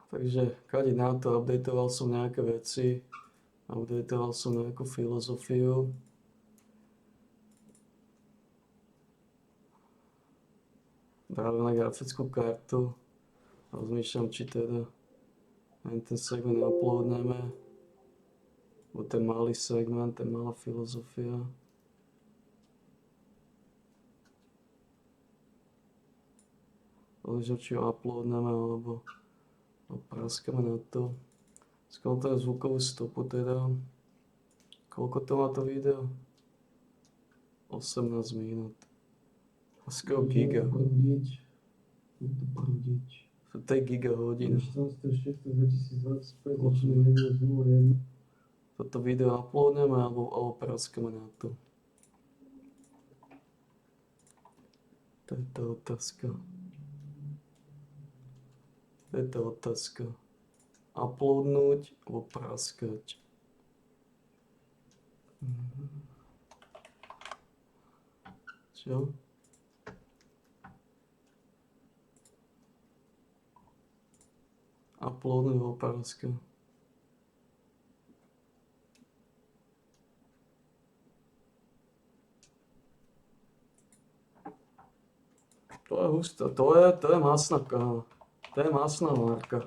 Takže kade na to, updateoval som nejaké veci, updateoval som nejakú filozofiu. Dával na grafickú kartu. Rozmýšľam, či teda ten segment uploadneme. Bo ten malý segment, ten malá filozofia. Záleží, či ho uploadneme, alebo praskame na to. Skontrolujem zvukovú stopu teda. Koľko to má to video? 18 minút. A skoro giga. To je giga hodina. Toto video uploadneme alebo praskame na to. To je tá otázka. To je tá otázka. Uploadnúť alebo praskať. Čo? Uploadnúť alebo praskať. To je husté, to je masná káva. To je masná várka.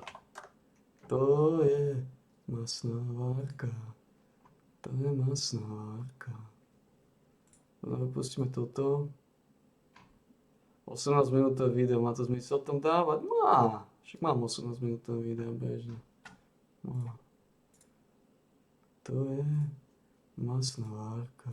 To je masná várka. To je masná várka. No, pustíme toto. 18 minútové video, má to zmysel tam dávať? Má. Však mám 18 minútové video bežne. Má. To je masná várka.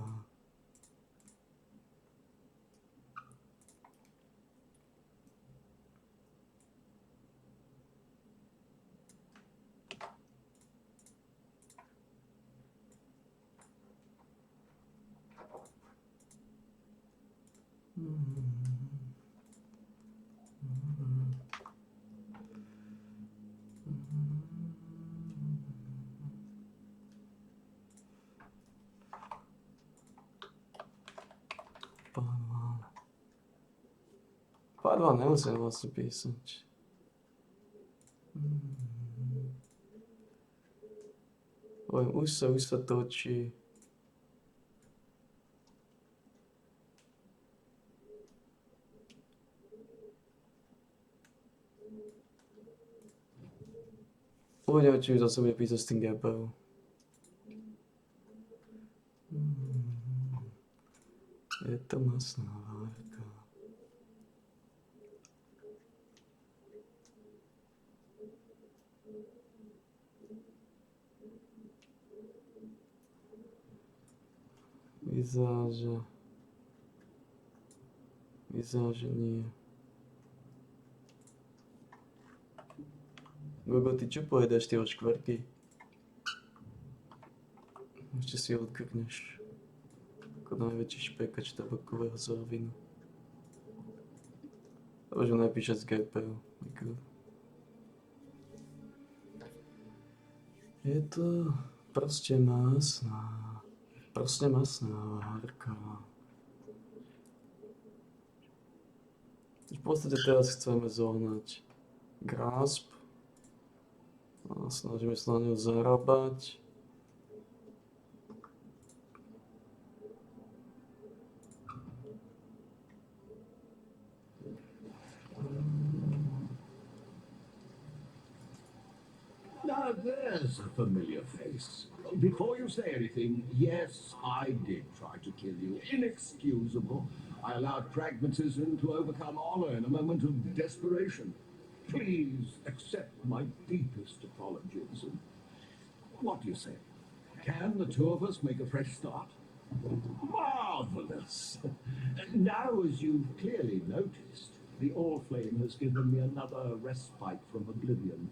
Pádva nemusím vlastne písať. Už sa točí. Uvidíme, či už zase bude písať s tým GPU. Je to masná várka. Vyzerá, že nie. Gogo, ty čo pojedáš tie odškvarky? Ešte si odkrkneš. Ako najväčší špekač tabakového závinu. Môžem napíšať z GPU. Je to proste masná várka. V podstate teraz chceme zohnať grasp. A snažíme sa na ňu zarábať. Now there's a familiar face. Before you say anything, yes, I did try to kill you. Inexcusable. I allowed pragmatism to overcome honor in a moment of desperation. Please accept my deepest apologies. What do you say? Can the two of us make a fresh start? Marvelous! Now, as you've clearly noticed, the All-Flame has given me another respite from oblivion.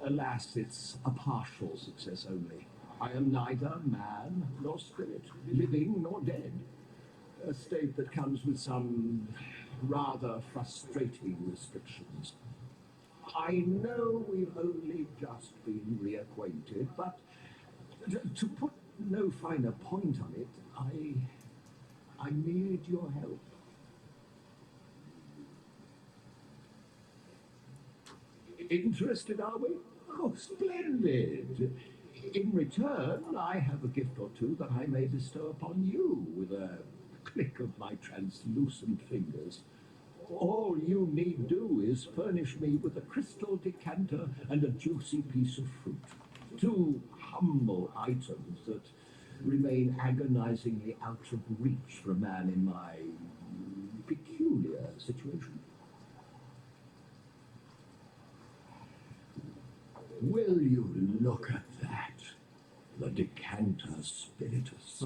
Alas, it's a partial success only. I am neither man nor spirit, living nor dead. A state that comes with some rather frustrating restrictions. I know we've only just been reacquainted, but to put no finer point on it, I need your help. Interested, are we? Oh, splendid. In return, I have a gift or two that I may bestow upon you with a click of my translucent fingers. All you need do is furnish me with a crystal decanter and a juicy piece of fruit. Two humble items that remain agonizingly out of reach for a man in my peculiar situation. Will you look at that? The decanter spiritus.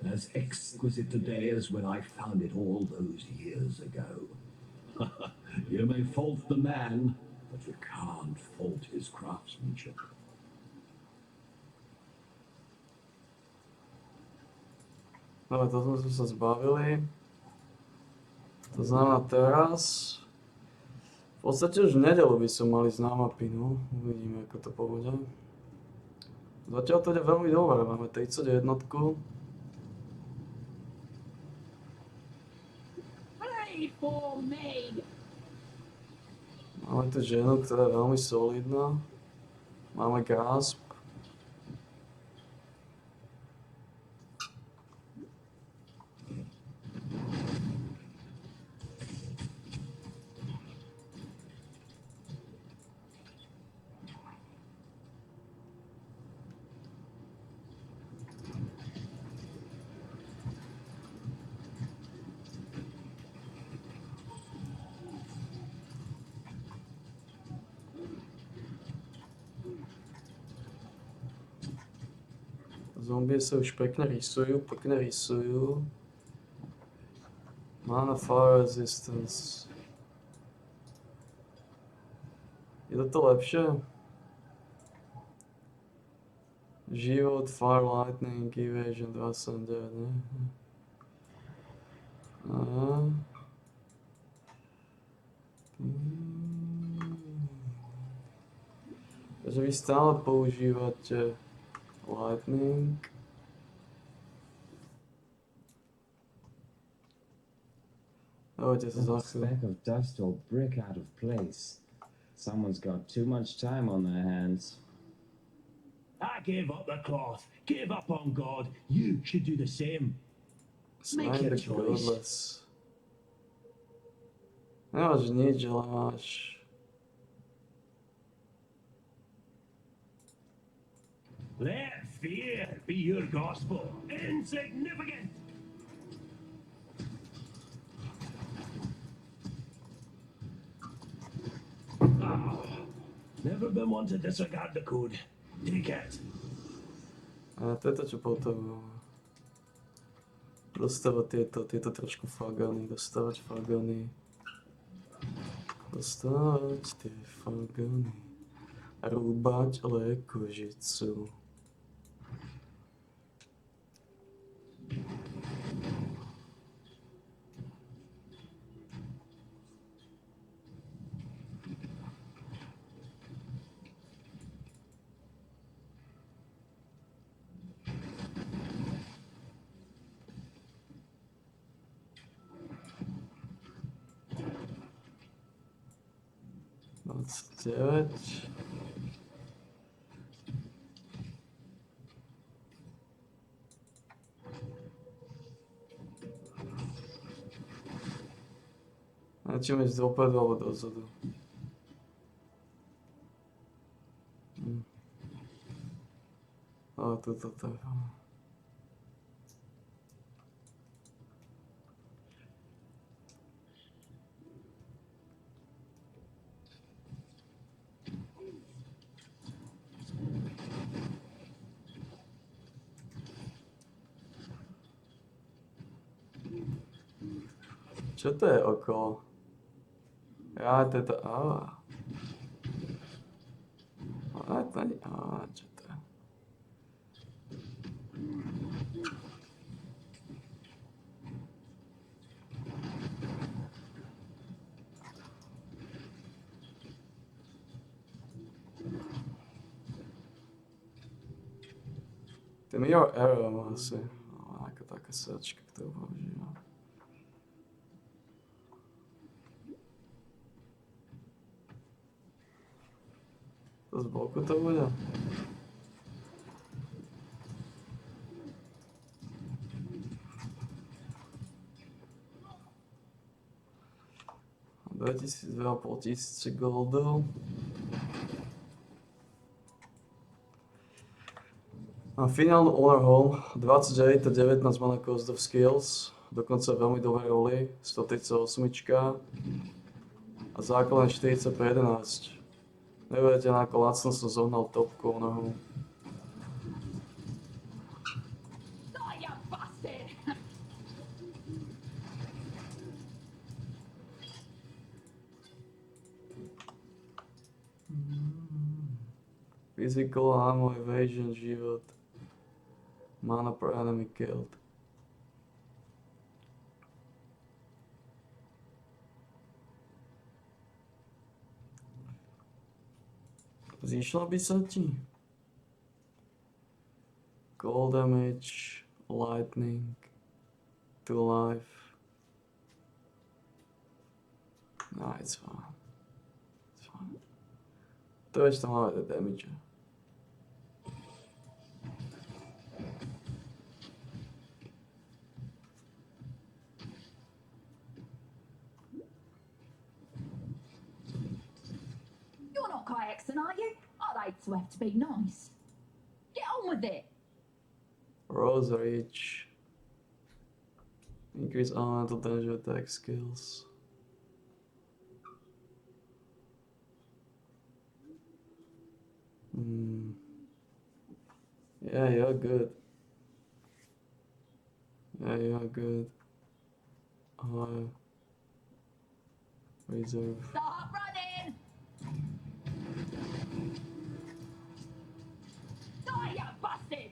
As exquisite today as when I found it all those years ago. You may fault the man, but you can't fault his craftsmanship. No, to sme sa zbavili. To znamená teraz... V podstate už v nedelu by som mali ísť na mapy, no. Uvidíme, ako to pôjde. Zatiaľ to ide veľmi dobre, máme 31. Máme tu ženu, ktorá je veľmi solidná. Máme grasp. Zombie sa už pekne rysujú. Mana fire resistance. Je to lepšie? Život, fire, lightning, evasion, 279, ne? Aha. Takže vy stále používate lightning. Давайте за A speck of dust or brick out of place. Someone's got too much time on their hands. I gave up the cloth, gave up on God. You should do the same. Make Slime your the choice. godless. Nemáš nič, ale máš... Let fear be your gospel. Insignificant. Oh, never been one to disregard the code. Take it. A to je to, čo potrebujem. Dostávať tieto trošku fagany, dostávať tie fagany. Rúbať lékožicu. Сделать. Начнем с доpredu dozadu. A toto tak. Čo to je okolo? Ja, to je to... to nie... čo to je? To je mirror arrow asi. Nejaká taká sačka, ktorú používam. To z boku to bude? $2200 goldu. A finálnu honor home, 29 a 19 má na cost of skills, dokonca veľmi dobré roly, 138 a základne 40 pre 11. Neviete, na ako lacno som zohnal topku honor home. Oh, you bastard! Physical, ammo, evasion, život. Mana per enemy killed. Zišlo by sa ti? Cold damage, lightning, 2 life. No, it's fine. It's fine. To ešte máme tie damage. You're not Kayakson, are you? I'd hate to have to be nice. Get on with it. Rose reach. Increase elemental damage attack skills. Yeah, you're good. Yeah, you're good. Reserve. Start running! Die, you bastard!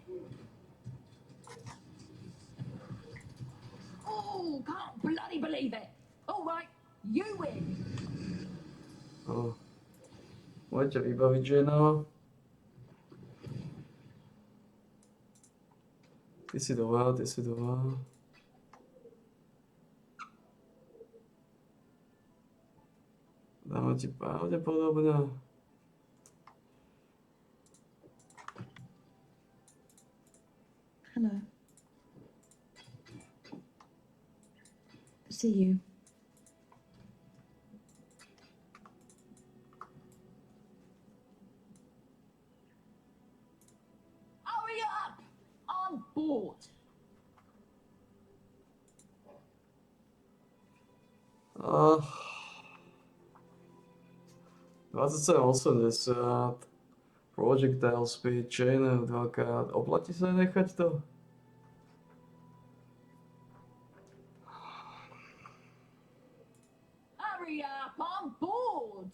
Oh, can't bloody believe it. All right, you win. Oh. Môžete vybaviť žena. Ty si dová, ty si dová. Dáme ti pravdepodobne. Hello. See you. Hurry up! I'm bored. 2780. Projectile speed, chain dvakrát. Oplatí sa nechať to? Hurry up! I'm bored.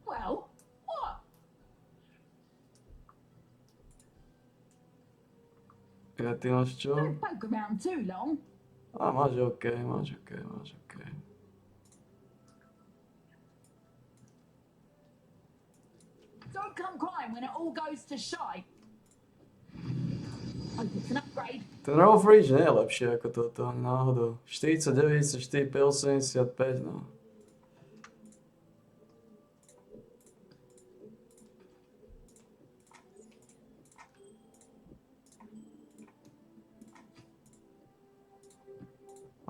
Well, what? Ja, ty máš čo? Don't poke around too long. Máš OK, máš OK, máš OK. Don't come crying when it all goes to shite. Hope it's an upgrade. Ten Roll Fridge nie je lepšie ako toto, ani náhodou. 49, 4, 75, no.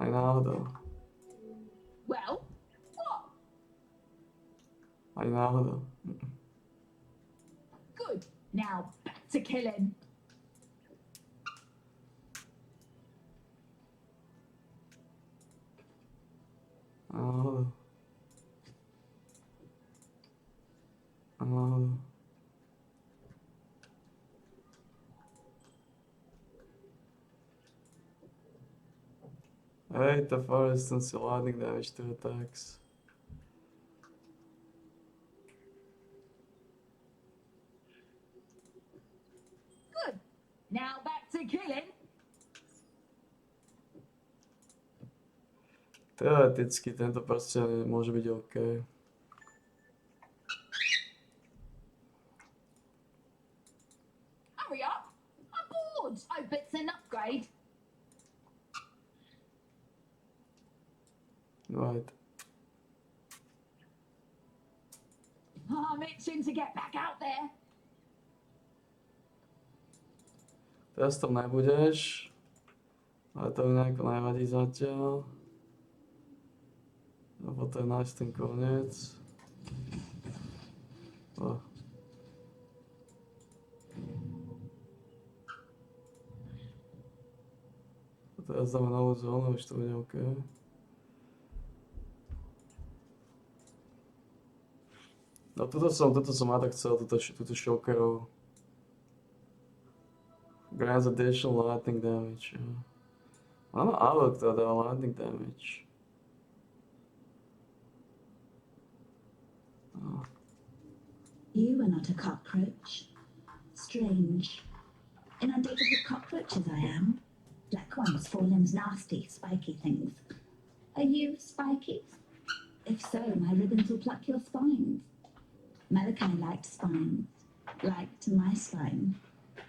Aj náhodou. Well, what? Aj náhodou. Good. Now back to killing. Náhodou. Náhodou. Hey, the forest and lightning damage to attacks. Good. Now back to killing. Teoreticky tento proste môže byť OK. hurry up. I'm bored. Oh, but it's an upgrade. Right. Oh, I'm itching to get back out there. Teraz to nebudeš. Ale to mi nejako nevadí zatiaľ. Lebo to je nájsť ten koniec. Teraz dáme novú zónu, už to bude OK. No toto som ja tak chcel, túto šokerov. Grants additional lightning damage. Máme Avok, ktorá dáva lightning damage. You are not a cockroach. Strange. Inundated with cockroaches I am. Black ones, four limbs, nasty, spiky things. Are you spiky? If so, my ribbons will pluck your spines. Malachi liked spines. Liked my spine.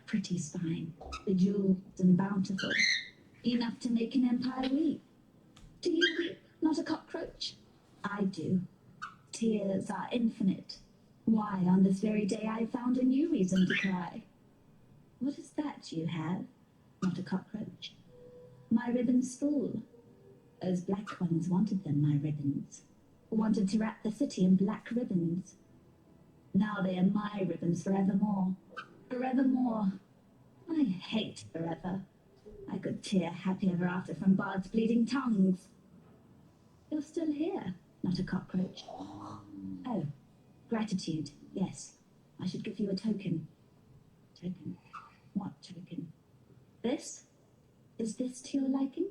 Pretty spine. Bejeweled and bountiful. Enough to make an empire weep. Do you weep, not a cockroach? I do. Tears are infinite. Why, on this very day I found a new reason to cry. What is that you have? Not a cockroach. My ribbons full. As black ones wanted them, my ribbons. Wanted to wrap the city in black ribbons. Now they are my ribbons forevermore. Forevermore. I hate forever. I could tear happy ever after from bards' bleeding tongues. You're still here, not a cockroach. Oh, gratitude, yes. I should give you a token. Token? What token? This? Is this to your liking?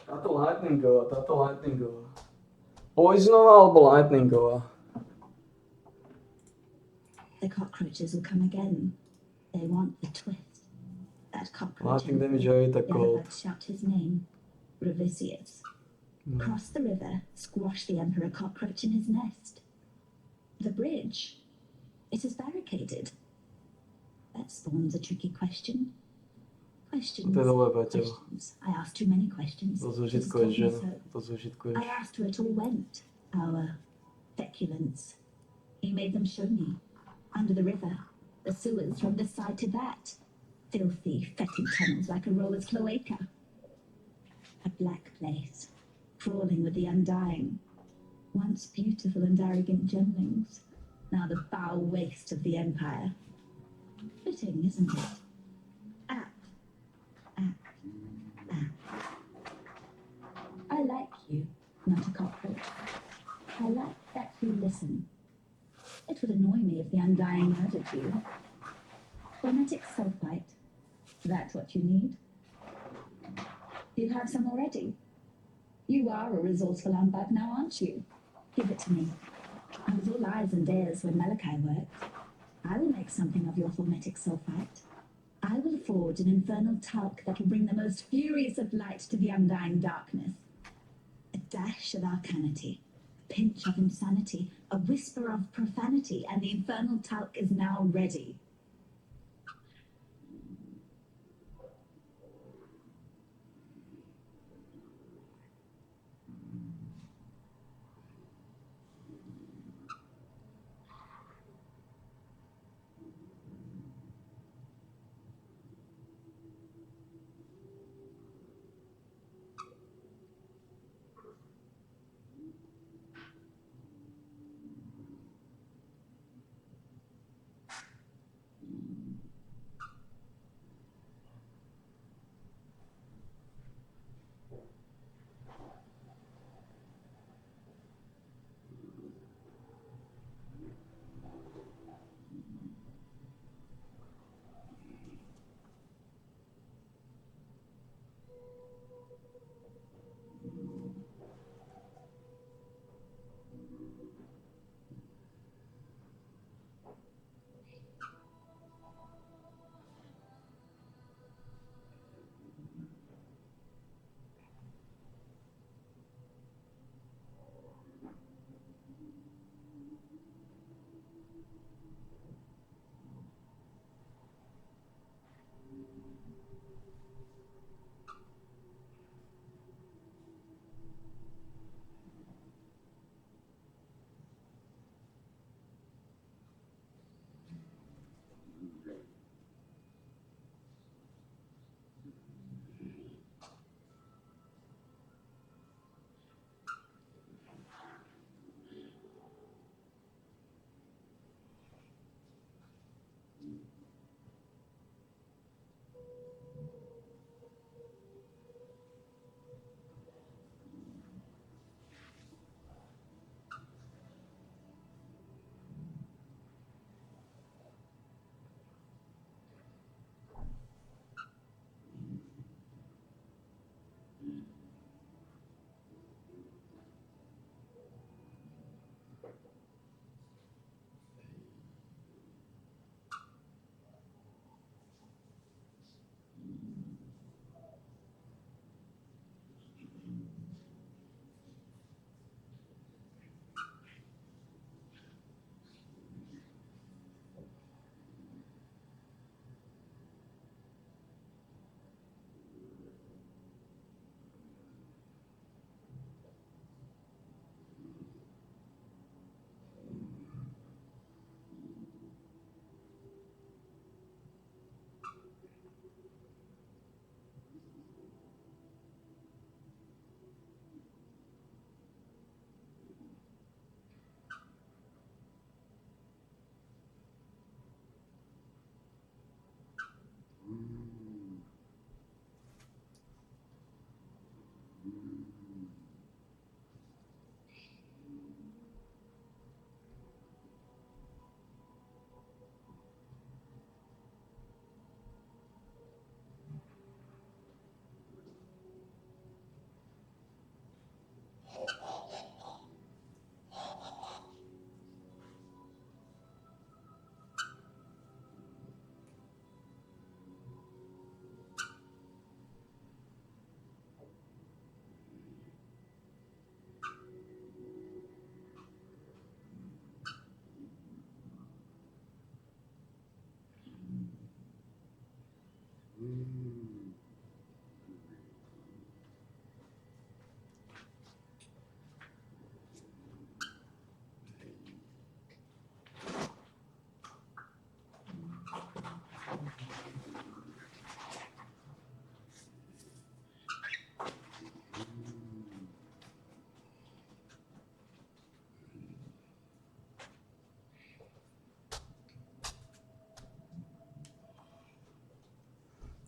Táto lightningová. Poisonová alebo lightningová? The cockroaches will come again. They want the twist. That cockroach. Lightning damage rate a cold. Shout his name. Revisius. Cross the river, squash the Emperor cockroach in his nest. The bridge. It is barricaded. That spawns a tricky question. Questions. Questions. I asked too many questions. I asked where it all went. Our feculence. He made them show me. Under the river. The sewers from this side to that. Filthy, fetid tunnels like a roller's cloaca. A black place. Crawling with the undying. Once beautiful and arrogant gemlings. Now the foul waste of the Empire. Fitting, isn't it? I like you, not a cockroach. I like that you listen. It would annoy me if the Undying murdered you. Phonetic sulfite. That's what you need? You have some already. You are a resourceful humbug now, aren't you? Give it to me. I was all eyes and ears when Malachi worked. I will make something of your phonetic sulfite. I will forge an infernal talc that will bring the most furious of light to the undying darkness. A dash of arcanity, a pinch of insanity, a whisper of profanity, and the infernal talc is now ready.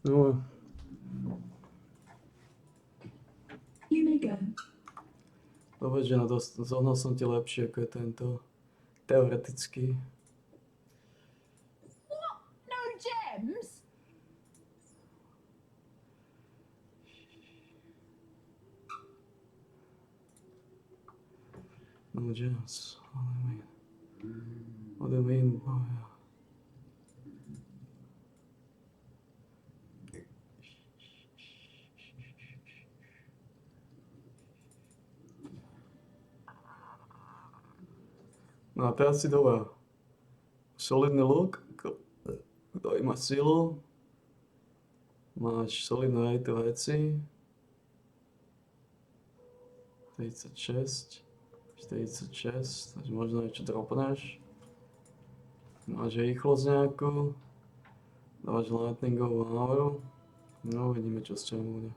No, You may go. dobre, že zohnal som ti lepšie, ako je tento teoretický. What? No gems? No gems. What do you mean? Oh, yeah. No a to je asi dobré. Solidný look, ktorý má silu. Máš solidnú rejtu veci. 46, 46, takže možno niečo dropneš. Máš rýchlosť nejakú. Dávaš lightningovú auru. No, uvidíme, čo s čím bude.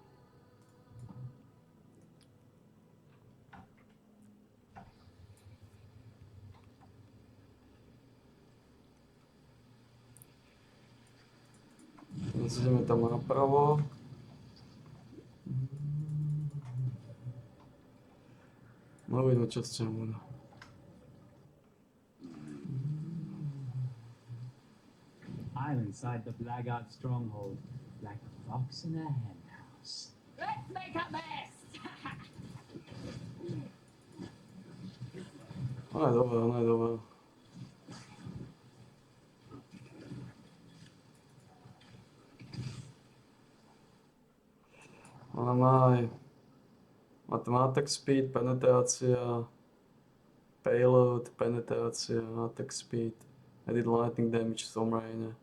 Teraz ideme tam napravo. No, uvidíme, čo s čím bude. I'm inside the Blackguard stronghold, like a fox in a henhouse. Let's make a mess! Ona je dobrá, ona je dobrá. Ona má aj attack speed, penetrácia, payload, penetrácia, attack speed, edit lightning damage v tom range.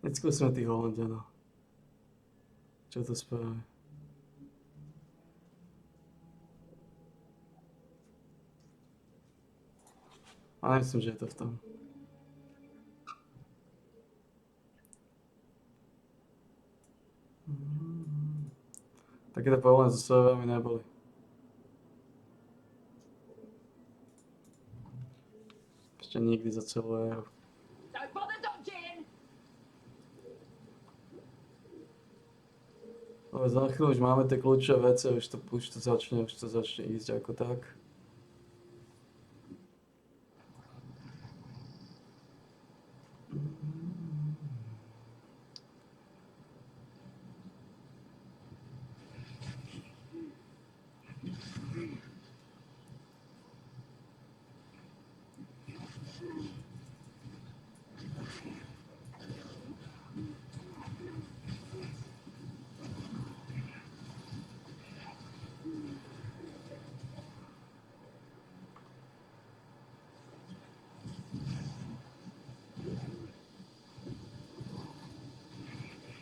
Teď skúsime tých Holandianov. Čo to spraví? A nemyslím, že je to v tom. Takéto problémy so servermi neboli. Ešte nikdy za celú éru. Don't bother dodging! Ale za chvíľu už máme tie kľúčové veci, už to začne ísť ako tak.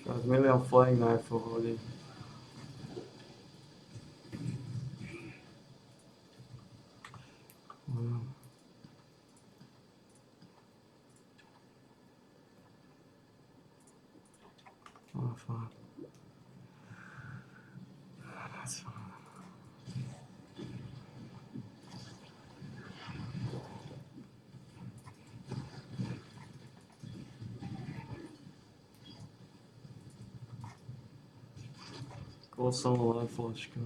Tak milión flying knife hodí. Oh, fuck. That's fine. Posunula flaška.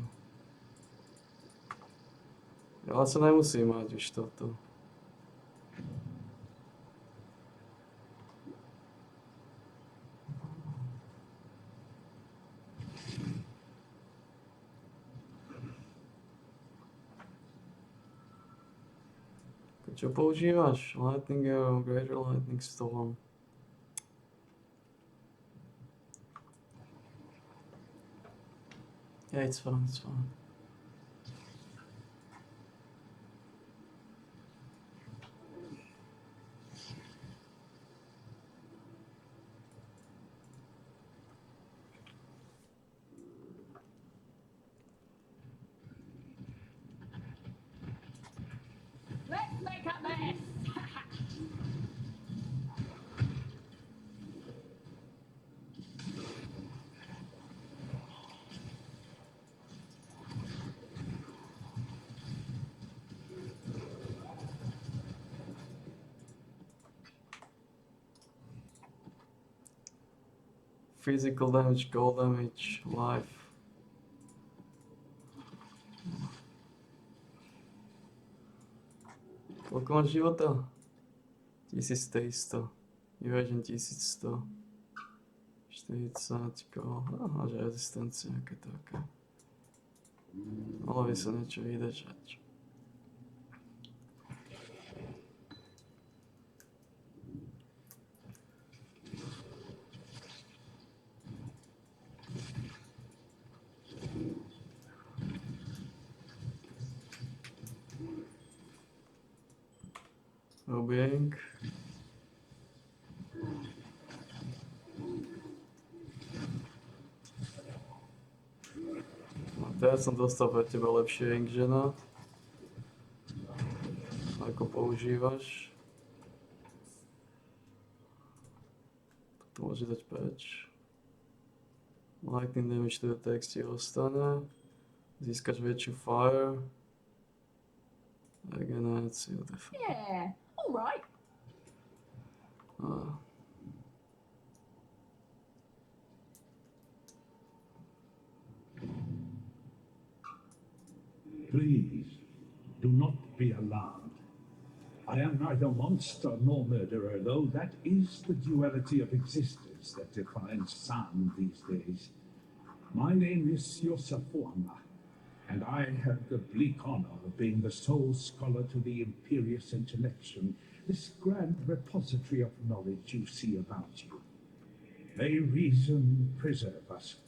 Já se nemusím mať už toto. Čo používaš? Lightning Arrow, Greater Lightning Storm. Yeah, it's fine, it's fine. Let's make a mess. Physical damage, cold damage, life. Koľko máš života? 1100. Evasion 1100. 40 koho. Aha, že rezistencia, aké také. Malo by sa niečo vydržať. Rubieng. No, teraz som dostal pre teba lepšie Inkžena. Ako používaš. To môže dať preč. Lightning damage to the text ti ostane. Získaš väčšiu fire. Regeneráciu. Yeah, all right. Ah. Please, do not be alarmed. I am neither monster nor murderer, though that is the duality of existence that defines some these days. My name is Yosafuama, and I have the bleak honor of being the sole scholar to the Imperious Intellection, this grand repository of knowledge you see about you. May reason preserve us.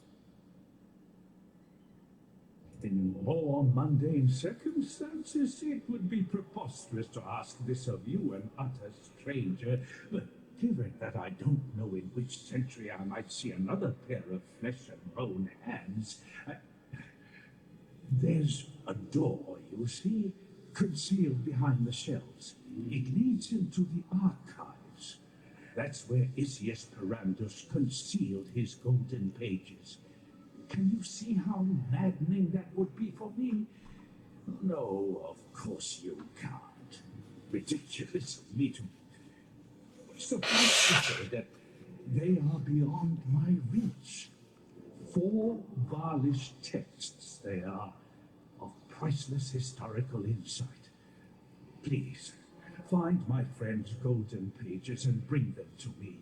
In more mundane circumstances, it would be preposterous to ask this of you, an utter stranger, but given that I don't know in which century I might see another pair of flesh and bone hands, there's a door, you see, concealed behind the shelves. It leads into the archives. That's where Isius Perandus concealed his golden pages. Can you see how maddening that would be for me? No, of course you can't. Ridiculous of me to... Suffice to say that they are beyond my reach. 4 Varlish texts they are, of priceless historical insight. Please, find my friend's golden pages and bring them to me.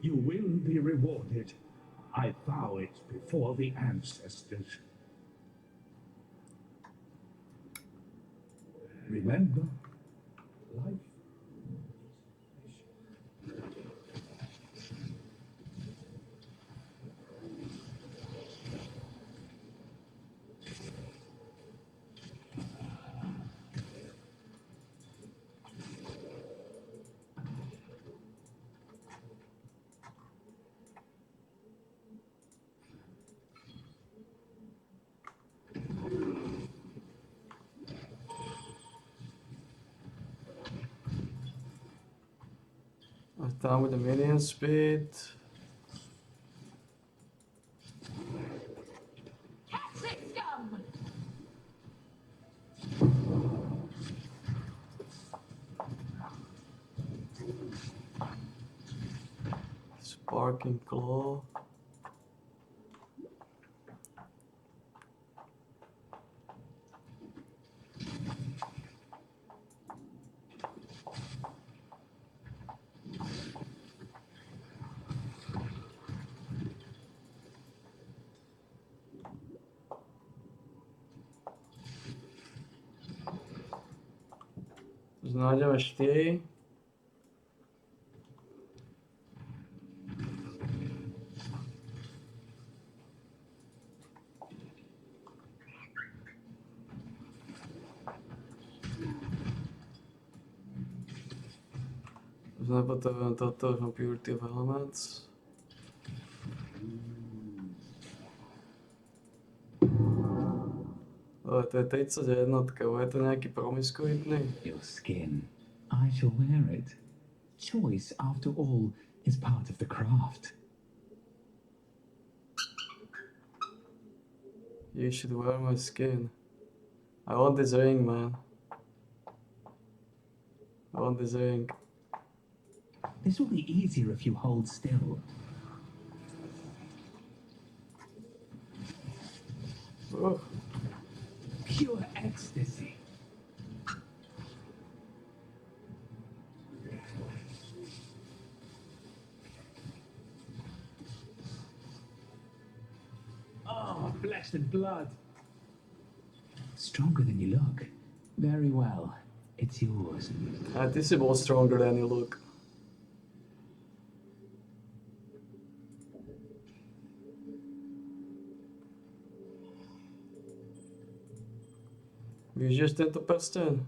You will be rewarded. I vow it before the ancestors. Remember, life. Down with the minion speed. Catch it, scum! Sparking claw. Už nájdeme 4. Už nepotrebujem toto, už mám Purity of Elements. Ale to je 31, je to nejaký promiskuitný? Your skin. I shall wear it. Choice, after all, is part of the craft. You should wear my skin. I want this ring, man. I want this ring. This will be easier if you hold still. Oh. Pure ecstasy. Oh, flesh and blood. Stronger than you look. Very well. It's yours. This is more stronger than you look. Využiješ tento prsten?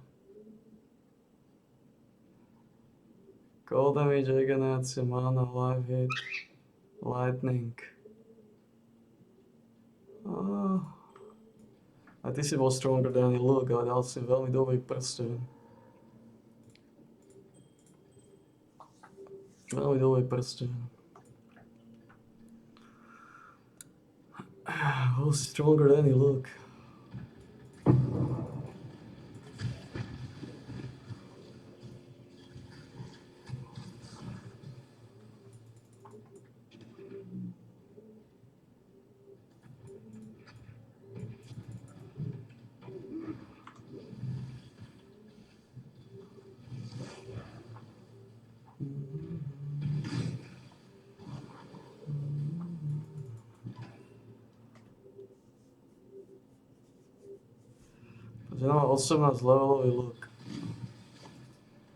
Cold damage, regenerácia, mana, life hit, lightning. A ty si bol stronger than you look, ale dal si veľmi dobrý prsten. Veľmi dobrý prsten. Bol si stronger than you look. Že mám 18 levelový look.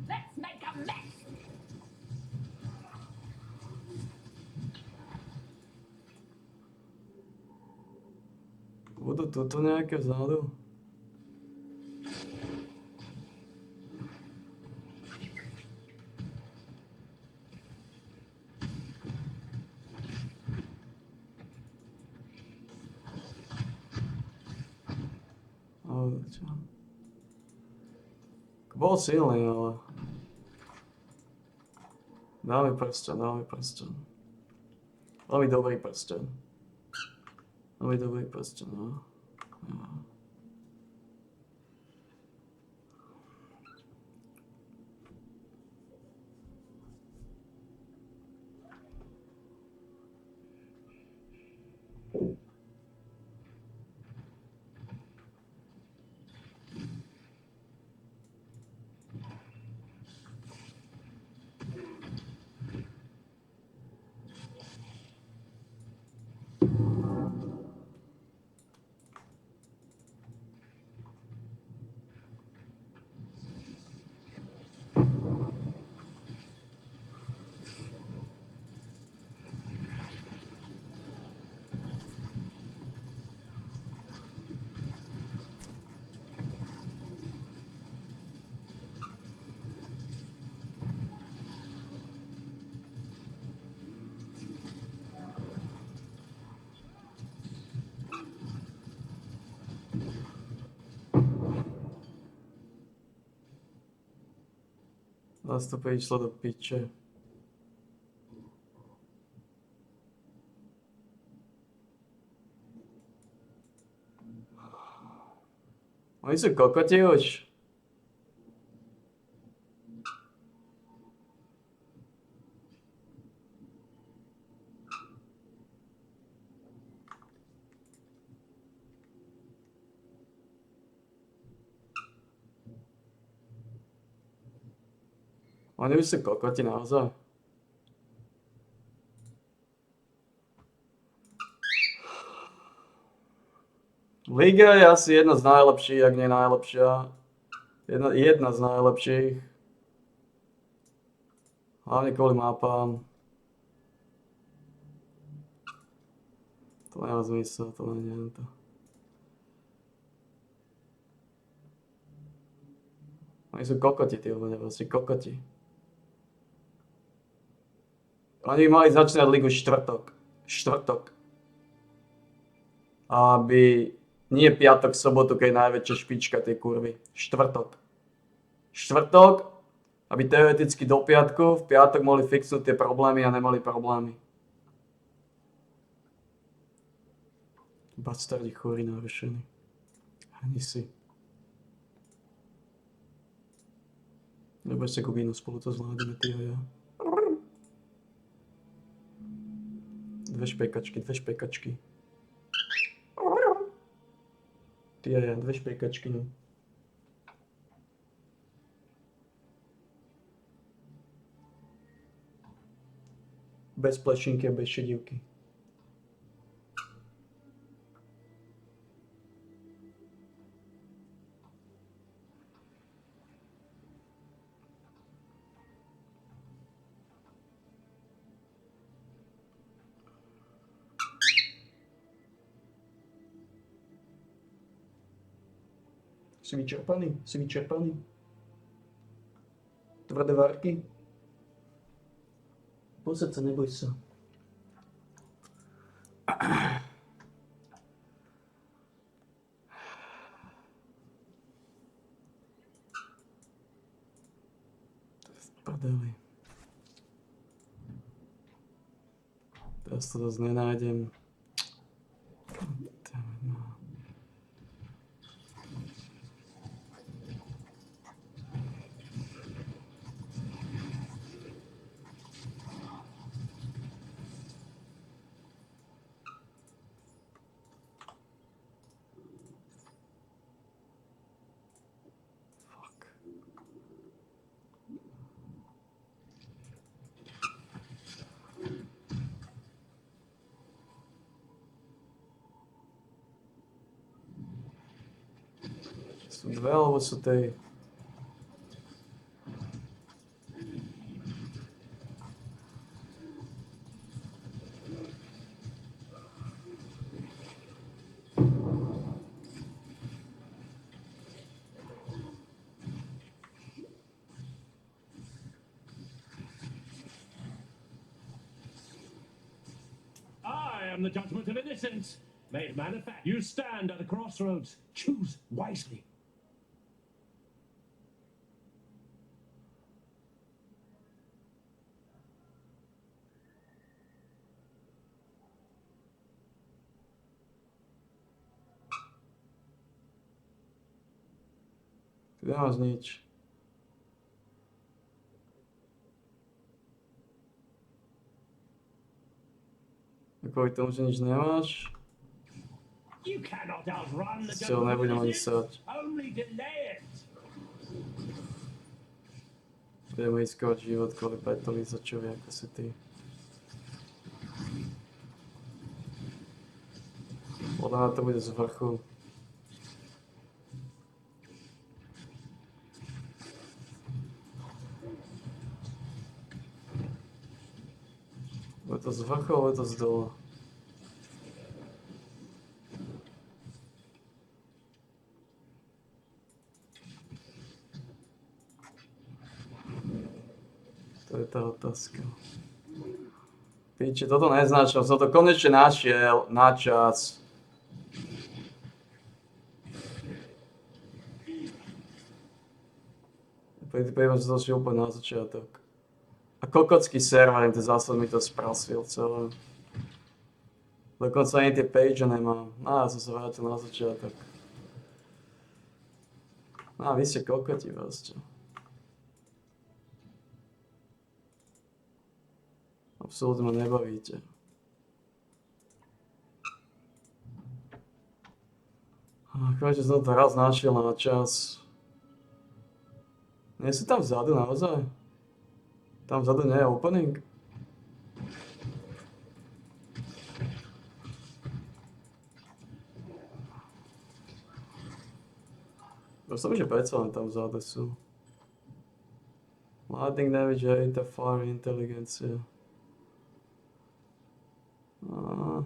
Let's make a mess. Budú tuto nejaké vzadu? Čo? Bol silný, ale... Dá mi prsten. Veľmi dobrý prsten. Veľmi dobrý prsten, no. Ja. Zase to išlo do piče. Oni sú kokoti už. Oni už sú kokoti naozaj. Liga je asi jedna z najlepších, ak nie najlepšia. Jedna z najlepších. Hlavne kvôli mapám. To nemá zmysel, to neviem to. Oni sú kokoti, tí ľudia, proste kokoti. Oni mali začínať ligu štvrtok. Aby nie piatok, sobotu, keď je najväčšia špička tej kurvy. Štvrtok, aby teoreticky do piatku, v piatok mohli fixnúť tie problémy a nemali problémy. Bastardi chóri narušení. Ani si. Nebo ešte Gugino, spolu to zvládneme, ty a ja. Dve špekačky. Ty a ja, dve špekačky, no. Bez plešinky a bez šedivky. Si vyčerpaný? Tvrdé várky? Posaď sa, neboj sa. To je v prdeli. Teraz to zase nenájdem. Sú dve, alebo sú tej... I am the judgment of innocence. Made man of fact. You stand at the crossroads. Choose wisely. Ty nemáš nič. Kvôli tomu, že nič nemáš, You cannot outrun the z čoho nebudem ani innocence. sať. Only delay it. Budem riskovať život kvôli petolízačovi, ako si ty. Podľa mňa to bude z vrchu. Bude to z vrchu, alebo je to z dolu? To je tá otázka. Píči, toto neznačil, som to konečne našiel na čas. Prípade, že to šiel úplne na začiatok. A kokocký server, ten zásad mi to sprasil celé. Dokonca ani tie page nemám. Ja som sa vrátil na začiatok. Vy ste kokoti proste. Absolútne ma nebavíte. Konečne som to raz našiel na čas. Nie sú tam vzadu naozaj? Tam vzadu nie je opening? Myslím, že predsa len tam vzadu sú. Lightning damage, hate, fire, inteligencia. Oh,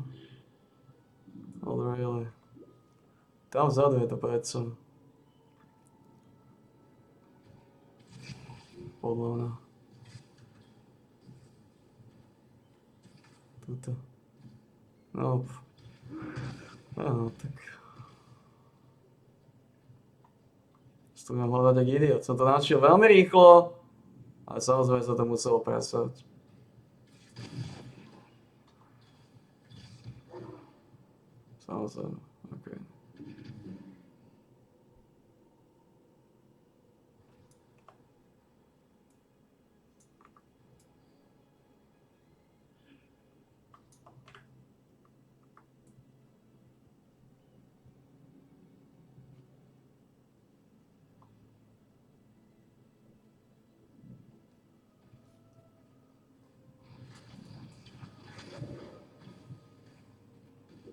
really. Tam vzadu je to predsa. Podľa mňa. Tuto. Nope. Áno, tak. Tu budem hľadať jak idiot. Som to našiel veľmi rýchlo, ale samozrejme sa to muselo presať. Samozrejme, okej.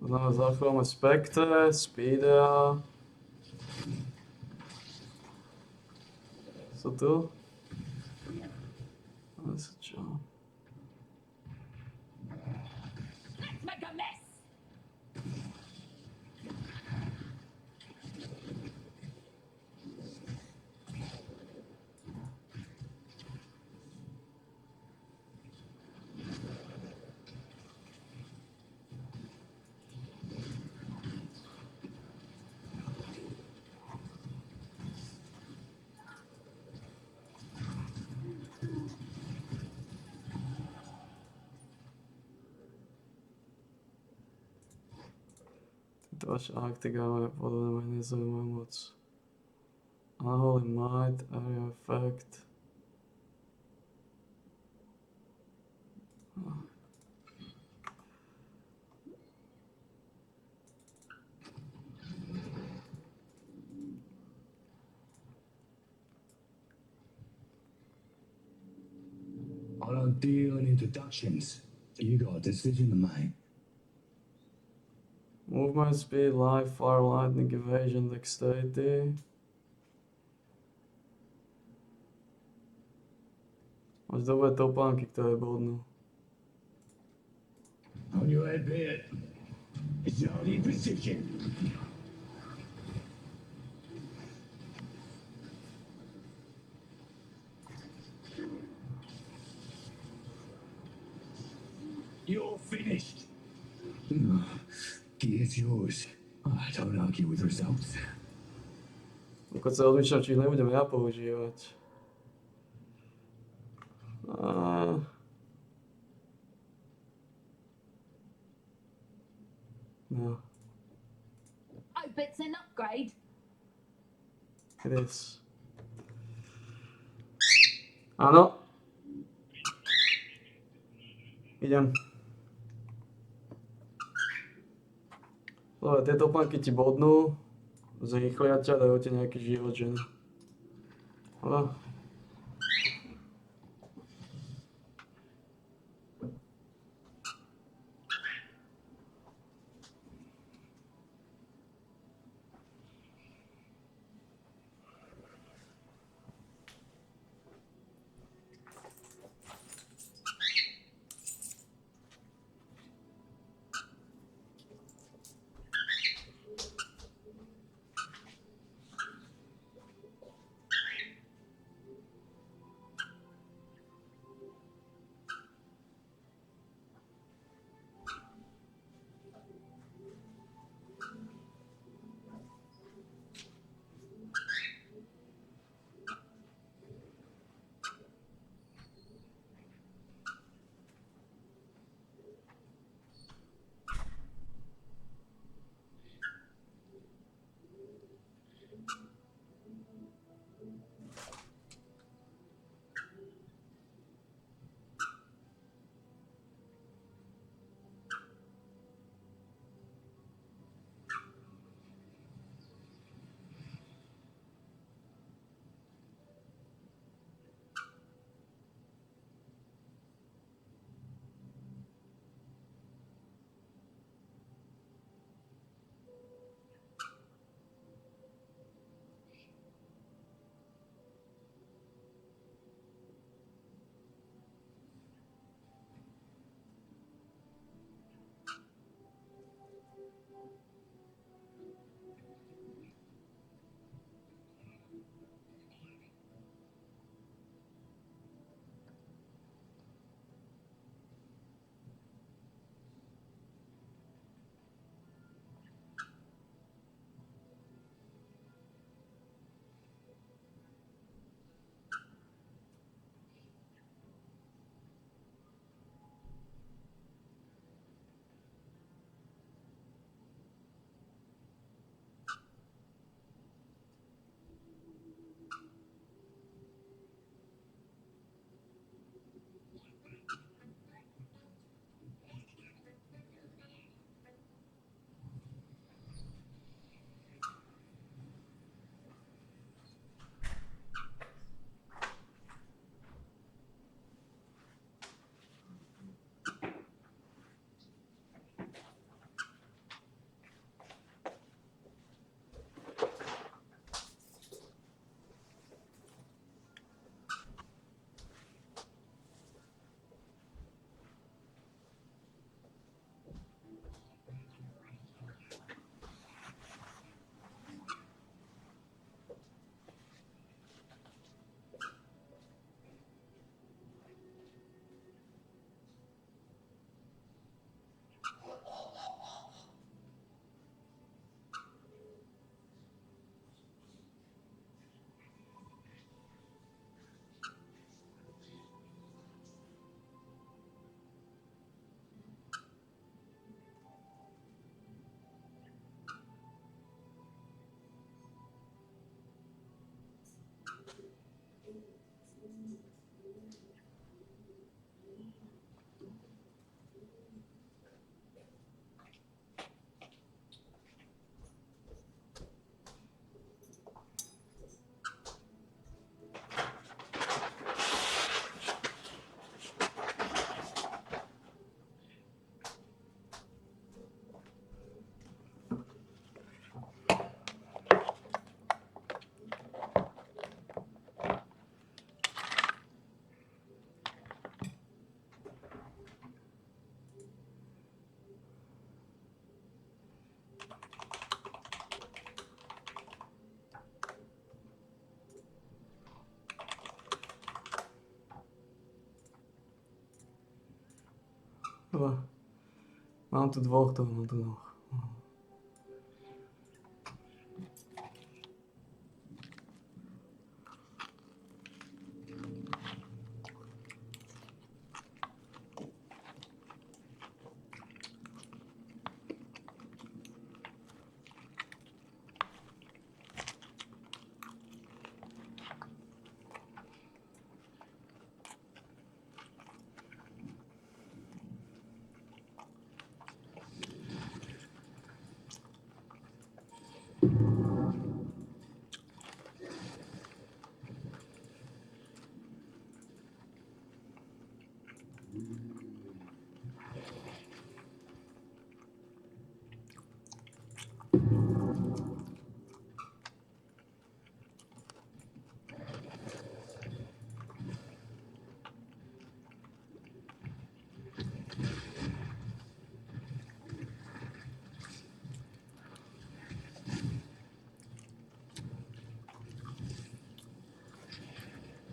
Znamená, zachováme spektre, speeda. Sú tu? Asi čo? Let's make a mess! Touch aktivujeme podobné nezaujímavé moc. Unholy Might, Area Effect. I don't deal in introductions. You got a decision to make. Movement speed, life, fire, lightning, evasion, dexterity. Máš dobré topánky, ktoré bodnú. On your head, Beard. It's not in position. You're finished. Gear's yours. I don't argue with results. Dokonca sa odmýšľam, či ich nebudem ja používať. No, Hope it's an upgrade. it is. Áno. Idem. Dobre, tieto topánky ti bodnú, zrýchlia ťa, dajú ti nejaký život, že? Dobre. aber mounted water oder noch.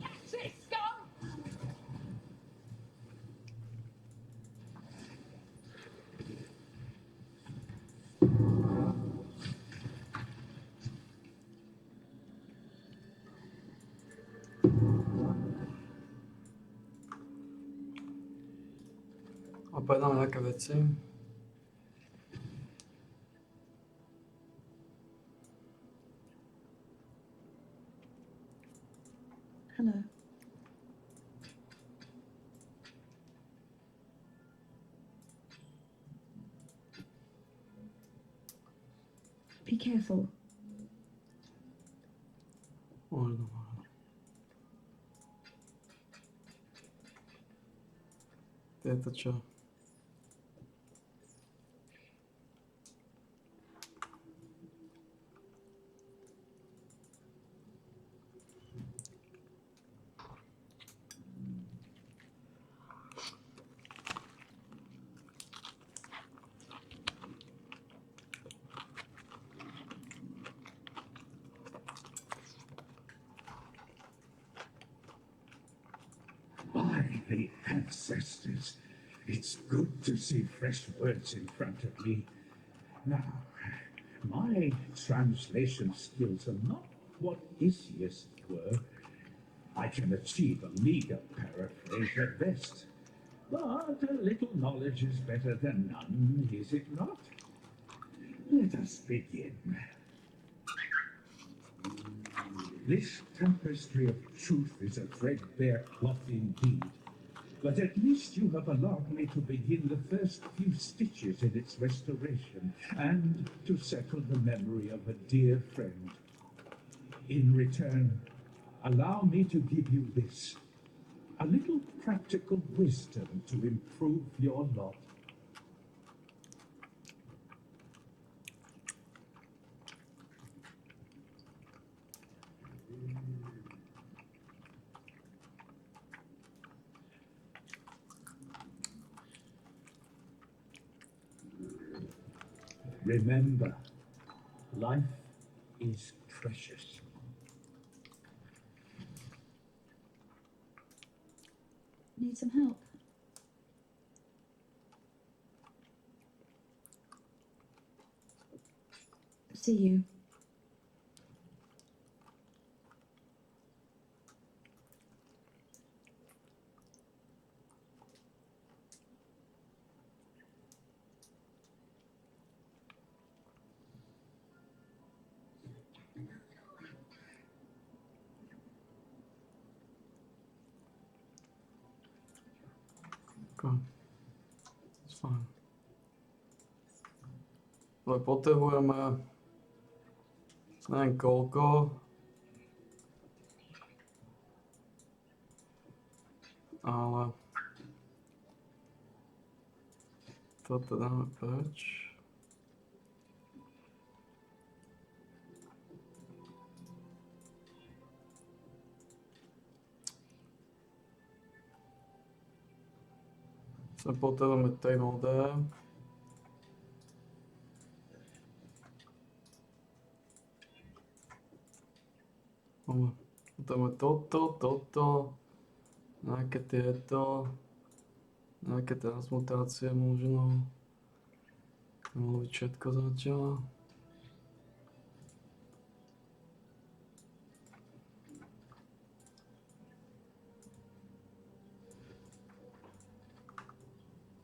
Catch this scum! A pojď nám nějaké věci. Hello. Be careful. Možno. Je to čo? By the ancestors, it's good to see fresh words in front of me. Now, my translation skills are not what Isius were. I can achieve a meager paraphrase at best. But a little knowledge is better than none, is it not? Let us begin. This tapestry of truth is a threadbare cloth indeed, but at least you have allowed me to begin the first few stitches in its restoration, and to settle the memory of a dear friend. In return, allow me to give you this, a little practical wisdom to improve your lot. Remember, life is precious. Need some help? See you. Go. It's fine. Ale potrebujeme neviem koľko, ale toto dáme preč. Sa potrebujeme 3 modé. Potrebujeme toto, nejaké tieto. Nejaké transmutácie možno. Mohlo byť všetko zatiaľ.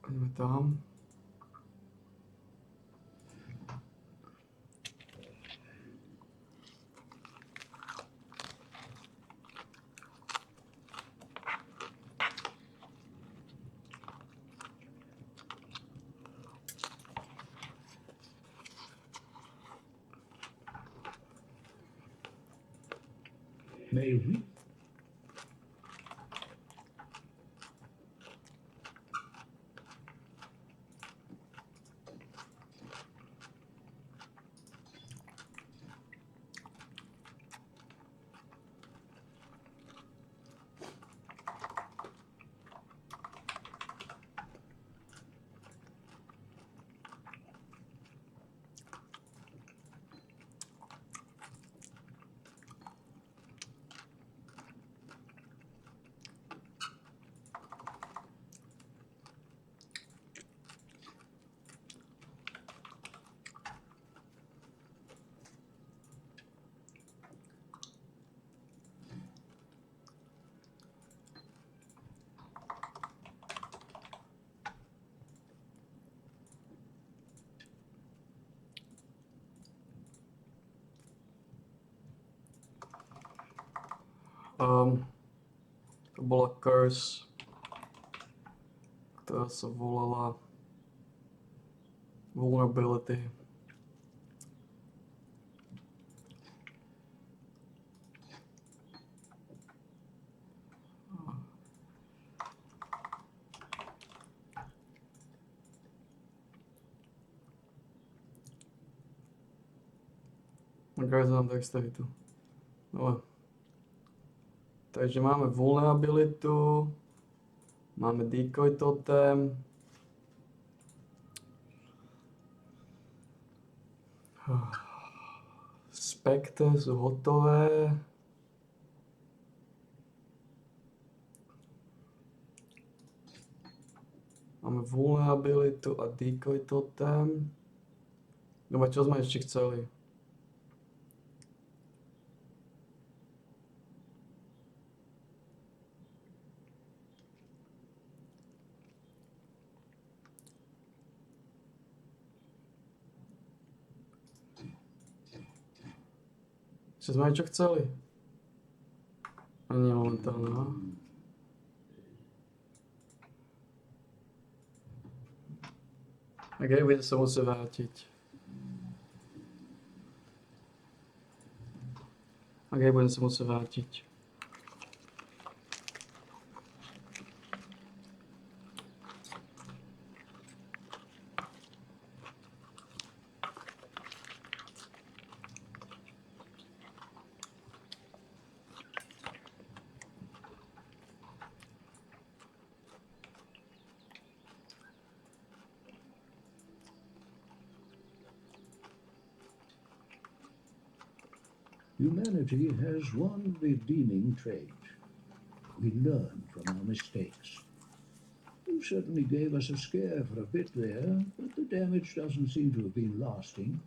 Poďme tam. May we? To bola curse, ktorá sa volala vulnerability. Ukážem nám dexteritu. Dobre. Takže máme vulnerabilitu, máme decoy totem, spektre sú hotové, máme vulnerabilitu a decoy totem. Dobre, čo sme ešte chceli? Ešte sme aj čo chceli? A nie momentálne, no. Ok, budem sa musieť vrátiť. Ok, budem sa musieť vrátiť. Humanity has one redeeming trait. We learn from our mistakes. You certainly gave us a scare for a bit there, but the damage doesn't seem to have been lasting.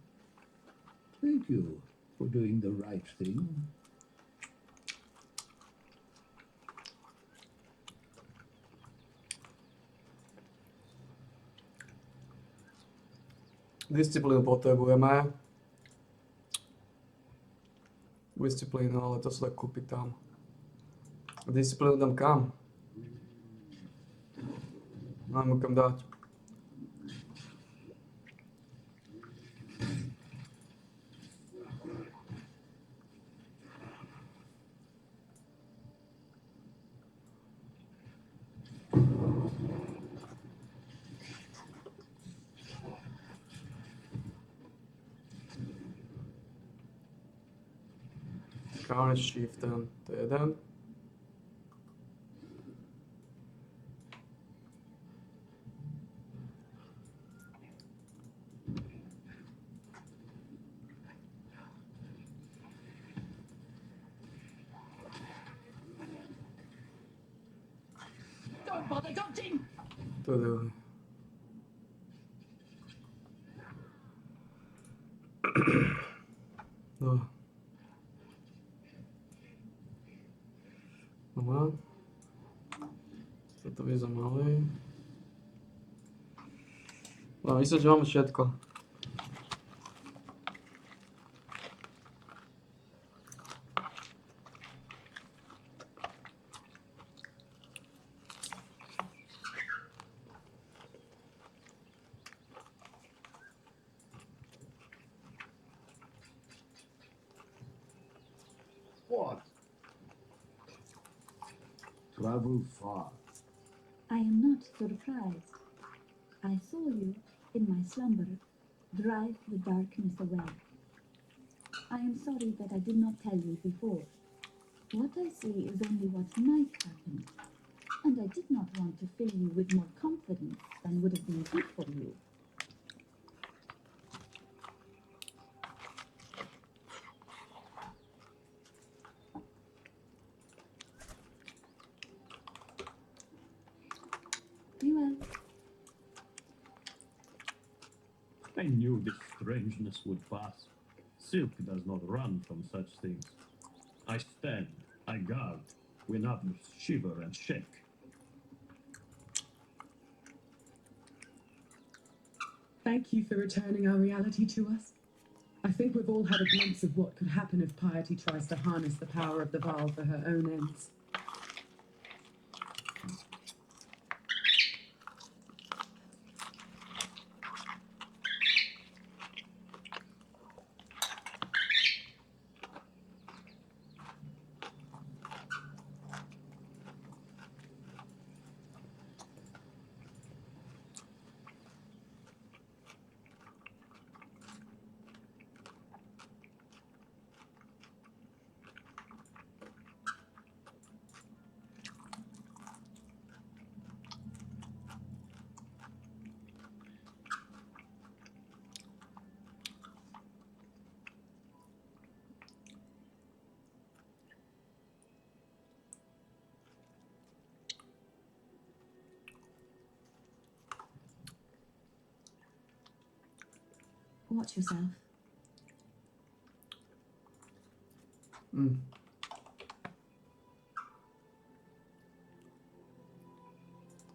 Thank you for doing the right thing. Disciplínu potrebujeme. Disciplínu, ale to sa tak kúpi tam. Disciplínu dám kam? Mám mu kam dať. Carnage Chieftain, to je jeden. Don't bother dodging! To druhý. No. No. Toto by sme mali. No, myslím, že máme všetko. What? Travel far. I am not surprised. I saw you, in my slumber, drive the darkness away. I am sorry that I did not tell you before. What I see is only what might happen, and I did not want to fill you with more confidence than would have been good for you. Be well. I knew this strangeness would pass. Silk does not run from such things. I stand, I guard, when others shiver and shake. Thank you for returning our reality to us. I think we've all had a glimpse of what could happen if piety tries to harness the power of the Vaal for her own ends. Watch yourself.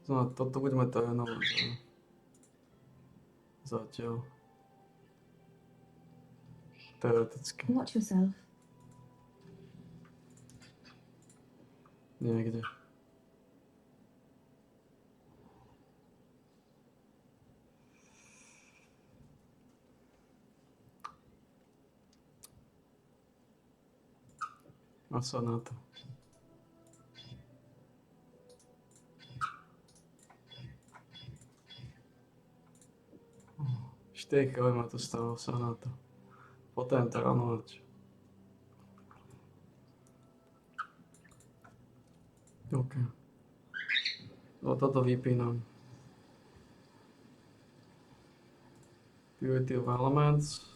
No, toto budeme trénovať. No. Zatiaľ. Teoreticky. Watch yourself. Niekde. A sa na to. Štyri ma to stalo sa na to. Potom trénovať. OK. No toto vypínam. Purity of Elements.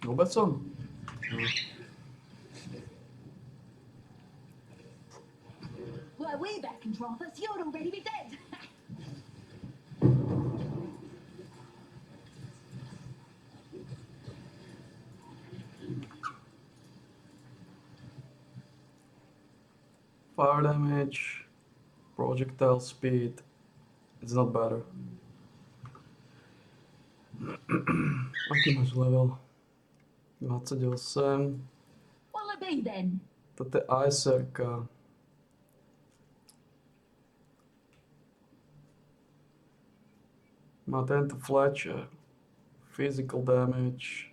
Vôbec som? No. Were we back in Trothus, you'd already be dead. Fire damage, projectile speed. It's not better. Aký máš level? 28. What'll it be then? Toto je Icerka. Má tento Fletcher. Physical damage.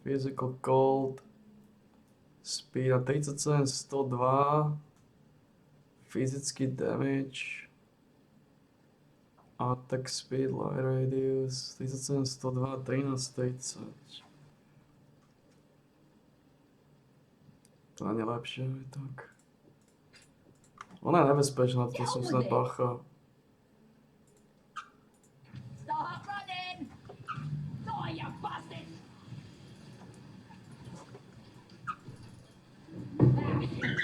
Physical cold. Speed na 37, 102. Fyzický damage. Attack speed, light radius. 37, 102, 13, 30. To není lepšie, tak. Ona je nebezpečná, to som snad bacha. Start running! Die, you bastard!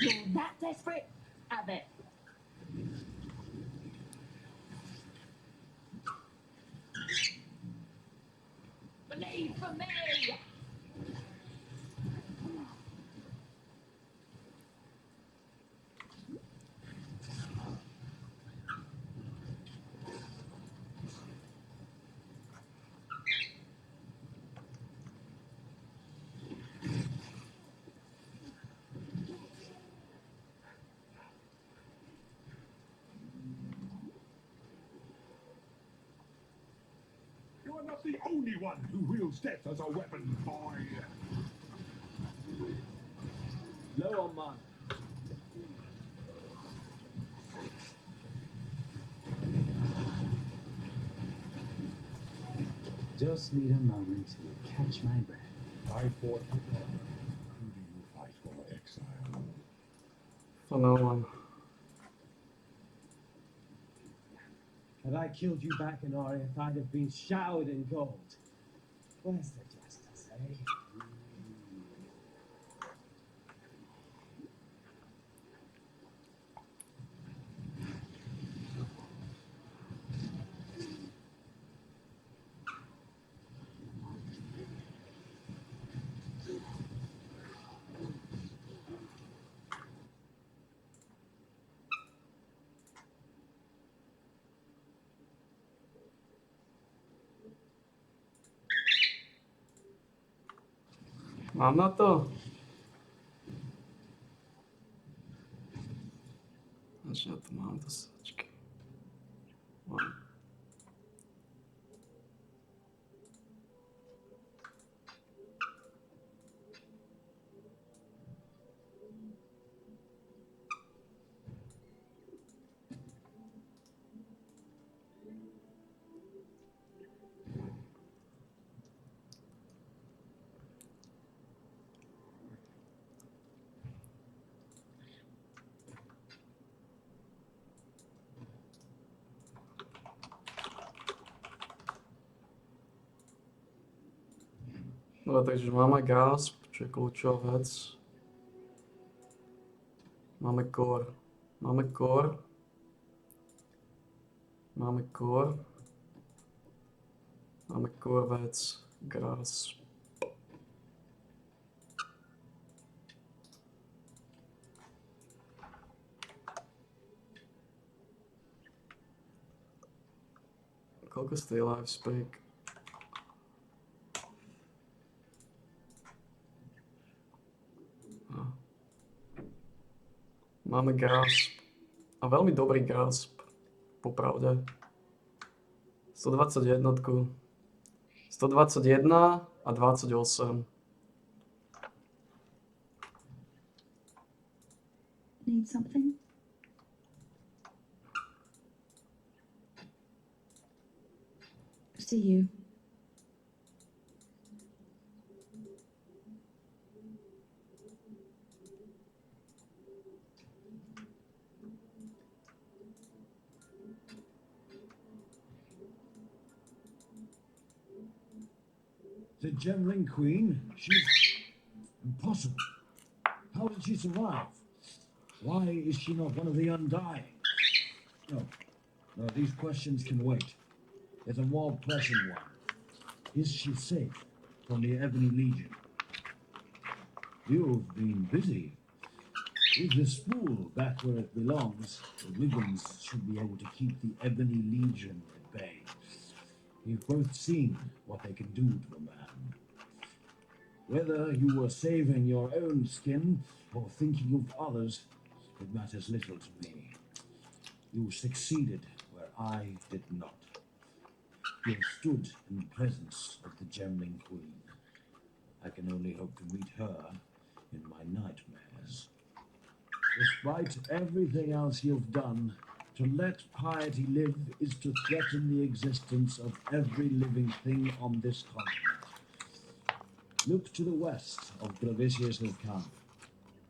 You're that desperate? Have it. Believe for me! You are not the only one who wields death as a weapon, boy. Low on mana. Just need a moment to catch my breath. I fought for honor. Who do you fight for, Exile? For no one. Had I killed you back in Orient, I'd have been showered in gold. Where's the justice, eh? Mám na to. Až na to mám dosačky. Mám. No, takže máme gasp, čo je kľúčová vec. Máme core. Máme core. Máme core. Máme core vec. Grasp. Koľko stay live speak? Máme grasp. A veľmi dobrý grasp. Popravde. 121. 121 a 28. Need something? See you. The Gemling Queen? She's impossible. How did she survive? Why is she not one of the Undying? No, these questions can wait. There's a more pressing one. Is she safe from the Ebony Legion? You've been busy. With the spool back where it belongs, the Wiggins should be able to keep the Ebony Legion at bay. You've both seen what they can do to a man. Whether you were saving your own skin or thinking of others, it matters little to me. You succeeded where I did not. You have stood in the presence of the Gemling Queen. I can only hope to meet her in my nightmares. Despite everything else you've done, to let piety live is to threaten the existence of every living thing on this continent. Look to the west of Gravicius' camp.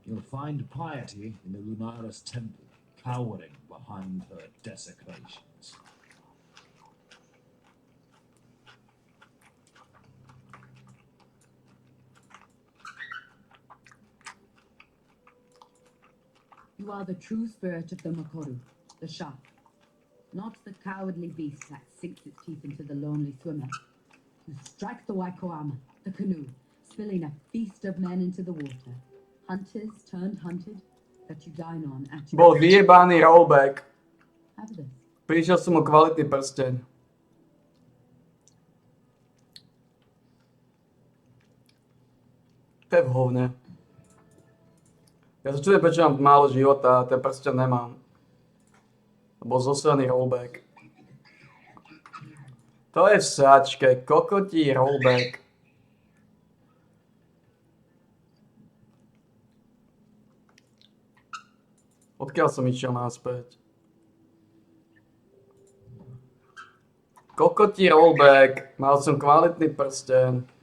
You'll find piety in the Lunaris temple, cowering behind her desecrations. You are the true spirit of the Makoru, the shark. Not the cowardly beast that sinks its teeth into the lonely swimmer. You strike the Waikoama, the canoe, spilling a feast of men into the water. Hunters turned hunted, that you dine on at your... Bol vyjebaný rollback. Have this. Prišiel som o kvalitný prsteň. To je v hovne. Ja sa čudujem, prečo mám málo života a ten prsteň nemám. Bol zosraný rollback. To je v sáčke, kokotí rollback. Odkiaľ som išiel naspäť? Kokotí rollback, mal som kvalitný prsteň.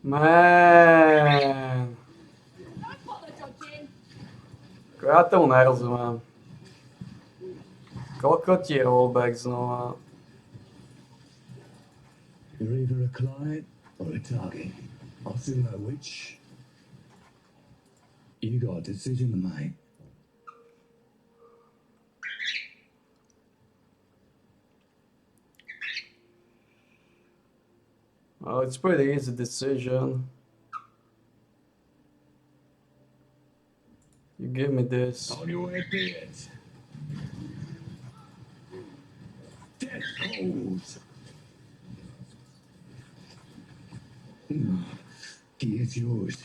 Man. Don't bother dodging. Ja tomu nerozumiem. Kokotí rollback znova. You're either a client or a target. I still know which. You got a decision to make. Oh, it's pretty easy decision. You give me this. On your way, be it. Death calls. Key is yours.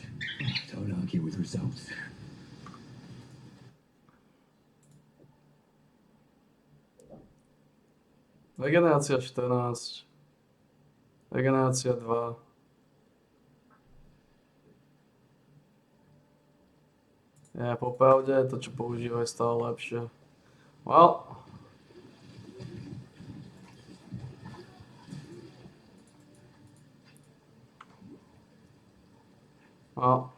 Don't argue with results. Regenerácia 14. Regenerácia 2. Ja, popravde, to čo používajú je stále lepšie. Well. No.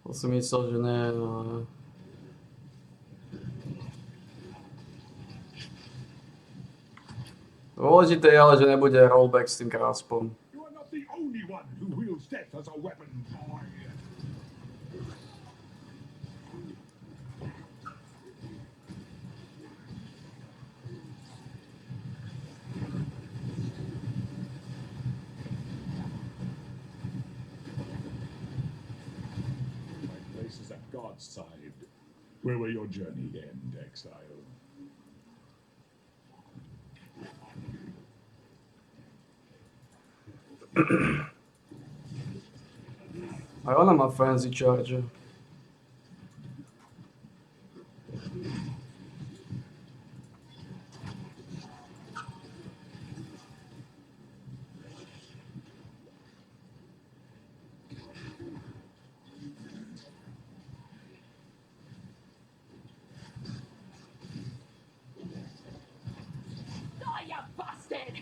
To si myslel, že nie, ale... Dôležité je ale, že nebude rollback s tým kraspom. You are not the only one who wields death as a weapon, boy. My place is at God's side. Where will your journey end, Exile? A ona má frenzy charger. Die, you bastard!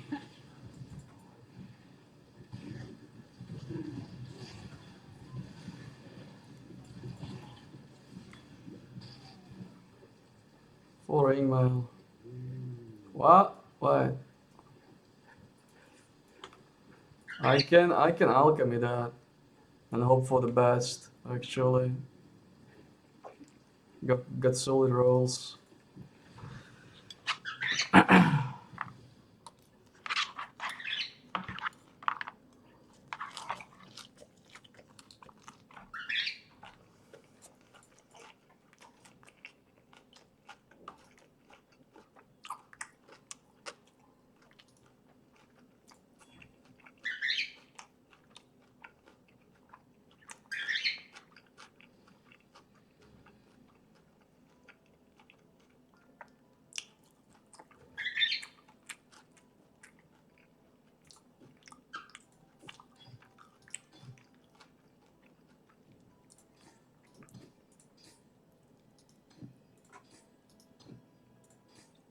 Full ring mail. What? Wait. I can alchemy that and hope for the best, actually. Got solid rolls.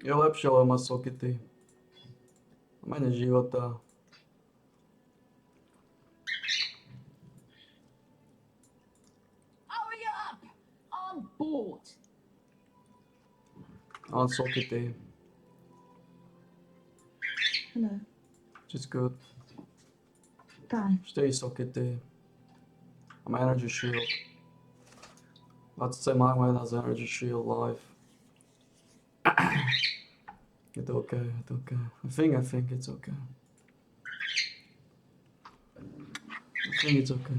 Je lepšie, ale má sokity. Menej života. Hurry up! I'm bored. On sokity. Hello. Which is good. sky. Stay sockety. I'm energy shield. Let's say my man has energy shield live. It's okay, it's okay. I think it's okay. I think it's okay.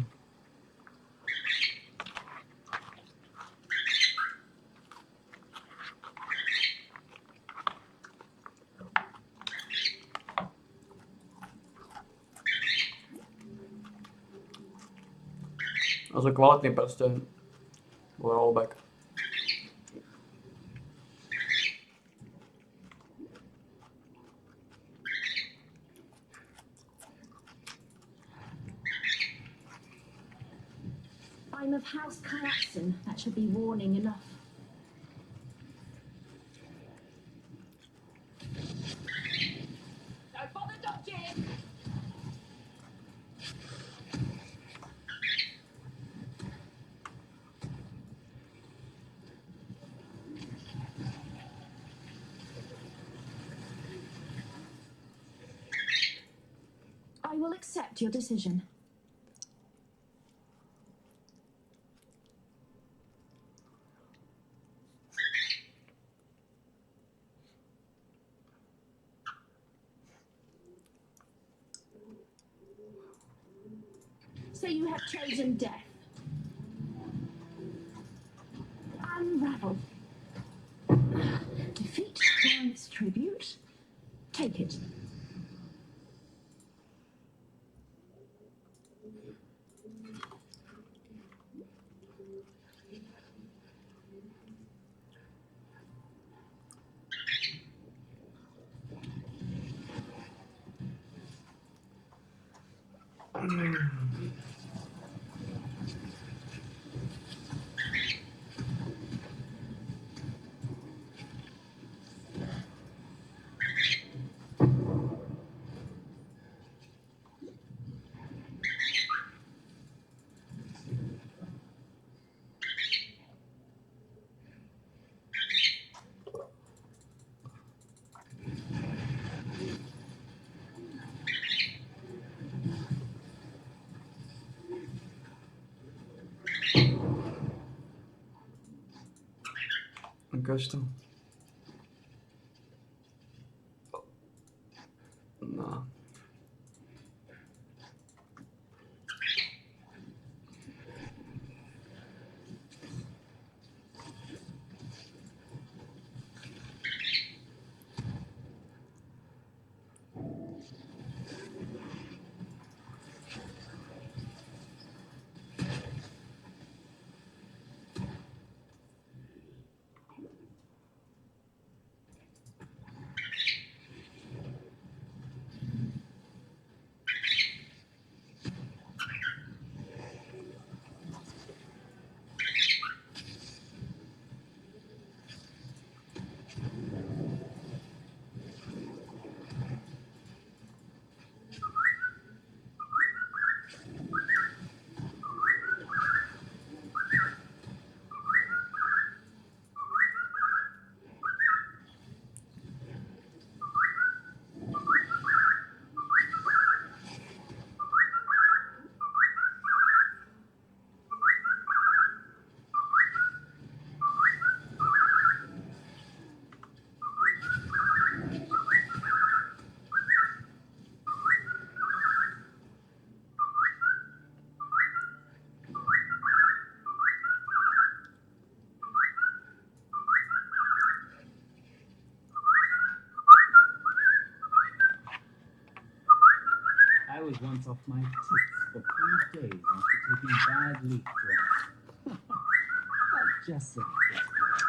To jsou kvalitní prostě. Rollback. I'm of House Kayatsen. That should be warning enough. Don't bother dodging! I will accept your decision. So you have chosen death. Unravel. Defeat Giant's tribute. Take it. Ukaž to. No. I was once off my tits for 3 days after taking bad leaf drugs. That's just like this place.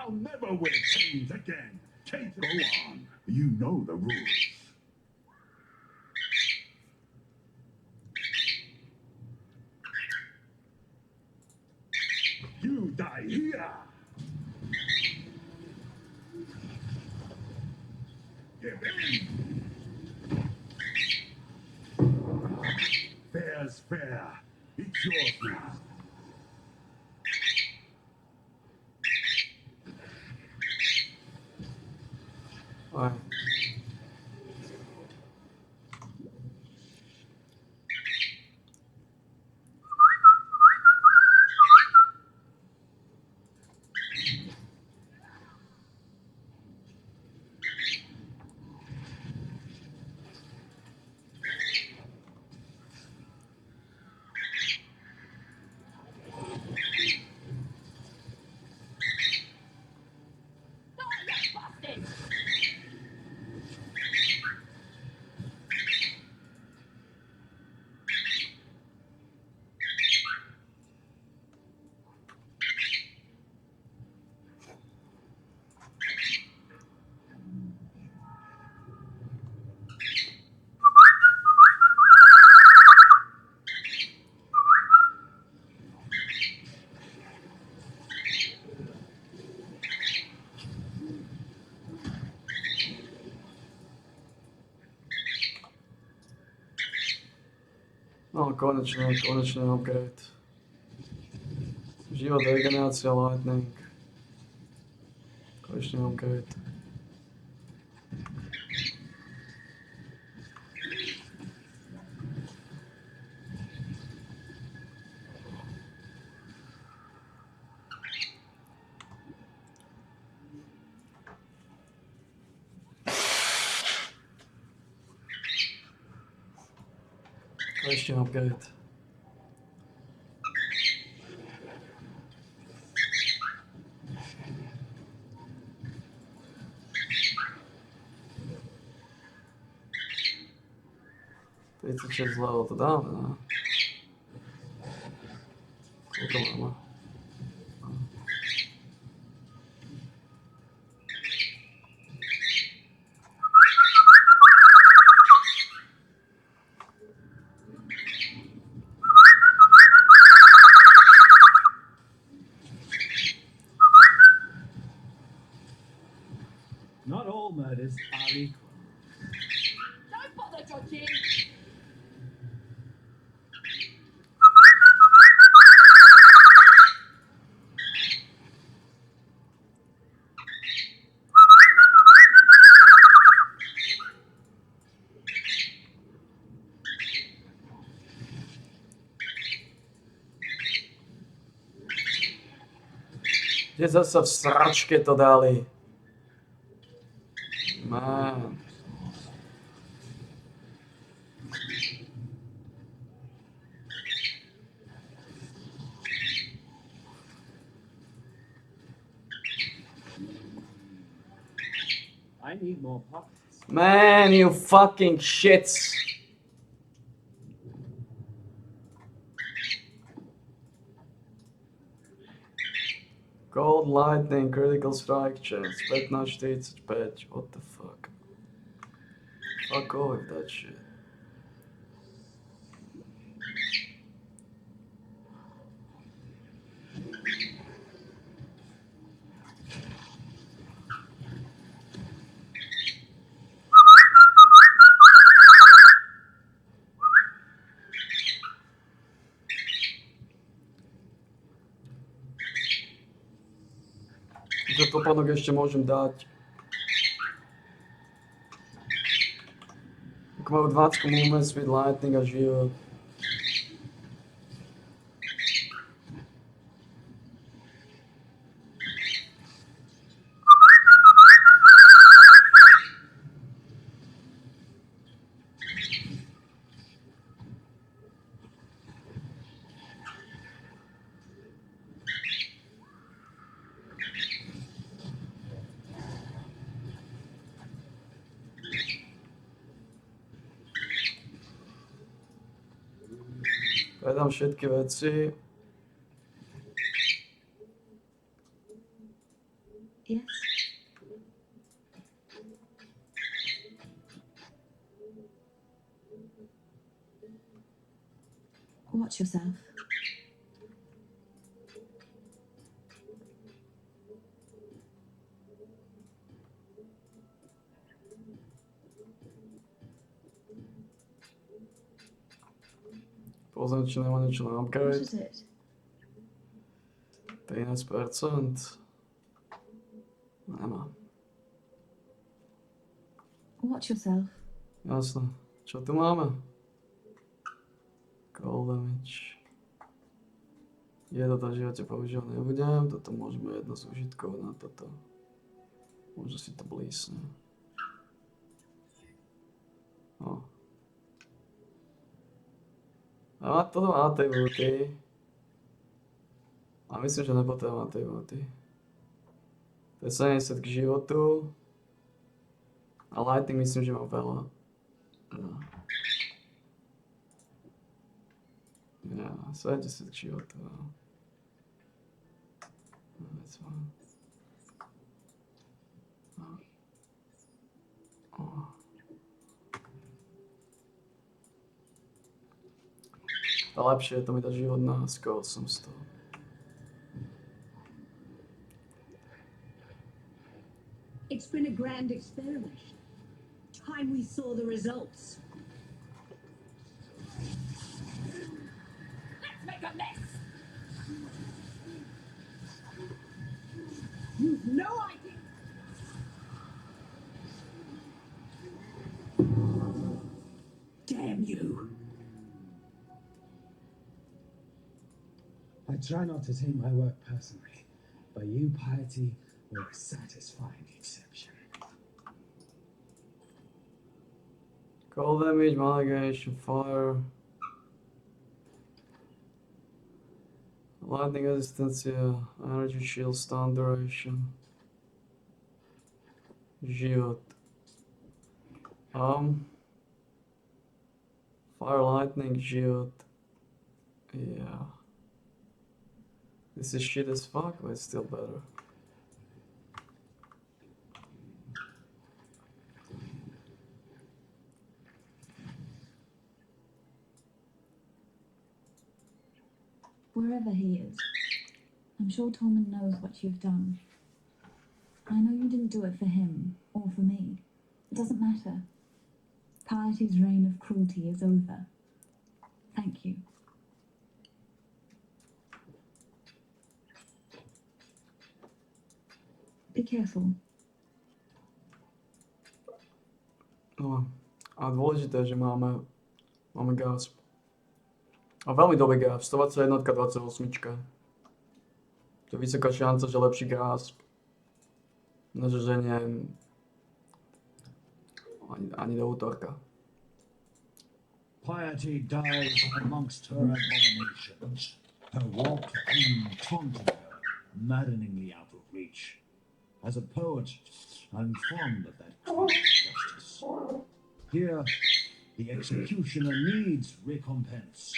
I'll never wear chains again. Kate, go on. You know the rules. You die here. Give in. Fair's fair. It's yours now. Ouais. No, konečne upgrade. Život regenerácia Lightning. Konečne upgrade. Konečne upgrade. Šest level to dáme, no. Koľko máme? Not all murders are equal. Don't bother judging. Kde zasa v sračke to dali? Man. I need more pockets. Man, you fucking shits. Gold Lightning, Critical Strike Chance, 15:45. What the fuck? Fuck off with that shit. Za popadok ešte môžem dať. Ako majú 20 movement, speed, lightning a život. Predám všetky veci. Yes? Watch yourself. Pozriem, či nemá niečo na What upgrade. is it? 13%. Nemá. Watch yourself. Jasné. Čo tu máme? Cold damage. Je toto v živote používať nebudem. Toto môžeme jedno z užitkov na toto. Možno si to blísne. No. A toto má tej boty. A myslím, že nepotrebujem tej boty. To je 70 k životu. A lightning myslím, že mám veľa. No. Ja, 70 k životu. No. That's fine. A lepšie je to mi dať život na skôr som z toho. It's been a grand experiment. Time we saw the results. Let's make a mess! You've no idea. Damn you. I try not to take my work personally, but you, Piety, were a satisfying exception. Cold damage, mallegation, fire. Lightning resistance, energy shield, stun duration. Život. Fire, lightning, život. Yeah. This is shit as fuck, but it's still better. Wherever he is, I'm sure Tormund knows what you've done. I know you didn't do it for him or for me. It doesn't matter. Piety's reign of cruelty is over. Thank you. Be careful. No, a dôležité, že máme gasp. A veľmi dobrý gasp, 121, 28. To je vysoká šanca, že lepší gasp. Než že nie ani do útorka. Piety dies amongst her abominations. Her walk taunting her, maddeningly out of reach. As a poet, I'm fond of that kind of justice. Here, the executioner needs recompense.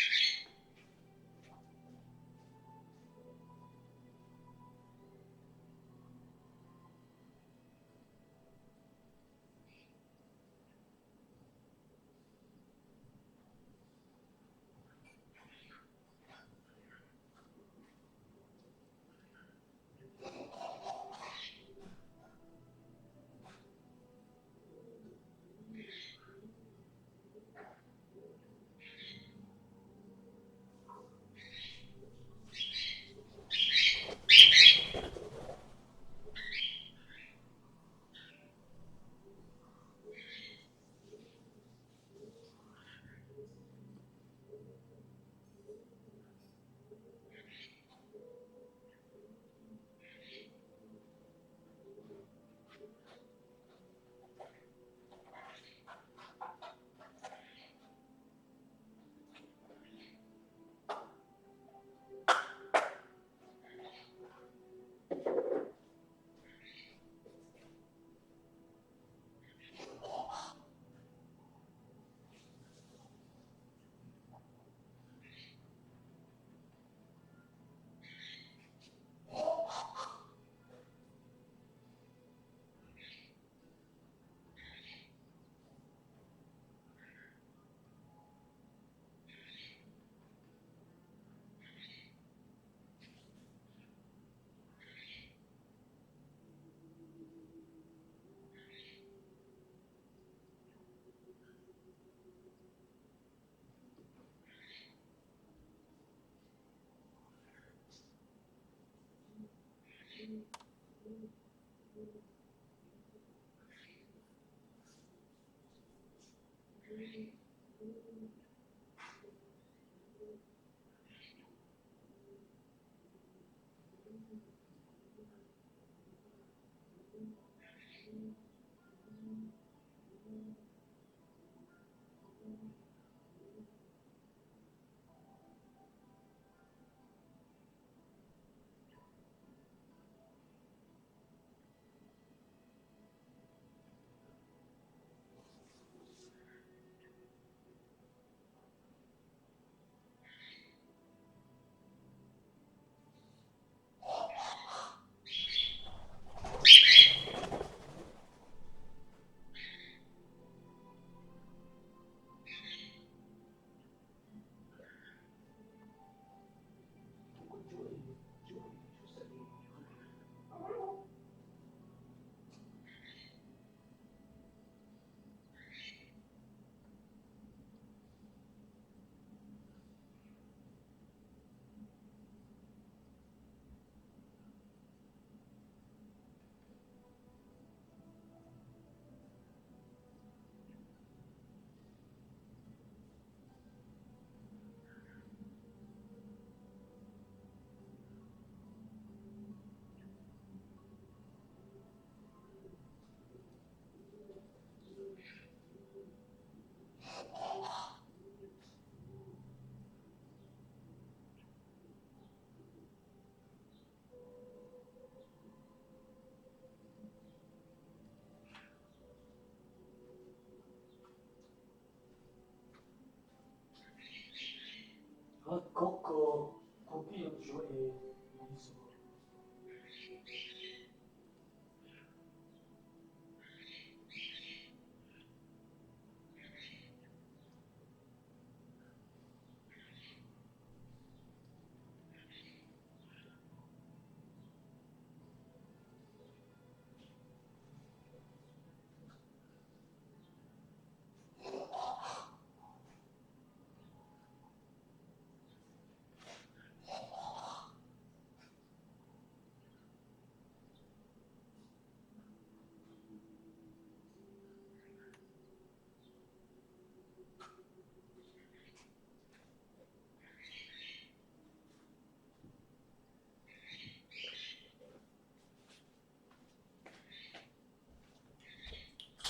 Coco, cookie joy.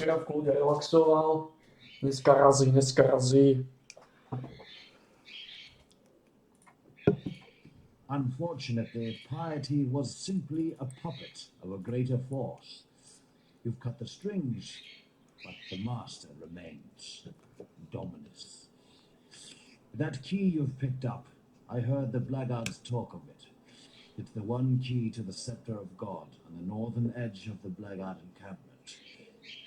Včera v klidu relaxoval, dneska razí. Unfortunately, piety was simply a puppet of a greater force. You've cut the strings, but the master remains. Dominus. That key you've picked up, I heard the blackguards talk of it. It's the one key to the scepter of God on the northern edge of the blackguard encampment.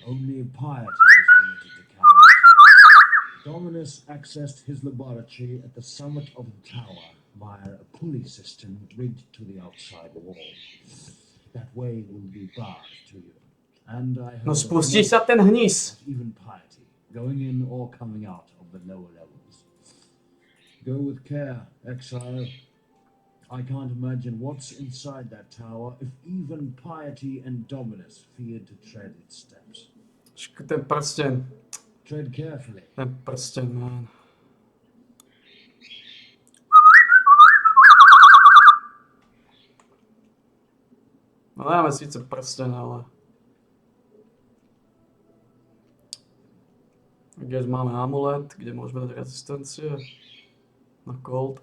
Only piety was permitted to carry it. Dominus accessed his laboratory at the summit of the tower via a pulley system rigged to the outside wall. That way will be barred to you. And I heard No of spustí se ten hníz. not even piety, going in or coming out of the lower levels. Go with care, Exile. I can't imagine what's inside that tower if even piety and Dominus feared to tread its steps. Ten prsten. Tread carefully. Ten prsten, man. No máme sice prsten, ale... Kde máme amulet, kde môžeme dať rezistencie. Na cold.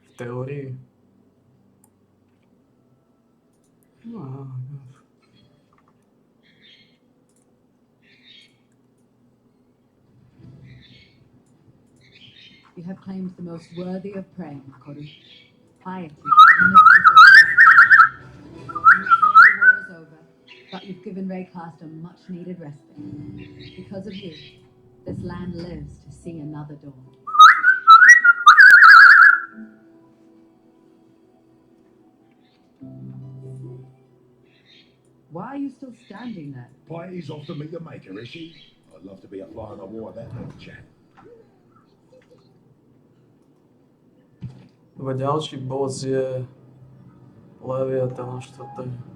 V teórii. No, You have claimed the most worthy of prey, Makoru. Piety, the mistress of the I'm not saying the war is over, but you've given Raycast a much-needed respite. Because of you, this land lives to see another dawn. Why are you still standing there? Piety's off to meet the maker, is she? I'd love to be a fly on the wall of that little chap. Lebo ďalší boss je Leviathan na 4.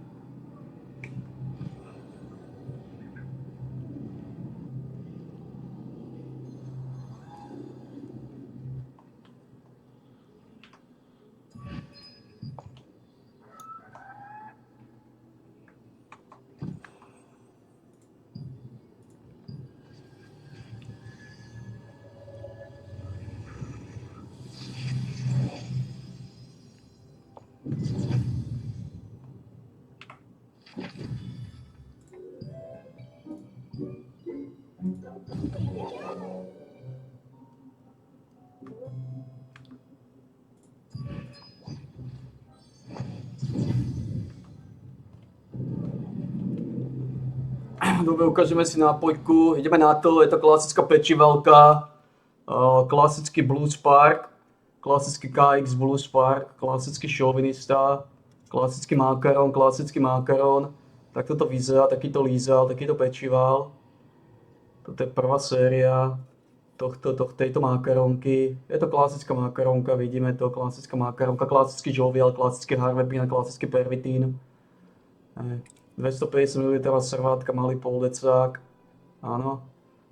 Dobre, ukážeme si nápojku, ideme na to, je to klasická pečivalka, klasický Blues Park, klasický KX Blues Park, klasický šovinista, klasický makaron, takto to vyzerá, takýto lízal, takýto pečival. Toto je prvá séria tejto makaronky. Je to klasická makaronka, vidíme to, klasická makaronka, klasický žovial, klasický harvepín a klasický pervitín. 250 ml servátka, malý poldecák, áno.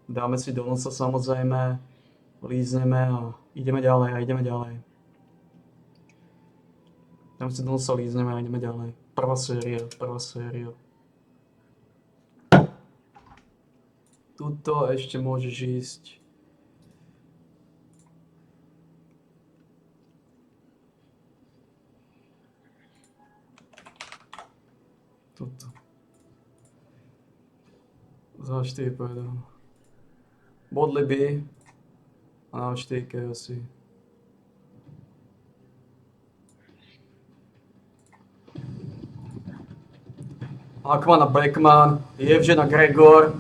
Dáme si do nosa samozrejme, lízneme a ideme ďalej. Dáme si do nosa, lízneme a ideme ďalej. Prvá séria. Tuto ešte môžeš ísť. Tuto. Za 4 povedal. Bodli by a na 4 asi. Akman a Beckman, Jevžen a Gregor.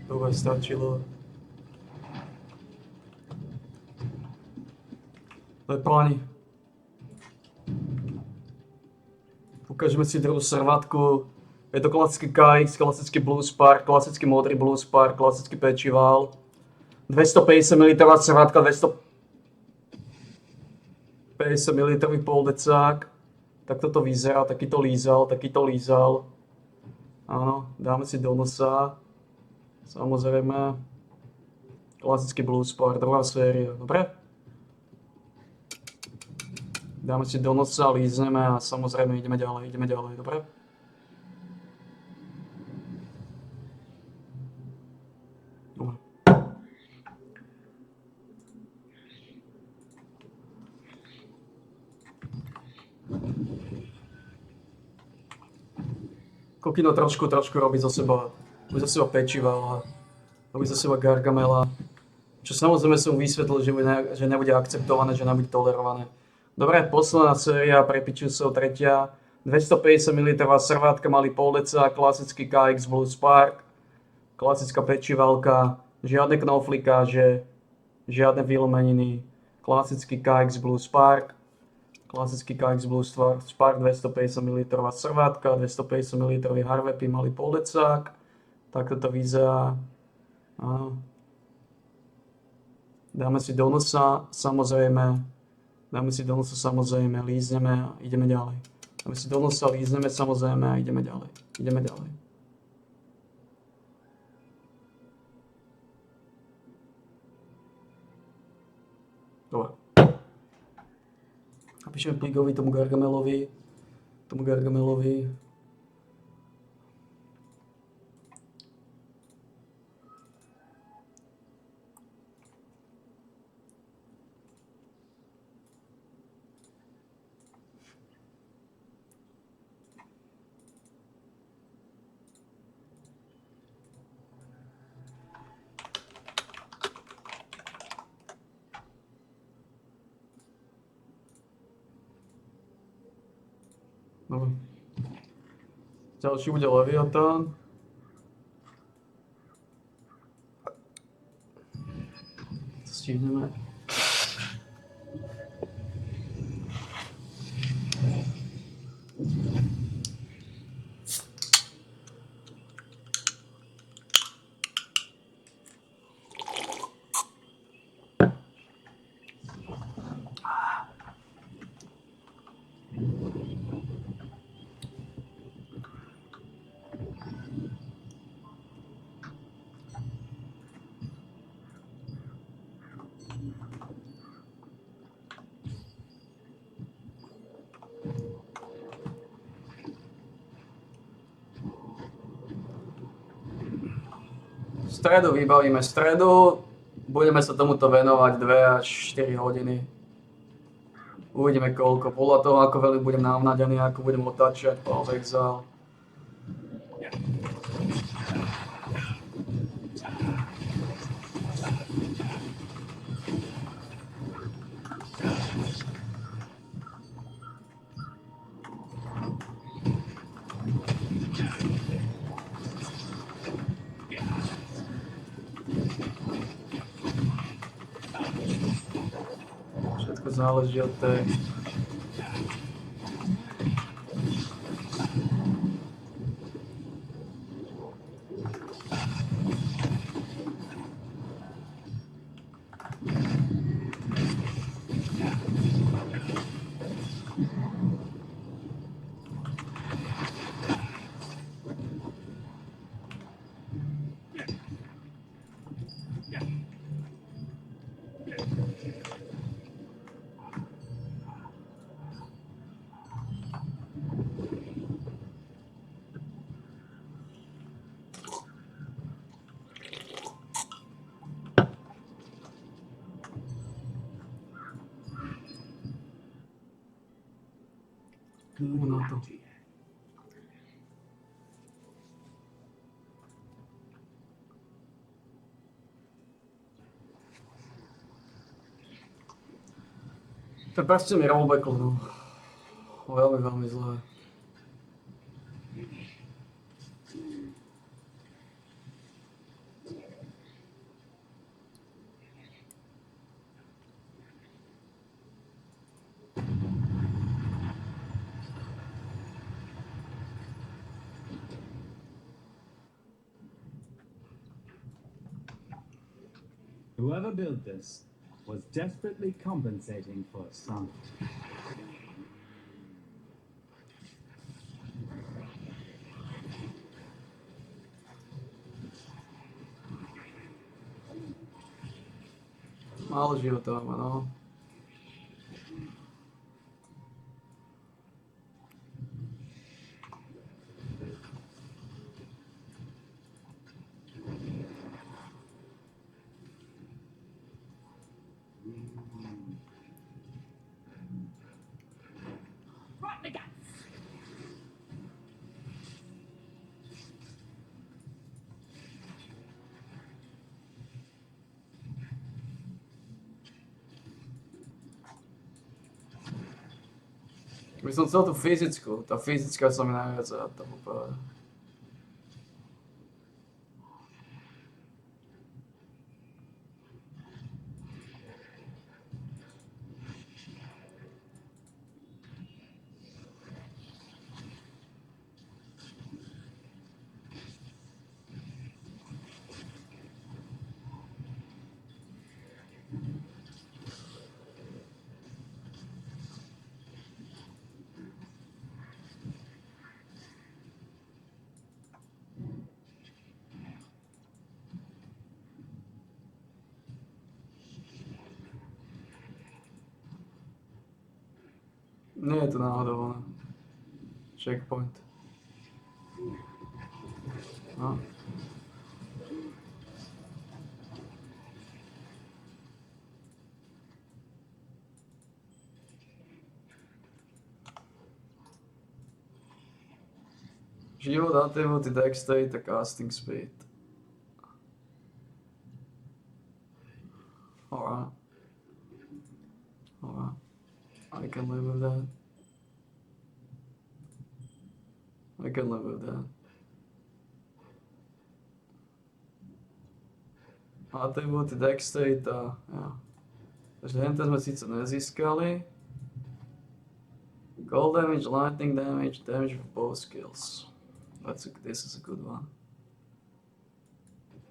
Dobre, stačilo. To je pláni. Ukážeme si druhú servátku. Je to klasický KX, klasický Blues Park, klasický modrý Blues Park, klasický pečival. 250 ml servátka, 250 ml poldecák. Takto to vyzerá, takýto lízal. Áno, dáme si do nosa. Samozrejme. Klasický Blues Park, druhá séria, dobre? Dáme si do nosa, lízneme a samozrejme ideme ďalej, dobre? Kokino trošku robí zo seba pečiva, robí zo seba gargamela, čo samozrejme som vysvetlil, že nebude akceptované, že nebude tolerované. Dobre, posledná séria, prepičujú sa tretia, 250 ml servátka, malý poldecák, klasický KX Blues Park, klasická pečivalka, žiadne knoflikáže, žiadne vylomeniny, klasický KX Blues Park, klasický KX Blues Park, 250 ml servátka, 250 ml harvepín, malý poldecák, takto to vyzerá. Áno. Dáme si do nosa, samozrejme, lízneme a ideme ďalej. Dáme si do nosa, lízneme samozrejme a ideme ďalej. Dobre. Napíšeme pligovi tomu gargamelovi. Dobre. Ďalší bude Leviathan. Stihneme. stredu, vybavíme stredu, budeme sa tomuto venovať 2 až 4 hodiny. Uvidíme koľko, podľa toho ako veľmi budem navnadený, ako budem otáčať Path of Exile. Všetko záleží od tej... Good No to. bounty. Ten proste mi rollbackol, no. Veľmi, veľmi zlé. Whoever built this was desperately compensating for something. Málo života má, no. Right the guts. By som chcel tú fyzickú, tá fyzická sa mi najviac rád tam úplne. Nie je to náhodou, ono. Checkpoint. No. Život, attribúty, dexterity, casting speed. Alright. Alright. I can live with that. I can live with that. Atribúty, dexterity, ja. Takže hente sme síce nezískali. Cold damage, lightning damage, damage with both skills. This is a good one.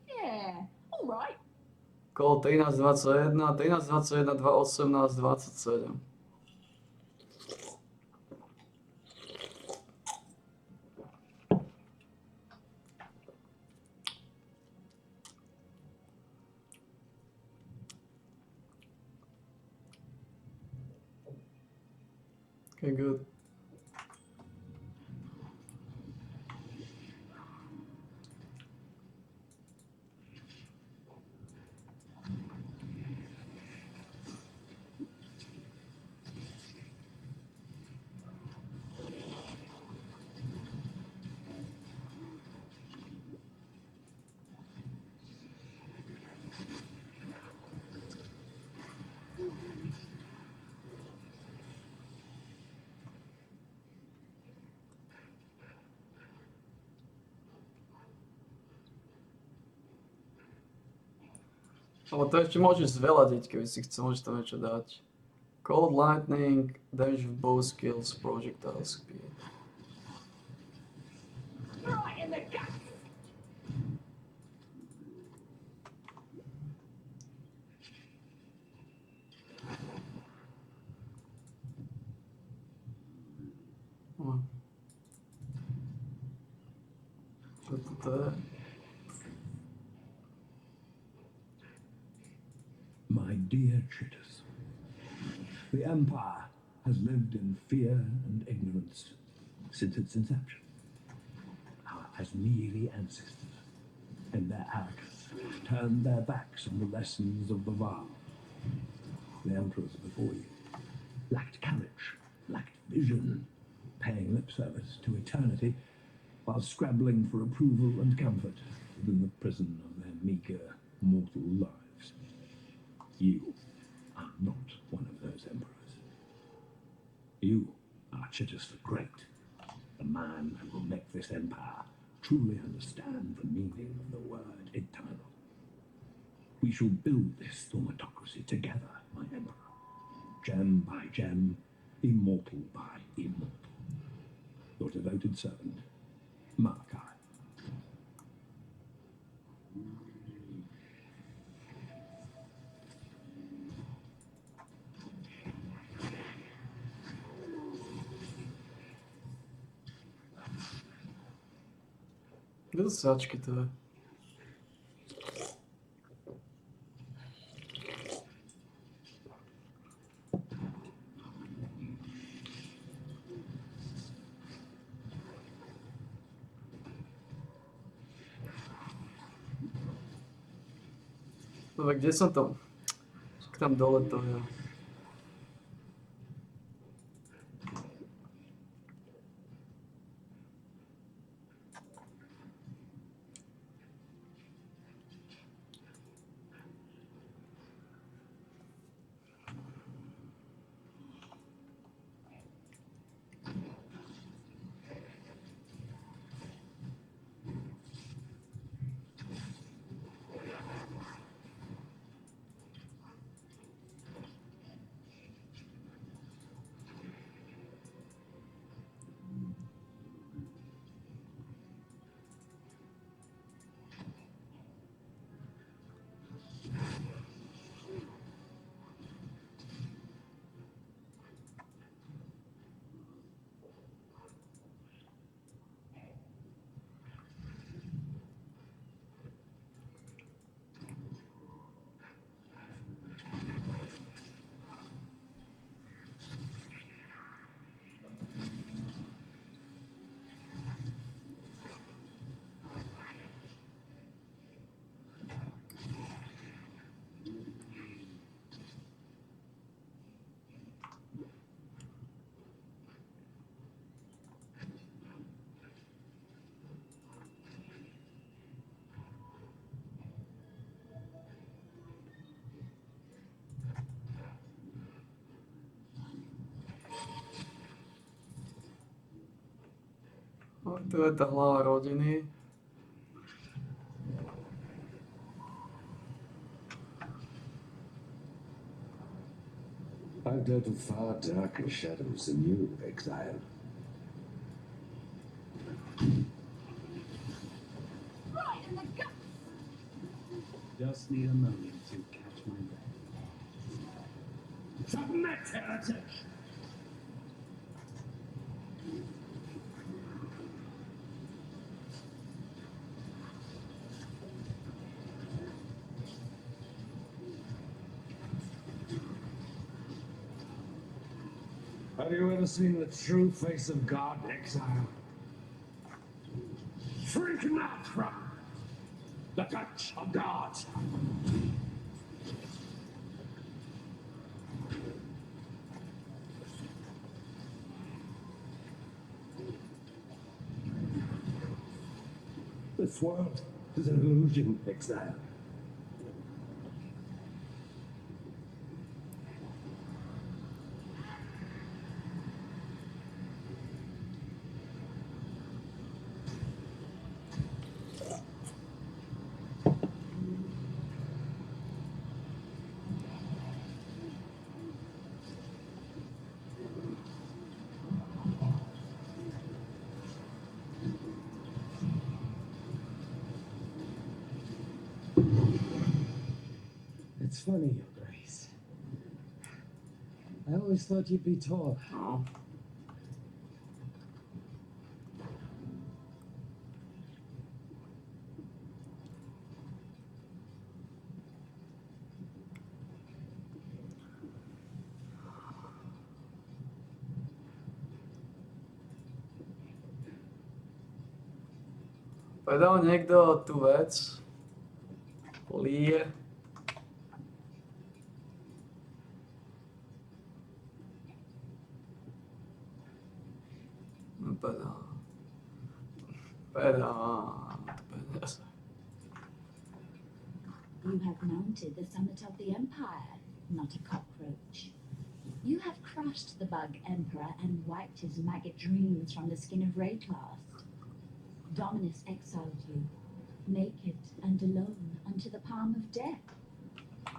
Yeah, all right. Cold 13, 21, 13, 21, 2, 18, 27. Okay, good. Ale to ešte môžeš zveladiť, keby si chcel, môžeš tam niečo dať. Cold lightning, damage of bow skills, projectile speed. Right in the gut. No. To je... My dear Chitters, the Empire has lived in fear and ignorance since its inception. Our Asmiri ancestors, in their arrogance, turned their backs on the lessons of the Val. The emperors before you lacked courage, lacked vision, paying lip service to eternity while scrabbling for approval and comfort within the prison of their meager mortal lives. You are not one of those emperors. You are Chitters the Great, the man who will make this empire truly understand the meaning of the word eternal. We shall build this thaumatocracy together, my emperor, gem by gem, immortal by immortal. Your devoted servant, Malachi. Kde to sáčky to je? Dobre, kde som to? Tam dole to je. No, tu je tá hlava rodiny. I've dealt with far darker shadows than you, Exile. Right in the gut. Just need a moment to catch my breath. Submit, heretic! Have you ever seen the true face of God, Exile? Shrink not from the touch of God. This world is an illusion, Exile. funny, Your Grace. I always thought you'd be tall. No. Povedal niekto tú vec? Lír. Povedal. You have mounted the summit of the Empire, not a cockroach. You have crushed the bug emperor and wiped his maggot dreams from the skin of Rayclast. Dominus exiled you, naked and alone, unto the palm of death.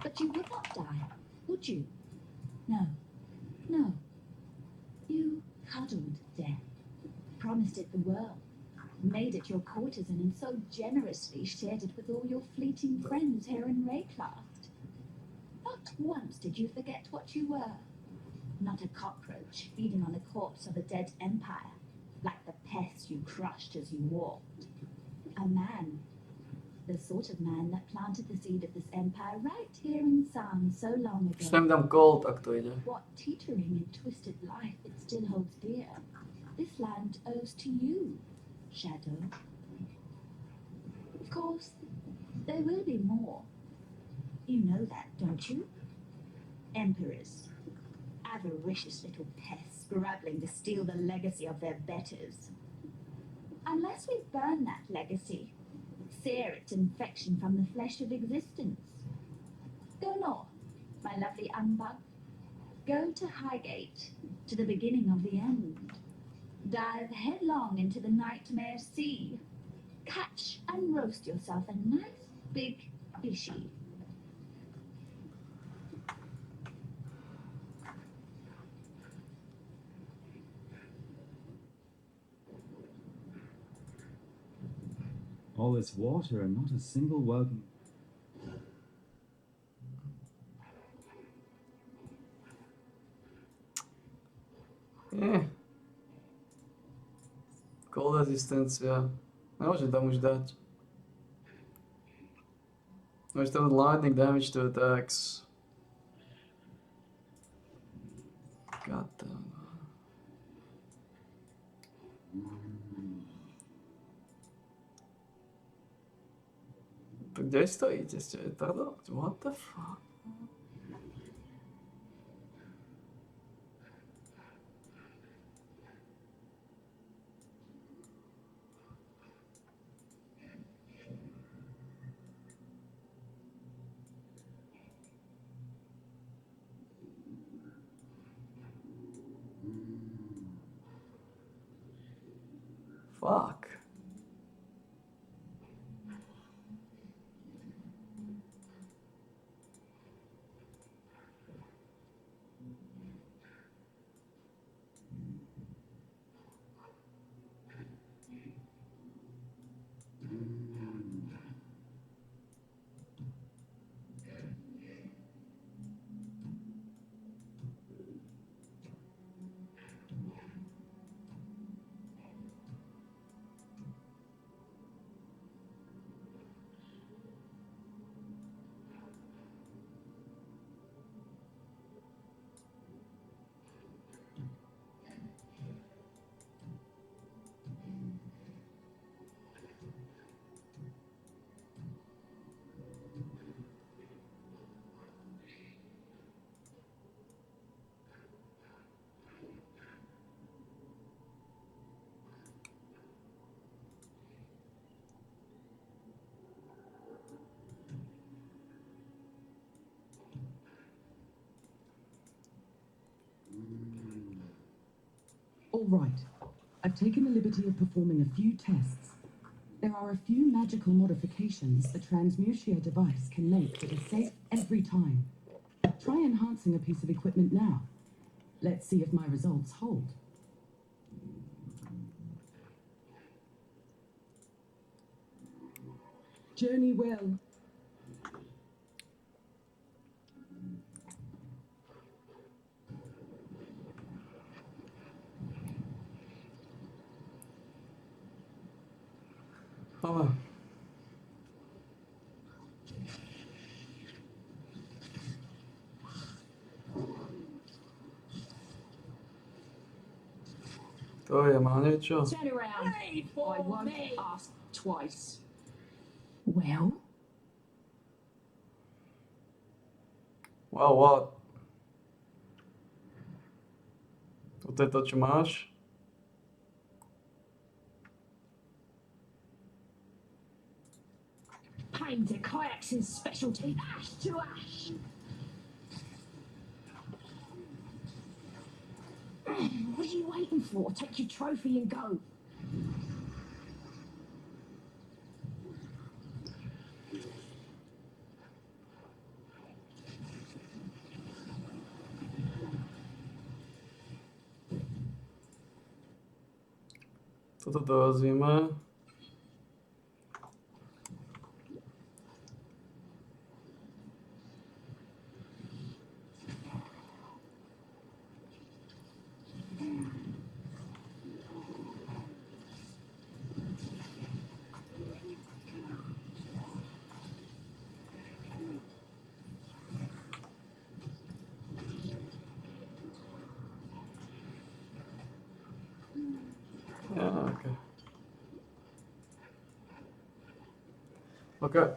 But you would not die, would you? No, no. You cuddled death, promised it the world, made it your courtesan, and so generously shared it with all your fleeting friends here in Rayclast. Not once did you forget what you were. Not a cockroach feeding on the corpse of a dead empire, like the pests you crushed as you walked. A man, the sort of man that planted the seed of this empire right here in San so long Už ago. tam dám gold, ak to ide. What teetering and twisted life it still holds dear, this land owes to you, Shadow. Of course, there will be more. You know that, don't you? Emperors. Avaricious little pests scrabbling to steal the legacy of their betters. Unless we burn that legacy, sear its infection from the flesh of existence. Go north, my lovely Umbug. Go to Highgate, to the beginning of the end. Dive headlong into the nightmare sea. Catch and roast yourself a nice big fishy. All this water and not a single working. Cold rezistencia. Nemôžem tam už dať. Môžem tam dať lightning damage to attacks. God damn. Tak kde stojíte? Ste tady? What the fuck? Fuck. All right. I've taken the liberty of performing a few tests. There are a few magical modifications the transmutier device can make that is safe every time. Try enhancing a piece of equipment now. Let's see if my results hold. Journey well. Ah, to je, má niečo? Turn around. Hey, I for won't me. ask twice. Well, Wow, what? Toto je to, čo máš? pain to Kayak's specialty. Ash to ash. What are you waiting for? Take your trophy and go. Toto dorazíme. Yeah, okay. Okay.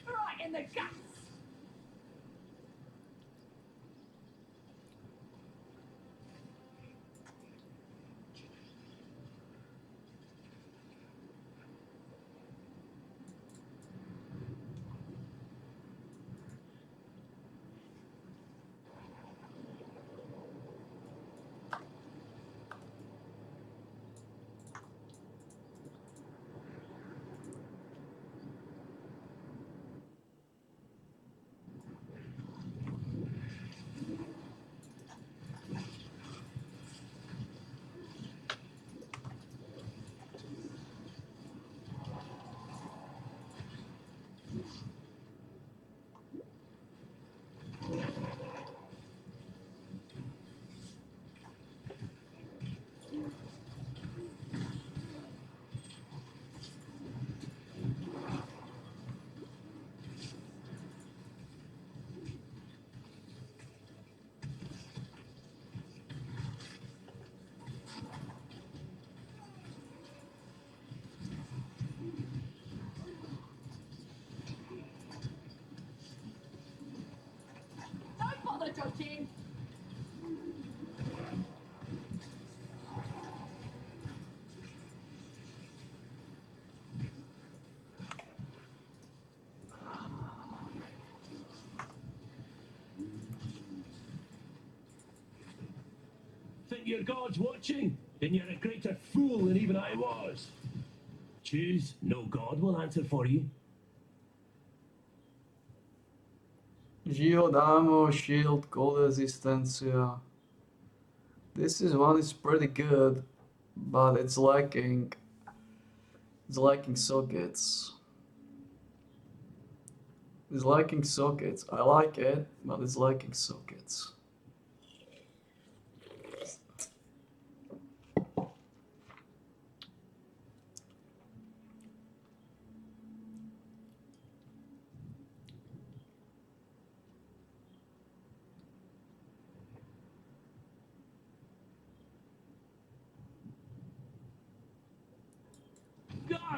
Right in the guts. Don't bother dodging. Think your God's watching? Then you're a greater fool than even I was. Choose, no God will answer for you. Gio Damo, Shield, Cold Resistencia. This one is pretty good, but it's lacking sockets. It's lacking sockets. I like it, but it's lacking sockets.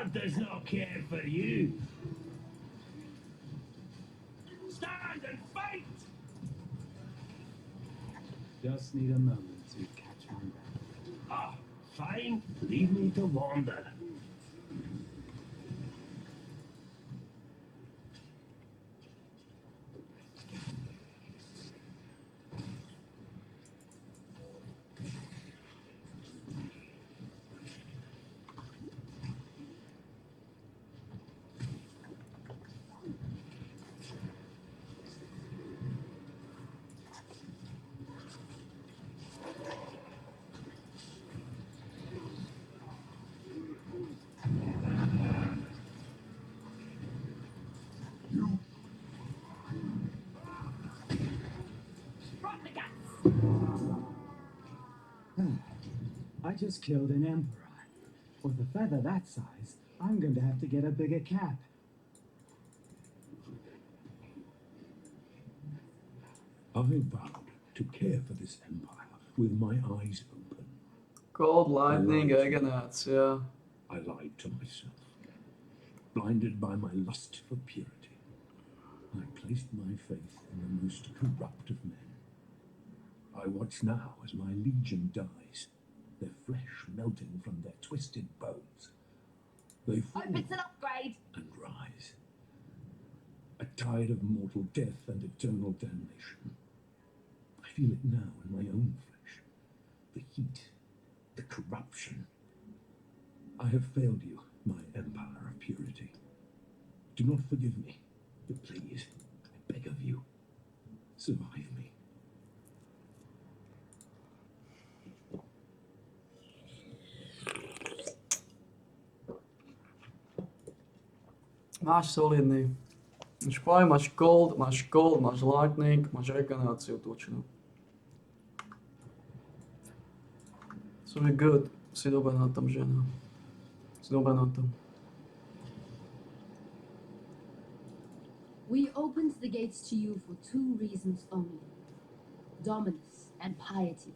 God does not care for you. Stand and fight! Just need a moment to catch my breath. Ah, fine. Leave me to wander. Right the guts. I just killed an emperor. With a feather that size, I'm going to have to get a bigger cap. I vowed to care for this empire with my eyes open. Cold lightning, lied. Egenats, yeah. I lied to myself, blinded by my lust for purity. I placed my faith in the most corrupt of men. I watch now as my legion dies, their flesh melting from their twisted bones. They fall Hope it's an upgrade. and rise. A tide of mortal death and eternal damnation. I feel it now in my own flesh. The heat, the corruption. I have failed you, my empire of purity. Do not forgive me, but please, I beg of you, survive me. Máš solidný. Máš fire, máš gold, máš lightning, máš regeneráciu točnú. So we're good. Si dobre na tom, žena. Si dobre na tom. We opened the gates to you for two reasons only: dominance and piety.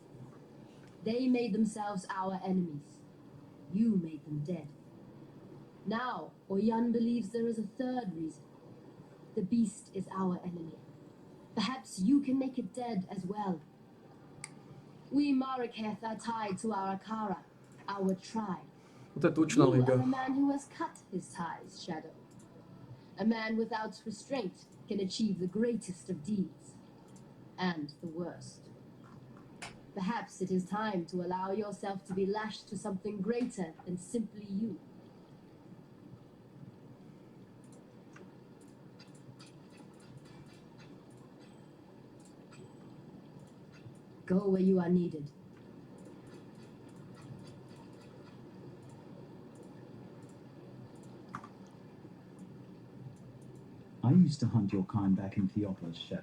They made themselves our enemies. You made them dead. Now, Oyan believes there is a third reason. The beast is our enemy. Perhaps you can make it dead as well. We Maraketh are tied to our Akara, our tribe. To je tučná You are liga. a man who has cut his ties, Shadow. A man without restraint can achieve the greatest of deeds, and the worst. Perhaps it is time to allow yourself to be lashed to something greater than simply you. Go where you are needed. I used to hunt your kind back in Theopolis, Shadow.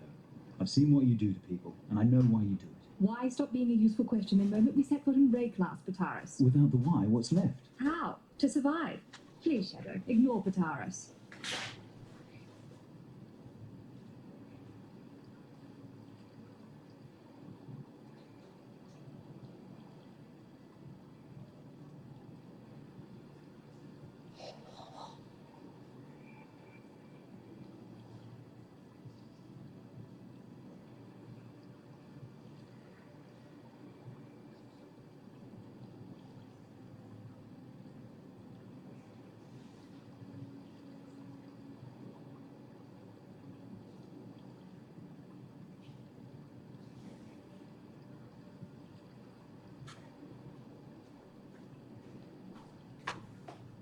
I've seen what you do to people, and I know why you do it. Why stop being a useful question the moment we set foot in Ray class, Pataris? Without the why, what's left? How? To survive. Please, Shadow, ignore Pataris.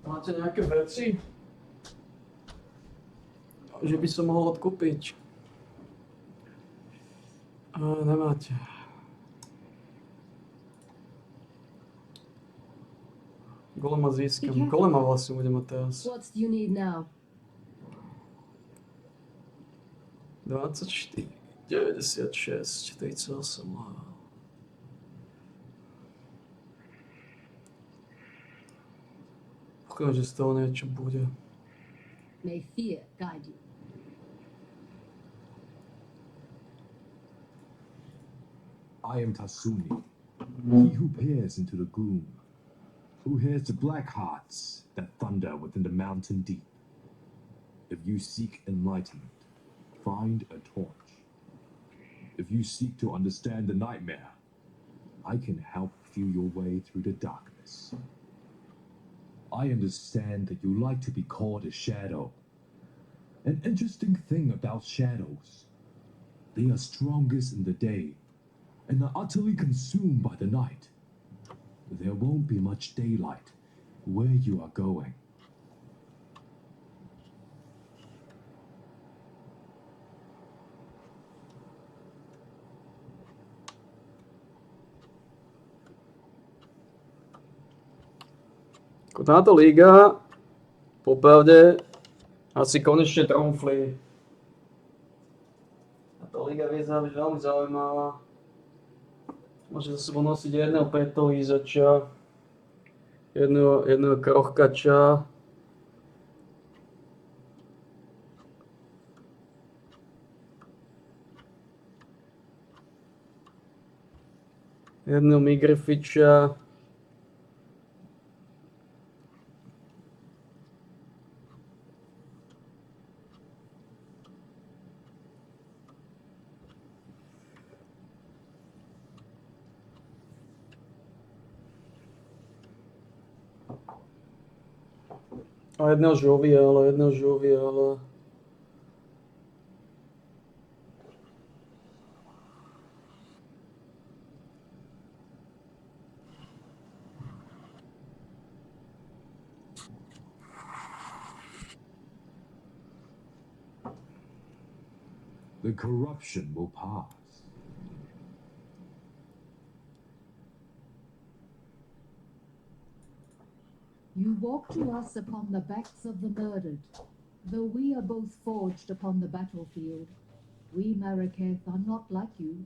Máte nejaké veci? Že by som mohol odkúpiť. Nemáte. Golema získam. Golema vlastne budem mať teraz. What do you need now? 24, 96, 38. Pochybujem, že z toho niečo bude. May fear guide you. I am Tasuni, he who peers into the gloom. Who hears the black hearts that thunder within the mountain deep? If you seek enlightenment, find a torch. If you seek to understand the nightmare, I can help feel your way through the darkness. I understand that you like to be called a shadow. An interesting thing about shadows, they are strongest in the day and are utterly consumed by the night. There won't be much daylight where you are going. Jako táto liga popravdě asi konečně tromfli. A ta liga vyzerá byť veľmi zaujímavá. Môže za sebou nosiť jedného petolízača, jedného krochkača, jedného migrifiča, a jedného žoviala. The corruption will pass. You walk to us upon the backs of the murdered. Though we are both forged upon the battlefield, we Marraketh are not like you.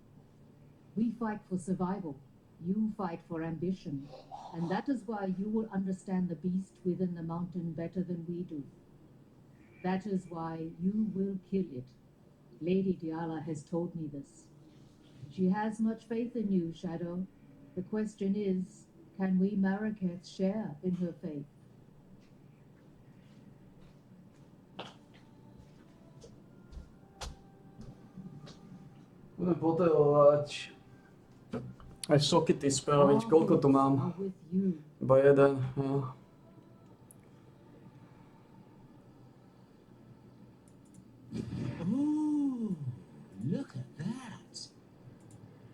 We fight for survival. You fight for ambition. And that is why you will understand the beast within the mountain better than we do. That is why you will kill it. Lady Diala has told me this. She has much faith in you, Shadow. The question is, can we Marraketh share in her faith? Budem potrebovať aj sokety spraviť. Koľko tu mám? Iba jeden, jo. Ooh, look at that.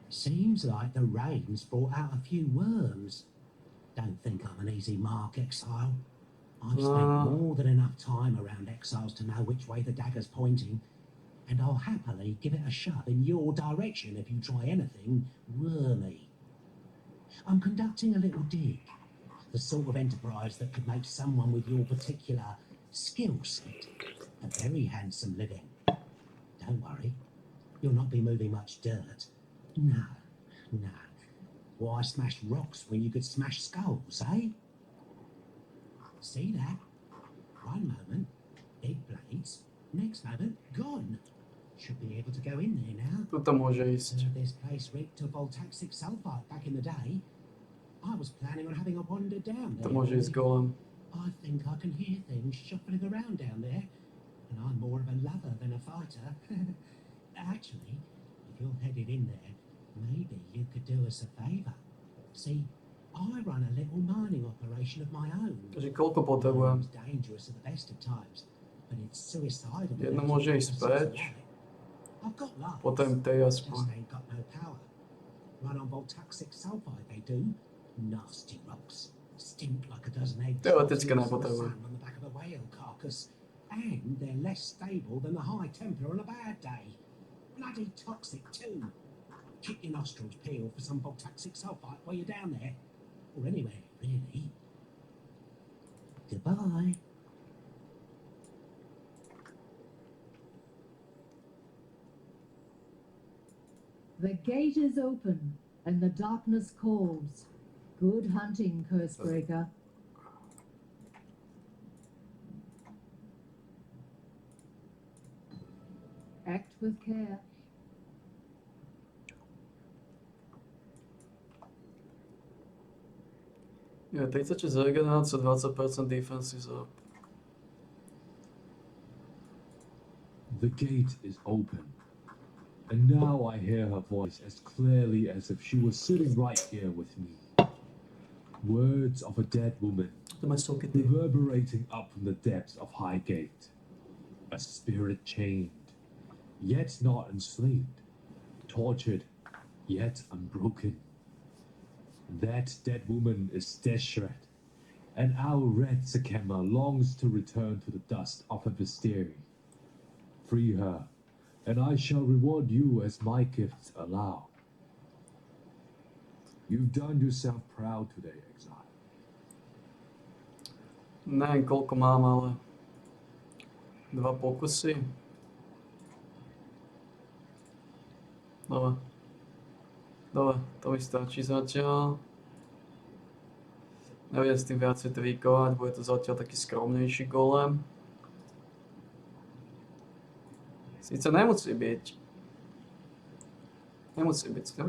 Seems like the rain's brought out a few worms. Don't think I'm an easy mark, Exile. I've spent more than enough time around Exiles to know which way the dagger's pointing, and I'll happily give it a shove in your direction if you try anything wormy. I'm conducting a little dig, the sort of enterprise that could make someone with your particular skill set a very handsome living. Don't worry, you'll not be moving much dirt. No. Why smash rocks when you could smash skulls, eh? See that? One moment, big blades. Next moment, gone. Should be able to go in there now. Tu to môže ísť. This place reeked of voltaxic sulfide back in the day. I was planning on having a wander down there. To môže ísť golem. I think I can hear things shuffling around down there, and I'm more of a lover than a fighter. Actually, if you're headed in there, maybe you could do us a favour. See, I run a little mining operation of my own. Takže koľko potrebujem? It's dangerous at the best of times, but it's suicidal. Jedno môže ísť preč. I've got lights. Potom tej Just aspoň. ain't got no power. Run on voltaxic sulfide, they do. Nasty rocks. Stink like a dozen eggs. Teoreticky On nepotrebujem. the back of a whale carcass. And they're less stable than the high temper on a bad day. Bloody toxic too. Keep your nostrils peeled for some voltaxic sulfite while you're down there. Or anywhere, really. Goodbye. The gate is open, and the darkness calls. Good hunting, Cursebreaker. Act with care. Je 36 regenerácie, 20% defense is up. The gate is open, and now I hear her voice as clearly as if she was sitting right here with me. Words of a dead woman reverberating up from the depths of Highgate. A spirit chained, yet not enslaved. Tortured, yet unbroken. That dead woman is Deshret, and our red Sakema longs to return to the dust of her Visteri. Free her, and I shall reward you as my gifts allow. You've done yourself proud today, Exile. Neviem koľko mám, ale 2 pokusy. Dobre, to mi stačí zatiaľ. Neviem s tým viacej tweakovať, bude to zatiaľ taký skromnejší golem. Sice nemusí byť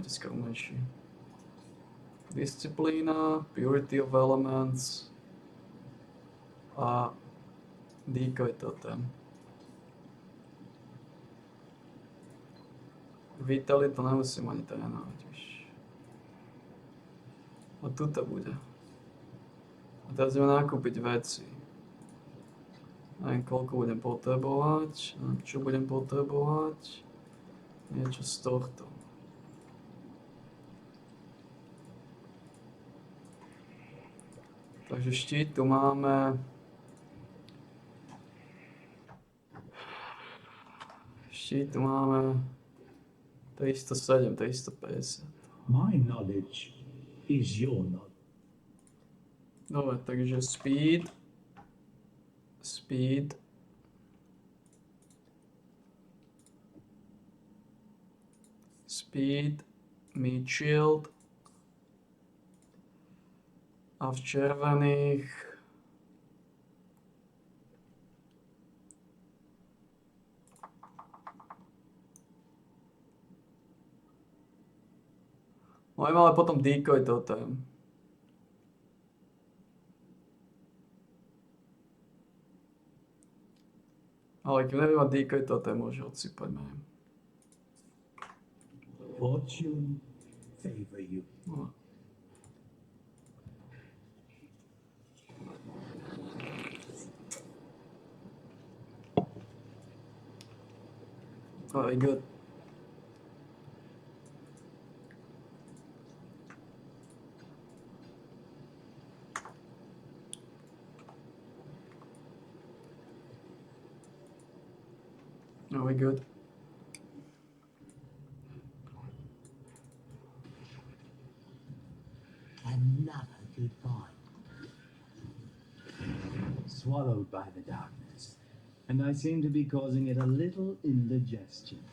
skromnejší. Disciplína, Purity of Elements a Decoy Totem. Vitality to nemusím ani trénovať už. A tu to bude. A teraz ideme nakúpiť veci. Neviem, koľko budem potrebovať. Čo budem potrebovať? Niečo z tohto. Takže štít tu máme. Štít tu máme 307, 350. My knowledge is your knowledge. Dobre, takže speed, meat shield a v červených máme ale potom decoy totem. Ale keď neviem mať decoy totem, môže odsypať mejem. Fortune favor you. No. Very good. Very good. Another good find. Swallowed by the darkness, and I seem to be causing it a little indigestion.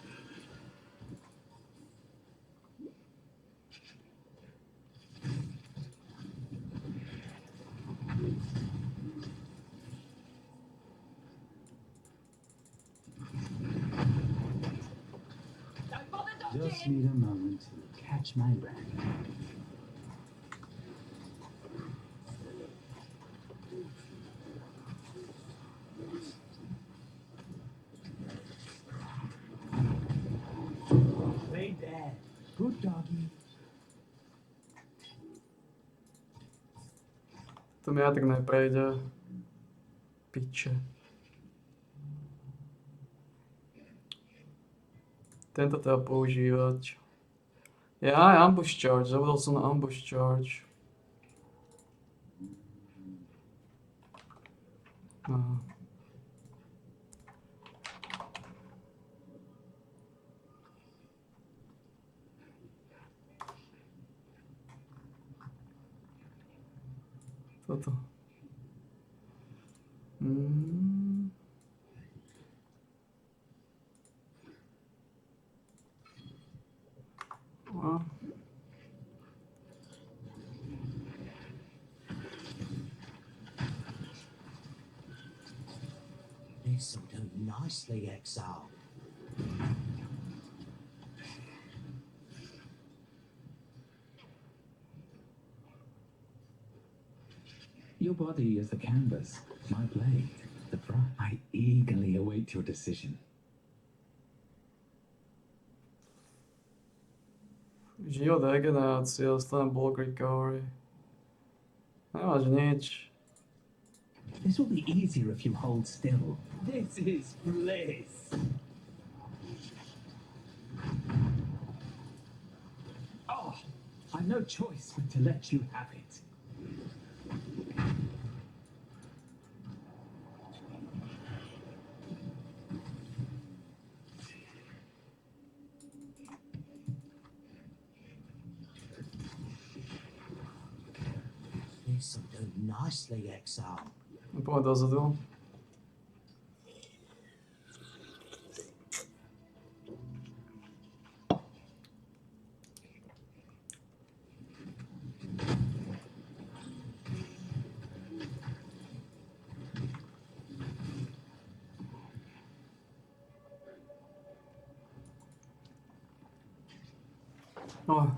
Just need a moment to catch my breath. Play dead. Good doggy. To mi ja tak neprejde. Piče. Tento treba používať. Ja, ambush charge. Zabudol som na ambush charge. Aha. Toto. Well. This will do nicely, Exile. Your body is the canvas, my blade, the brush. I eagerly await your decision. Život, regenerácia, dostanem block recovery. Nemáš nič. This will be easier if you hold still. This is bliss. Oh, I've no choice but to let you have it. This will do nicely, Exile. Pojď dozadu. Oh.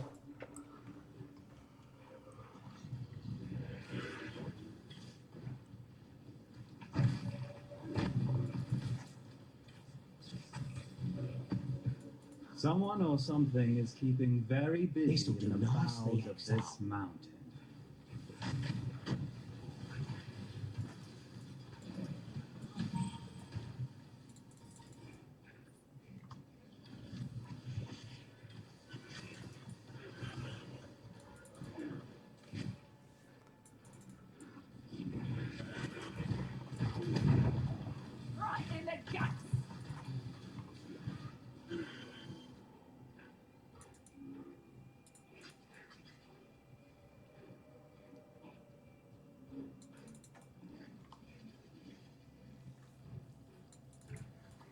Someone or something is keeping very busy This'll do in the nicely, bowels of Exile. this mountain. Right in the guts.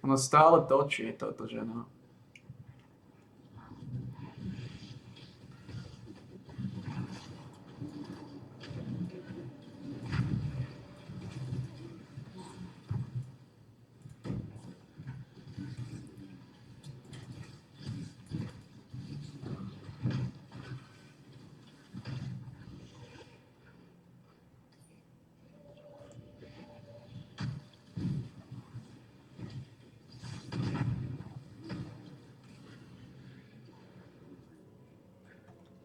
Ona stále točí, táto žena.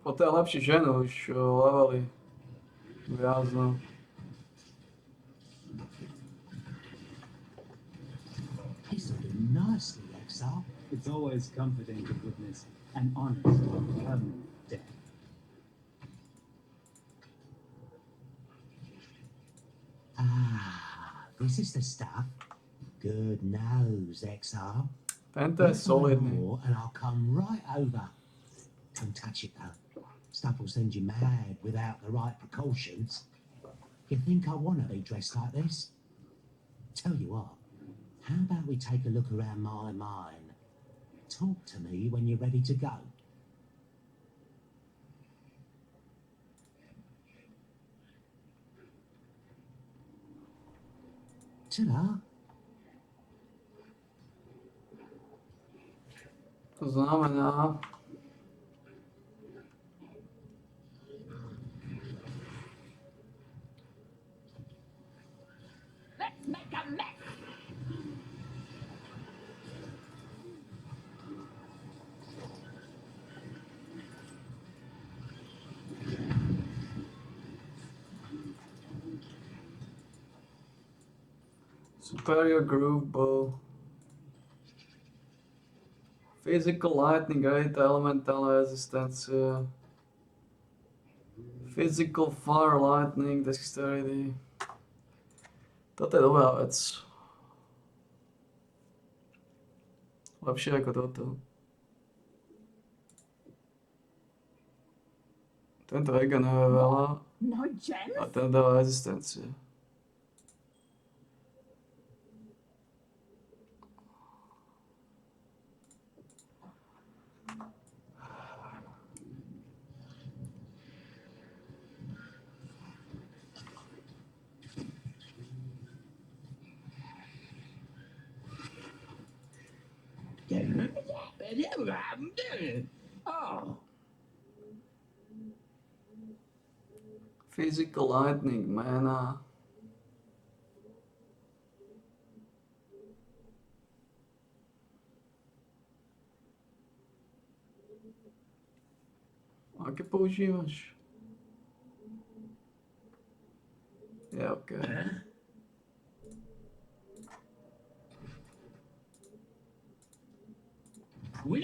Po té lepší ženu už levely viac, no. This'll do nicely, Exile. It's always comforting to witness an honest, permanent death. Ah, this is the stuff. Good nose, Exile. Tento je solidný. More and I'll come right over. Don't touch it though. Stuff will send you mad without the right precautions. You think I want to be dressed like this? Tell you what, how about we take a look around my mine? Talk to me when you're ready to go. Ta-da. To znamená... Let's make a mess. Superior Groove Bow. Physical Lightning Rate, Elemental Resistencia. Physical Fire Lightning, Dexterity. Toto je dobrá vec. Lepšie ako toto. Tento regeneruje veľa No gems? a ten dá rezistenciu. Oh, Physical lightning, mana. Aké používáš? Je OK. What?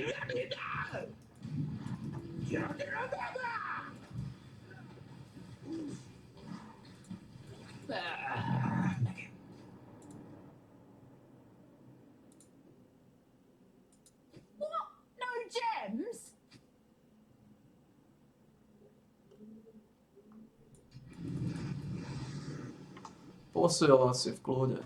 No gems? Posila si v kľude.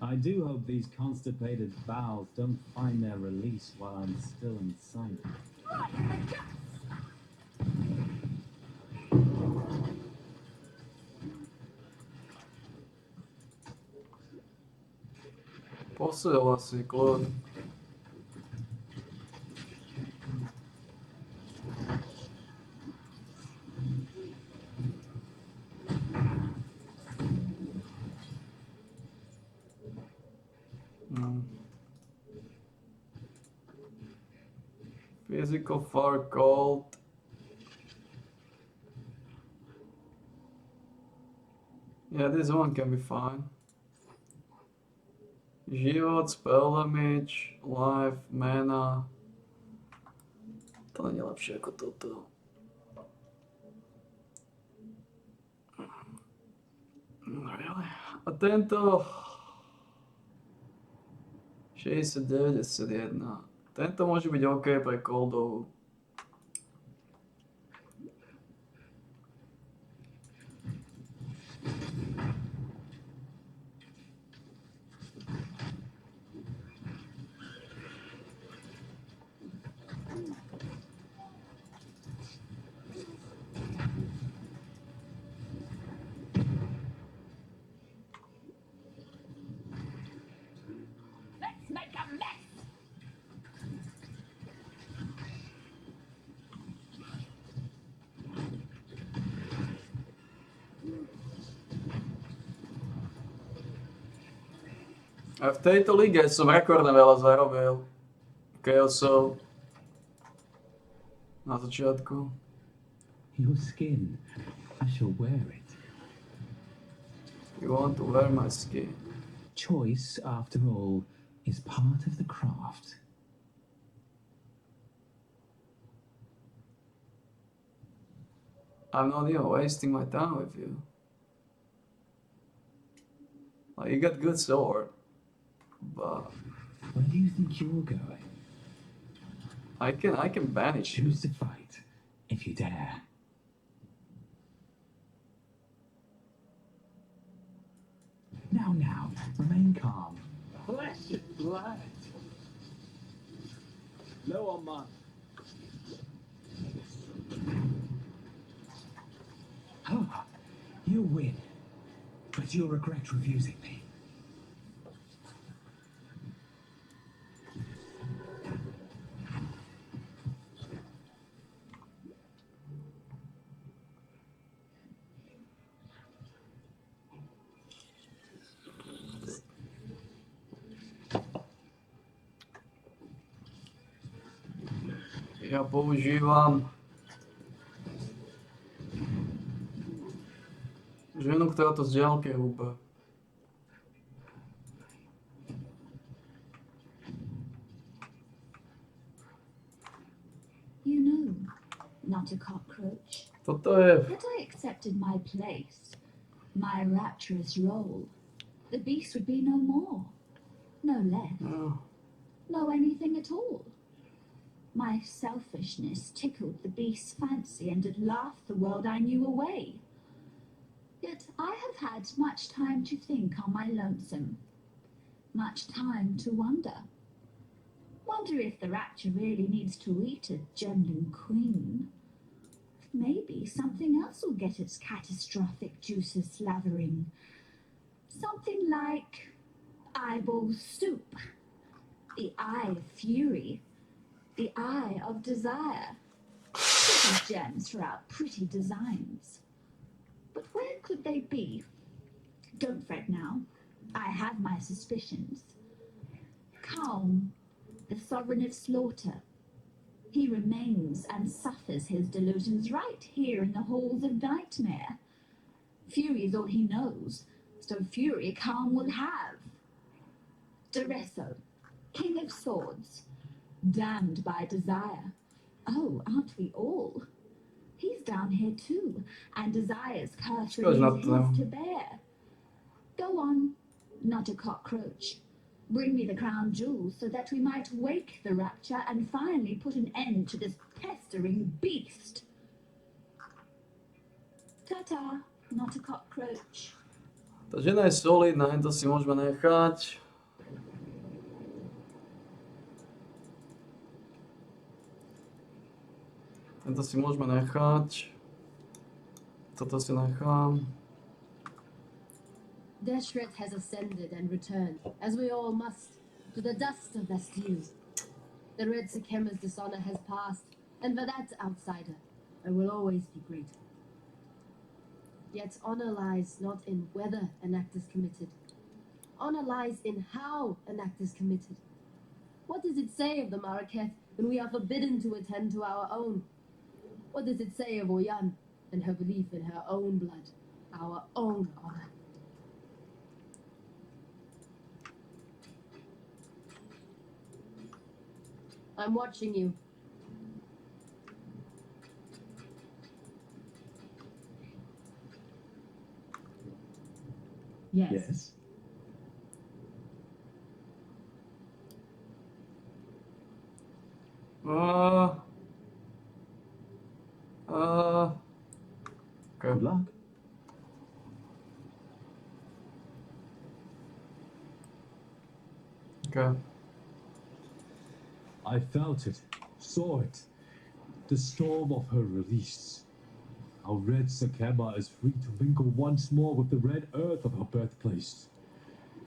I do hope these constipated bowels don't find their release while I'm still inside. Right in the guts! Posila si kľud. Physical far cold. Yeah, this one can be fine. Život, spell damage, life, mana. To není lepšie ako toto. Really? A tento... 60-91. Tento môže byť OK pre coldovú. Let's make a mess! A v tejto lige som rekordne veľa zarobil. Chaosov. Na začiatku. Your skin. I shall wear it. You want to wear my skin. Choice, after all, is part of the craft. I'm not even wasting my time with you. Like, you got good sword, but Where do you think you're going? I can banish you. Choose to fight, if you dare. Now, remain calm. Flesh and blood. No on mine. Ah, you win. But you'll regret refusing me. Ja používam ženu, ktorá to z diaľky húbe. You know, not a cockroach, Toto je... that I accepted my place, my rapturous role. The beast would be no more, no less, No. no anything at all. My selfishness tickled the beast's fancy and had laughed the world I knew away. Yet I have had much time to think on my lonesome. much time to wonder. Wonder if the Rapture really needs to eat a Gemden queen. Maybe something else will get its catastrophic juices slathering. Something like eyeball soup, the eye of fury, the eye of desire. Pretty gems for our pretty designs. But where could they be? Don't fret now. I have my suspicions. Calm, the sovereign of slaughter. He remains and suffers his delusions right here in the halls of nightmare. Fury is all he knows, so fury Calm will have. Duresso, king of swords, damned by desire. Oh, aren't we all? He's down here too, and desire's curse remains his to bear. Go on, not a cockroach. Bring me the crown jewels so that we might wake the Rapture and finally put an end to this pestering beast. Ta-ta, not a cockroach. Ta žena je solidná, to si môžeme nechať. Tento si môžeme nechať. Toto si nechám. Deshret has ascended and returned, as we all must, to the dust of Bastille. The Red Sikema's dishonor has passed, and for that, outsider, I will always be grateful. Yet honor lies not in whether an act is committed. Honor lies in how an act is committed. What does it say of the Maraketh when we are forbidden to attend to our own? What does it say of Oyan and her belief in her own blood, our own honor? I'm watching you. Yes. Good luck. Okay. I felt it, saw it. The storm of her release. Our red Sakema is free to mingle once more with the red earth of her birthplace.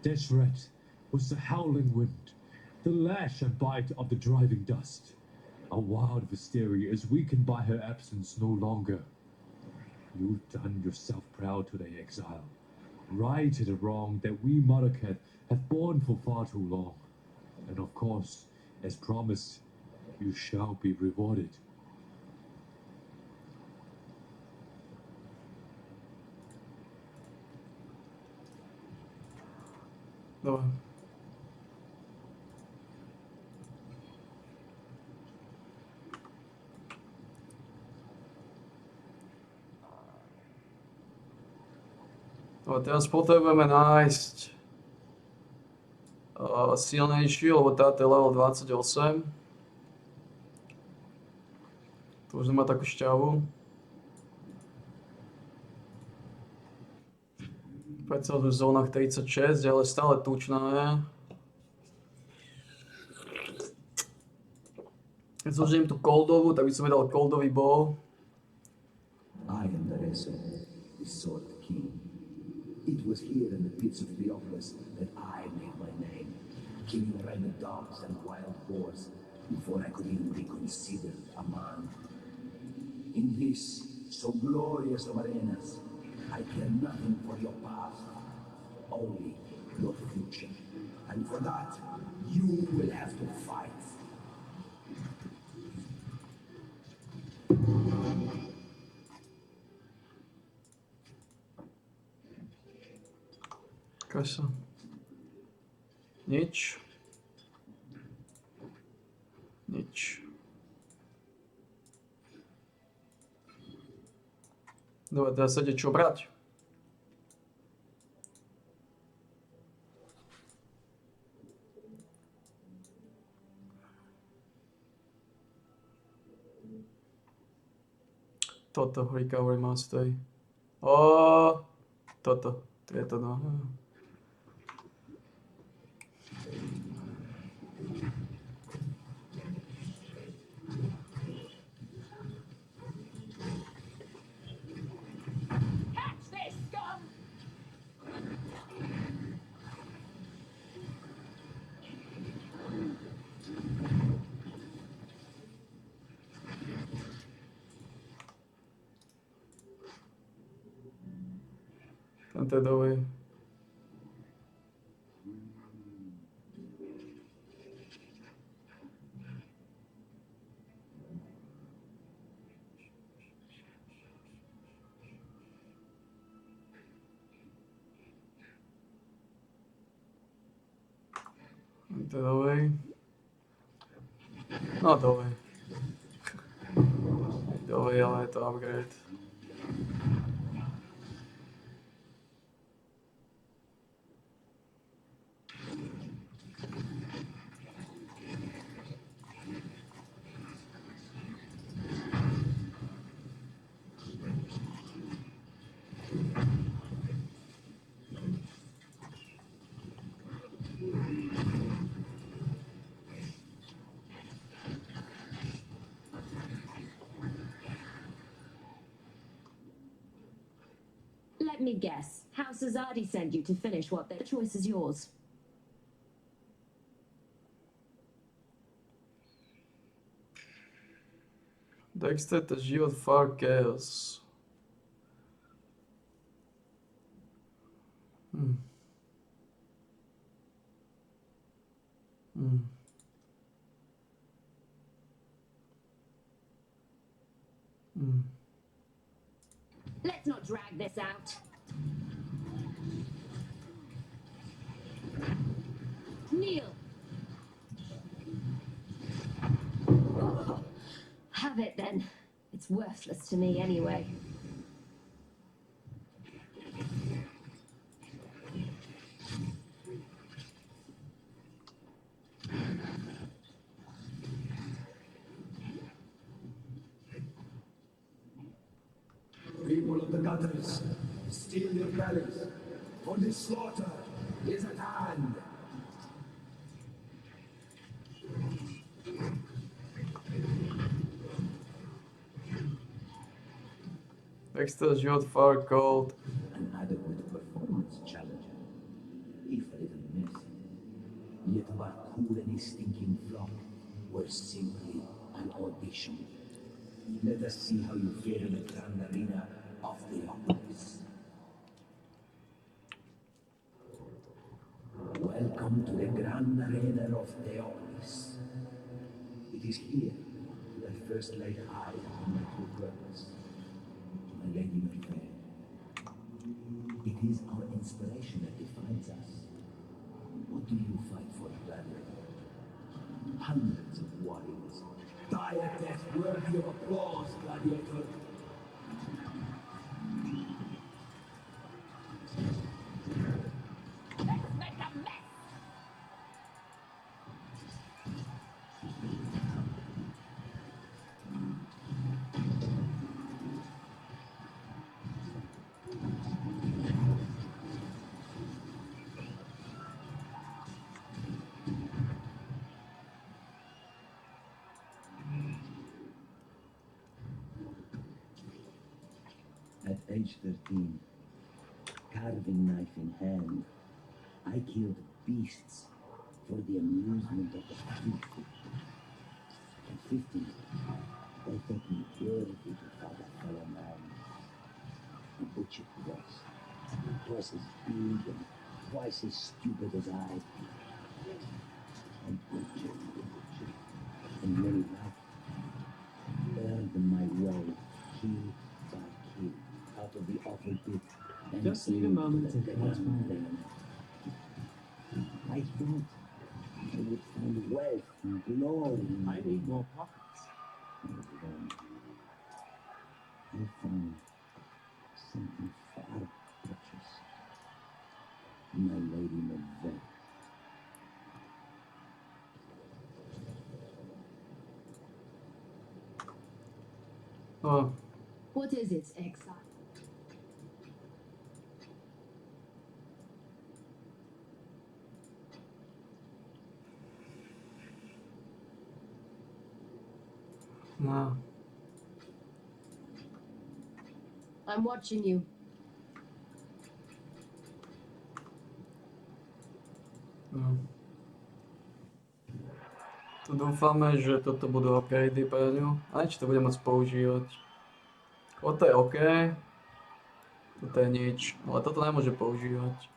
Deshret was the howling wind, the lash and bite of the driving dust. Our wild Visteria is weakened by her absence no longer. You've done yourself proud today, Exile. Righted a wrong that we Maraketh have borne for far too long. And of course, as promised, you shall be rewarded. Dobra. No, teraz potrebujeme nájsť silnejší, lebo táto je level 28. To už nemá takú šťavu. Predsa v zónach 36, ale stále tučná je. Keď zložím tú coldovú, tak by som dal coldový bow. I am Duresso, the Sword King. It was here in the pits of Theophilus that I made my name, killing rabid dogs and wild boars before I could even be considered a man. In this so glorious of arenas, I care nothing for your past, only your future. And for that, you will have to fight. Kasa. Nič. Nič. Dobre, teraz sa ide čo brať. Toto, recovery mastery. Toto. Je to no. Catch this scum! Tente doły. Tente doły. No doły. Doły, ale je to upgrade. Let me guess. House Azadi sent you to finish what their choice is yours. Dexter to život Far Chaos. Hmm. Hmm. Hmm. Let's not drag this out. Kneel. Oh, have it then. It's worthless to me anyway. People of the gutters, steel your bellies, for this slaughter is at hand. Dexter to život Far Cold. An adequate performance, challenger, if a little messy. Yet what cool any stinking flock were simply an audition. Let us see how you fare in the grand arena of the Oculus. Welcome to the grand arena of Theopolis. It is here that I first laid eyes on my true purpose, my lady Merfair. It is our inspiration that defines us. What do you fight for, gladiator? Hundreds of warriors. Die a death worthy of applause, gladiator. Let's make a mess! At age 13, carving knife in hand, I killed beasts for the amusement of the faithful. At 15, they thought me worthy to fight a fellow man. A butcher he was. Twice as big and twice as stupid as I. I butchered, and many like earned my way, kill by kill, out of the awful pit. And Just need a moment to into the catch my land. I thought I would find wealth and glory. I need more pockets. Then I found something far precious. My lady Medved. Oh, What is it, Exile? No. I'm watching you. No. Tu dúfame, že toto budú upgrady pre ňu. A či to bude môcť používať. Toto je OK. Toto je nič. Ale toto nemôže používať.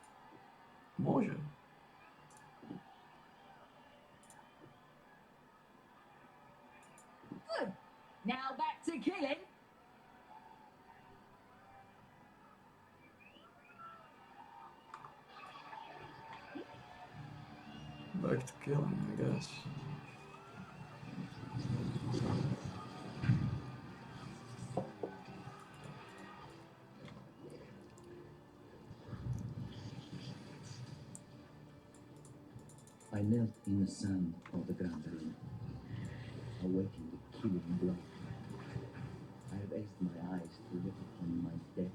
Môže. Good. Now back to killing. Back to killing, I guess. I knelt in the sand of the Grand Arena, awaiting the killing blow. I raised my eyes to look upon my death.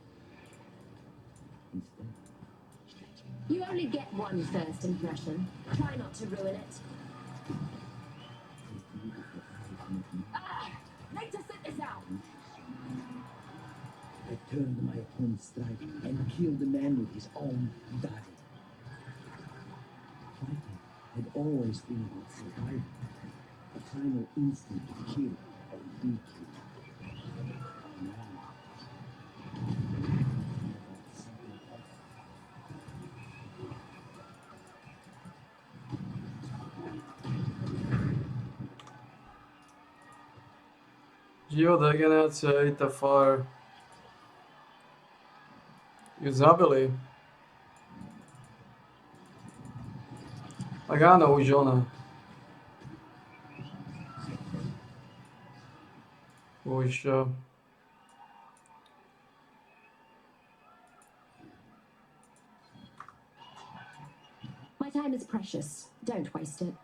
Instead, You only get one first impression. Try not to ruin it. the beautiful eyes met me. Need to sit this out. I turned my opponent's strike and killed the man with his own body. Fighting had always been about survival, a primal instinct to kill and be killed. Now, something else. Život je to far. Ju zabili. Tak áno, už ona. Už... My time is precious. Don't waste it.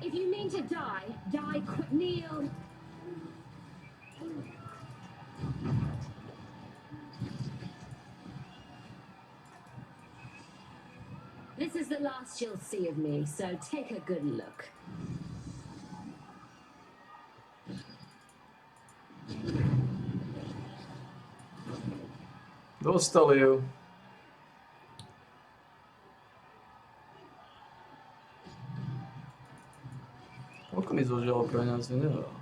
If you mean to die, die quick. Kneel. This is the last you'll see of me, so take a good look. Dostali ju. Koľko mi zožilo peňazí, neviem.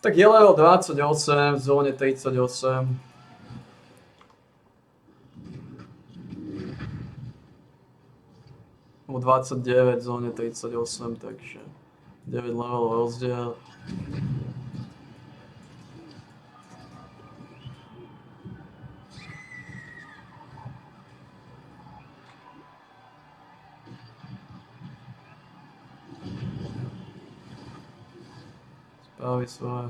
Tak je level 28, v zóne 38. O 29 v zóne 38, takže 9 levelov rozdiel. Spraví svoje.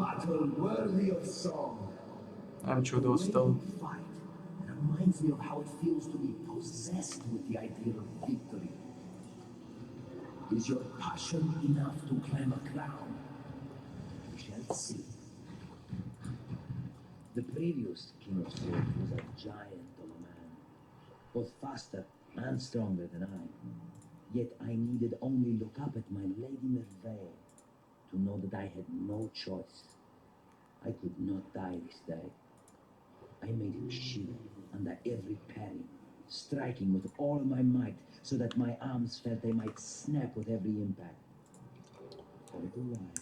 Battle worthy of song. Neviem, čo dostal. Fight reminds me of how it feels to be possessed with the idea of victory. Is your passion enough to climb a crown? We shall see. The previous King of Swords was a giant of a man, both faster and stronger than I. Yet I needed only look up at my Lady Merveille to know that I had no choice. I could not die this day. I made him shiver under every parry, striking with all my might so that my arms felt they might snap with every impact. For a little while,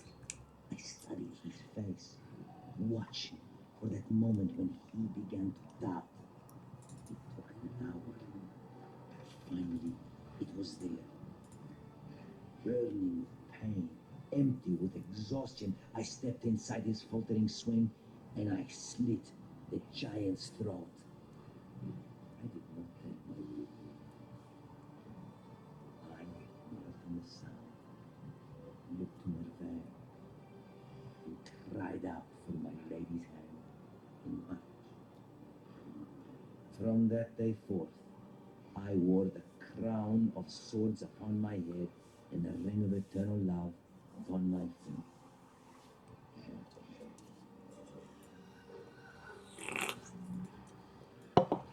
I studied his face, watching for that moment when he began to doubt. It took an hour. Finally, it was there. Burning with pain, empty with exhaustion, I stepped inside his faltering swing and I slit the giant's throat. I did not take my leave. I knelt in the sand, looked to Merveille. From that day forth, I wore the crown of swords upon my head and the ring of eternal love upon my finger.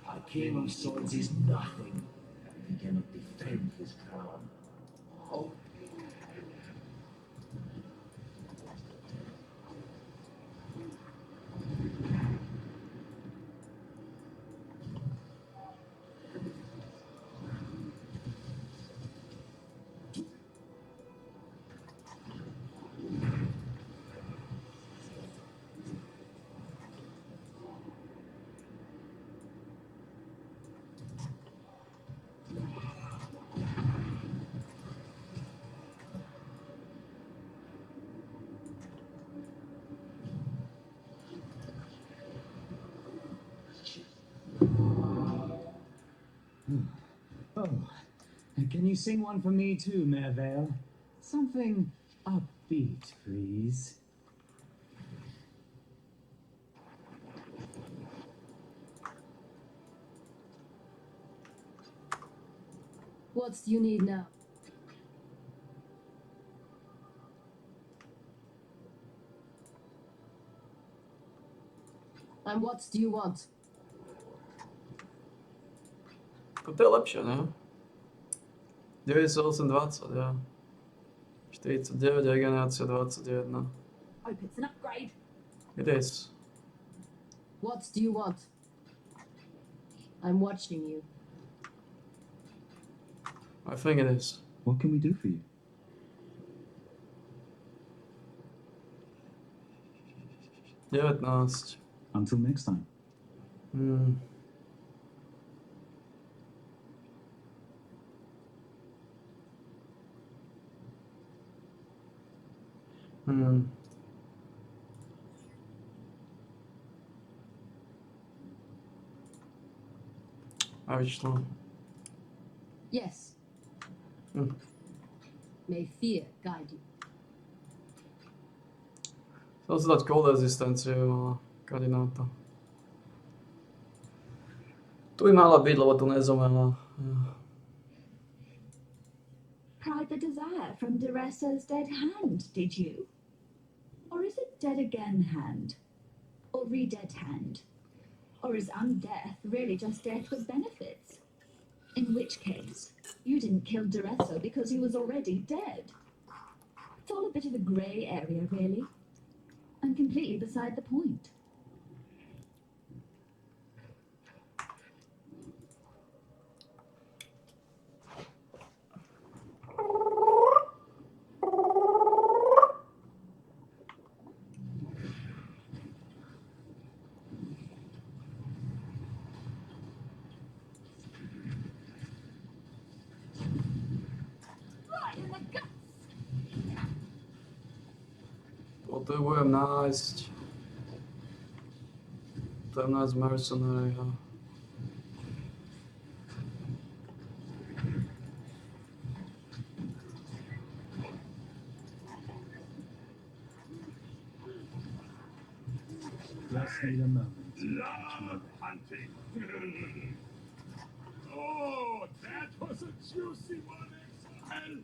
A king of swords is nothing if he cannot defend his crown. Oh, Oh, can you sing one for me too, Mervale? Something upbeat, please. What do you need now? And what do you want? To je lepšie, ne? 920, ja. 49, regenerácia 21. Hope it's an upgrade. It is. What do you want? I'm watching you. I think it is. What can we do for you? Devätnásť. Until next time. Hmm. Hmm. A vyšlo. Yes. Hm. May fear guide you. Chcel si dať cold rezistenciu, ale kade na to. Tu by mala byť, lebo tu nezomela. Pried the desire from Duresa's dead hand, did you? Or is it dead again hand? Or re-dead hand? Or is undeath really just death with benefits? In which case, you didn't kill Duresa because he was already dead. It's all a bit of a grey area, really. And completely beside the point. Right in the guts! Potrebujem nájsť mercenaryho. Just need a moment. Love hunting. Oh, that was a juicy one, Exile.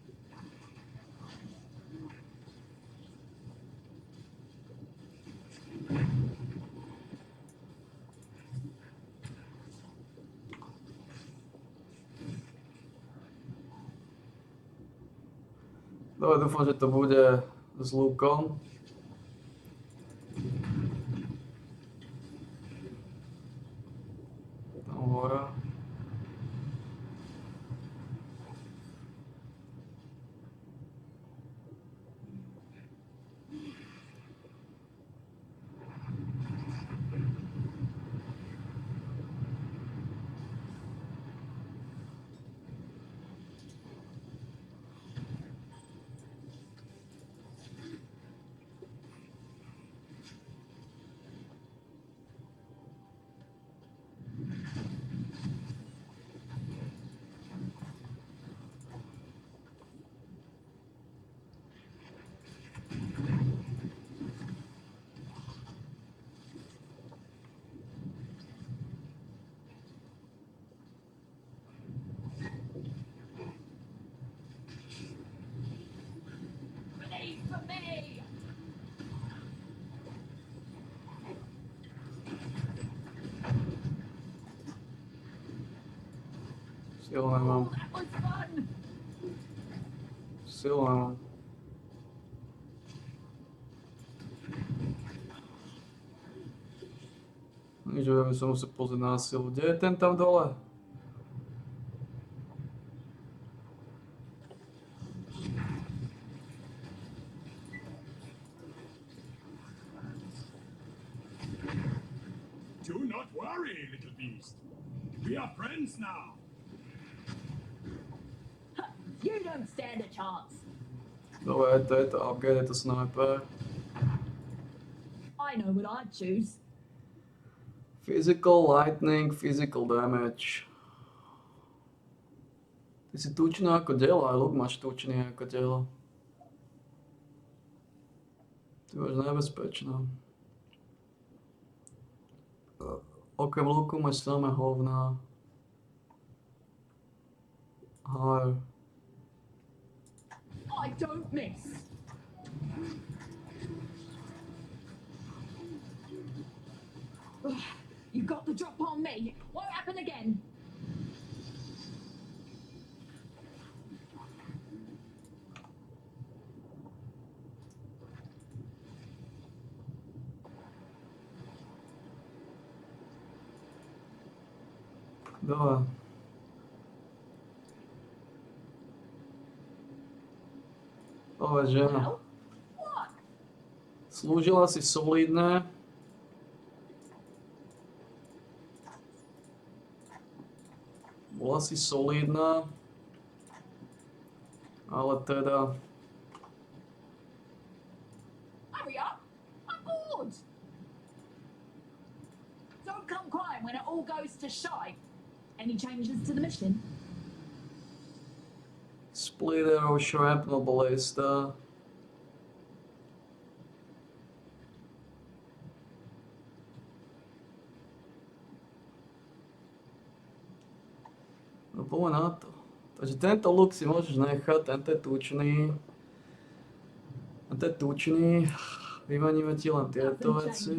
Dobre, dúfam, že to bude s lúkom. Tam hora. Silu nemám. Silu nemám. Nič, že by som musel pozrieť na silu. Kde je ten tam dole? Do not worry, little beast. We are friends now. You don't stand a chance. Dobre, to je to upgrade, je to sniper. I know what I'd choose. Physical lightning, physical damage. Ty si tučná ako delo, aj Luke máš tučný ako delo. Ty máš nebezpečná. Okrem Luku máš samé hovná. Higher. I don't miss. You got the drop on me. Won't happen again. Dobre. Dobre, žena. Slúžila si solidné. Bola si solidná. Ale teda... Hurry up. I'm bored. Don't come crying when it all goes to shite. Any changes to the mission? Split arrow, shrapnel, ballista. No poďme na to. Takže tento look si môžeš nechať, tento je tučný. Tento je tučný. Vymeníme ti len tieto veci.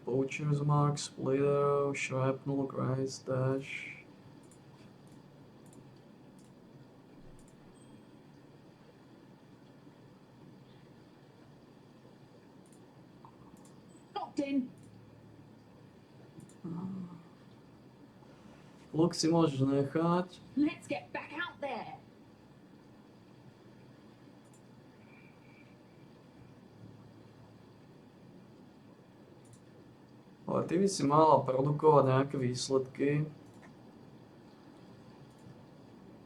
Poacher's Mark, Split Arrow, Shrapnel, Grace Dash. Locked in. Luk si môžeš nechať. Let's get back out there. Ale ty by si mala produkovať nejaké výsledky.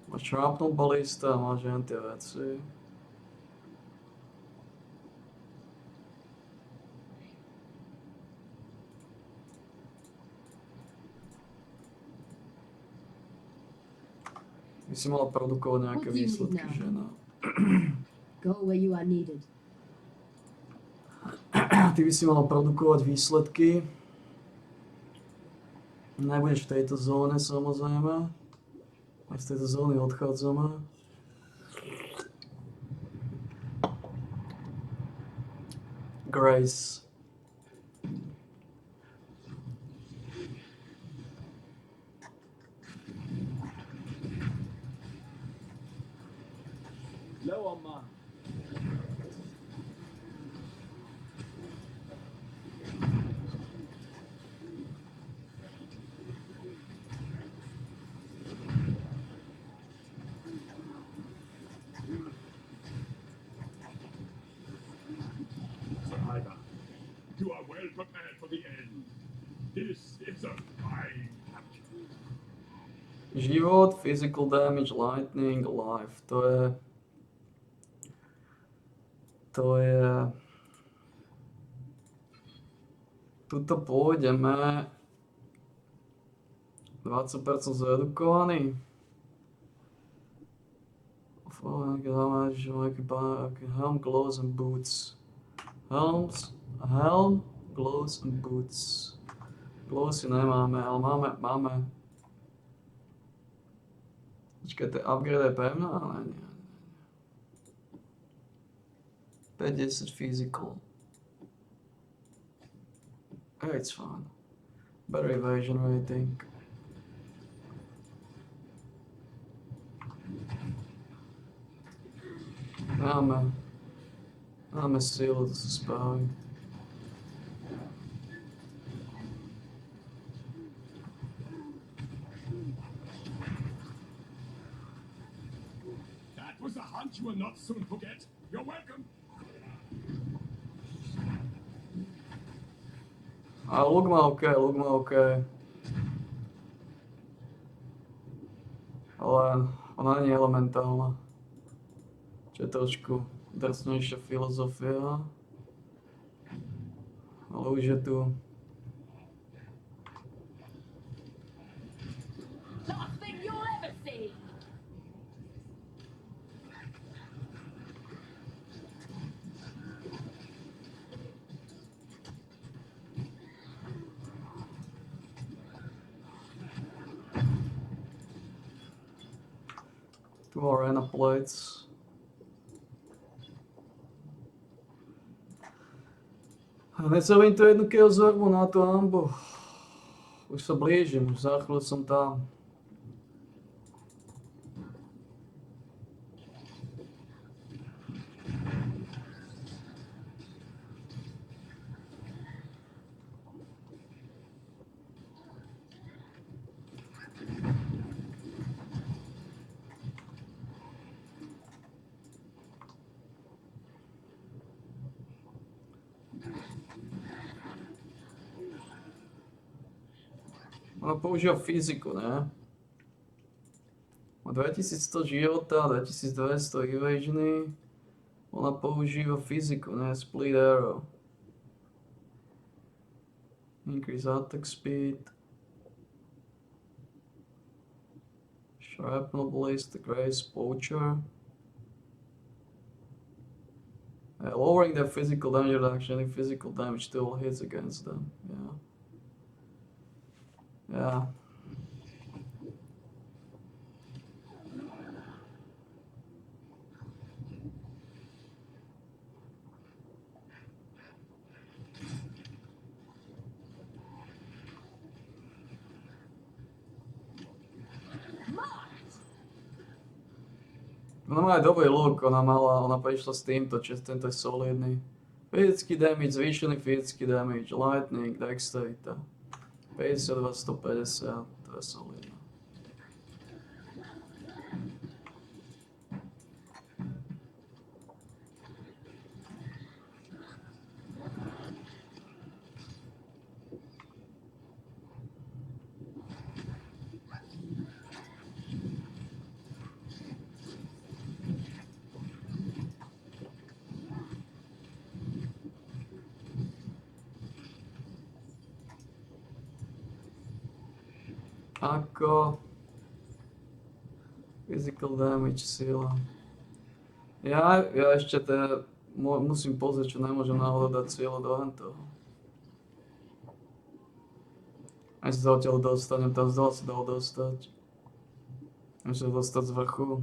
Máš Shrapnel Ballista, máš jen tie veci. By si mala produkovať nejaké What do you need výsledky, now? žena. Go where you are needed. Ty by si mala produkovať výsledky. Nebudeš v tejto zóne, samozrejme. A z tejto zóny odchádzame. Grace. Low on mine. Survivor, you are well prepared for the end. This is a fine capture. Život, physical damage, lightning, life. To je... Tuto pôjdeme 20% zredukovaný. Helm, gloves and boots. Helm, gloves and boots. Glowsy nemáme, ale máme. Počkaj, to upgrade je pevná? Ale nie. 5-10 physical. It's fine. Better evasion rating. I'm a seal as a spy. That was a hunt you will not soon forget. You're welcome. A lugma OK. Ale ona není elementálna. Čo je trošku drsnejšia filozofia. Ale už je tu. Last thing you'll ever see. Two arena plates. A necelým to jednu killzorbu na tú ambu. Už sa blížim, už za chvíľu som tam. Ona používa fyziku, ne? Má 2100 života, 2200 evasiony. Ona používa fyziku, ne? Split arrow. Increase attack speed. Shrapnel ballistic grace poacher. Lowering their physical damage reduction, any physical damage still hits against them. Yeah. Yeah. Ona má aj dobrý look, ona prišla s týmto, čiže tento je solidný. Fyzický damage, zvýšený fyzický damage, lightning, dexterita. 52, 150, to je solidné. Ako physical damage, sila. Ja ešte teda musím pozrieť, čo nemôžem náhodou dať cieľo do toho. Aj sa zatiaľ dostanem, tam zdal sa dal dostať. Ešte dostať z vrchu.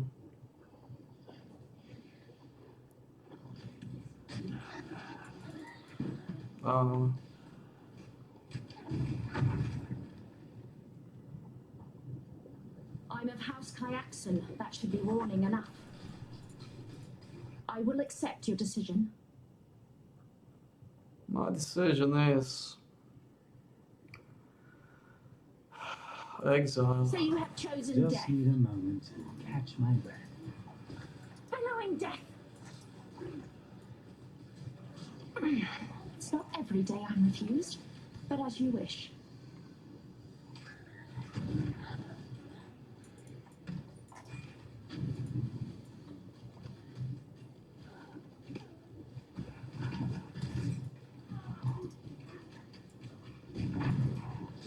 Áno. I'm of House Kyaxon. That should be warning enough. I will accept your decision. My decision is Exile. So you have chosen Just death. need a moment to catch my breath. Bellowing death. It's not every day I'm refused, but as you wish.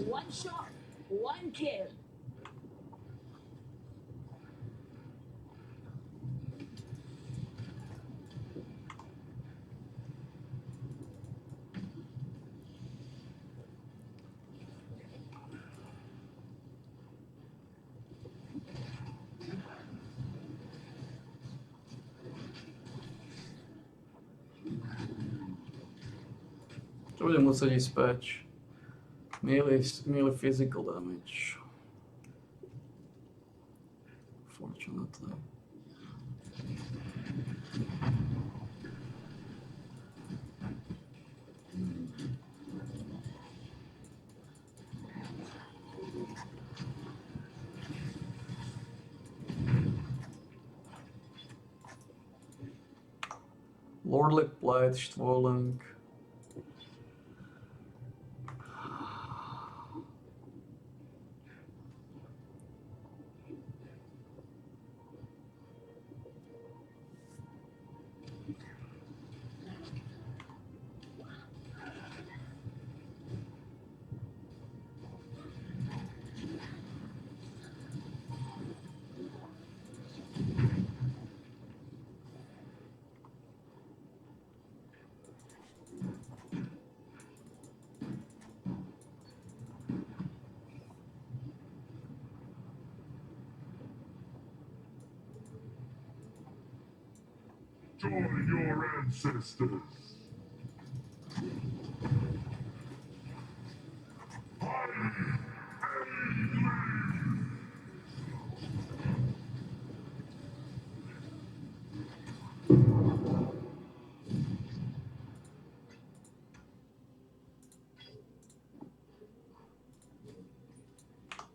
One shot, one kill. Čo budem musieť ísť späť? Merely physical damage. Fortunately. Lordly Pleitstwoling. Join your ancestors.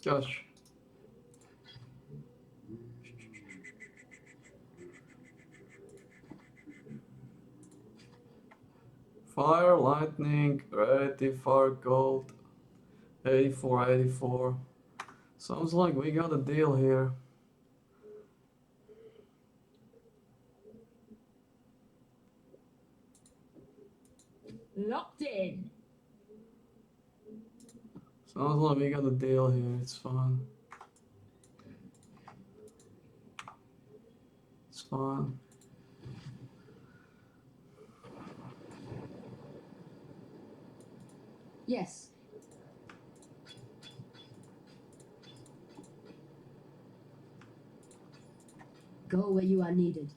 Gosh. Fire, lightning, rarity, fire, gold. 84, 84. Sounds like we got a deal here. Locked in. Sounds like we got a deal here. It's fine. It's fine. Yes. Go where you are needed.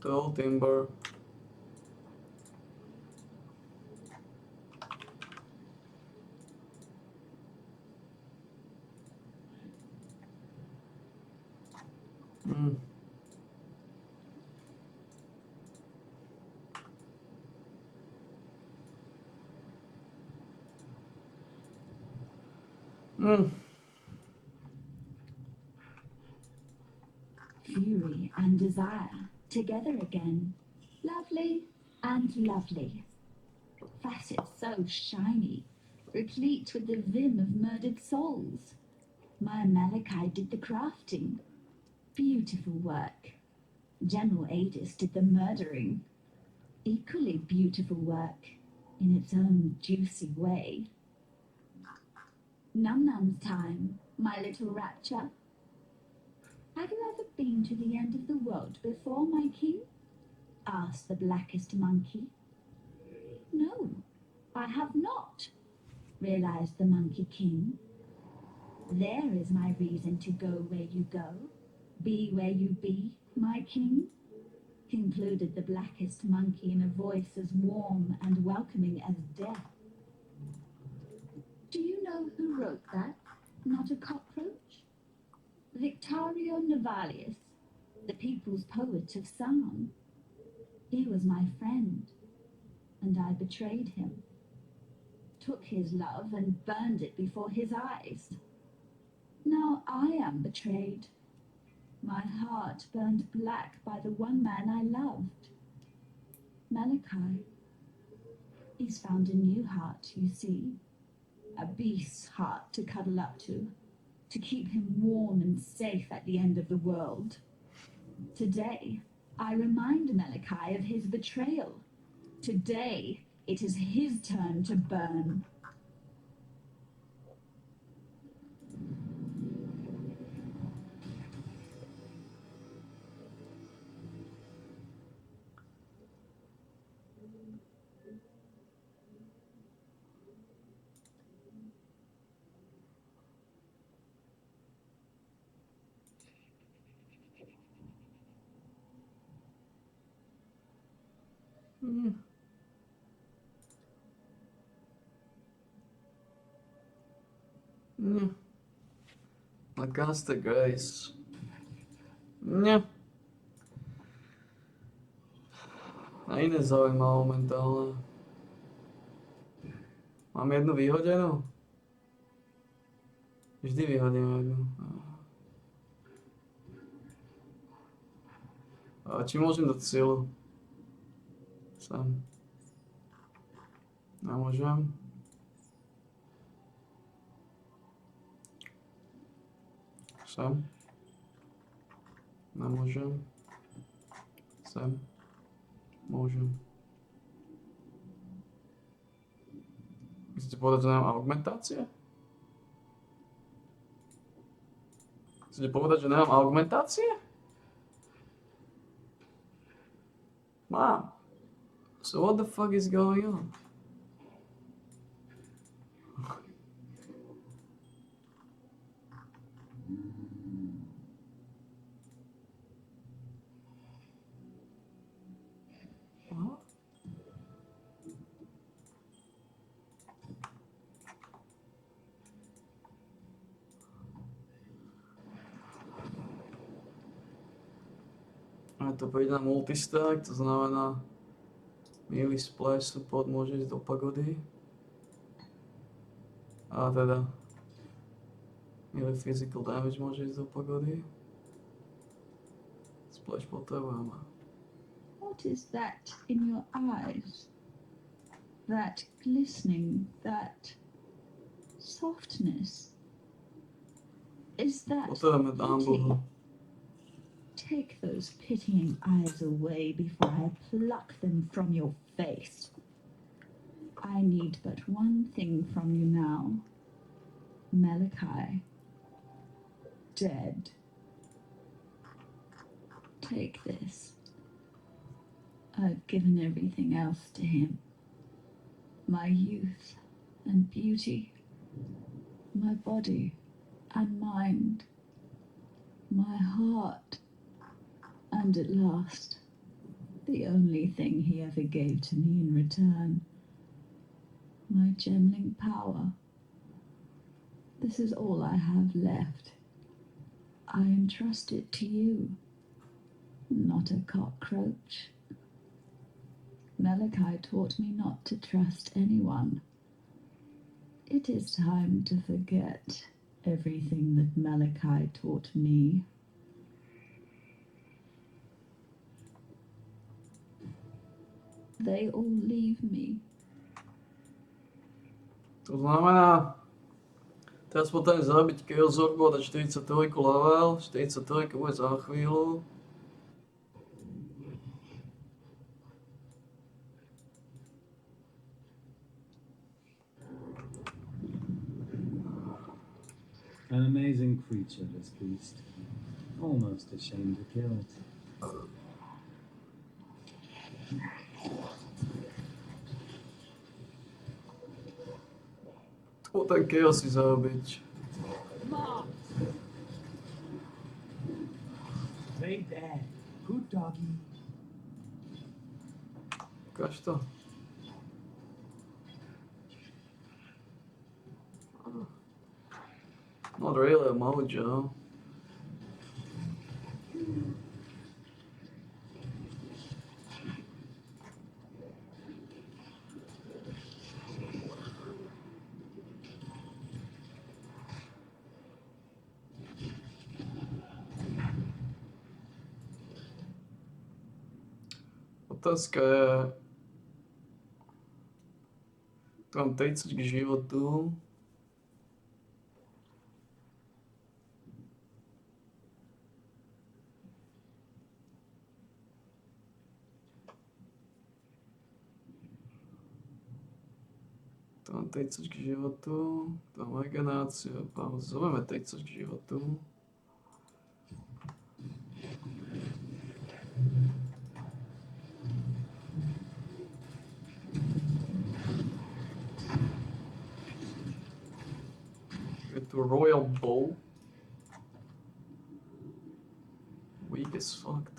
Tall timber. Hmm. Hmm. Fury and desire together again. Lovely and lovely. Facets so shiny, replete with the vim of murdered souls. My Malachi did the crafting. Beautiful work. General Adis did the murdering. Equally beautiful work, in its own juicy way. Num Num's time, my little rapture. Have you ever been to the end of the world before, my king? Asked the blackest monkey. No, I have not, realized the Monkey King. There is my reason to go where you go, be where you be, my king, concluded the blackest monkey in a voice as warm and welcoming as death. Do you know who wrote that? Not a cockroach? Victorio Navalius, the people's poet of song. He was my friend, and I betrayed him. Took his love and burned it before his eyes. Now I am betrayed. My heart burned black by the one man I loved. Malachi. He's found a new heart, you see. A beast's heart to cuddle up to keep him warm and safe at the end of the world. Today, I remind Malachi of his betrayal. Today, it is his turn to burn. Mm. Nie. Lagasty Grace. Nie. Na iné zaujíma momentálne. Mám jednu vyhodenú? Vždy vyhodím jednu. A či môžem dať silu? Sem. Nemôžem. Sem. Nemôžem. Sem. Môžem. Chcete povedať, že nemám augmentácie? Chcete povedať, že nemám augmentácie? Mám. So what the fuck is going on? Aha. A to pôjde na multistack, to znamená melee splash support môže ísť do pagody. A teda melee physical damage môže ísť do pagody. Splash potrebujem. What is that in your eyes? That glistening, that softness? Is that Potrebujeme pity? Dumbledore. Take those pitying eyes away before I pluck them from your face. I need but one thing from you now. Malachi. Dead. Take this. I've given everything else to him. My youth and beauty. My body and mind. My heart. And at last, the only thing he ever gave to me in return. My gemling power. This is all I have left. I entrust it to you. Not a cockroach. Malachi taught me not to trust anyone. It is time to forget everything that Malachi taught me. They all leave me. To znamená, teraz potrebujem zabiť Chaosorgu a dať 43 level, 43 bude za chvíľu. An amazing creature, this beast. Almost ashamed to kill it. To ten Chaos si zabiť. Stay there. Good doggy. Ukáž to. Not really a mojo. Otázka je... Tu mám 30 k životu. Tu mám 30 k životu. Tu mám regeneráciu. Zoberieme 30 k životu. Je tu Royal Bow. Weak as fuck.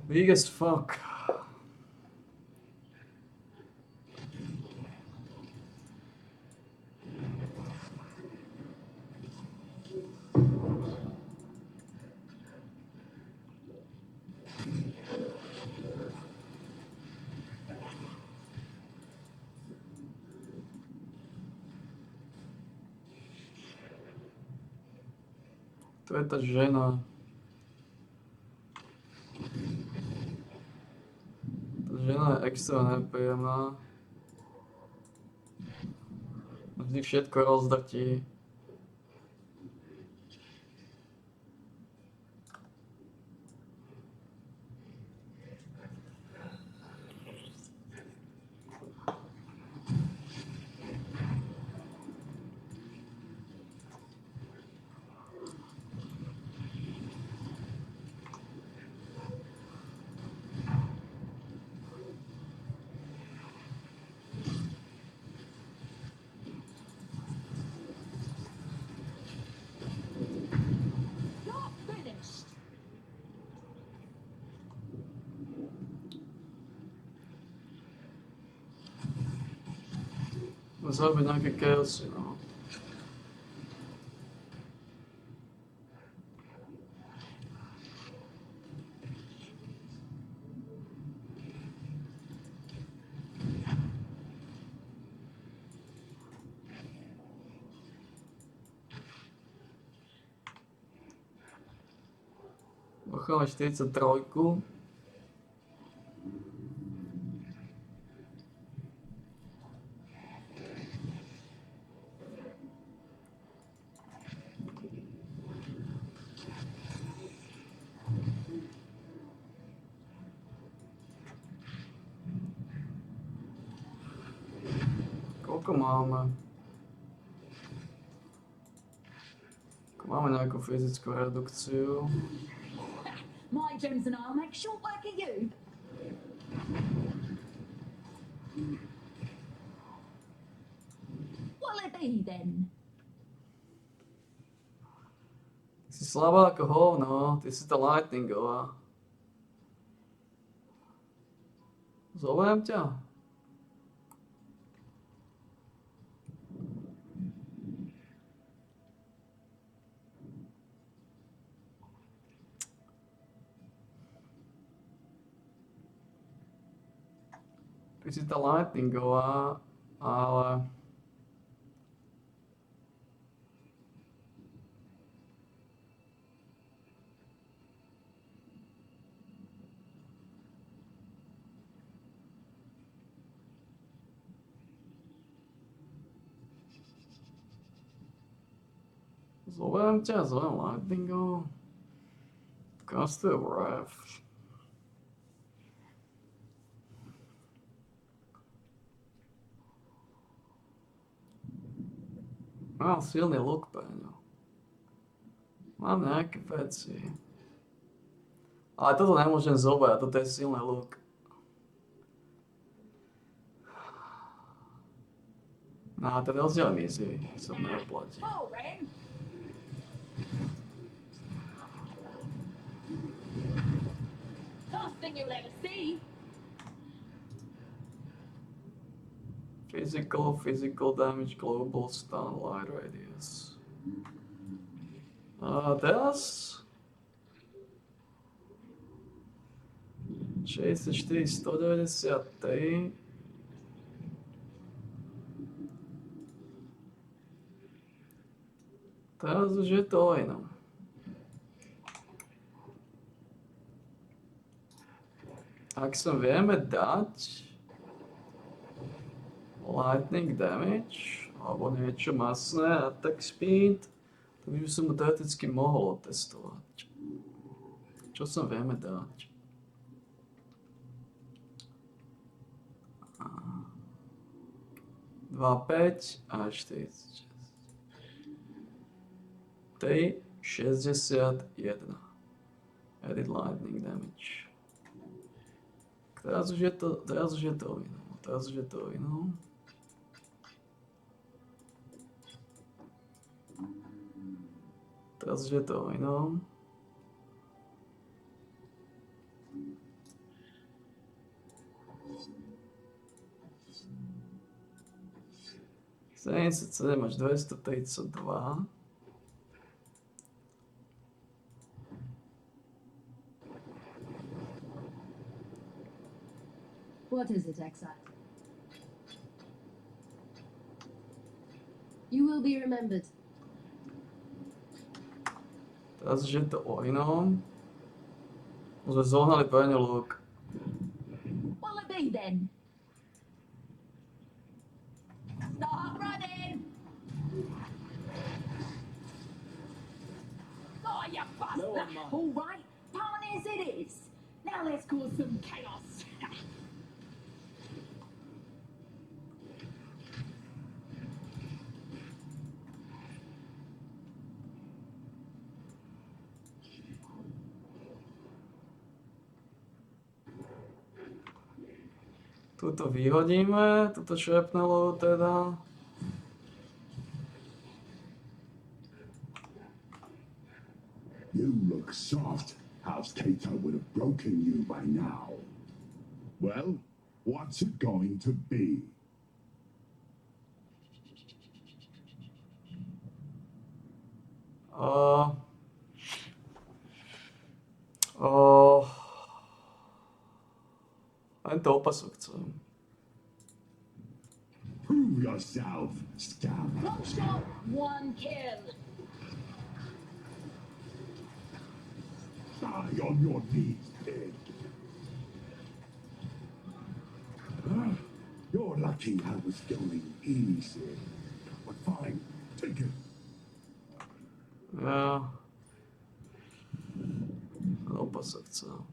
Big as fuck. To je ta žena. Ta žena je extra nepríjemná. Vždy všetko rozdrtí. Not finished. Zabiť nejaké chaosy, no. Ochrana 43. Koľko máme? Máme nejakú fyzickú redukciu. My gems and I'll make short work of you. What'll it be then? Ty si slabá ako hovno, ty si tá lightningová. Zovem ťa? Ty si tá lightningová, ale... Zovem ťa, zovem lightningov. Caster Wrath. Mám silný luk, Peňo. Mám nejaké veci. Ale toto nemôžem zobrať, toto je silný luk. No, ten rozdiel mizí, som neoplatí. Oh, Ren. Last thing you'll ever see. Physical damage, global stun, light radius. A teraz... 64, 193. Teraz už je to iné. Ak sa vieme dať lightning damage alebo niečo masné, attack speed, to by som teoreticky mohol otestovať. Čo sa vieme dať? Dva, 5 a 46. 3, 61. Edit lightning damage. Teraz už je to iné. Teraz už je to iné. Teraz už je to iné. 77 až 232. What is it, Exile? You will be remembered. Teraz je to o inom. Sme zohnali pevne luk. What'll it be then? Start running! Oh, you bastard! No one mind. All right, pioneers it is. Now let's cause some chaos. Tuto vyhodíme, tuto šepnelo teda. You look soft. House Cato would have broken you by now. Well, what's it going to be? Uh, uh, len to opasok chcem. Prove yourself, scab. One shot, one kill. Die on your knees, pig. You're lucky I was going easy. But fine, take it. Ja. Opasok chcem.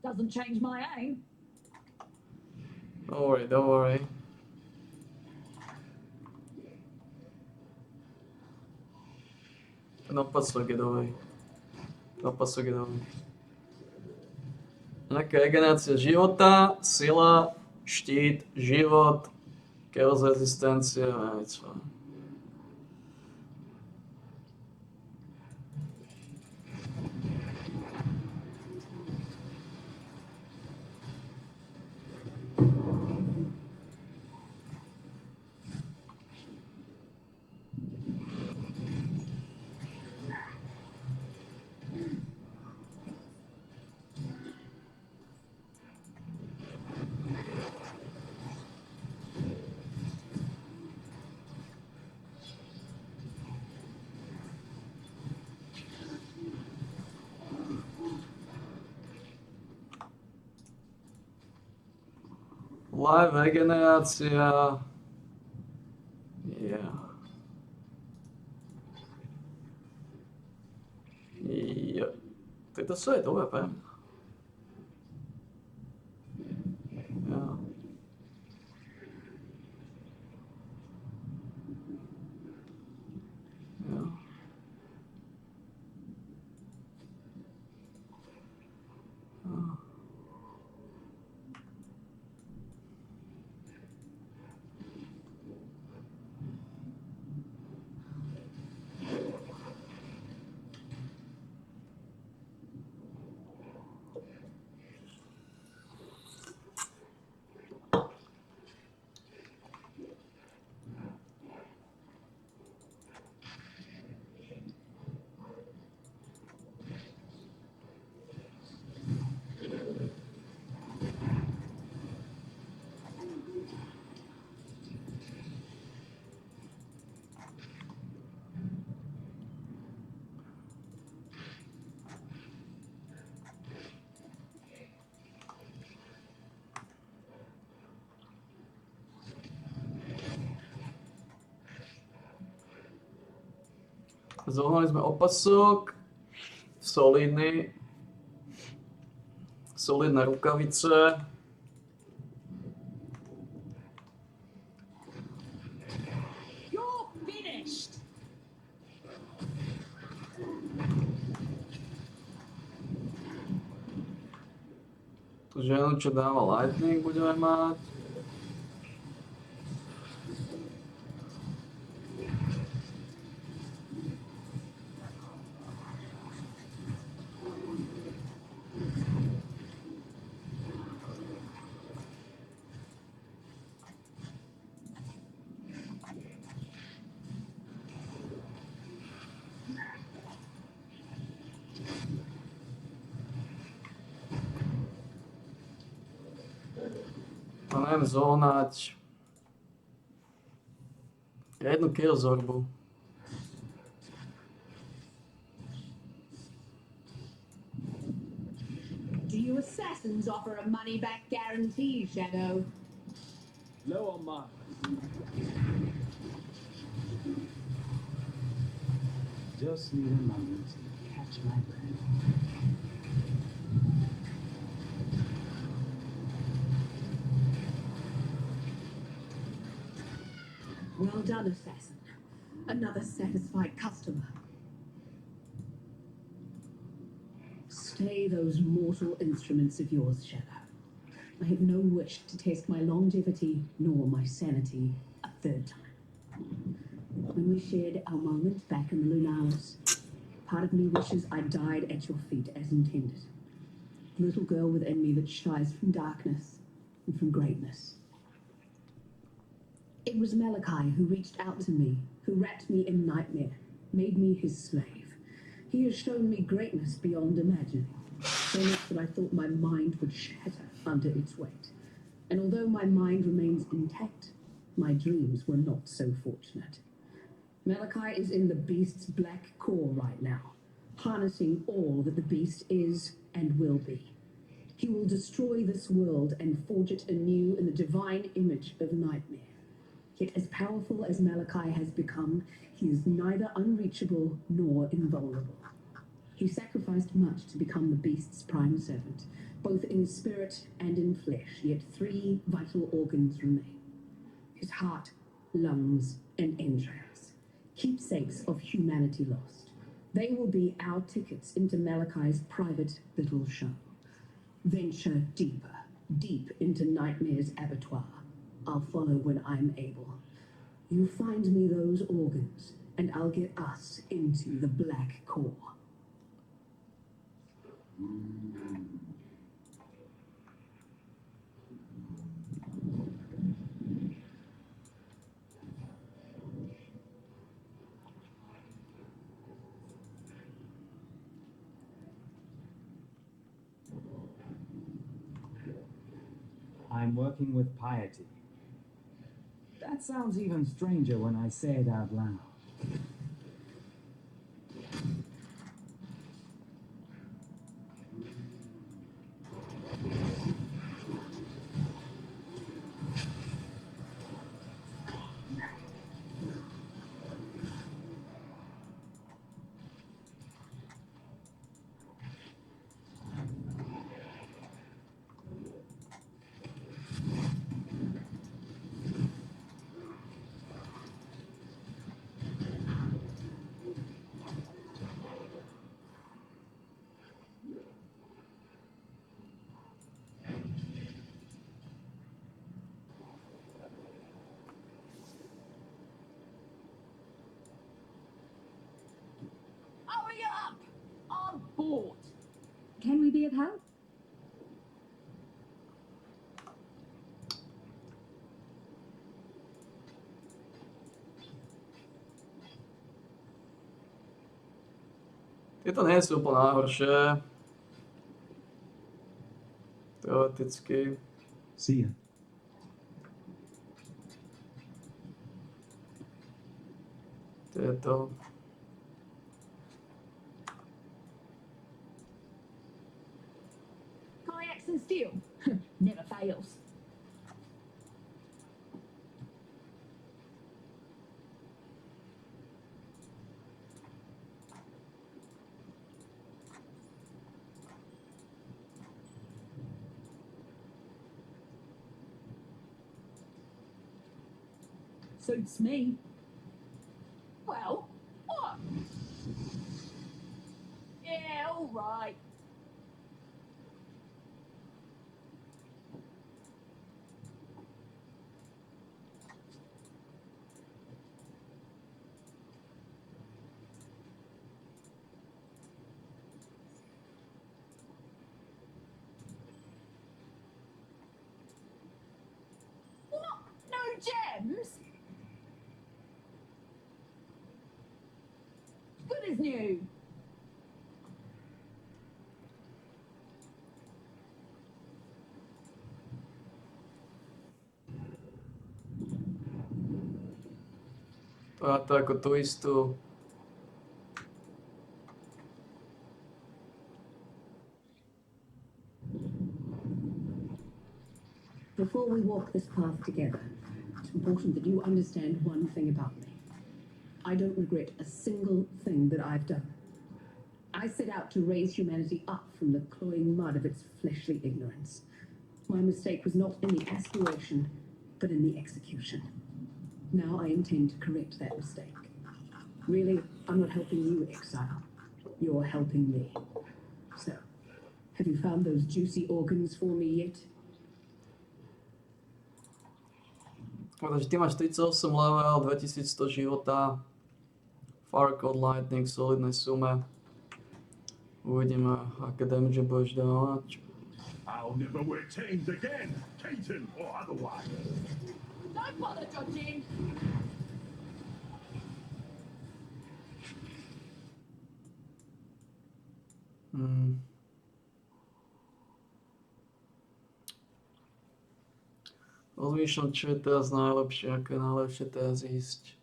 Doesn't change my aim. Don't worry, don't worry. Ten opasok je dobrý. Ten opasok je dobrý. Nejaká regenerácia života, sila, štít, život, chaos rezistencia, nic. Live regenerácia. Yeah. Jo. To co je to weapon? Jo. Jo. Jo. Zohnali sme opasok, solidné rukavice. You're finished. Tu ženu, čo dáva lightning, budeme mať. A nem zónáč. Jednu kill zorbu. Do you assassins offer a money-back guarantee, Shadow? Low on mine. Just need a moment to catch my breath. Well done, assassin. Another satisfied customer. Stay those mortal instruments of yours, Shadow. I have no wish to test my longevity nor my sanity a third time. When we shared our moment back in the Lunaris, part of me wishes I died at your feet as intended. The little girl within me that shies from darkness and from greatness. It was Malachi who reached out to me, who wrapped me in nightmare, made me his slave. He has shown me greatness beyond imagining, so much that I thought my mind would shatter under its weight. And although my mind remains intact, my dreams were not so fortunate. Malachi is in the beast's black core right now, harnessing all that the beast is and will be. He will destroy this world and forge it anew in the divine image of nightmare. Yet as powerful as Malachi has become, he is neither unreachable nor invulnerable. He sacrificed much to become the beast's prime servant, both in spirit and in flesh, yet 3 vital organs remain. His heart, lungs, and entrails, keepsakes of humanity lost. They will be our tickets into Malachi's private little show. Venture deeper, deep into Nightmare's abattoir. I'll follow when I'm able. You find me those organs, and I'll get us into the black core. I'm working with piety. That sounds even stranger when I say it out loud. Hurry up! I'm bored. Can we be of help? Ty to nie sú úplne najhoršie. Teoreticky. See ya. Tieto. Kayaks and steel. Never fails. Suits me. Well, what? Yeah, all right. What? No gems? A to ako tú istú. Before we walk this path together, it's important that you understand one thing about me. I don't regret a single thing that I've done. I set out to raise humanity up from the cloying mud of its fleshly ignorance. My mistake was not in the aspiration, but in the execution. Now I intend to correct that mistake. Really, I'm not helping you, Exile. You're helping me. So, have you found those juicy organs for me yet? Takže ty máš 38 level, 2100 života. Far Cold Lightning v solidnej sume. Uvidíme, aké damage budeš dávať. I'll never wear chains again, Caton or otherwise. Don't bother judging. Rozmýšľam, čo je teraz najlepšie, aké je najlepšie teraz ísť.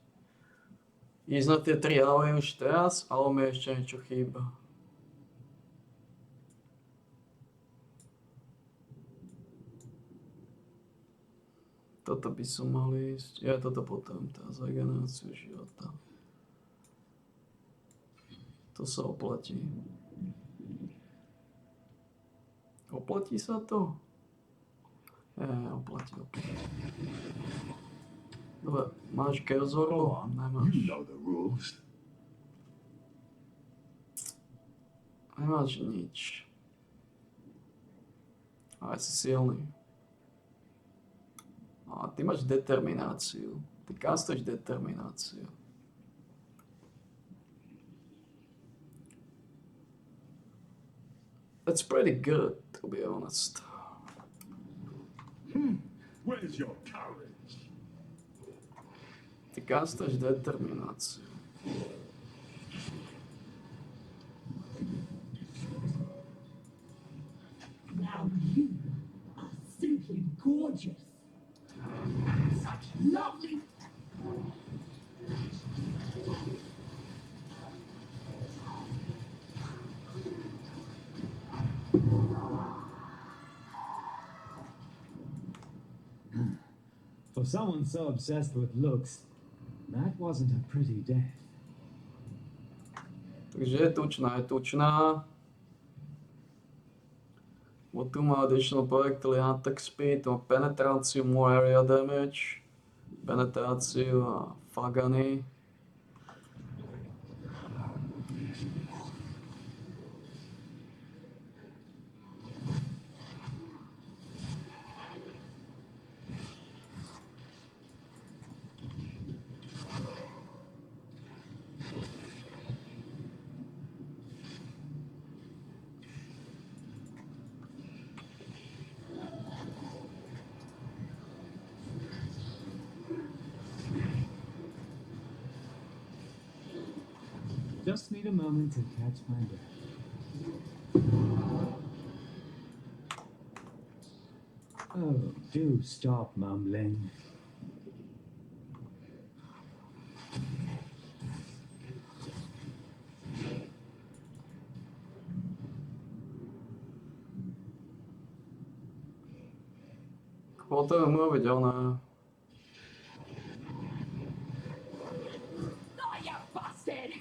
Ísť na tie 3 alley už teraz, ale mi ešte niečo chýba. Toto by som mal ísť. Ja toto potom, teraz regeneráciu života. To sa oplatí. Oplatí sa to? Oplatí. Dobre, máš Kerzorlu? Nemáš. You know the rules. Nemáš nič. Ale si silný. A ty máš determináciu. Ty kastuješ determináciu. That's pretty good, to be honest. Where's your courage? Ty kastuješ determináciu. Now you are simply gorgeous. Such lovely. For someone so obsessed with looks, that wasn't a pretty death. Takže je tučná. Bo tu má additional projectile attack speed, má penetráciu, more area damage, penetráciu a fagany. Just need a moment to catch my breath. Oh, do stop mumbling. Potom môže byť ona. Oh, you bastard!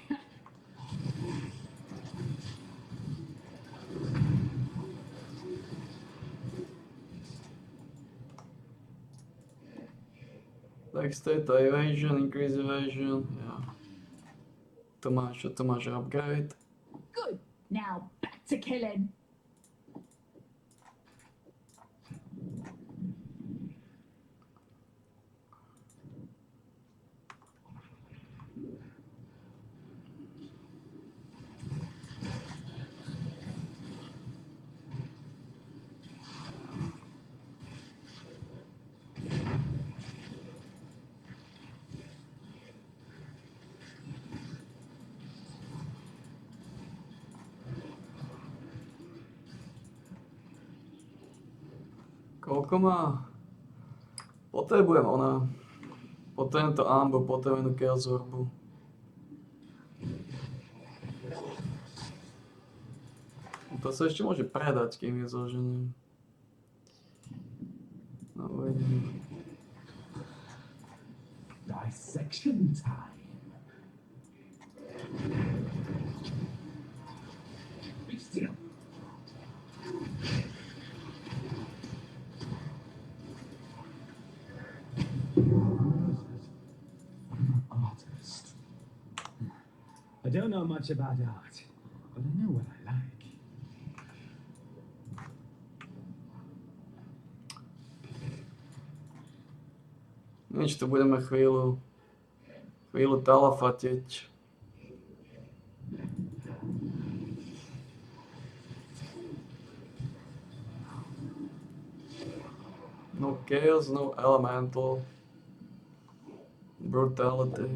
Dexterity, evasion, increase evasion, yeah. Tu máš upgrade. Good. Now back to killing. Koľko má? Potrebujem Potom je to Ambo, potom je to Chaos Orbu. To sa ešte môže predať, kým je zložený. No, uvidíme. Dissection time. Be still. Artist. I don't know much about art, but I know what I like. Nič, tu budeme chvíľu talafatiť. No chaos, no elemental. Brutality.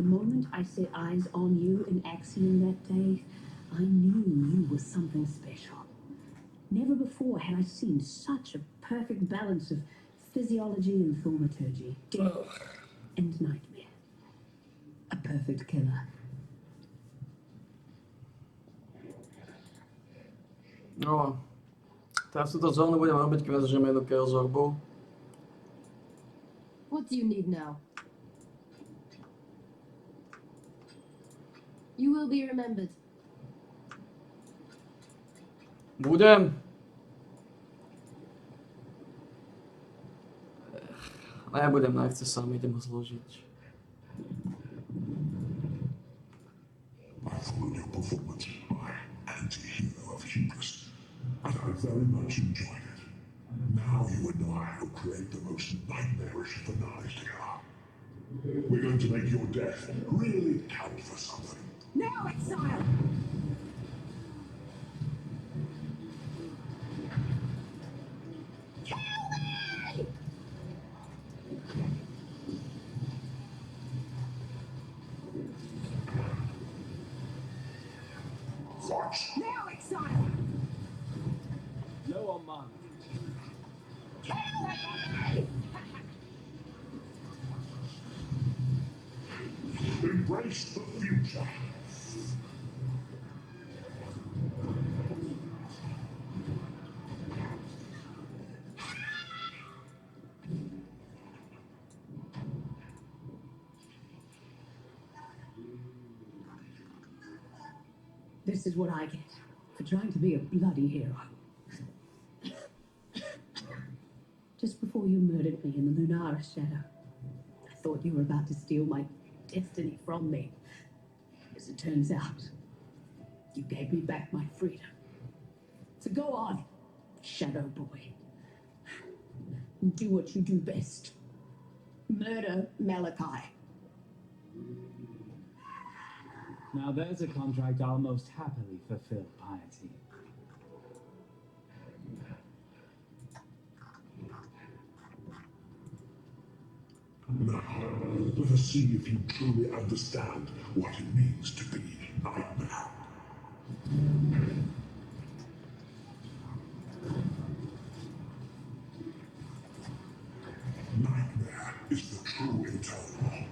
The moment I set eyes on you in Axiom that day, I knew you were something special. Never before had I seen such a perfect balance of physiology and thaumaturgy, death and nightmare. A perfect killer. No, teraz túto zónu budem robiť, keď zažijeme jednu Chaos Orbu. What do you need now? You will be remembered. Budem. Nebudem, nechce sa mi, idem ho zložiť. I followed your performance by anti-hero of hubris, and I very much enjoyed it. Now you and I will create the most nightmarish finale together. We're going to make your death really count for something. Now, Exile! Watch. Now, Exile! Low on mana. Embrace the future. This is what I get for trying to be a bloody hero. Just before you murdered me in the Lunaris shadow, I thought you were about to steal my destiny from me. As it turns out, you gave me back my freedom. So go on, Shadow Boy. Do what you do best. Murder Malachi. Now there's a contract I'll most happily fulfill, Piety. Now, let us see if you truly understand what it means to be Nightmare. Nightmare is the true eternal.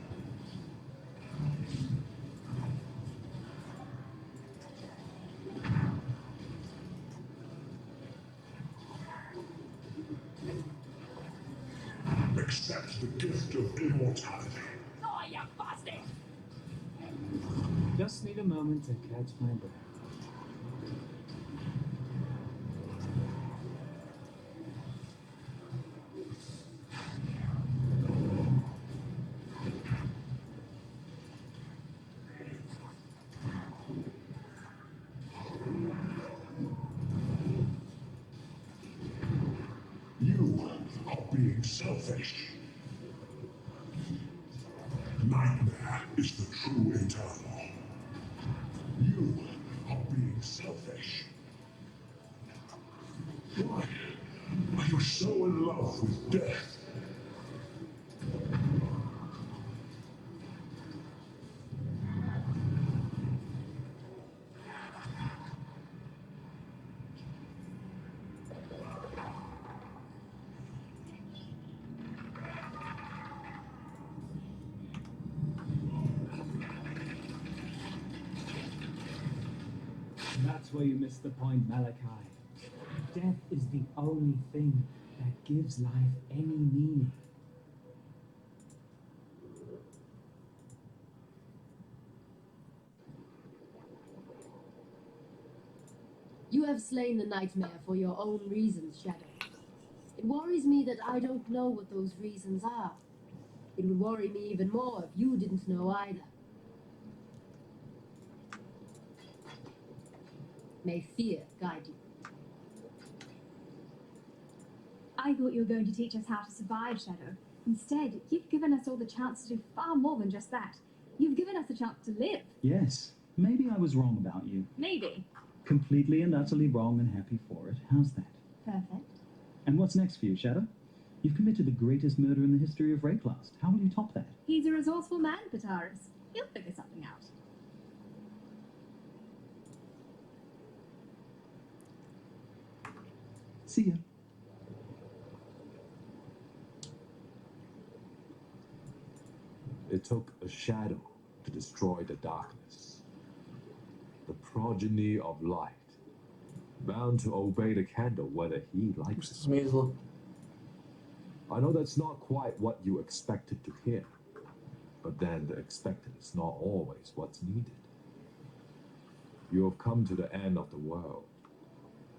Accept the gift of immortality. Oh, you bastard! Just need a moment to catch my breath. You are being selfish. Nightmare is the true eternal. You are being selfish. Why are you so in love with death? That's where you missed the point, Malachi. Death is the only thing that gives life any meaning. You have slain the nightmare for your own reasons, Shadow. It worries me that I don't know what those reasons are. It would worry me even more if you didn't know either. May fear guide you. I thought you were going to teach us how to survive, Shadow. Instead, you've given us all the chance to do far more than just that. You've given us a chance to live. Yes, maybe I was wrong about you. Maybe. Completely and utterly wrong and happy for it. How's that? Perfect. And what's next for you, Shadow? You've committed the greatest murder in the history of Rayclast. How will you top that? He's a resourceful man, Pataris. He'll figure something out. See ya. It took a shadow to destroy the darkness. The progeny of light, bound to obey the candle whether he likes it. I know that's not quite what you expected to hear, but then the expected is not always what's needed. You have come to the end of the world,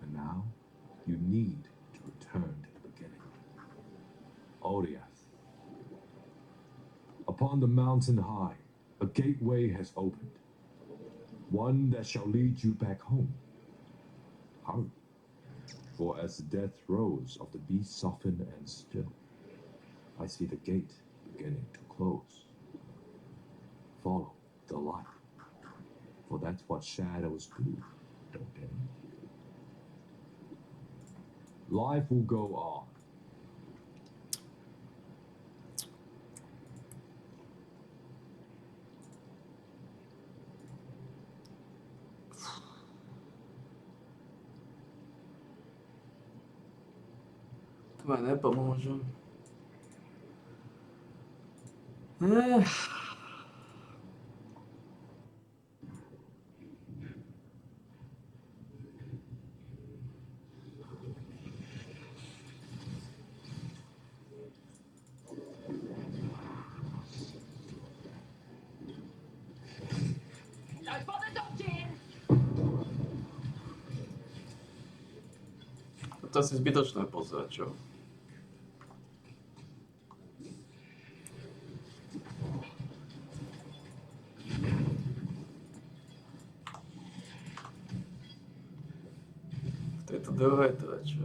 and now you need to return to the beginning. Odiath. Upon the mountain high, a gateway has opened, one that shall lead you back home. Hurry, for as the death throes of the beast soften and still, I see the gate beginning to close. Follow the light, for that's what shadows do, don't they? Life will go on. To nepomôže. Don't bother dodging! To asi zbytočné pozvať, čo? V tejto druhej teda, čo?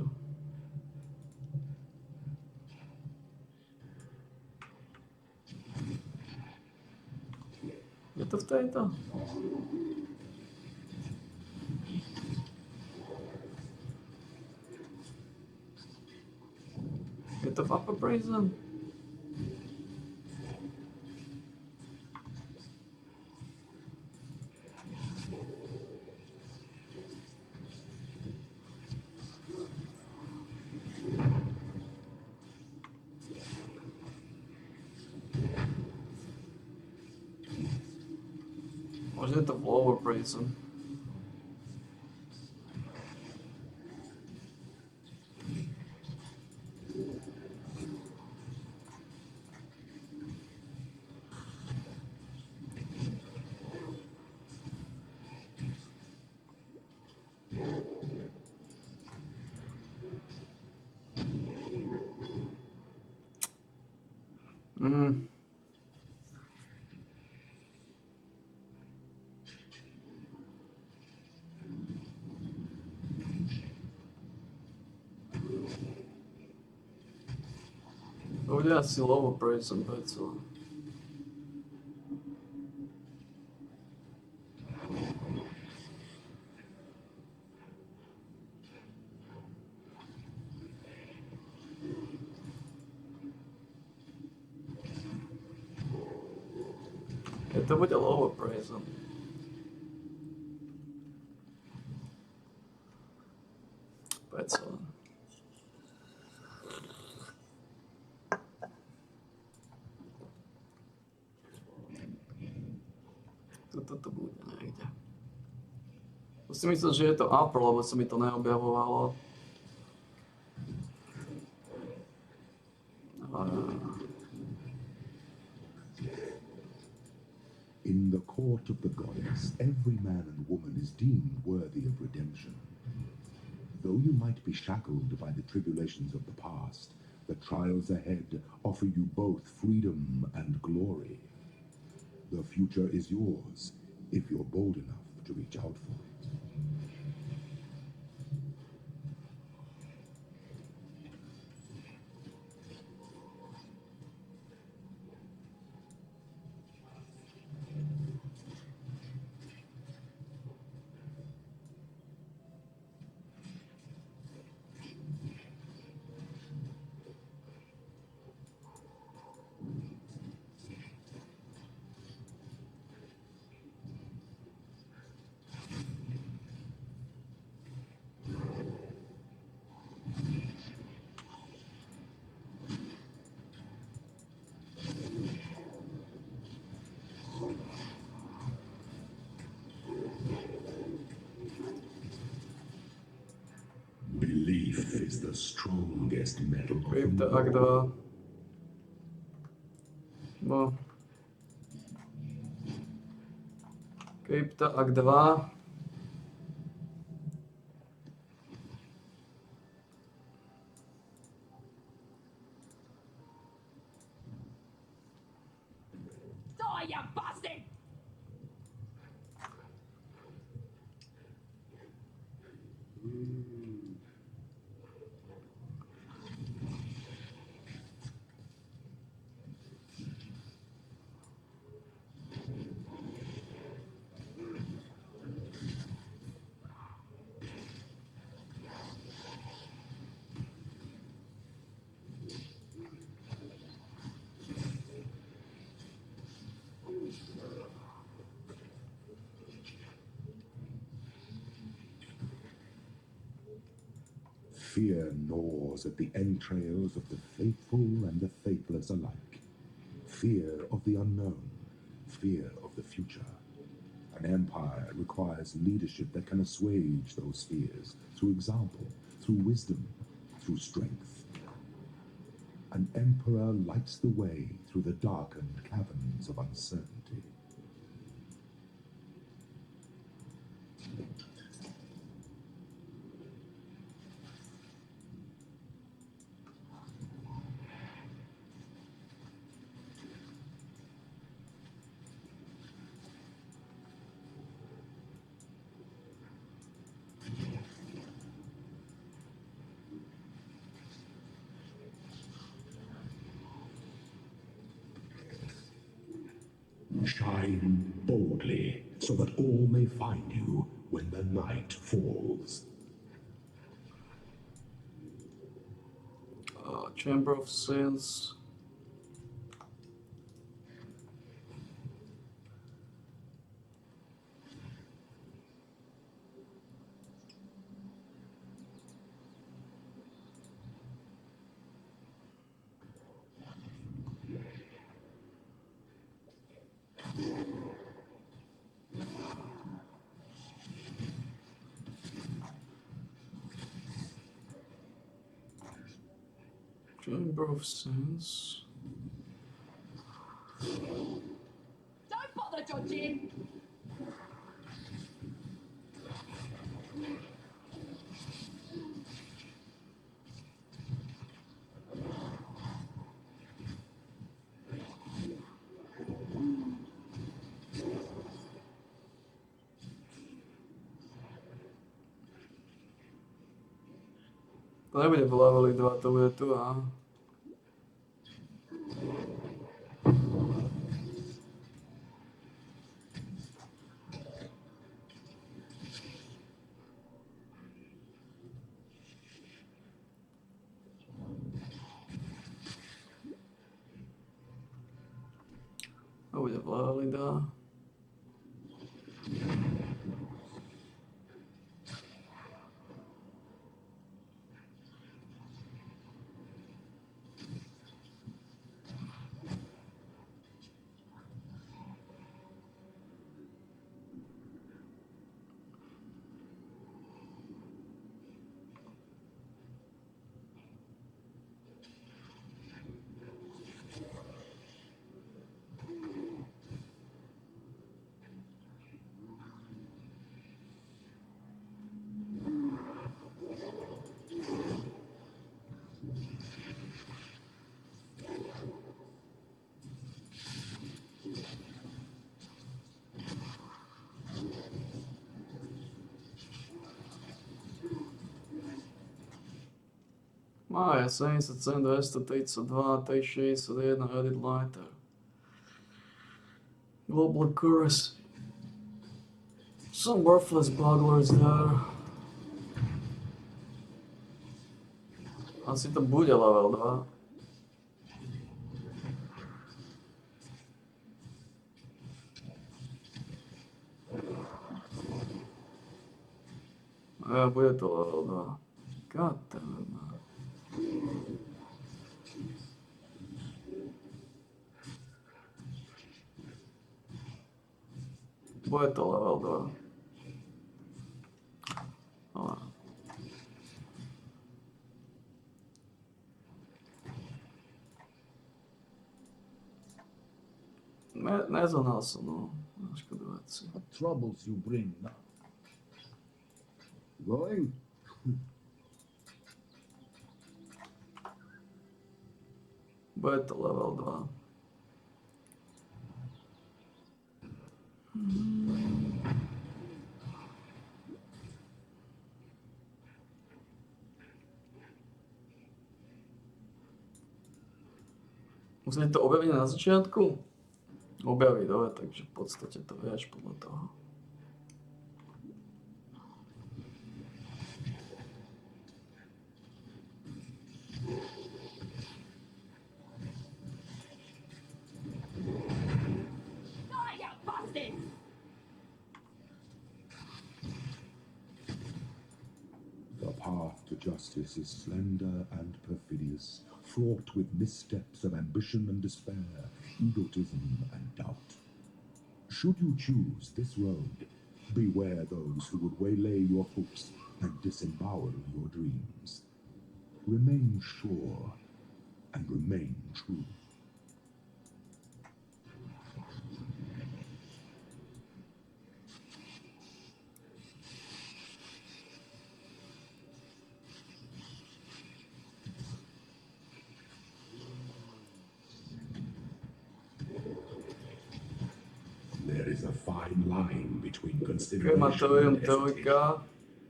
Je to v tejto? Je to v Upper Prison? Možno je to v Lower Prison. Bude asi Lower Prison, predsa. To bude Lower Prison. Predsa. Toto bude niekde. To si myslel, že je to Apple, lebo sa mi to neobjavovalo. In the court of the goddess, every man and woman is deemed worthy of redemption. Though you might be shackled by the tribulations of the past, the trials ahead offer you both freedom and glory. The future is yours if you're bold enough to reach out for it. Belief is the strongest metal of Crypto them Act all. 2. No. Crypto Act 2. Die, you bastard! Fear gnaws at the entrails of the faithful and the faithless alike. Fear of the unknown, fear of the future. An empire requires leadership that can assuage those fears through example, through wisdom, through strength. An emperor lights the way through the darkened caverns of uncertainty. Shine boldly, so that all may find you when the night falls. Chamber of Sins. Chamber of Sins. Don't bother dodging! To nebude v leveli 2, to bude tu, a. To bude v leveli 2. Māja 77, 232, 361, edit lighter. Global curse. Some worthless bugglers there. Asi to bude level 2. Ja, bude to level 2. God damn it, man. Bude to level 2. Ale... Nezohnal som, no. Naškodovať si. What troubles you bring now? Going? Bude to level 2. Musíte to objaviť na začiatku? Objaviť, dobre, takže v podstate to vieš podľa toho. The path to justice is slender and perfidious, fraught with missteps of ambition and despair, egotism and doubt. Should you choose this road, beware those who would waylay your hopes and disembowel your dreams. Remain sure and remain true. There is a fine line between consideration and hesitation.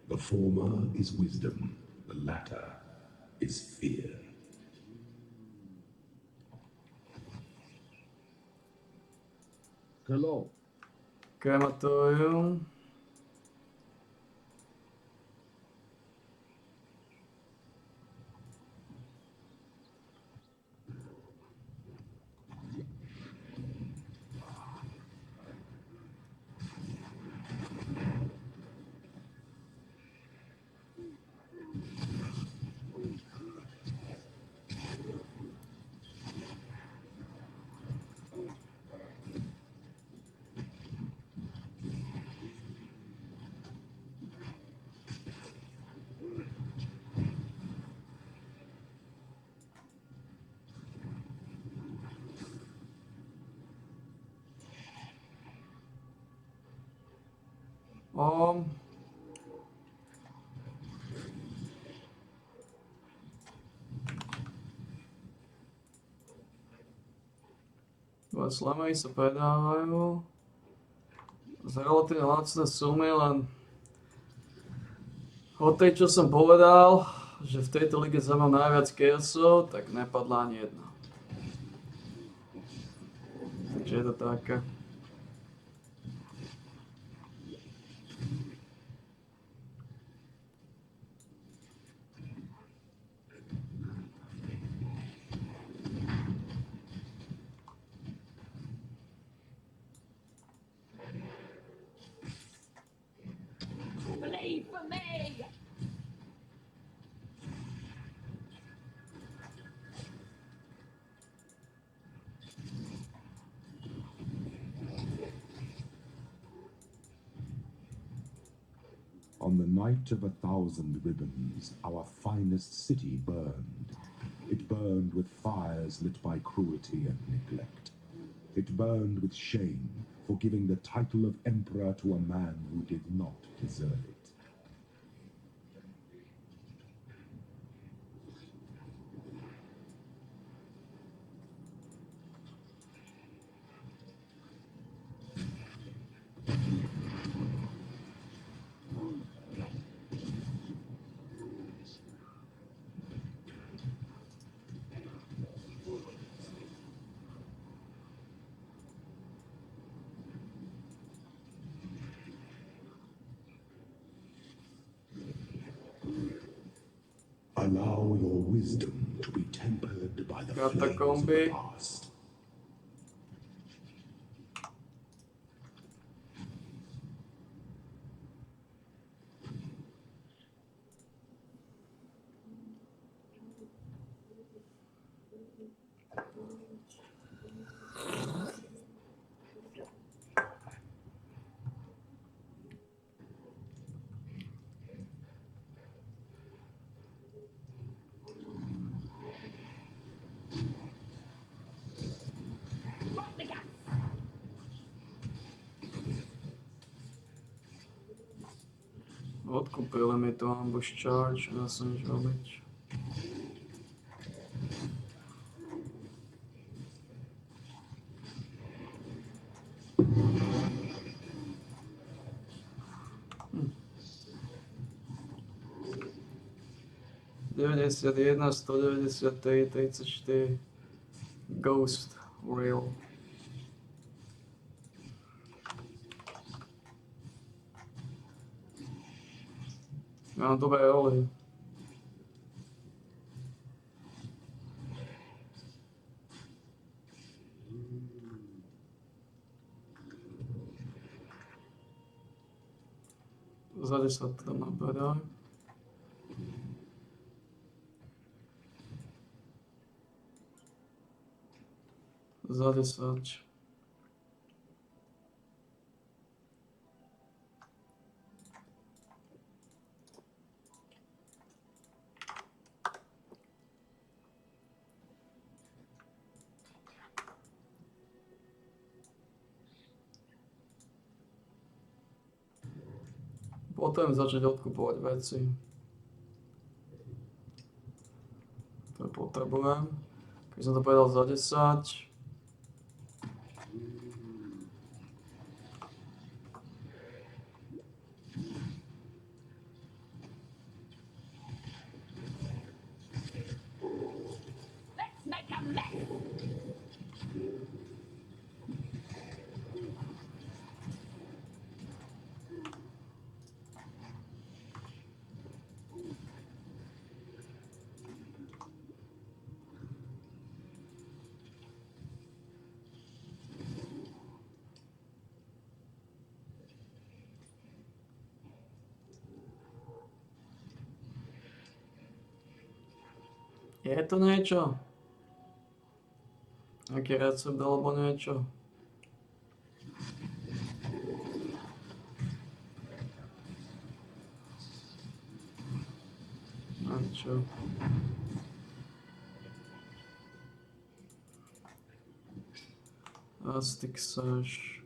The former is wisdom, the latter is fear. Hello. Krematorium. Slamy sa predávajú za relatívne lacné sumy, len od tej, čo som povedal, že v tejto lige sa mám najviac chaosov, tak nepadla ani jedna. Takže je to také. Believe for me! On the night of 1,000 ribbons, our finest city burned. It burned with fires lit by cruelty and neglect. It burned with shame for giving the title of emperor to a man who did not deserve it. Allow your wisdom to be tempered by the flames of the past. Odkúpili mi tu ambush charge, nedá sa nič robiť. Hm. 91, 193, 34. Ghost Rail. Mám dobré roly. Za 10 to napadá. Za 10. Potrebujem začať odkupovať veci. To potrebujem. Keď som to povedal za 10. Je to niečo? Aký recept alebo niečo? A čo? Aztec Sash.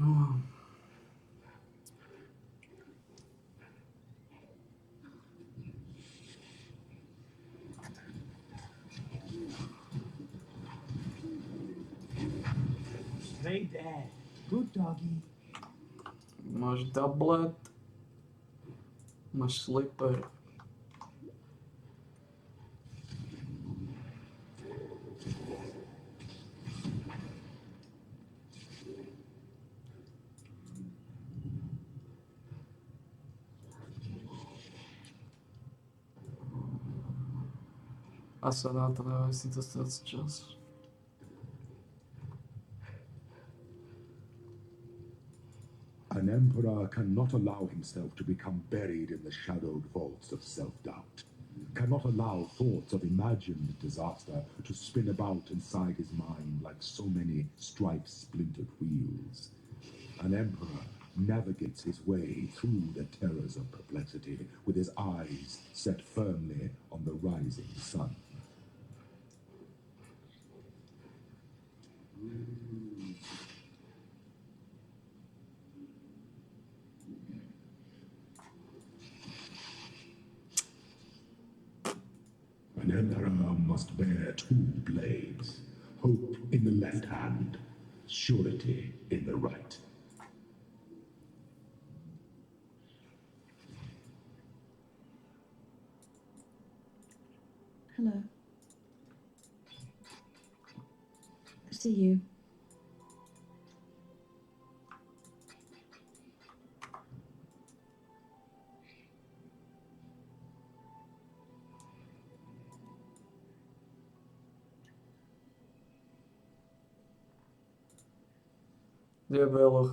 No. Stay there. Good doggy. Máš doublet. Máš slipper. A sa dá to dávaj si to stať čas. An emperor cannot allow himself to become buried in the shadowed vaults of self-doubt. Cannot allow thoughts of imagined disaster to spin about inside his mind like so many stripe-splintered wheels. An emperor navigates his way through the terrors of perplexity with his eyes set firmly on the rising sun. An emperor must bear two blades, hope in the left hand, surety in the right. Hello. I see you. Kde je Beloch?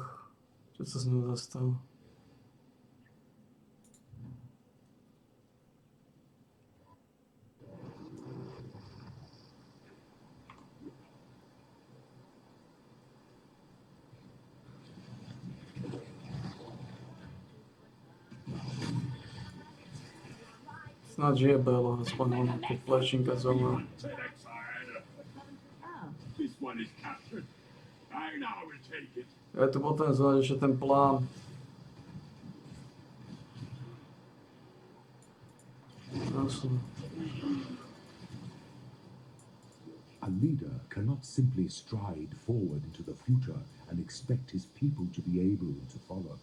Čo sa z neho dostal? Snad žije Beloch, aspoň on, keď plešinka zomrel. This one is captured. I now will take it. Ja tu potom zvlášť ešte ten plán. Jasne. A leader cannot simply stride forward into the future and expect his people to be able to follow.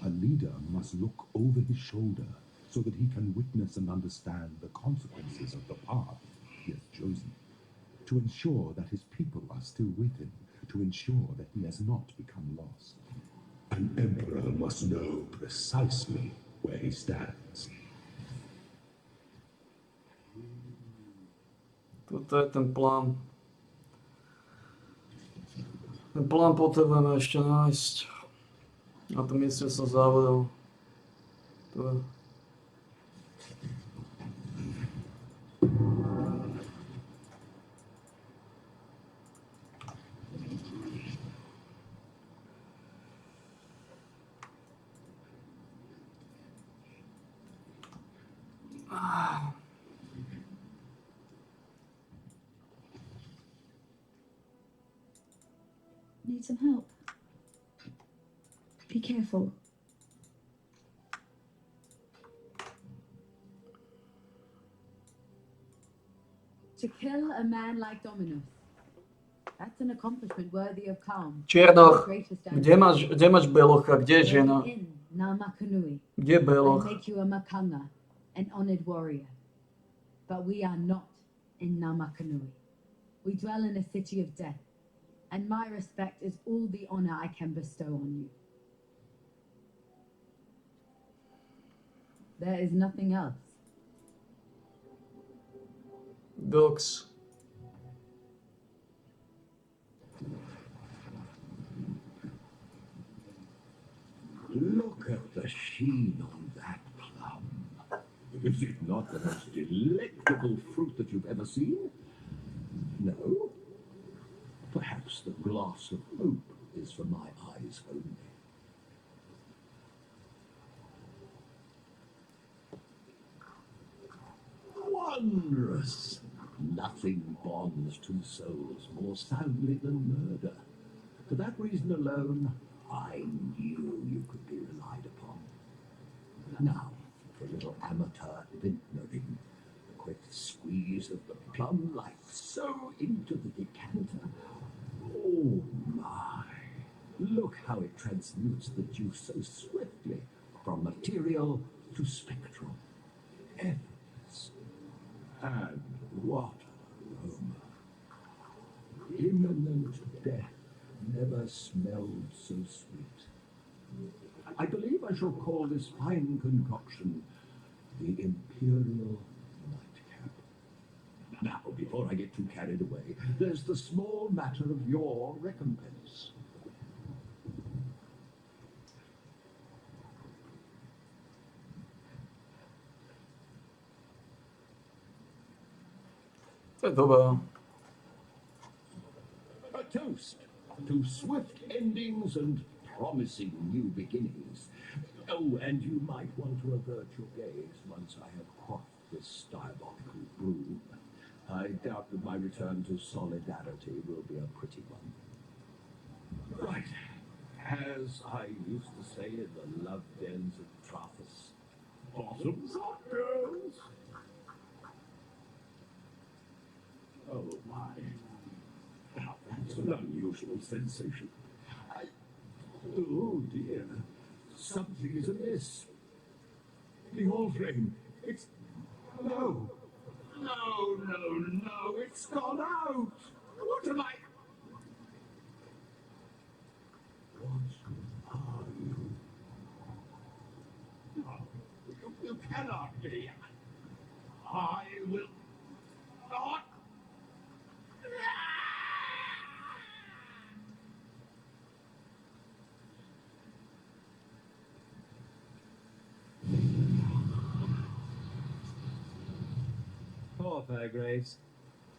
A leader must look over his shoulder so that he can witness and understand the consequences of the path he has chosen, to ensure that his people are still with him, to ensure that he has not become lost. An emperor must know precisely where he stands. Toto je ten plán. Ten plán potrebujeme ešte nájsť. Na tom mieste som zavodol. To je... Need some help? Be careful. To kill a man like Dominus. That's an accomplishment worthy of calm. Čiernoch, kde máš Belocha? Kde je žena? Kde je Beloch? I make you a Makanga, an honored warrior. But we are not in Namakanui. We dwell in a city of death, and my respect is all the honor I can bestow on you. There is nothing else. Dogs. Look at the sheen on that plum. Is it not the most delectable fruit that you've ever seen? No? Perhaps the glass of hope is for my eyes only. Wondrous! Nothing bonds two souls more soundly than murder. For that reason alone, I knew you could be relied upon. Now, for a little amateur vintnering, a quick squeeze of the plum like so into the decanter. Oh my! Look how it transmutes the juice so swiftly from material to spectral. Effortless. And what an aroma! Imminent death never smelled so sweet. I believe I shall call this fine concoction the Imperial Nightcap. Now, before I get too carried away, there's the small matter of your recompense. To je dobré. A toast to swift endings and promising new beginnings. Oh, and you might want to avert your gaze once I have quaffed this diabolical brew. I doubt that my return to solidarity will be a pretty one. Right. As I used to say in the love dens of Traphus, bottoms up, girls! Oh, my. Now, that's an unusual sensation. Oh, dear. Something is amiss. The oil flame. It's... No. No. It's gone out. What am I... What are you? No, you cannot be. I will not... Fairgraves.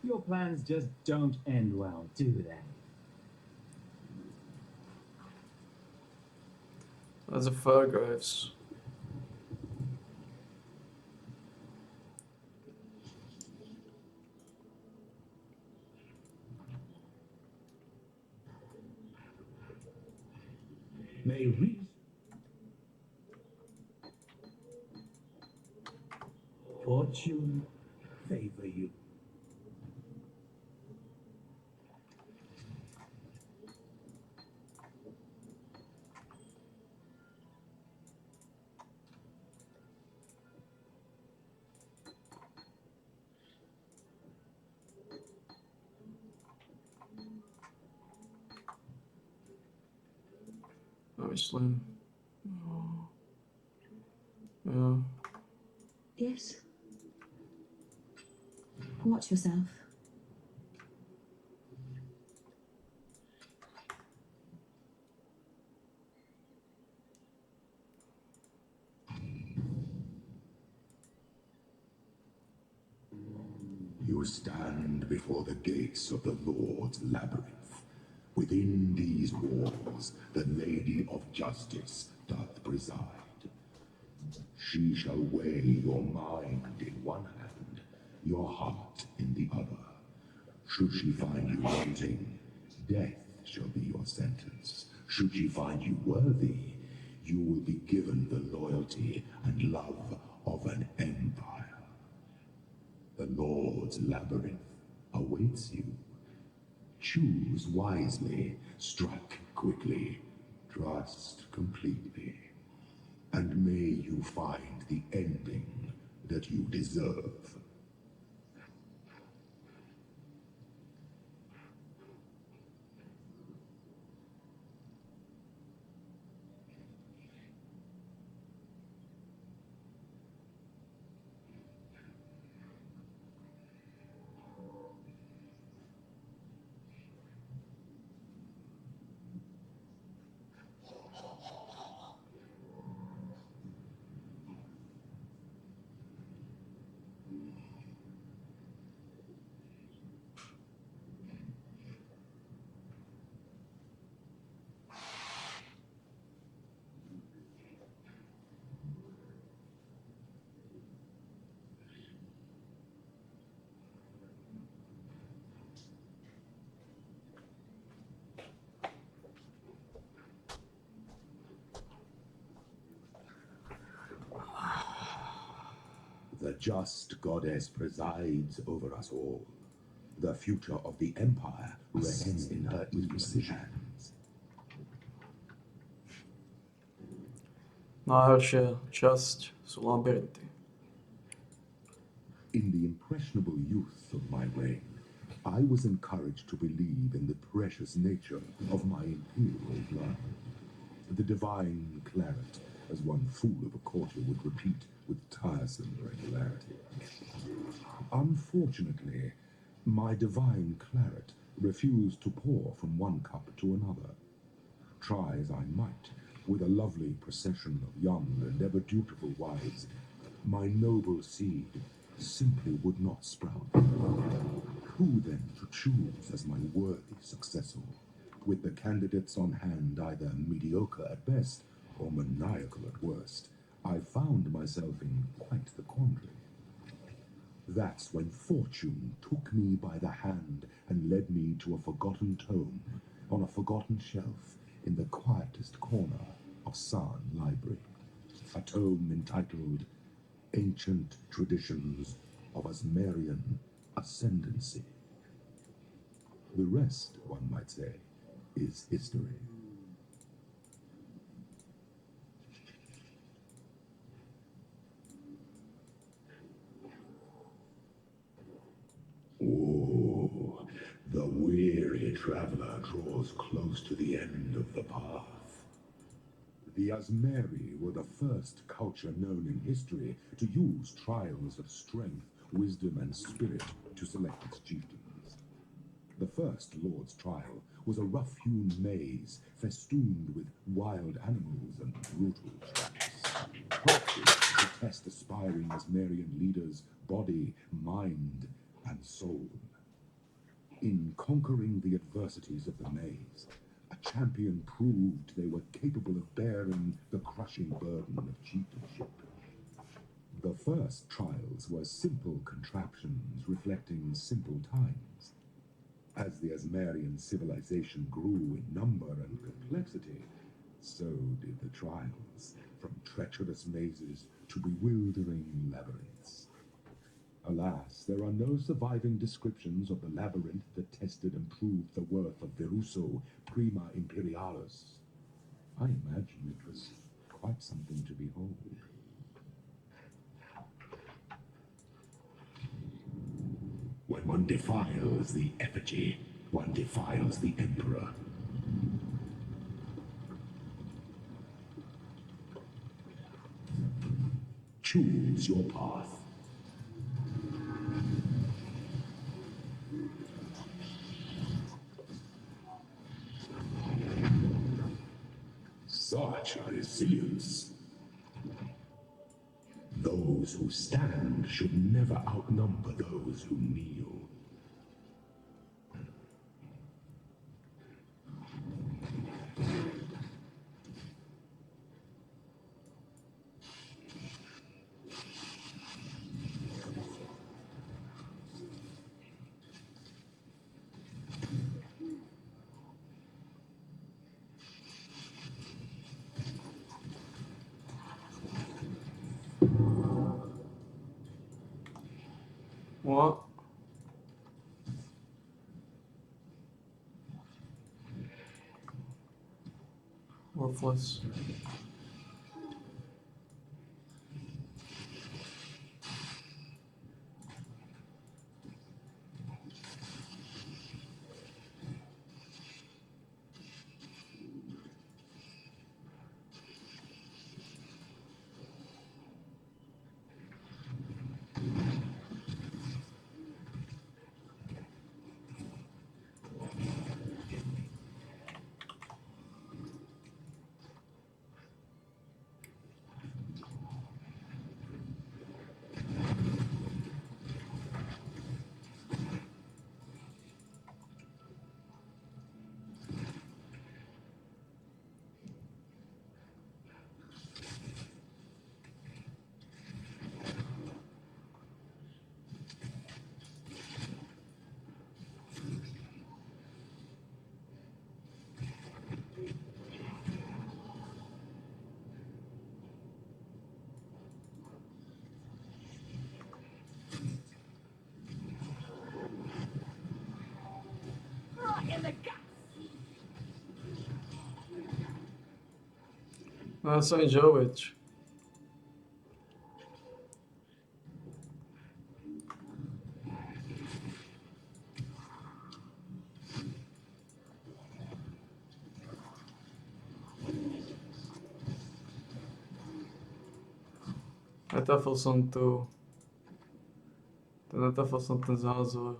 Your plans just don't end well, do they? There's a Fairgraves. May reason fortune favor you. Very slim. Oh. Yeah. Yes. Watch yourself. You stand before the gates of the Lord's labyrinth. Within these walls, the Lady of Justice doth preside. She shall weigh your mind in one hand, your heart in the other. Should she find you wanting, death shall be your sentence. Should she find you worthy, you will be given the loyalty and love of an empire. The Lord's labyrinth awaits you. Choose wisely, strike quickly, trust completely, and may you find the ending that you deserve. The just goddess presides over us all. The future of the empire rests in her hands. Najhoršia časť sú labyrinty. In the impressionable youth of my reign, I was encouraged to believe in the precious nature of my imperial blood. The divine claret, as one fool of a courtier would repeat with tiresome regularity. Unfortunately, my divine claret refused to pour from one cup to another. Try as I might, with a lovely procession of young and ever dutiful wives, my noble seed simply would not sprout. Who then to choose as my worthy successor? With the candidates on hand either mediocre at best or maniacal at worst, I found myself in quite the quandary. That's when fortune took me by the hand and led me to a forgotten tome on a forgotten shelf in the quietest corner of Sarn Library. A tome entitled Ancient Traditions of Asmerian Ascendancy. The rest, one might say, is history. Oh, the weary traveler draws close to the end of the path. The Asmeri were the first culture known in history to use trials of strength, wisdom, and spirit to select its chieftains. The first Lord's trial was a rough-hewn maze festooned with wild animals and brutal traps. Practice to test aspiring Asmerian leaders' body, mind, and soul. In conquering the adversities of the maze, a champion proved they were capable of bearing the crushing burden of chieftainship. The first trials were simple contraptions reflecting simple times. As the Asmarian civilization grew in number and complexity, so did the trials, from treacherous mazes to bewildering labyrinths. Alas, there are no surviving descriptions of the labyrinth that tested and proved the worth of Viruso Prima Imperialis. I imagine it was quite something to behold. When one defiles the effigy, one defiles the Emperor. Choose your path. Such resilience. Those who stand should never outnumber those who kneel. What? Worthless. No, co działać? Netafel som tu. Netafel som ten zázor.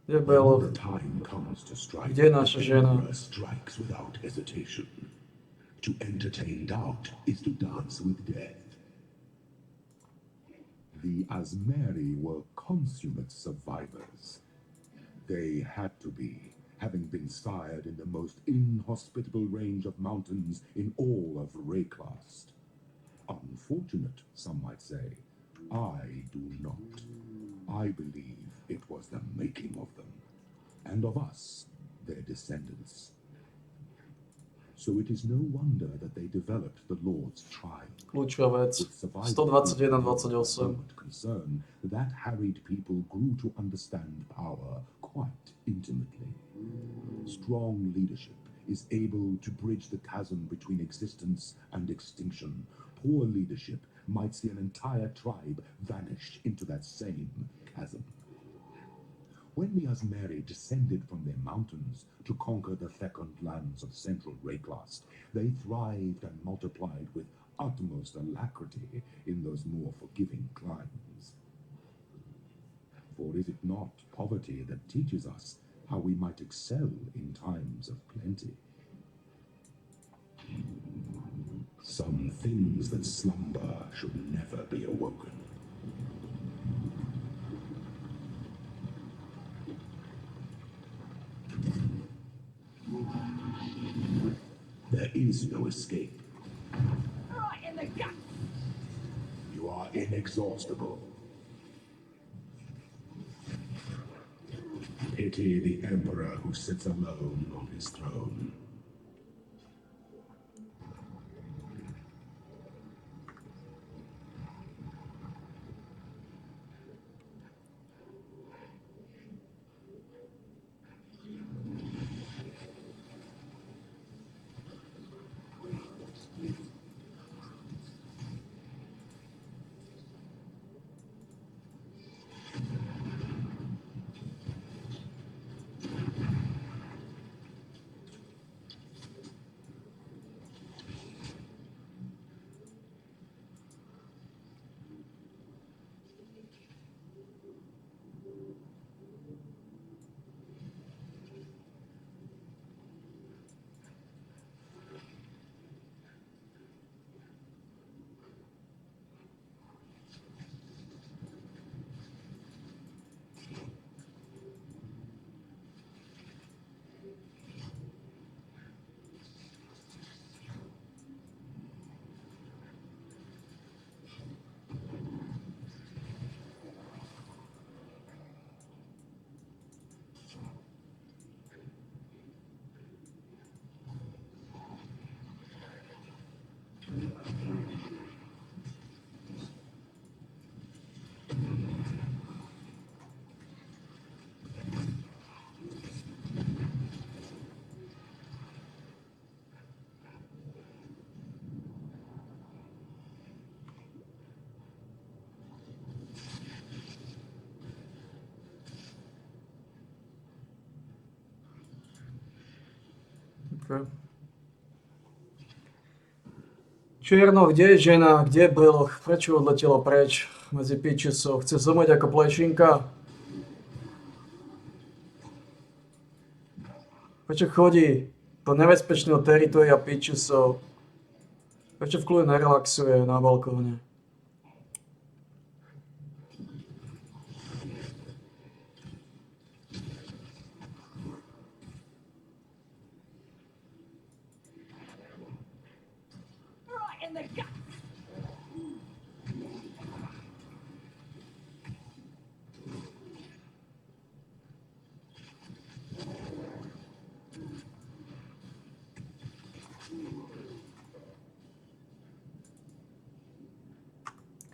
When the time comes to strike, Gdzie nasza the żena? Emperor strikes without hesitation. To entertain doubt is to dance with death. The Asmari were consummate survivors. They had to be, having been sired in the most inhospitable range of mountains in all of Rayclast. Unfortunate, some might say. I do not. I believe it was the making of them, and of us, their descendants. So it is no wonder that they developed the Lord's trial. Kluczowa věc. 121-28. Concern that harried people grew to understand power quite intimately. Strong leadership is able to bridge the chasm between existence and extinction, poor leadership might see an entire tribe vanish into that same chasm. When the Asmeri descended from their mountains to conquer the fecund lands of central Rayclast, they thrived and multiplied with utmost alacrity in those more forgiving climes. For is it not poverty that teaches us how we might excel in times of plenty? Some things that slumber should never be awoken. There is no escape. Right in the gut! You are inexhaustible. Pity the Emperor who sits alone on his throne. Okay. Čierno, kde je žena, kde je beloch, prečo odletelo preč medzi pičusov, chce zomrieť ako plešinka? Prečo chodí do nebezpečného teritoria pičusov? Prečo v kľude nerelaxuje na balkóne? Right in the gut!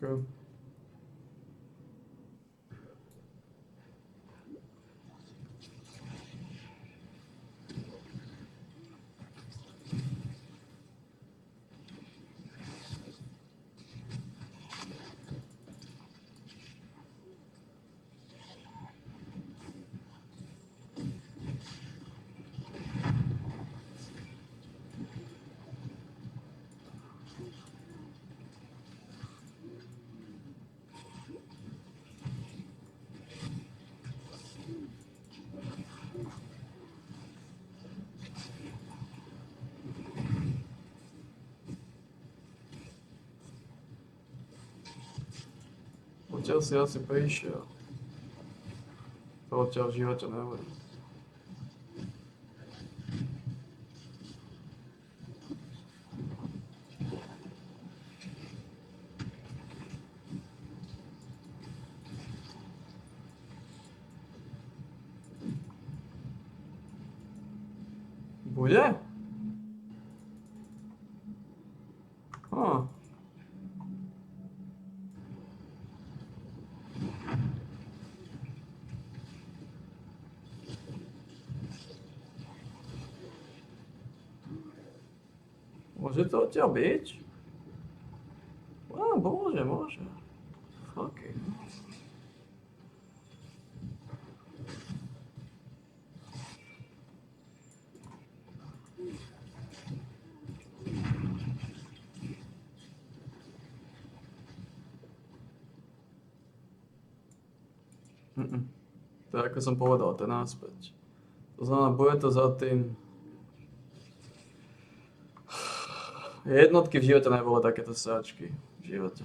Okay. Odtiaľ si asi prišiel. To odtiaľ v živote nehovorím. Bude? Môže to odtiaľ byť? Može. Fucking. To je ako som povedal, to je naspäť. To znamená, bude to za tým... Jednotky v živote nebolo takéto sáčky. V živote.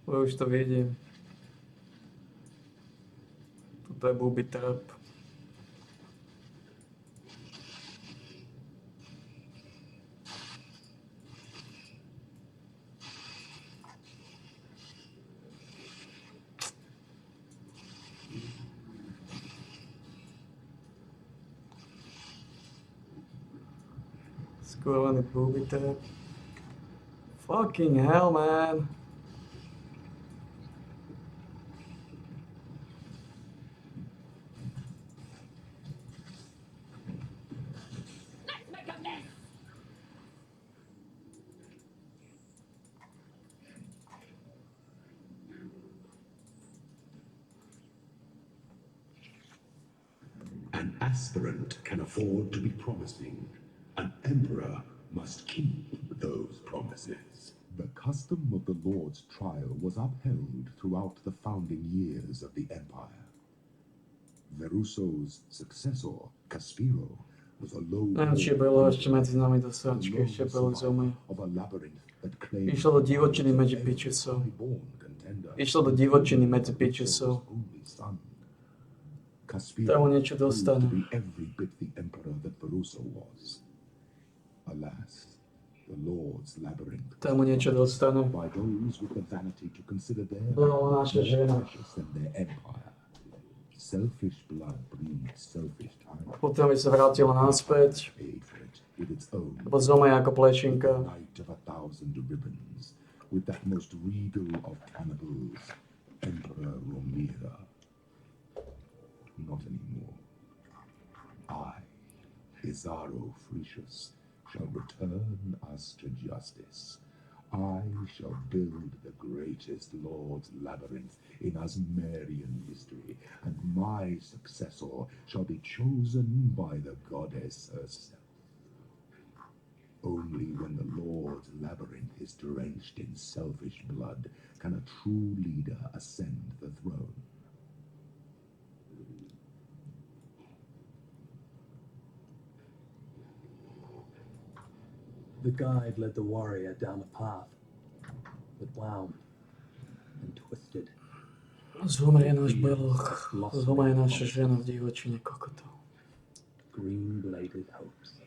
Už to vidím. Toto je booby trap. Skurvený booby trap. Fucking hell, man. An aspirant can afford to be promising. An emperor must keep those promises. The custom of the Lord's trial was upheld throughout the founding years of the empire. Veruso's successor, Caspiro, was a low Či bylo ešte medzi nami do sáčky, ešte boli zomy. Išlo do divočiny medzi pičusov. Išlo do divočiny medzi pičusov. Tam mu niečo dostane. Tam mu niečo dostane. Bola naša žena. Potom by sa vrátila naspäť. Lebo zoma je ako plešinka. With that most regal of cannibals, Emperor Romira. Not anymore. I, Isaro Frisius, shall return us to justice. I shall build the greatest Lord's labyrinth in Asmerian history, and my successor shall be chosen by the goddess herself. Only when the Lord's labyrinth is drenched in selfish blood can a true leader ascend the throne. The guide led the warrior down a path that wound and twisted. Zomrie náš beloch, zomrie naša žena v divočine kokotov. Green-bladed hopes.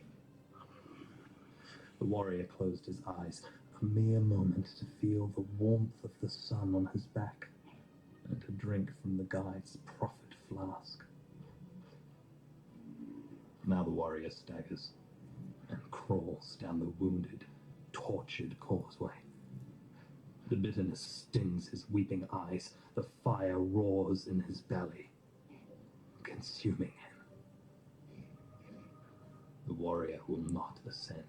The warrior closed his eyes, a mere moment to feel the warmth of the sun on his back, and to drink from the guide's prophet flask. Now the warrior staggers and crawls down the wounded, tortured causeway. The bitterness stings his weeping eyes. The fire roars in his belly, consuming him. The warrior will not ascend.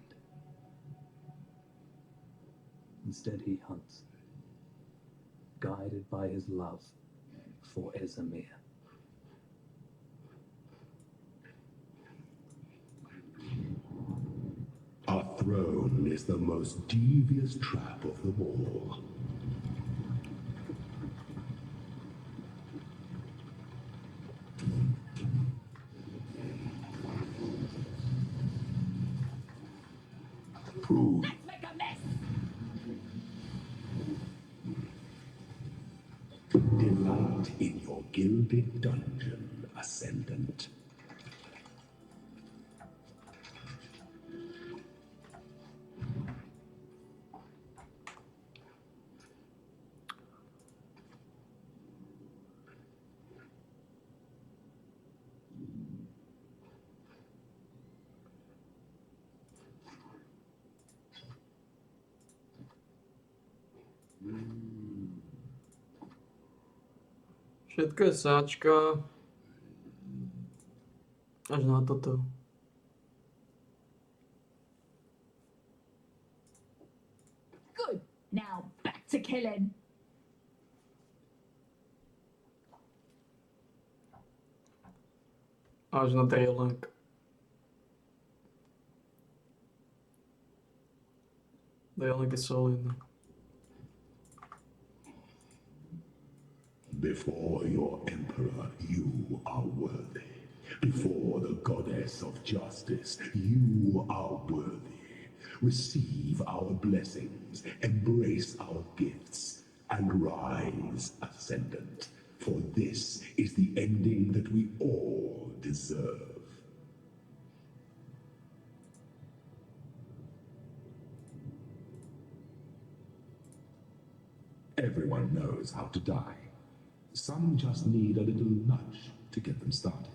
Instead he hunts, guided by his love for Esamir. Our throne is the most devious trap of them all. Prove. Let's make a mess! Delight in your gilded dungeon, Ascendant. Všetko je sáčka. Až na toto. Good. Now back to killing. Až na trailer. Trailer je solidný. Before your emperor, you are worthy. Before the goddess of justice, you are worthy. Receive our blessings, embrace our gifts, and rise ascendant. For this is the ending that we all deserve. Everyone knows how to die. Some just need a little nudge to get them started.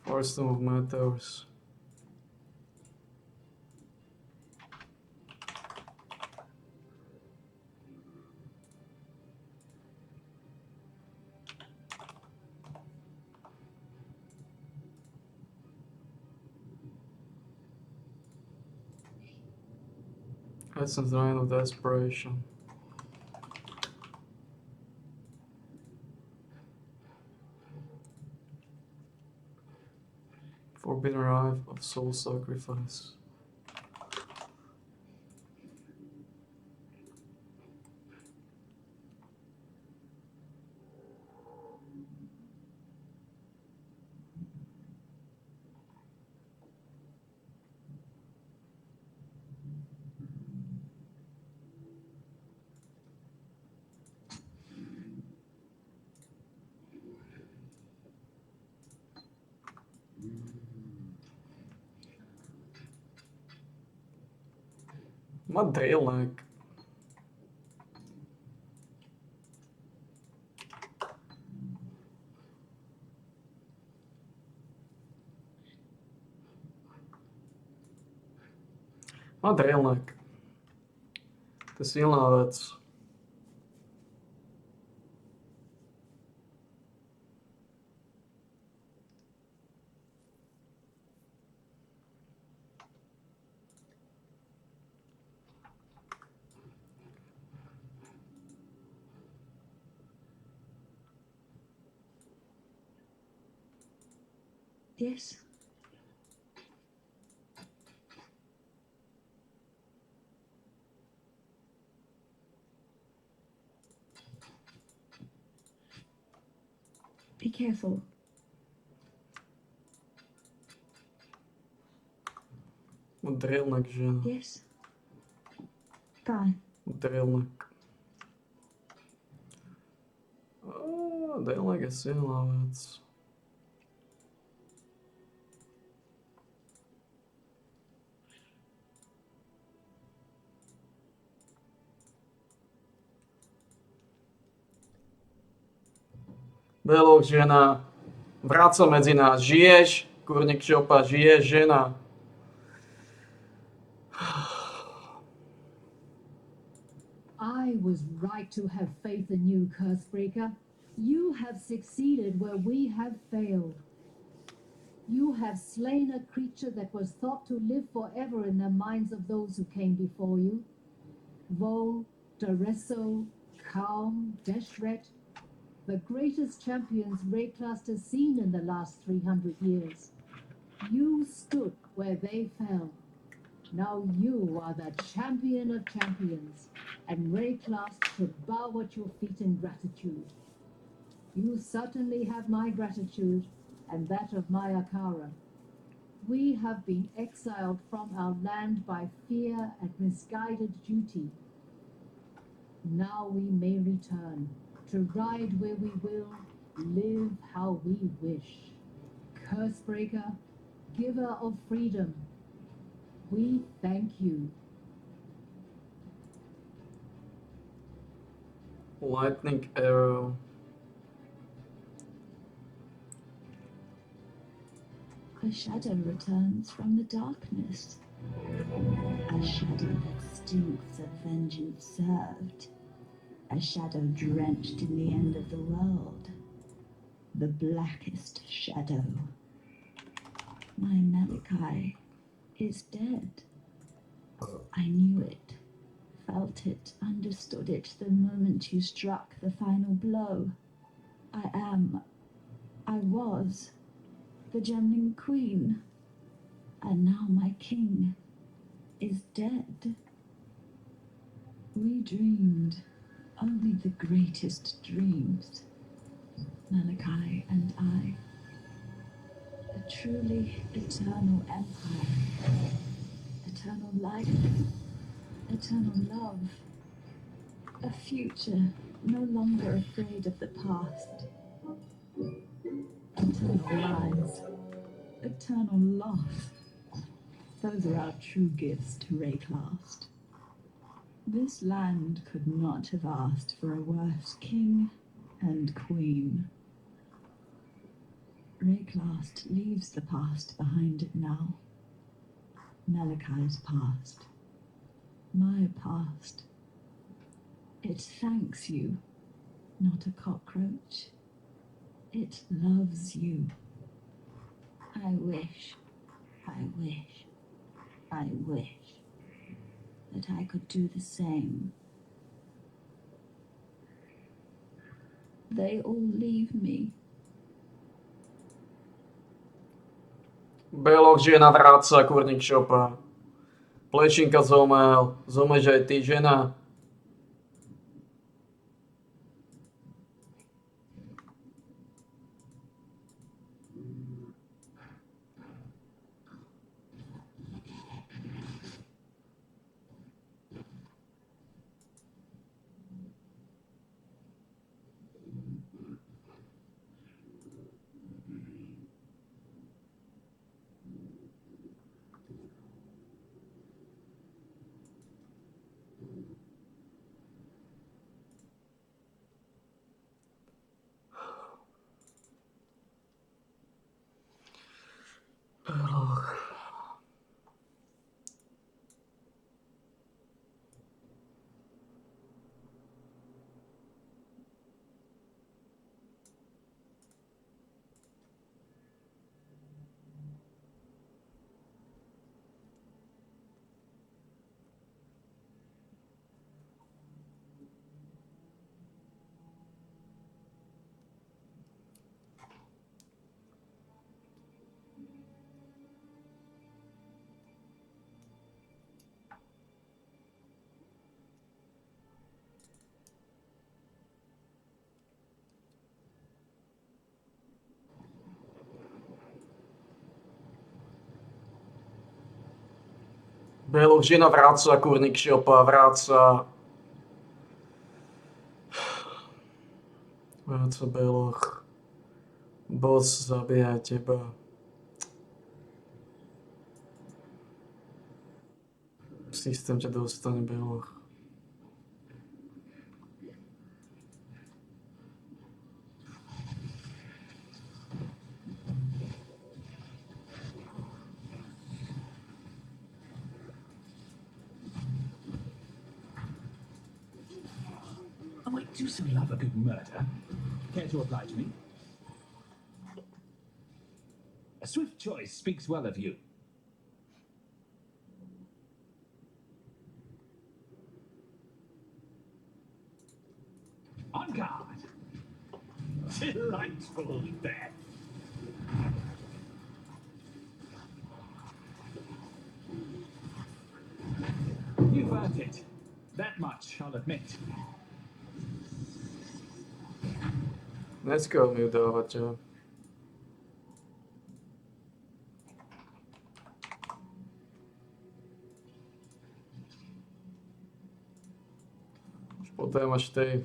Force of Meteors. Essence Drain of Desperation. Forbidden Rive of Soul Sacrifice. What day like? What day like? To je silná vec. Yes. Be careful. Drilnek, žena. Yes. Fine. Drilnek. Drilnek je silná vec. Belok, žena. Vráť sa medzi nás. Žiješ? Kurník šopa, žiješ, žena? I was right to have faith in you, Cursebreaker. You have succeeded where we have failed. You have slain a creature that was thought to live forever in the minds of those who came before you. Vol, Daresso, Kaum, Deshret, the greatest champions Rayclast has seen in the last 300 years. You stood where they fell. Now you are the champion of champions, and Rayclast should bow at your feet in gratitude. You certainly have my gratitude, and that of my Akara. We have been exiled from our land by fear and misguided duty. Now we may return, to ride where we will, live how we wish. Cursebreaker, giver of freedom, we thank you. Lightning arrow. A shadow returns from the darkness. A shadow that stinks of vengeance served. A shadow drenched in the end of the world. The blackest shadow. My Malachi is dead. I knew it, felt it, understood it the moment you struck the final blow. I was the Gemling Queen, and now my king is dead. We dreamed only the greatest dreams, Malachi and I. A truly eternal empire, eternal life, eternal love, a future no longer afraid of the past, eternal lies, eternal loss. Those are our true gifts to Rayclast. This land could not have asked for a worse king and queen. Rayclast leaves the past behind it now. Malachi's past. My past. It thanks you, not a cockroach. It loves you. I wish that I could do the same. They all leave me. Belok žena vráca, kurník šopa. Plešinka zomel, zomeš aj ty, žena. Belok. Belok žena vráca, kurník šopa, vráca. Vráca Belok. Boss zabíja teba. Systém ťa dostane, Belok. Oh, I do so love a good murder. Care to oblige me? A swift choice speaks well of you. On guard. Delightful death. You've earned it. That much, I'll admit. Dneska mi udávate. Toto je máš ty.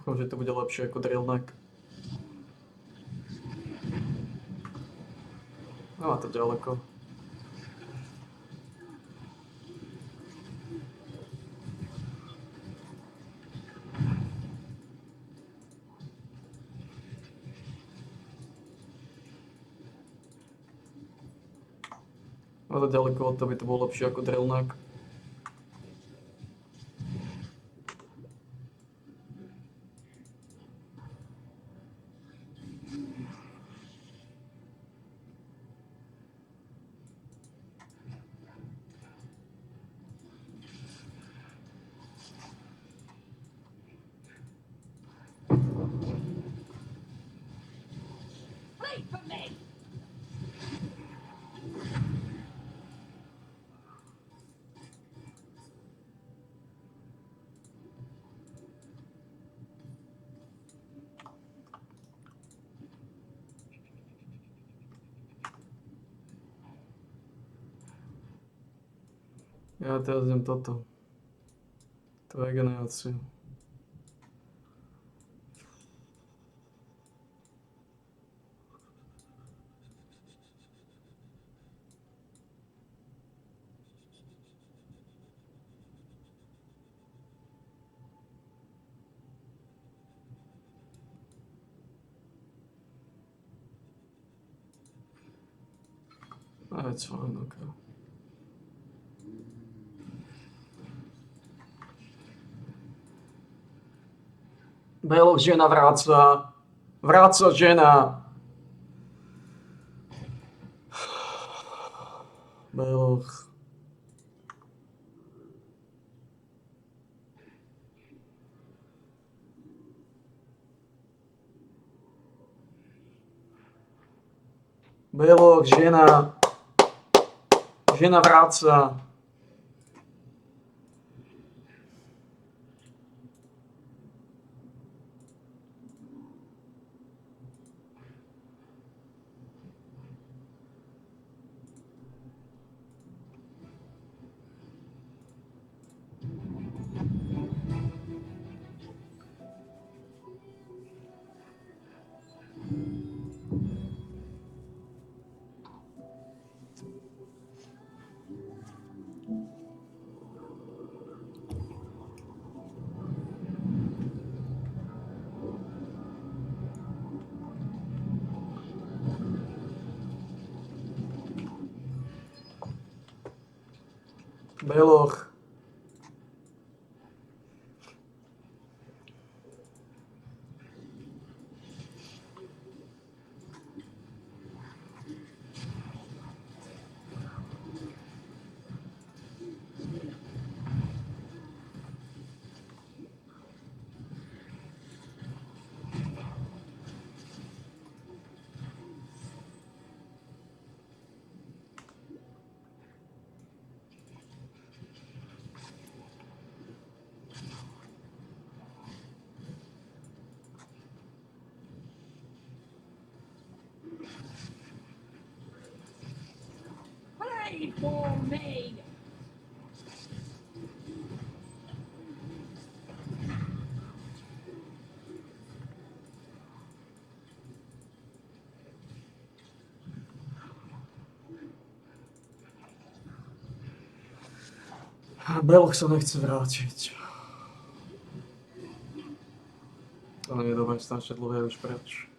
Dúfam, že to bude lepšie ako Drillneck. No a to ďaleko. No to ďaleko od toho by to bolo lepšie ako Drillneck. Wait for me! Ja teraz idem toto. To je generáciu. That's fine, okay. Beloch žena vráca. Vráca žena. Beloch. Beloch, žena. Žena vráca. Beloch. Pray for me! Beloch sa nechce vrátiť. To nie je dobré, strašne dlho je už preč.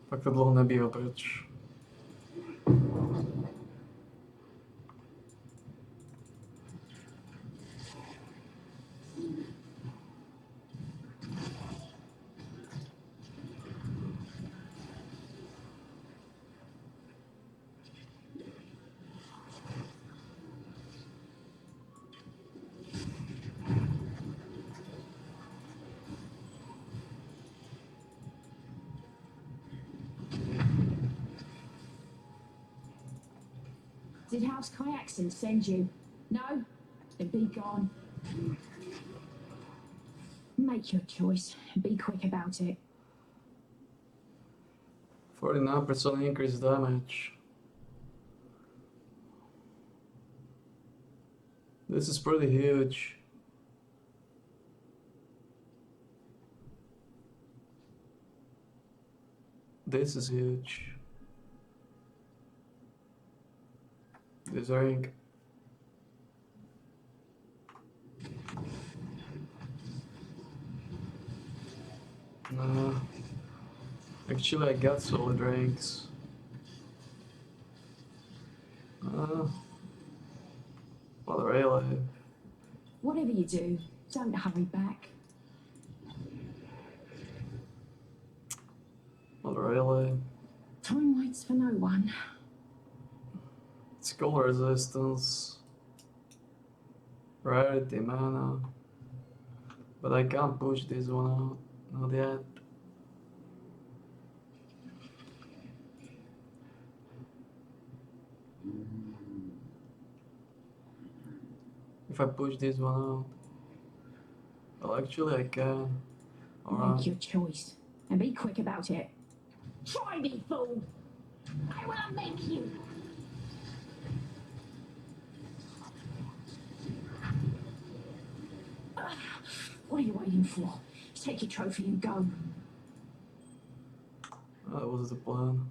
Tak to dlho nebýva preč. house kayaks and send you. No? Then be gone. Make your choice and be quick about it. 49% increased damage. This is pretty huge. This is huge. This ring. Actually I got solid rings. Well, really. Whatever you do, don't hurry back. Well, really. Time waits for no one. Skull resistance. Rarity mana. But I can't push this one out. Not yet. If I push this one out. Well, actually I can. Make your choice and be quick about it. Try me, fool! I will make you! What are you waiting for? Take your trophy and go. That was the plan.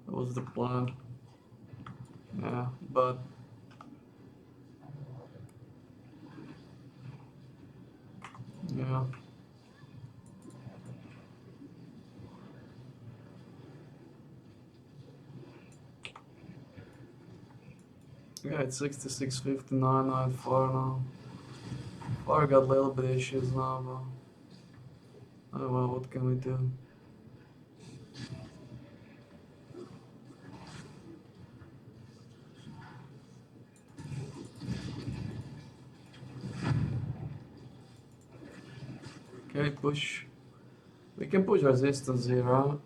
That was the plan. Yeah, but yeah. Yeah, it's 66.59, 94 now. Far got a little bit issues now, but oh well, what can we do? Okay, push. We can push resistance here, huh?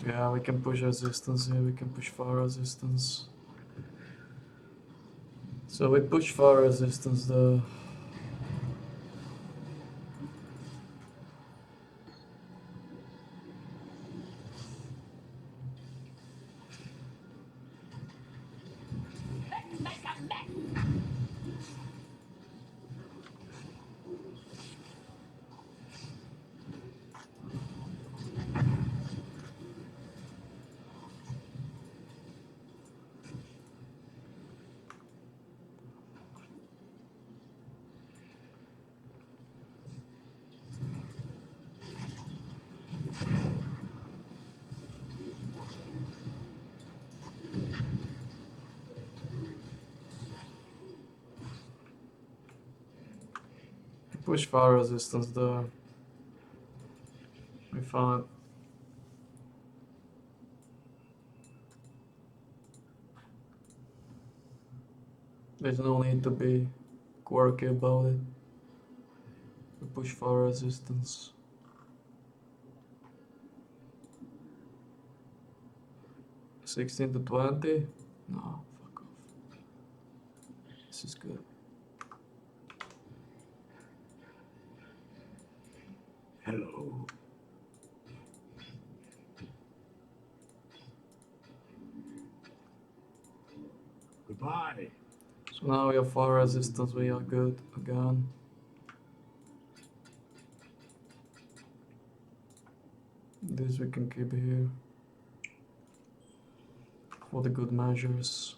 Yeah, we can push resistance here, we can push fire resistance. So we push fire resistance though. Push fire resistance there. We found. There's no need to be quirky about it. We push fire resistance. $16 to $20? No, fuck off. This is good. Hello. Goodbye. So now we have fire resistance, we are good again. This we can keep here for the good measures.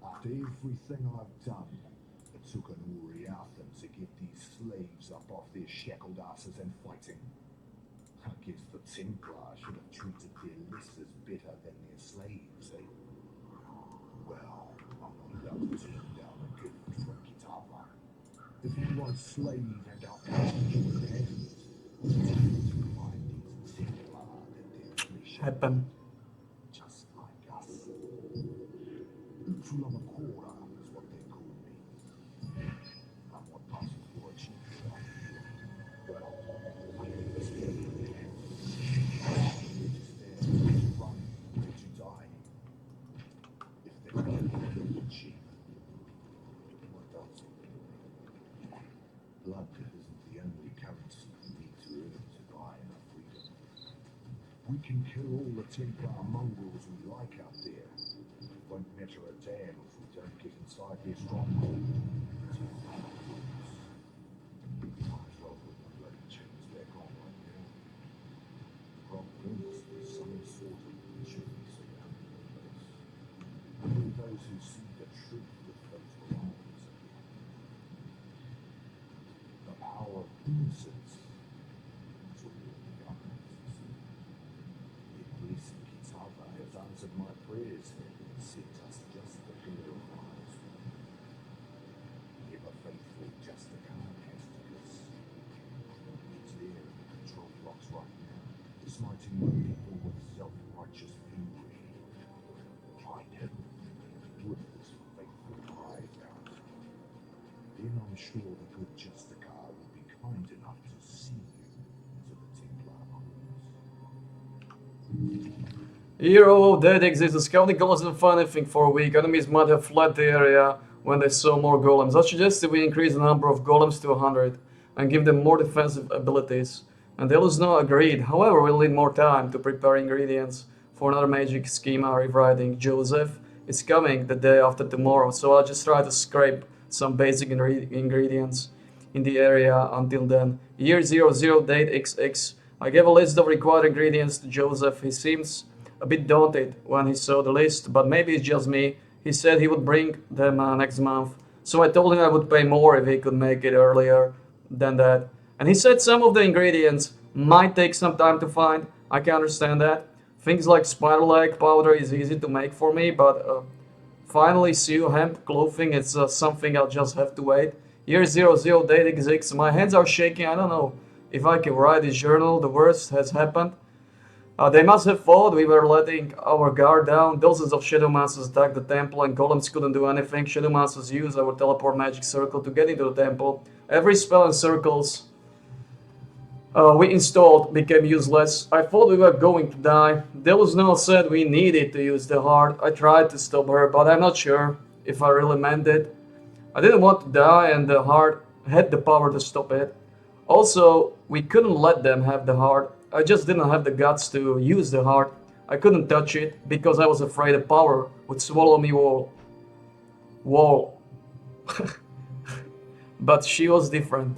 After everything I've done, it took an Uriathan to get these slaves up off their shackled asses and fighting. I guess the Templar should have treated their listers better than their slaves, eh? Well, I'm not allowed to turn down a gift from Kitava. If you want slave and outcast your hands, find these Templar that their flesh Happen. just like us. Ulamakora can kill all the Templar mongrels we like out there. Won't matter a damn if we don't get inside their stronghold. Might as well put the bloody chains back on right now. The problem is there's some sort of legitimacy out in the place. Only those who see the truth with those belongs. The power of innocence. That's what we're Yet recent Kitava has answered my prayers and sent us just the pair of eyes. Ever faithful Justicar Casticus. He's there in the control blocks right now, smiting my people with self-righteous fury. Find him, with this faithful eye out. Then I'm sure the good Justicar will be kind enough to see you to the Templar Hero dead exists. Scouting golems didn't find anything for a week. Enemies might have fled the area when they saw more golems. I suggested we increase the number of golems to 100 and give them more defensive abilities. And Delusno agreed. However, we'll need more time to prepare ingredients for another magic schema rewriting. Joseph is coming the day after tomorrow, so I'll just try to scrape some basic ingredients in the area until then. Year 00, date XX. I gave a list of required ingredients to Joseph. He seems a bit daunted when he saw the list, but maybe it's just me. He said he would bring them next month, so I told him I would pay more if he could make it earlier than that. And he said some of the ingredients might take some time to find. I can understand that. Things like spider leg powder is easy to make for me, but finally seal hemp clothing is something I'll just have to wait. Year 00, date exists. My hands are shaking. I don't know if I can write this journal. The worst has happened. They must have thought we were letting our guard down. Dozens of Shadow Monsters attacked the temple and golems couldn't do anything. Shadow Monsters used our teleport magic circle to get into the temple. Every spell and circles we installed became useless. I thought we were going to die. Delusno said we needed to use the heart. I tried to stop her, but I'm not sure if I really meant it. I didn't want to die, and the heart had the power to stop it. Also, we couldn't let them have the heart. I just didn't have the guts to use the heart. I couldn't touch it because I was afraid the power would swallow me whole. But she was different.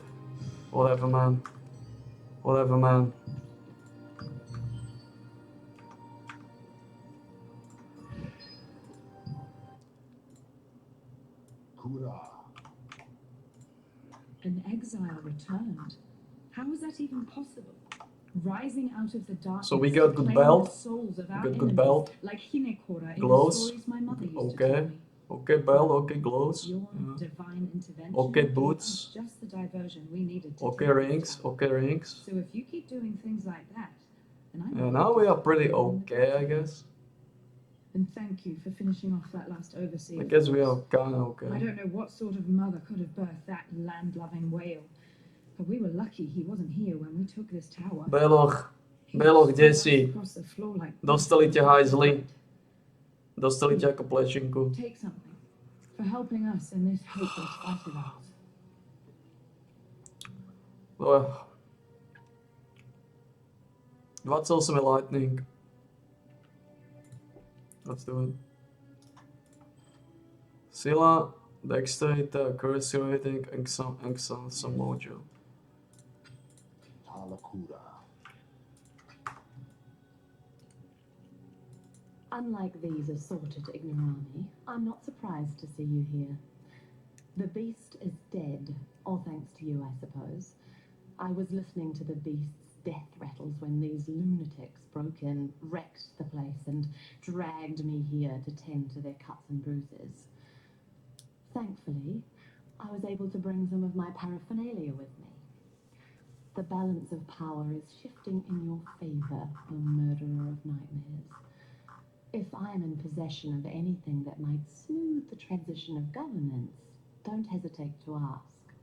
Whatever, man. Whatever, man. An exile returned. How is that even possible? Rising out of the darkness. So we got good belt. We got good belt. Like Hinekora in Glows. the stories my mother used to Okay. tell me. Okay, belt. Okay, glows. Your divine intervention. Okay, gave boots. us just the diversion we needed to Okay, take rings. this town. Okay, rings. So if you keep doing things like that, then I'm Yeah, now we are pretty okay, I guess. And thank you for finishing off that last overseer. I guess we for are us. kinda okay. I don't know what sort of mother could have birthed that land-loving whale, but we were lucky he wasn't here when we took this tower. Beloch, kde si? Across the floor like Dostali ťa hajzli. Dostali ťa ako plečinku. Take something for helping us in this hopeless fight of ours. No. 28 je lightning. Let's do it. Sila, dexterity, accuracy rating, and some mojo. Unlike these assorted ignorami, I'm not surprised to see you here. The beast is dead, all thanks to you, I suppose. I was listening to the beast's death rattles when these lunatics broke in, wrecked the place, and dragged me here to tend to their cuts and bruises. Thankfully, I was able to bring some of my paraphernalia with me. The balance of power is shifting in your favor, O murderer of nightmares. If I am in possession of anything that might smooth the transition of governance, don't hesitate to ask.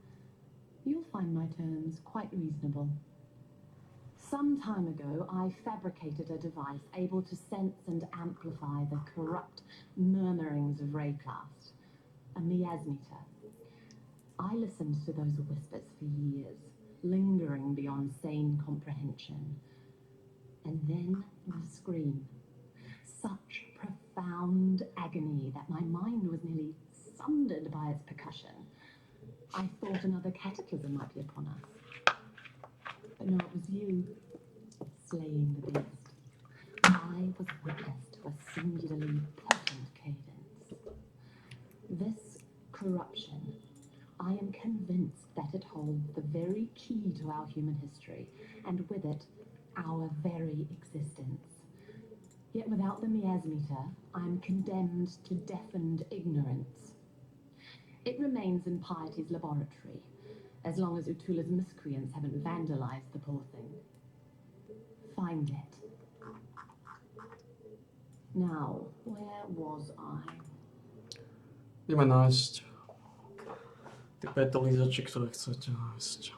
You'll find my terms quite reasonable. Some time ago, I fabricated a device able to sense and amplify the corrupt murmurings of Rayclast, a miasmeter. I listened to those whispers for years, lingering beyond sane comprehension. And then the scream. Such profound agony that my mind was nearly sundered by its percussion. I thought another cataclysm might be upon us. But no, it was you, slaying the beast. I was witness to a singularly potent cadence. This corruption, I am convinced that it holds the very key to our human history, and with it, our very existence. Yet without the miasmeter, I am condemned to deafened ignorance. It remains in Piety's laboratory, as long as Utula's miscreants haven't vandalized the poor thing. Find it. Now, where was I? Ideme nájsť tie petolízače, ktoré chcete nájsť.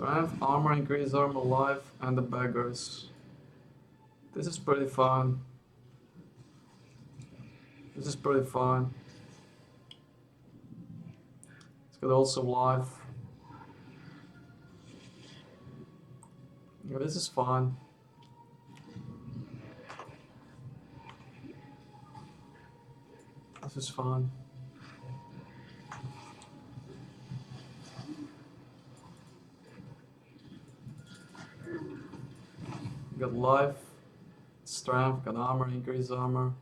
Strength, armor, increase armor, life, and the beggars. This is pretty fun. This is pretty fun. It's got also life. Yeah, this is fun. This is fun. Got life, strength, got armor, increase armor.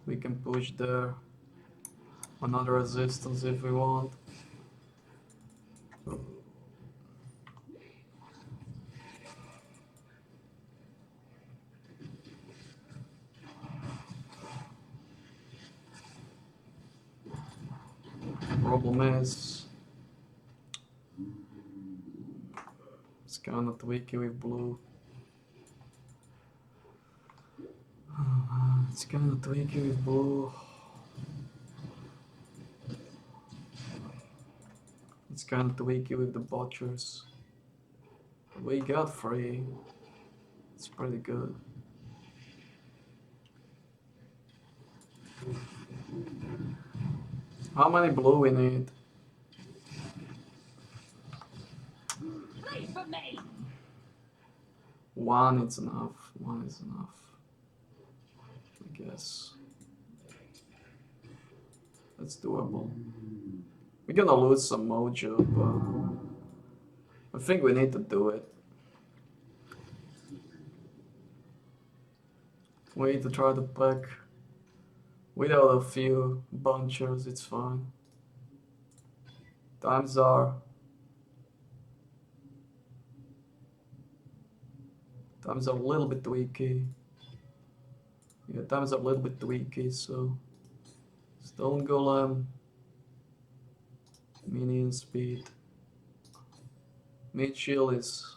We can push there. Another resistance if we want. Problem is, it's kind of tweaky with blue. It's kind of tweaky with blue. It's kind of tweaky with the butchers. We got 3. It's pretty good. How many blue we need? Wait for me! 1 is enough. 1 is enough. I guess. That's doable. We're gonna lose some mojo, but I think we need to do it. We need to try to pack without a few bunchers, it's fine. Times are a little bit tweaky. Yeah, times are a little bit tweaky, so Stone Golem, minion speed. Mid shield is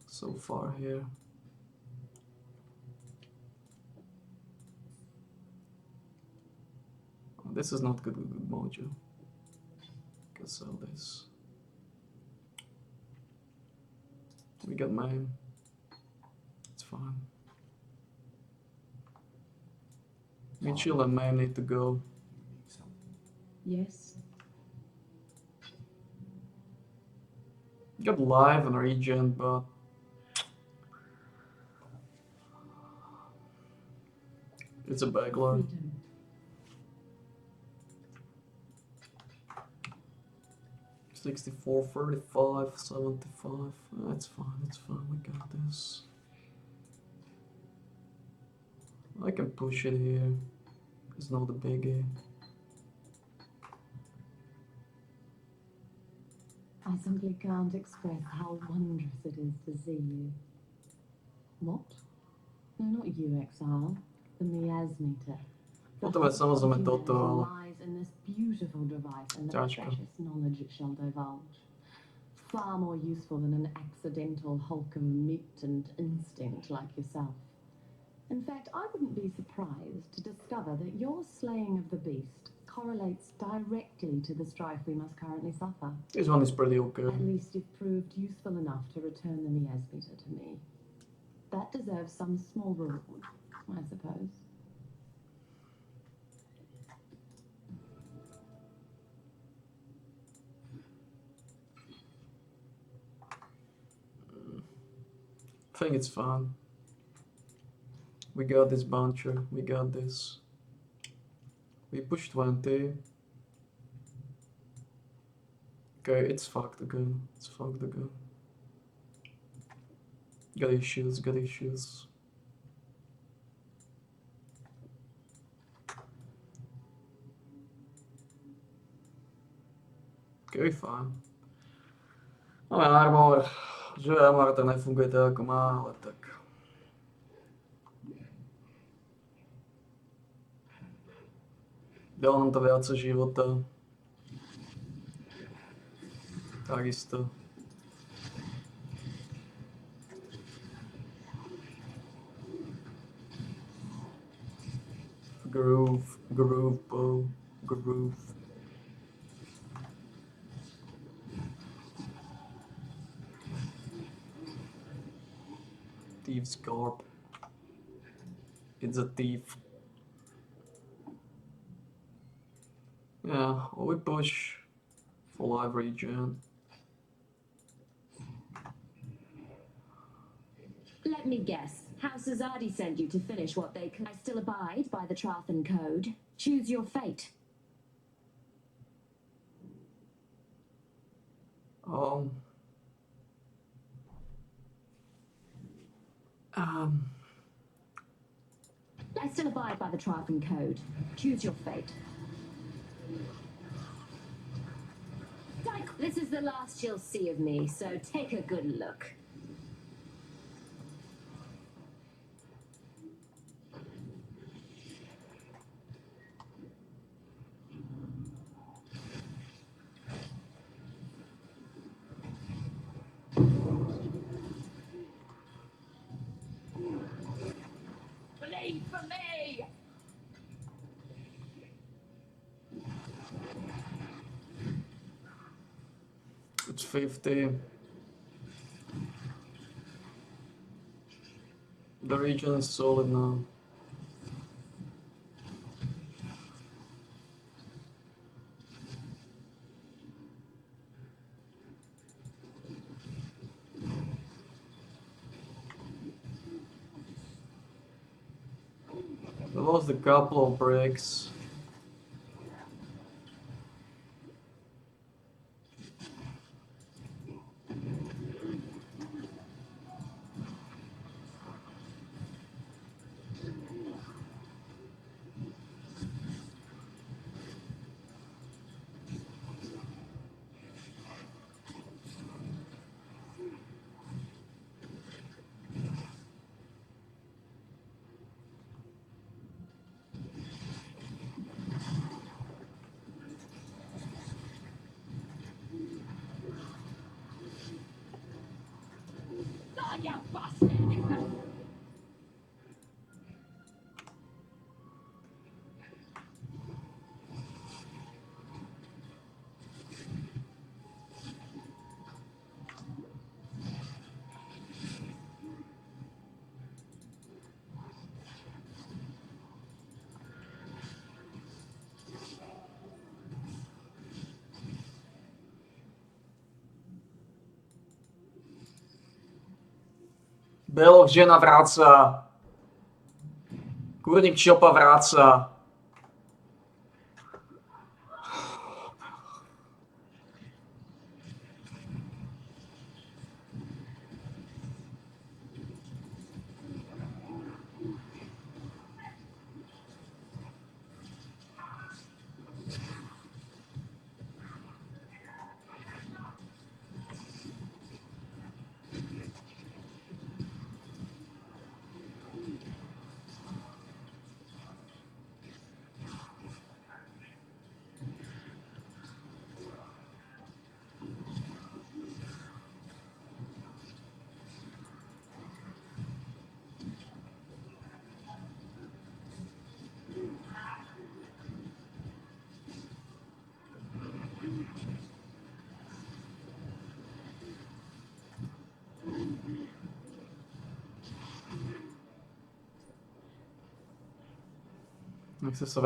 so far here. Oh, this is not good with good mojo. Can sell this. We got mine. It's fine. Mitchell and Mime need to go. Yes. Got live and regen, but it's a bagler. 64, 35, 75. That's fine, it's fine, we got this. I can push it here. It's not a biggie. I simply can't express how wondrous it is to see you. What? No, not you, Exile. The miasmeter. Potrebujeme samozrejme toto. Lies in this beautiful device and the Ťažko. precious knowledge it shall divulge. Far more useful than an accidental hulk of meat and instinct like yourself. In fact, I wouldn't be surprised to discover that your slaying of the beast correlates directly to the strife we must currently suffer. This one is pretty okay. At least you've proved useful enough to return the miasmeter to me. That deserves some small reward, I suppose. I think it's fine. We got this buncher, we got this. We pushed 20. Okay, it's fucked again. It's fucked again. Got issues, got issues. Okay, fine. Máme armor, že armor to nefunguje tak, ako má, ale tak. Dalo nám to viacej života. Takisto. Groove, groove, bow, groove. Thieves Corp. It's a thief. Yeah, we push for live regen. Let me guess. House Azadi sent you to finish what they could. I still abide by the Trathan Code. Choose your fate. I still abide by the Trathan Code. Choose your fate. This is the last you'll see of me, so take a good look. Bleed for me! It's 50. The region is solid now. We lost a couple of breaks. Oh, you bastard! Belok žena vráca. Kurník Čopa vráca. Nechce sa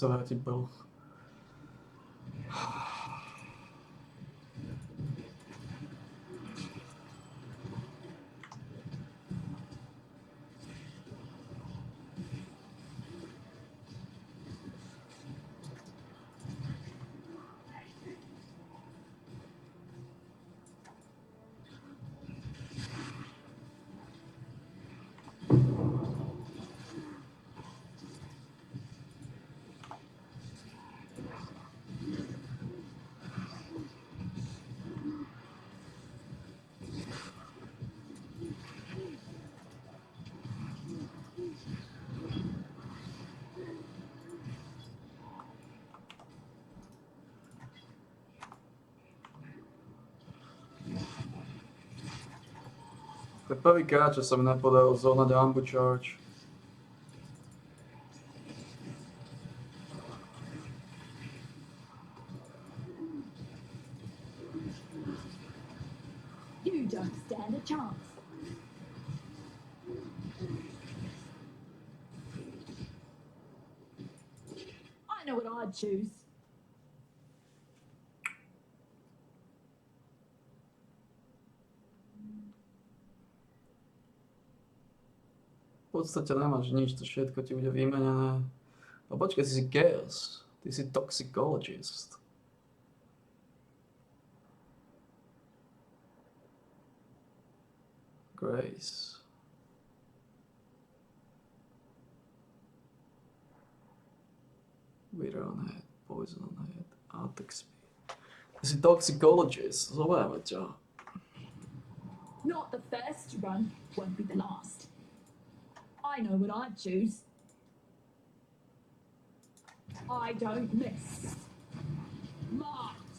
vrátiť Belch. To je prvýkrát, čo sa mi nepodarilo zohnať Ambu Charge. You don't stand a chance. I know what I'd choose. V podstate nemáš nič, to všetko ti bude vymenené. A počkaj, ty si Chaos, ty si Toxicologist. Grace. Wither on head, poison on head, attack speed. Ty si Toxicologist, zoberieme ťa. Not the first run, won't be the last. I know what I'd choose. I don't miss. Marked.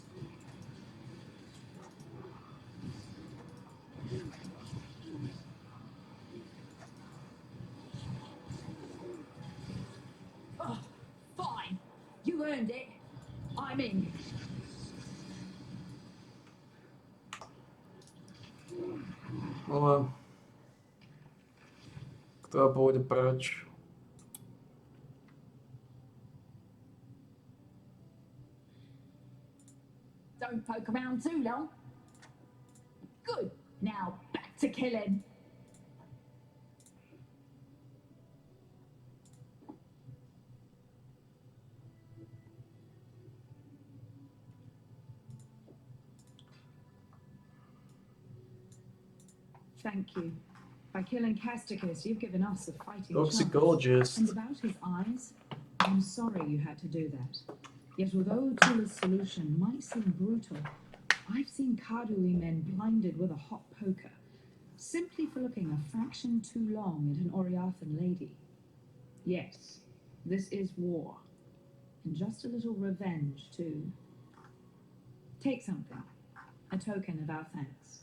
Oh, fine. You earned it. I'm in. Ale ktorá pôjde preč? Don't poke around too long. Good. Now back to killing. Thank you. By killing Casticus, you've given us a fighting Toxicologist. chance. And about his eyes, I'm sorry you had to do that. Yet although Tula's solution might seem brutal, I've seen Kadui men blinded with a hot poker, simply for looking a fraction too long at an Oriathan lady. Yes, this is war. And just a little revenge, too. Take something. A token of our thanks.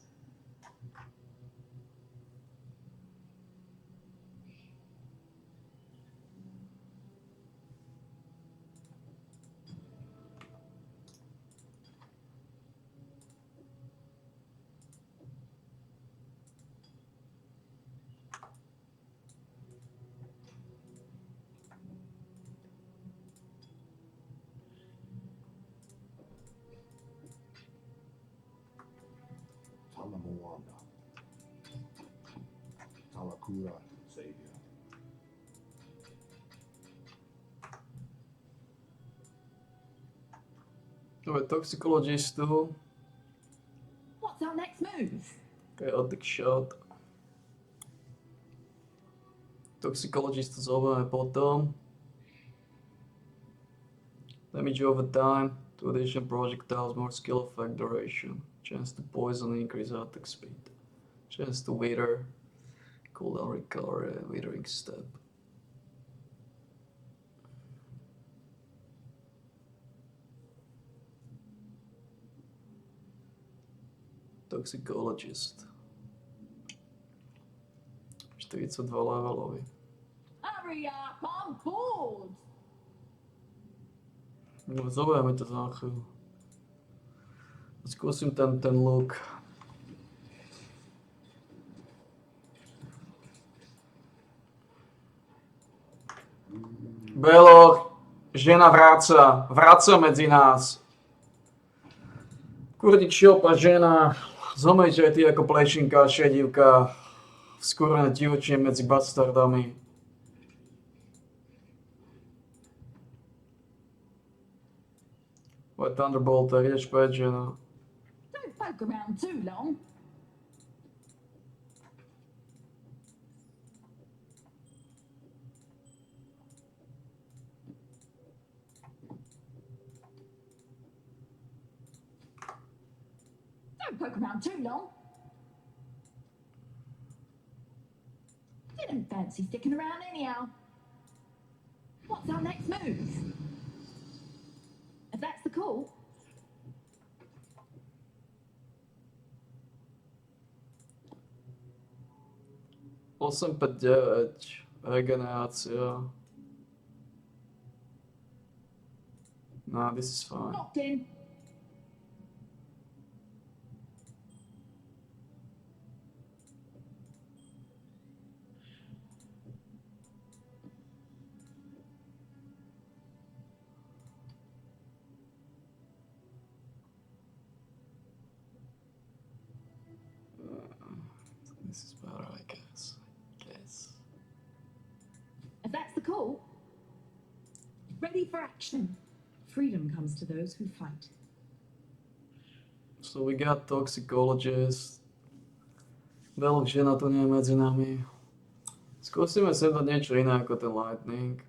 Talamawanda. Talakura, Savior. Dobre, Toxicologistu. What's our next move? Chaotic Shot. Toxicologistu zoberieme potom. Damage over time. 2 additional projectiles, more skill effect duration. Chance to poison, increase attack speed. Chance to wither. Cooldown recovery, withering step. Toxicologist. 42 levelový. Hurry up, I'm bored. No, zoberieme to za chvíľu. Skúsim ten look. Belor, žena vraca medzi nás. Kurník šiopa žena, zomrite aj ty ako plešinka, šedivka, skúrené divočie medzi bastardami. Oj, Thunderbolt, ideš preč, žena. Don't poke around too long. Don't poke around too long. Didn't fancy sticking around anyhow. What's our next move? If that's the call. Osem 5-9. Regenerácia. No, this is fine. Locked in. This is better, I guess. If that's the call. Ready for action. Freedom comes to those who fight. So we got Toxicologist. Veľk žena tu nie je medzi nami. Skúsime sem dať niečo iné ako ten Lightning.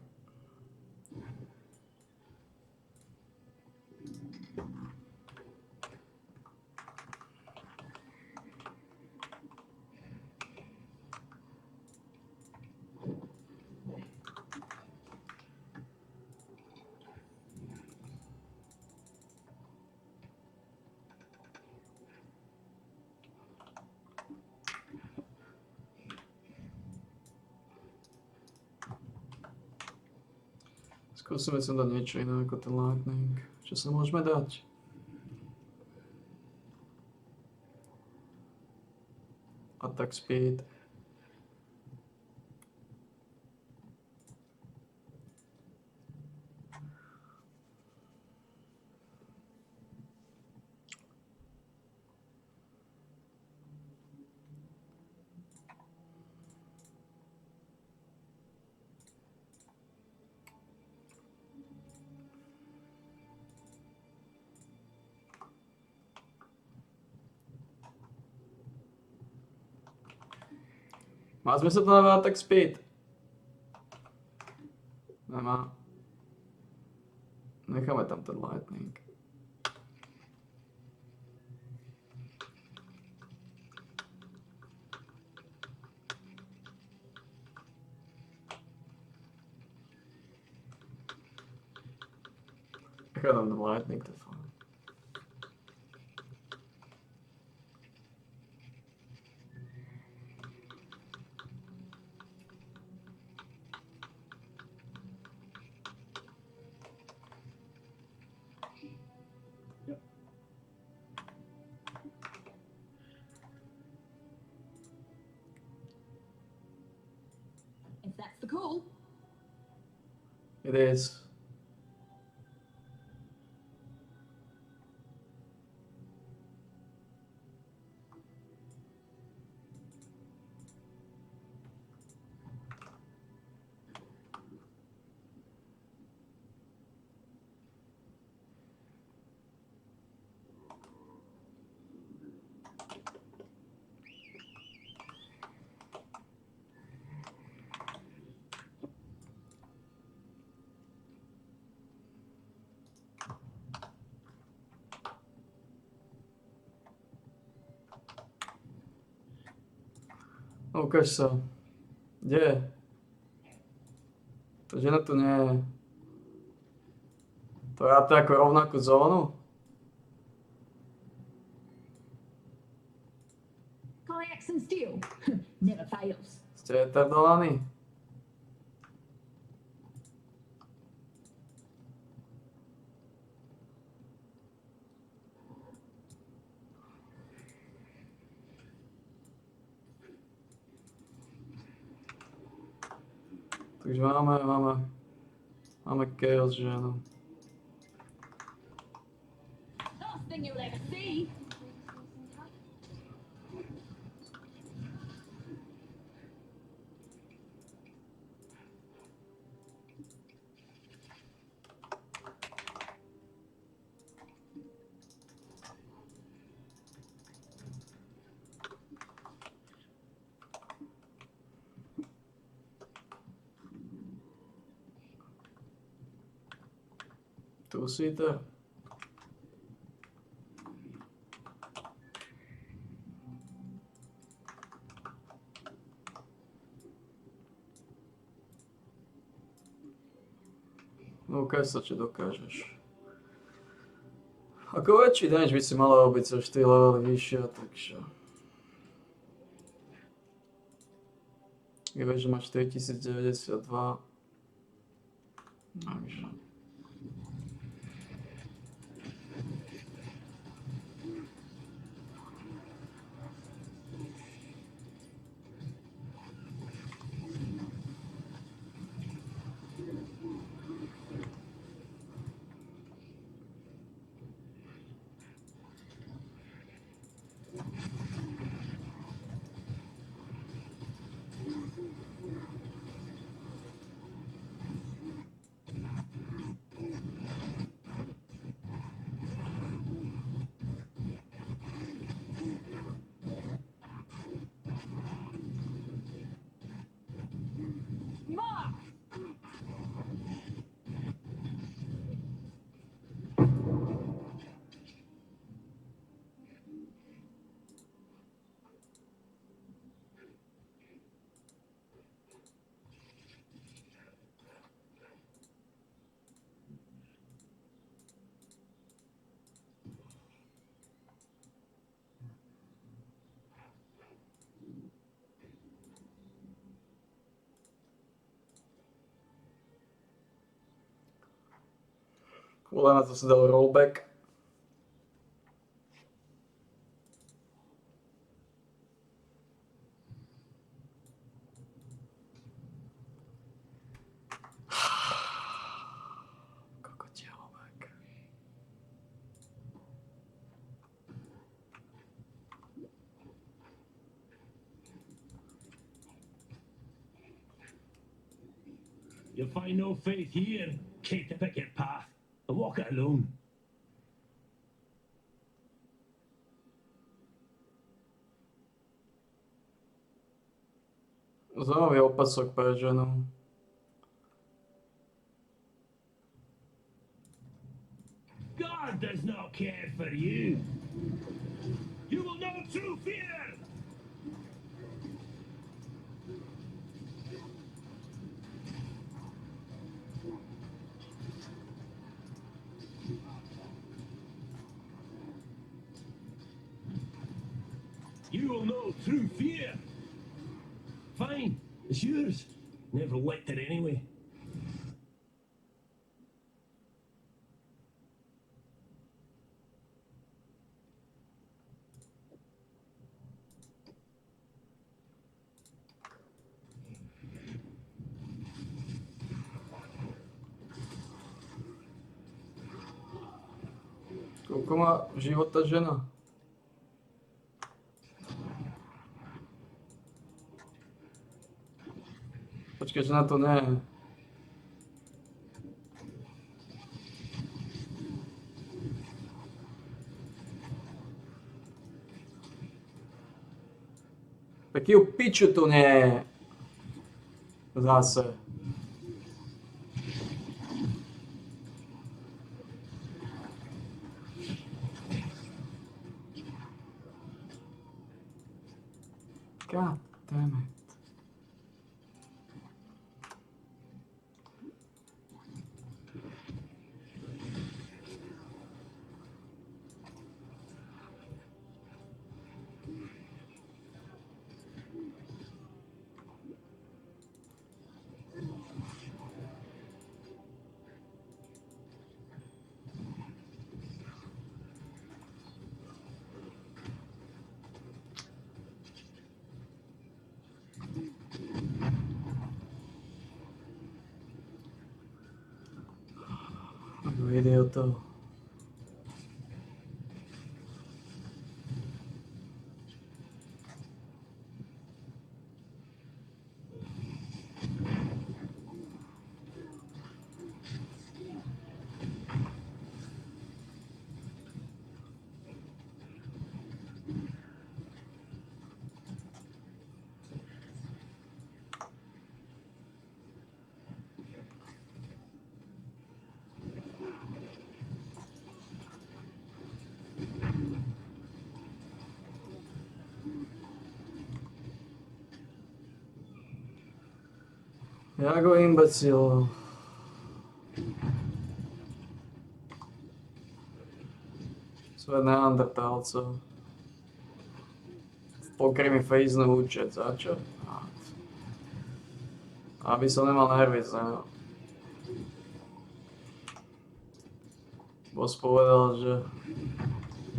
Skúsime sem dať niečo iné ako ten Lightning. Čo sa môžeme dať? Attack Speed. Má zmysel to na Attack Speed? Nemá. Necháme tam ten Lightning. Nechám tam ten Lightning, to je fajn. If that's the call. It is. Ukáž sa. Kde je? To žena tu nie je. To ráta ako rovnakú zónu? Kayaks and steel. Never fails. Ste retardovaní? Takže máme Chaos, že ano. Last thing you'll ever see. Two-seater. No ukáž sa, čo dokážeš. Ako väčší damage by si mala obiť sa 4 levely vyššia, takže... Je vieš, že máš 4092. Takže... Vole, na to si dal rollback. Kokoti rollback. You'll find no faith here. Take the picket path and walk it alone. Zaujímavý opasok pre ženu. God does not care for you. You will know true fear. You will know true fear. Fine, it's yours. Never liked it anyway. Koľko má života žena? Počkej, že na to ne. Takýho piču tu nie. Zase. God damn it. idioto. Jako imbecil. Své neandertálce. V pokry mi fejznú účet, za čo? Aby som nemal nervy, ne? Boss povedal, že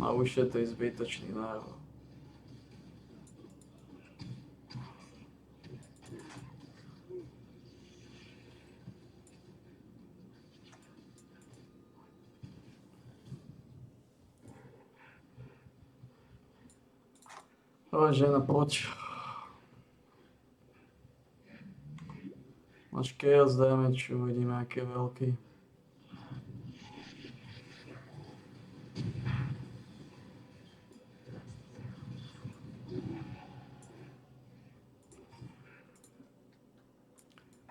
má ušetrí zbytočný nerv. O, žena, poď. Máš chaos damage, uvidíme, aký je veľký.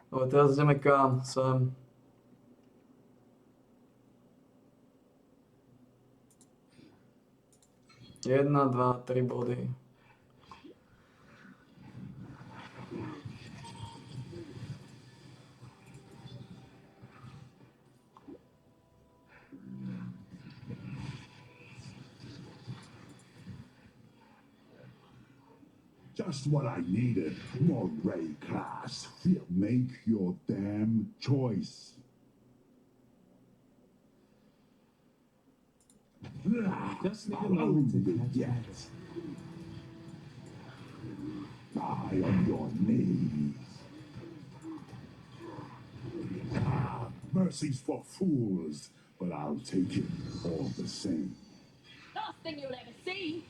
Ale teraz ideme kam? Sem. Jedna, dva, tri body. Just what I needed. More Ray class. Make your damn choice. Just need a moment to catch yet. Die on your knees. Mercy's for fools, but I'll take it all the same. Last thing you'll ever see.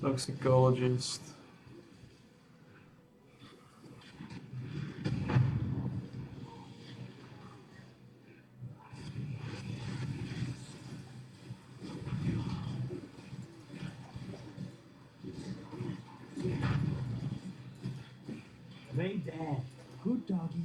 Toxicologist. Lay there. Good doggy.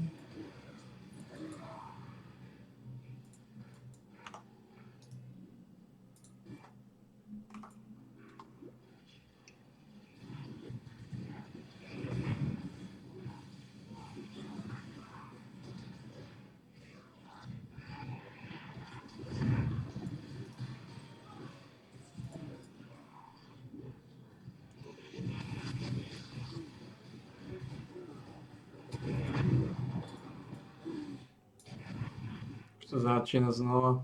To začína znova.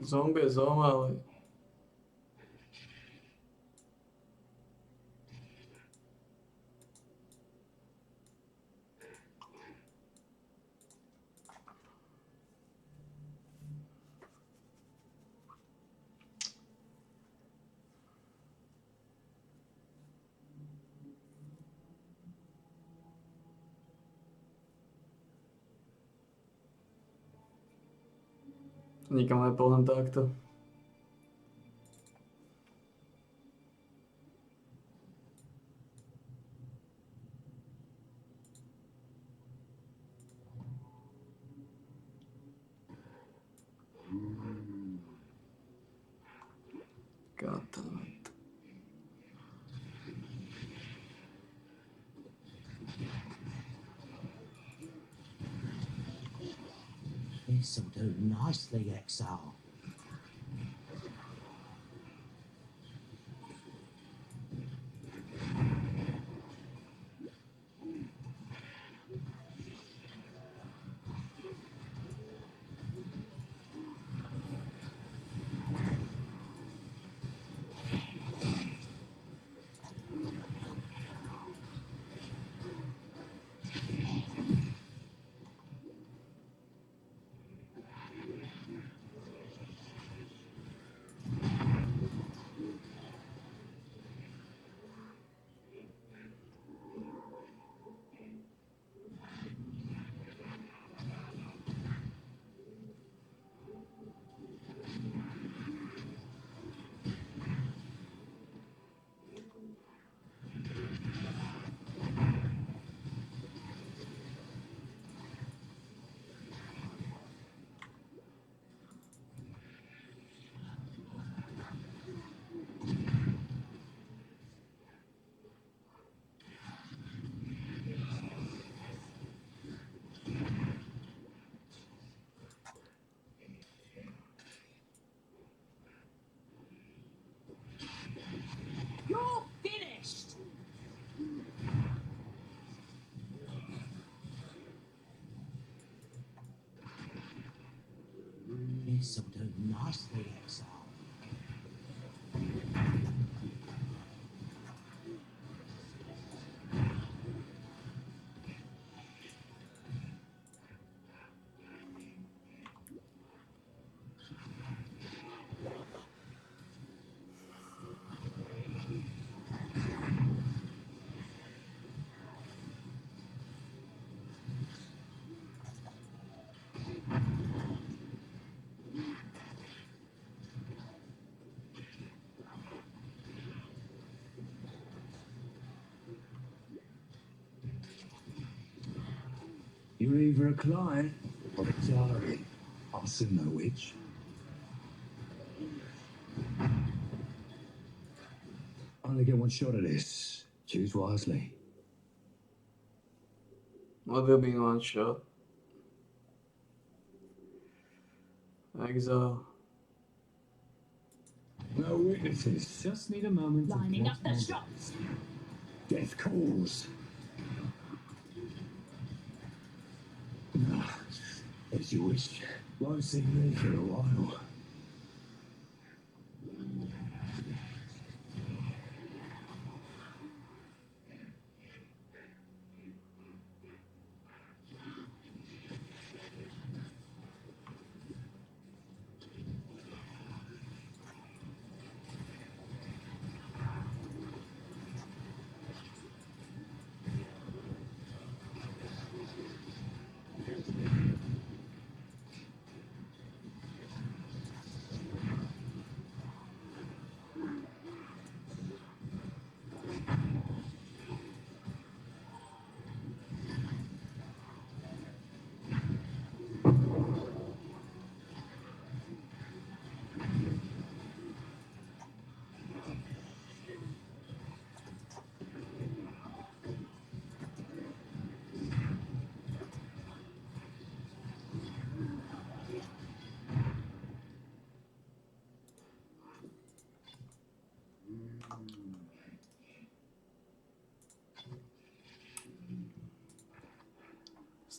Zombie zomali. Nikam nepohnám takto. God damn it. This'll do nicely, Exile. You're finished! This'll do nicely, Exile. You're either a client or a target. I'll soon know which. Only get one shot at this. Choose wisely. What will be one shot? Exile. No witnesses. Just need a moment to Lining up collect the more shots. Death calls. As you wish. Won't see me for a while.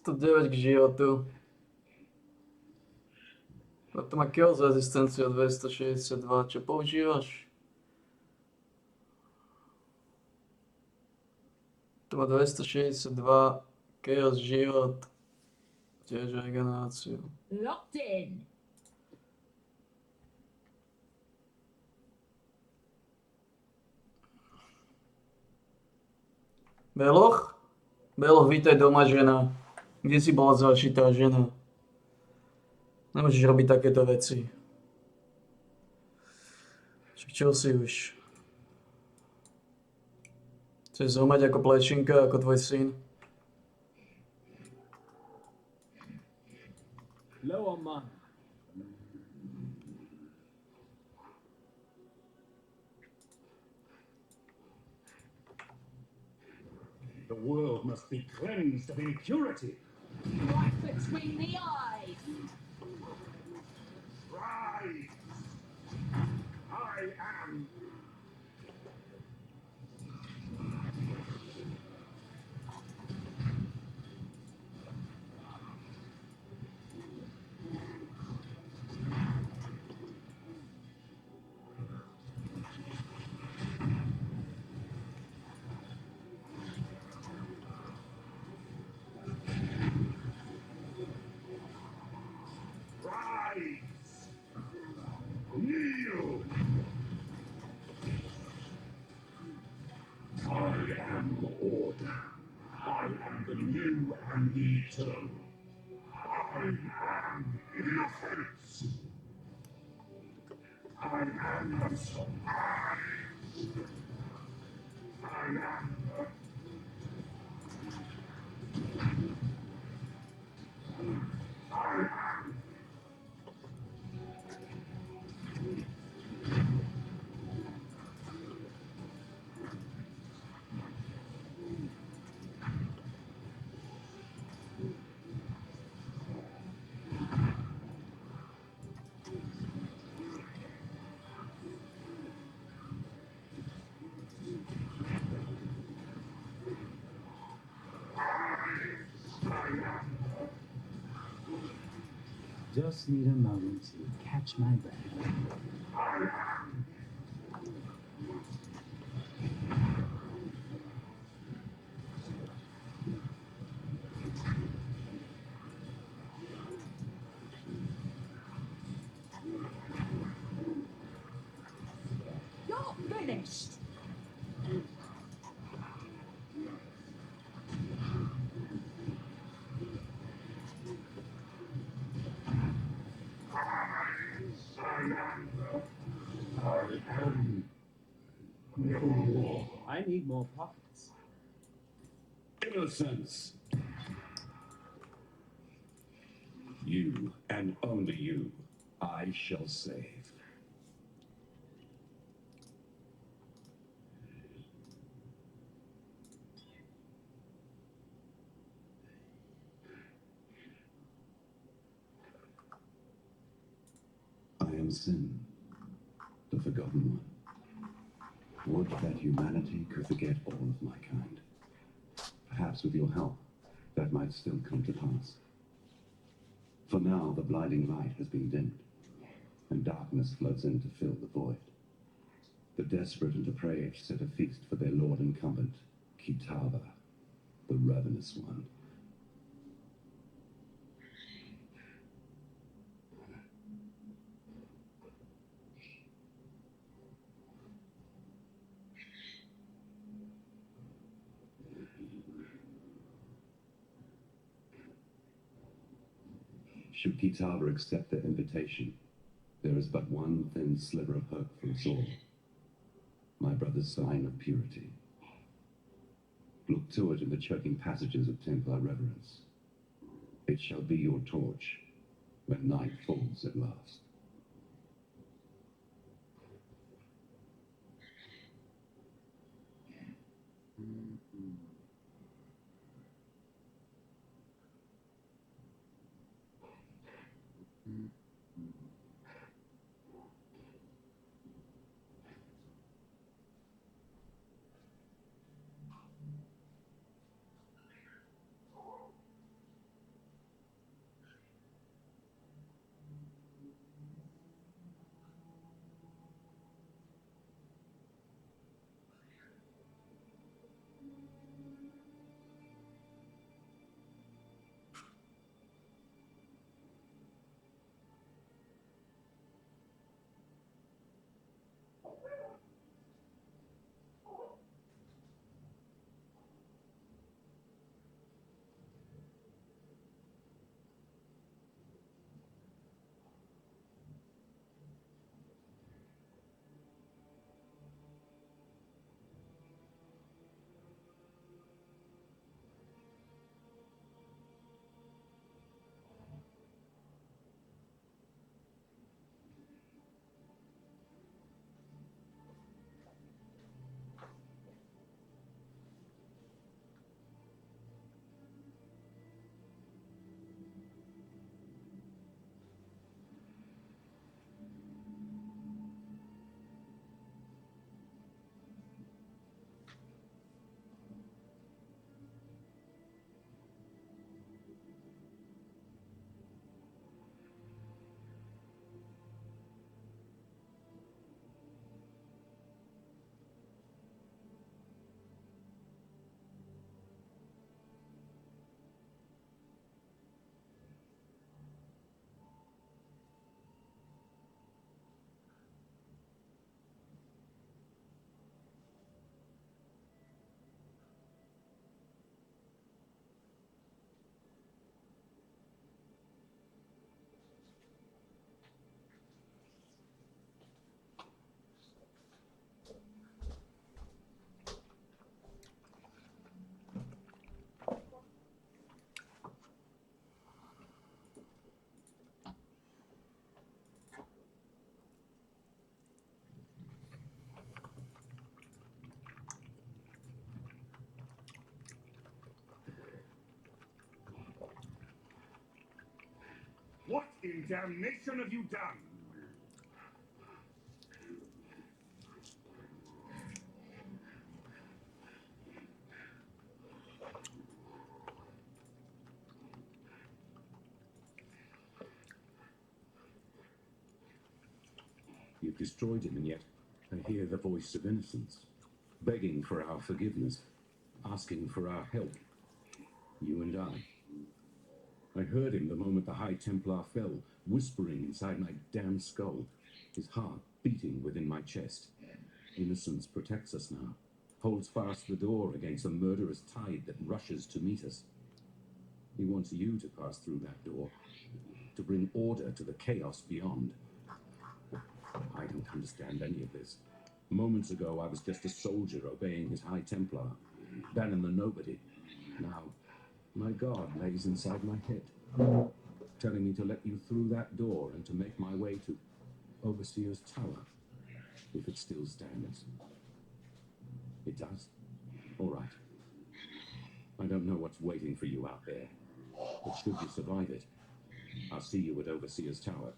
To 9 k životu. A to má kill z rezistenciu 262, čo používaš? To má 262 chaos život. Tiež regeneráciu. Locked in. Beloch? Beloch, vítaj doma, žena. Kde si bola zašitá, žena? Nemôžeš robiť takéto veci. Čo si už? Chceš zomať ako plečinka, ako tvoj syn? Low on mana. The world must be cleansed of impurity. Right between the eyes. Rise! I am. Rise! Kneel! I am order. I am the new and the eternal. I am innocence. I am the supply. I am the... I am... Just need a moment to catch my breath. You're finished. I need more pockets. Innocence. You, and only you, I shall save. I am Sin, the Forgotten One. Would that humanity could forget all of my kind. Perhaps with your help, that might still come to pass. For now, the blinding light has been dimmed, and darkness floods in to fill the void. The desperate and depraved set a feast for their lord incumbent, Kitava, the ravenous one. Should Kitava accept their invitation, there is but one thin sliver of hope for us all. My brother's sign of purity. Look to it in the choking passages of Templar reverence. It shall be your torch when night falls at last. What in damnation have you done? You've destroyed him, and yet I hear the voice of innocence, begging for our forgiveness, asking for our help. You and I heard him the moment the High Templar fell, whispering inside my damn skull, his heart beating within my chest. Innocence protects us now, holds fast the door against the murderous tide that rushes to meet us. He wants you to pass through that door, to bring order to the chaos beyond. I don't understand any of this. Moments ago, I was just a soldier obeying his High Templar, banning the nobody. Now, my God lays inside my head, telling me to let you through that door and to make my way to Overseer's Tower, if it still stands. It does? All right. I don't know what's waiting for you out there, but should you survive it, I'll see you at Overseer's Tower.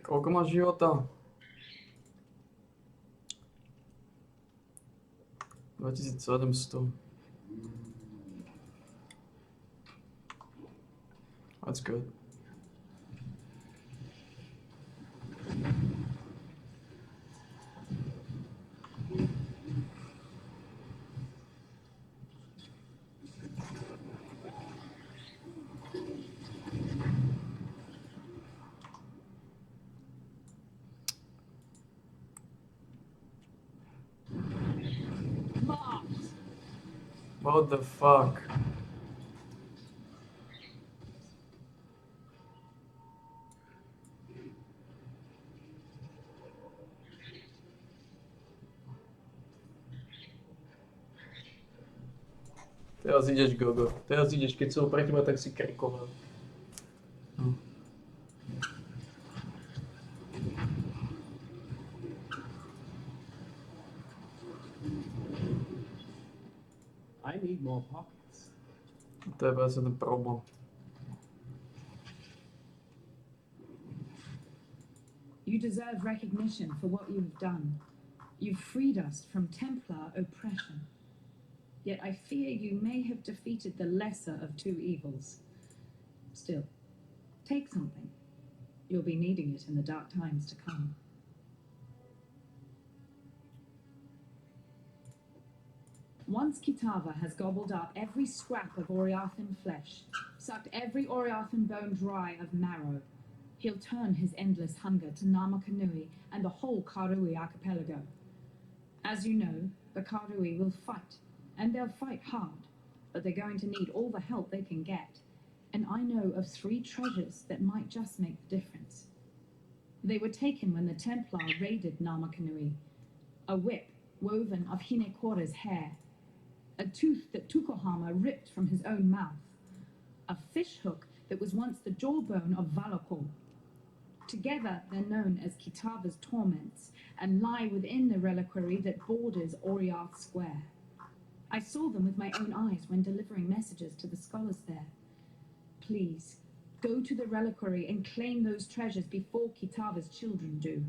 Koľko máš života? 2700. That's good. What the fuck? Teraz ideš, Gogo. Teraz ideš, keď som pre teba, tak si krikoval. No. I need more pockets. To je vlastne ten problém. You deserve recognition for what you have done. You've freed us from Templar oppression. Yet I fear you may have defeated the lesser of two evils. Still, take something. You'll be needing it in the dark times to come. Once Kitava has gobbled up every scrap of Oriathan flesh, sucked every Oriathan bone dry of marrow, he'll turn his endless hunger to Nama Kanui and the whole Karui archipelago. As you know, the Karui will fight, and they'll fight hard, but they're going to need all the help they can get. And I know of 3 treasures that might just make the difference. They were taken when the Templar raided Nama Kanui. A whip woven of Hinekora's hair, a tooth that Tukohama ripped from his own mouth, a fish hook that was once the jawbone of Valakor. Together, they're known as Kitava's torments and lie within the reliquary that borders Oriath Square. I saw them with my own eyes when delivering messages to the scholars there. Please, go to the reliquary and claim those treasures before Kitava's children do.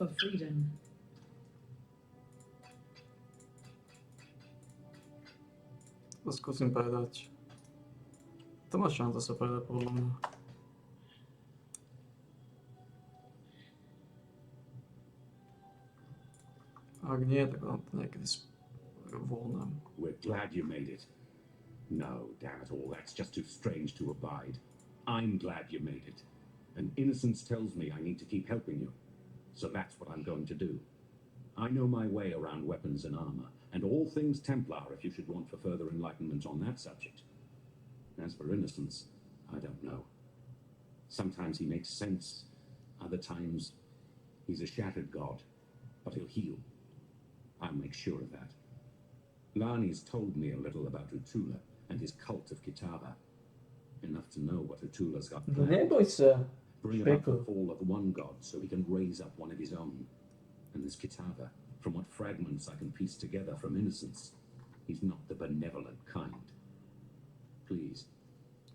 For freedom. To skúsim predať. To má šanca sa predať podľa mňa. Ak nie, tak vám to niekedy gewonnen. We're glad you made it. No, damn it all, that's just too strange to abide. I'm glad you made it. And innocence tells me I need to keep helping you. So that's what I'm going to do. I know my way around weapons and armor, and all things Templar if you should want for further enlightenment on that subject. As for innocence, I don't know. Sometimes he makes sense, other times he's a shattered god, but he'll heal. I'll make sure of that. Lani's told me a little about Utula and his cult of Kitava. Enough to know what Utula's got Da planned. neboj se. Bring about the Špekl. fall of one god so he can raise up one of his own. And this Kitava, from what fragments I can piece together from innocence, he's not the benevolent kind. Please,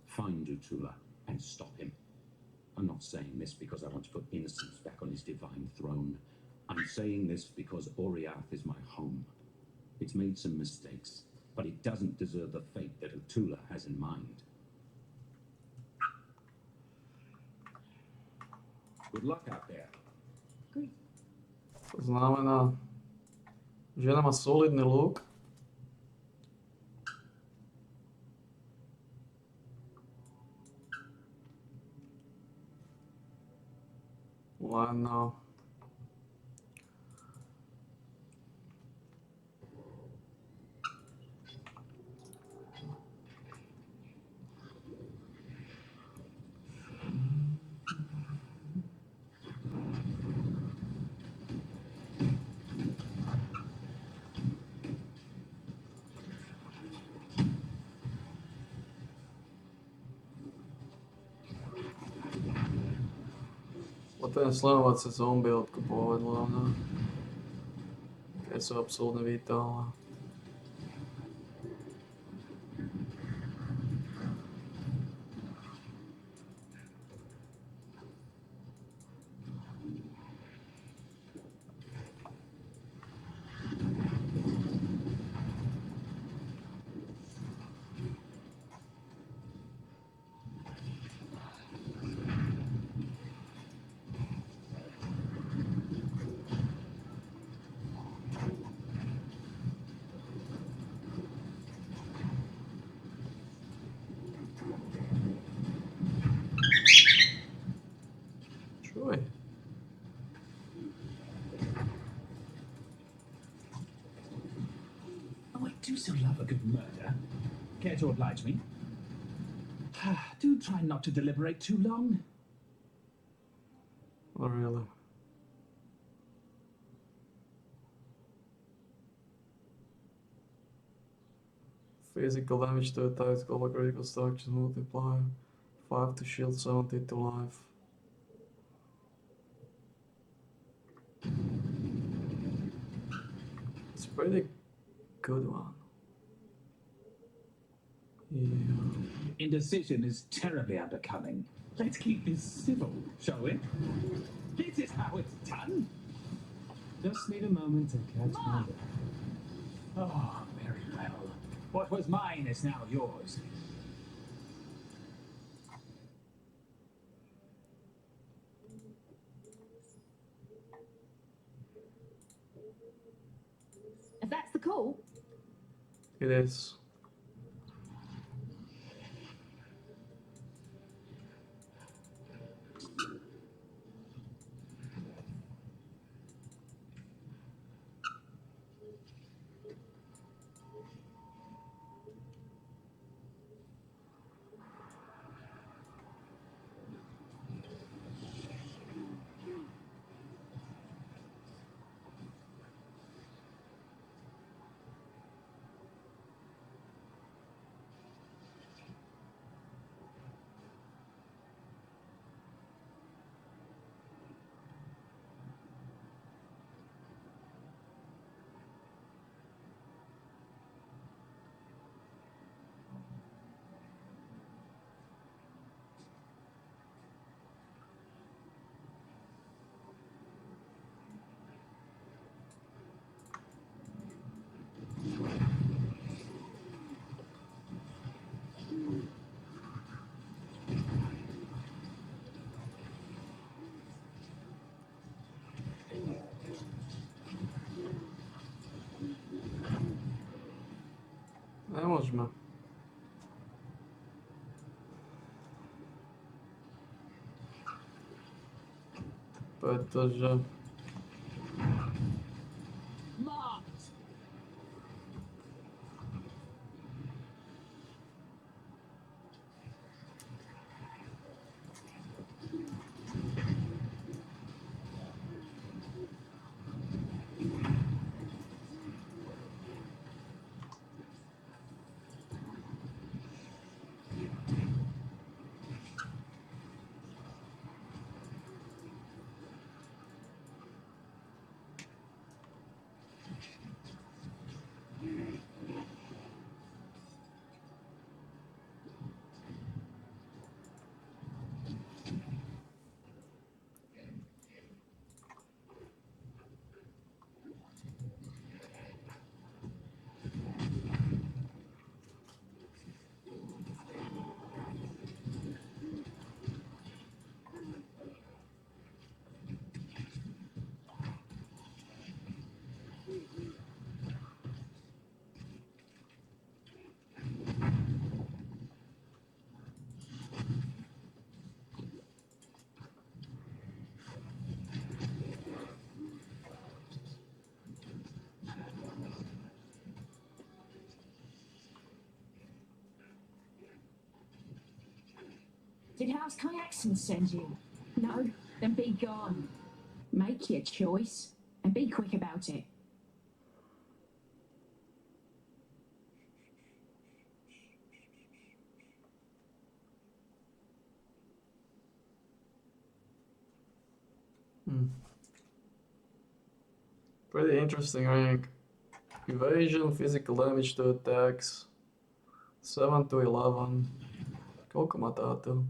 find Utula and stop him. I'm not saying this because I want to put innocence back on his divine throne. I'm saying this because Oriath is my home. It's made some mistakes, but it doesn't deserve the fate that Utula has in mind. Good luck out there. To znamená, žena má solidný luk. Len Potrebujem sledovať sa zombie odkupovať hlavne. Keď sú absolútne vitálne. Čuj. Oh, I do so love a good murder. Care to oblige me? Do try not to deliberate too long. Oh, really? Physical damage to attacks, global critical structures multiply. 5 to shield, 70 to life. It's a pretty good one. Yeah. Indecision is terribly unbecoming. Let's keep this civil, shall we? This is how it's done. Just need a moment to catch my breath. Oh, very well. What was mine is now yours. If that's the call. It is. možeme. Pretože... Did House Kayakson send you? No? Then be gone. Make your choice, and be quick about it. Pretty interesting rank. Evasion, physical damage to attacks. 7 to 11. Koľko má táto?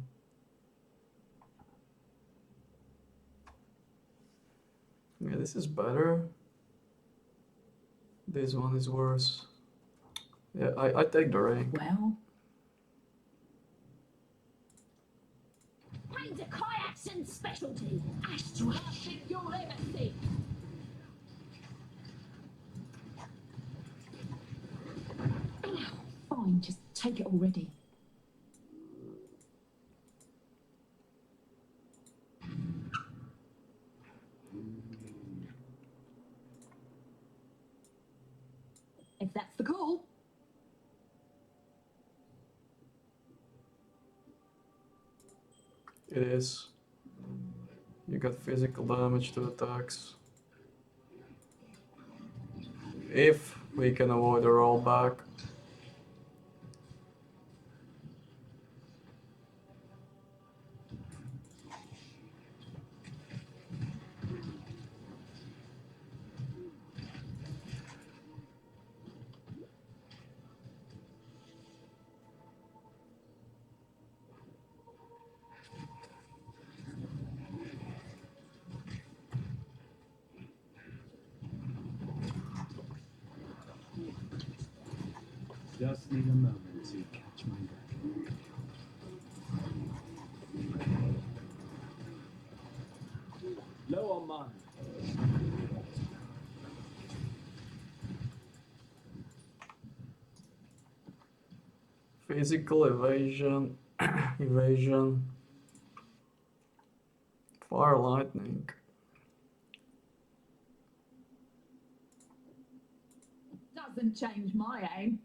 Yeah, this is better. This one is worse. Yeah, I take the rank. Well, Ain't a Kayakson specialty. Astrophic you'll ever see. fine, just take it already. If that's the call. It is. You got physical damage to attacks. If we can avoid a rollback. Just need a moment to catch my breath. Low on mine. Physical evasion, evasion, fire lightning. Doesn't change my aim.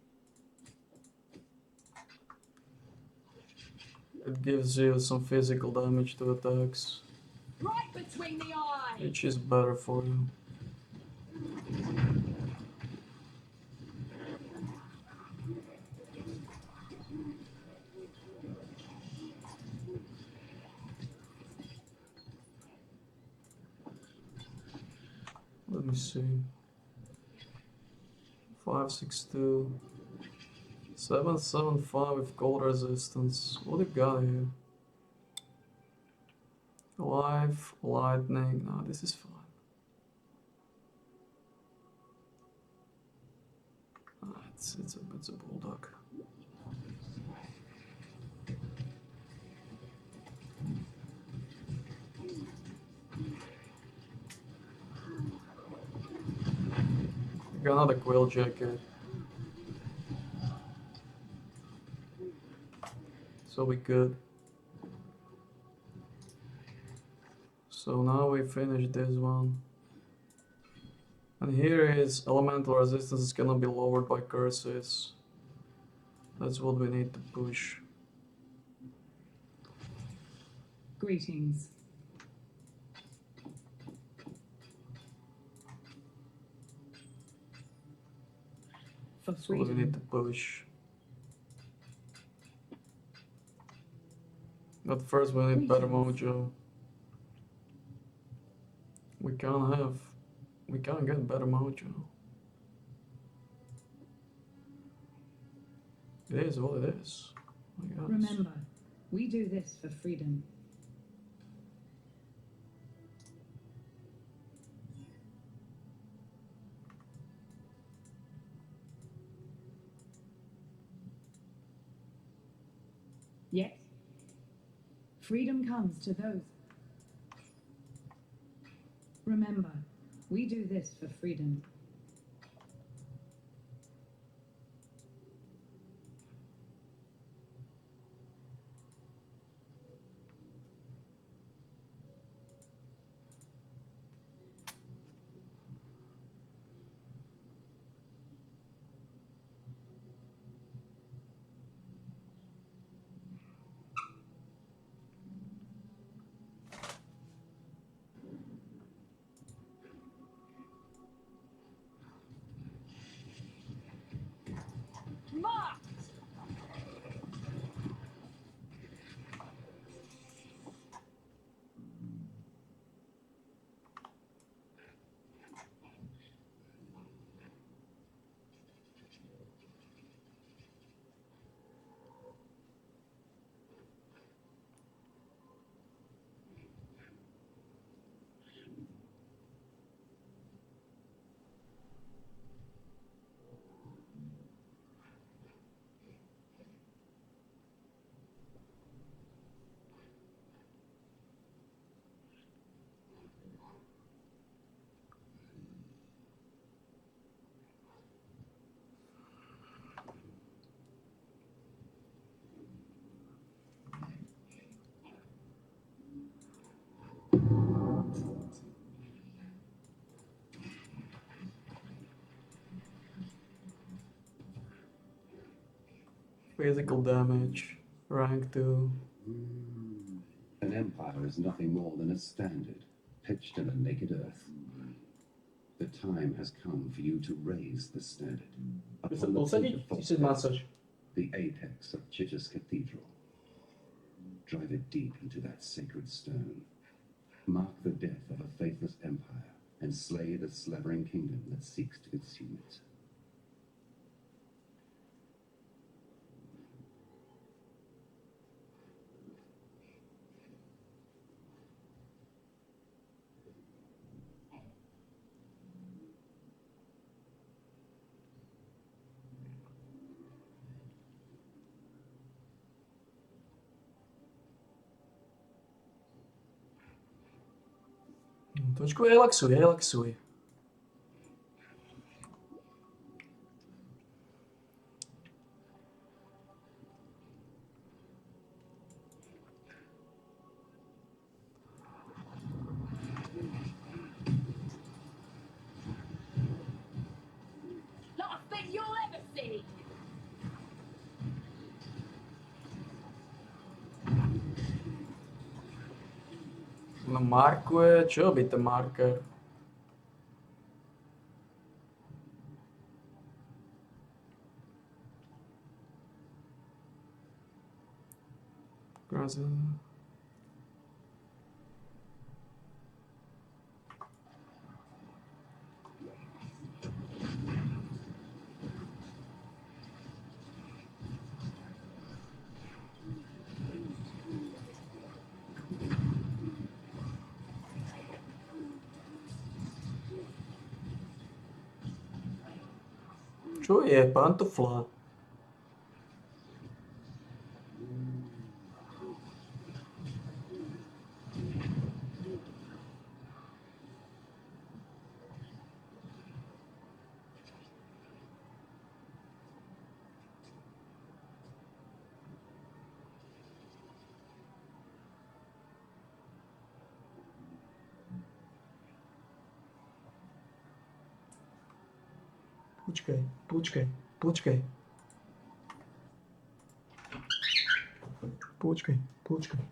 It gives you some physical damage to attacks, Right between the eyes. which is better for you. Let me see. 562. 775 with cold resistance. What do you got here? Life, lightning. No, this is fine. It's a bulldog. Got another quill jacket. so we could. So now we finish this one. And here is elemental resistance is gonna be lowered by curses. That's what we need to push. Greetings. For That's what we freedom. need to push. But first we need better mojo. We can't get better mojo. It is what it is. I guess. Remember, we do this for freedom. Yet, freedom comes to those. Remember, we do this for freedom. Physical damage, rank 2. An empire is nothing more than a standard, pitched in a naked earth. The time has come for you to raise the standard. Upon the peak of Falkirk, the apex of Chichas Cathedral. Drive it deep into that sacred stone. Mark the death of a faithless empire, and slay the slavering kingdom that seeks to consume it. Trošku relaxuj. Last thing you'll ever see! No markuje, čo by ten marker? Čo je pantofla? Počkej, počkej, počkej. Počkej, počkej.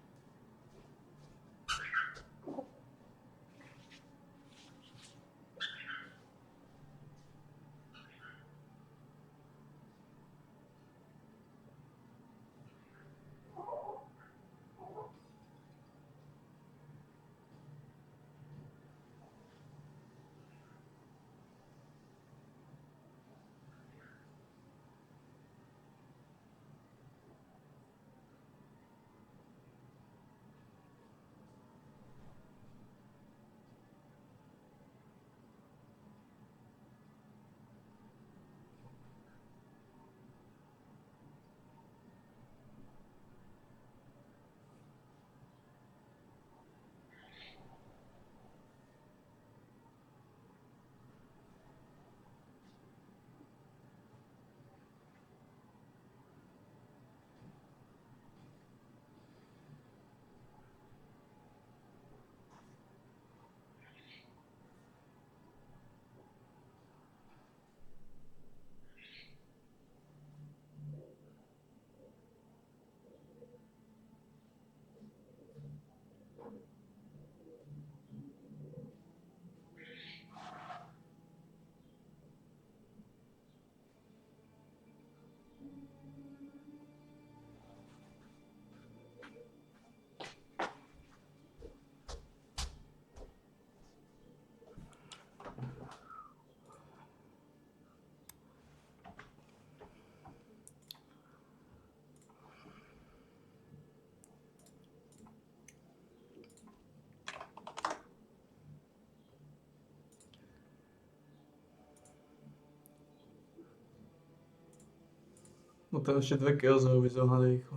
No to ještě 2 killzory zohadejko.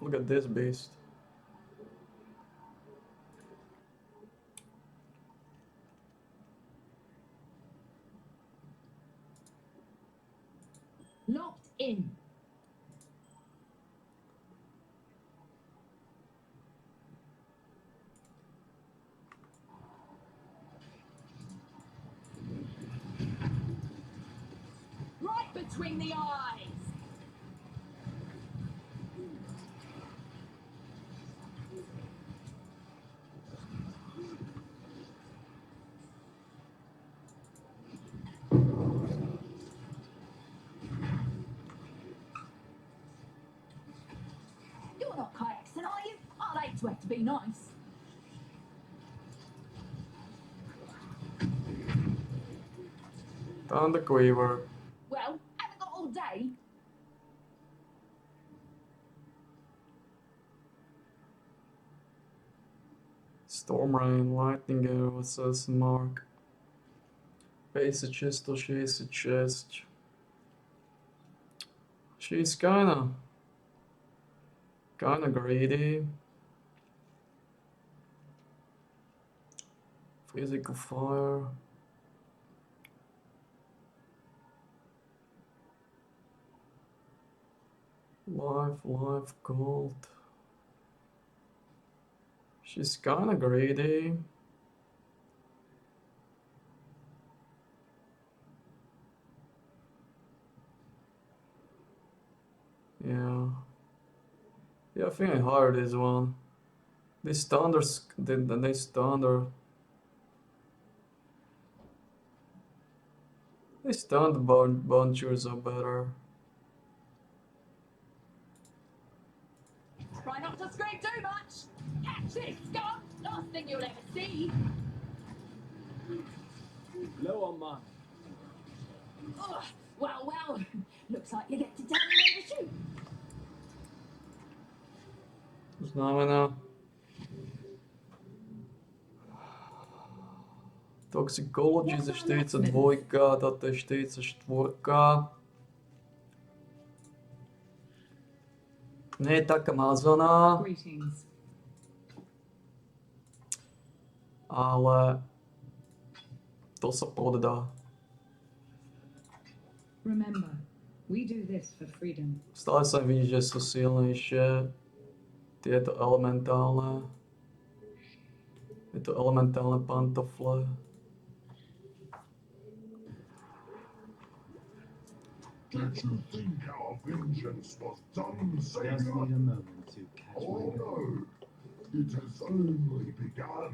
Look at this beast. Locked in. Right between the eyes. You're not Kayakson, are you? I'd hate to have to be nice. Thunder Quiver. Well, haven't got all day. Storm Rain, Lightning Arrow, Assassin Mark. 56, 166. She's kinda greedy. Physical fire. Life, gold. She's kinda greedy. Yeah. Yeah, I think I hired this one. This thunders, this thunder. These thunder bunchers are better. Try not to scream too much. Catch this, Scott. Last thing you'll ever see. Low on mine. Ugh, well. Looks like you get to tell me where to shoot. Znamená Toxicology ze 42, táto je 44. Nie je taká mazaná, Greetings. ale to sa poddá. Remember, we do this for freedom. Stále sa vidí, že sú silnejšie tieto elementálne. Tieto elementálne pantofle. Did you think our vengeance was done, Savior? Just need a moment to catch my Oh breath. no, it has only begun.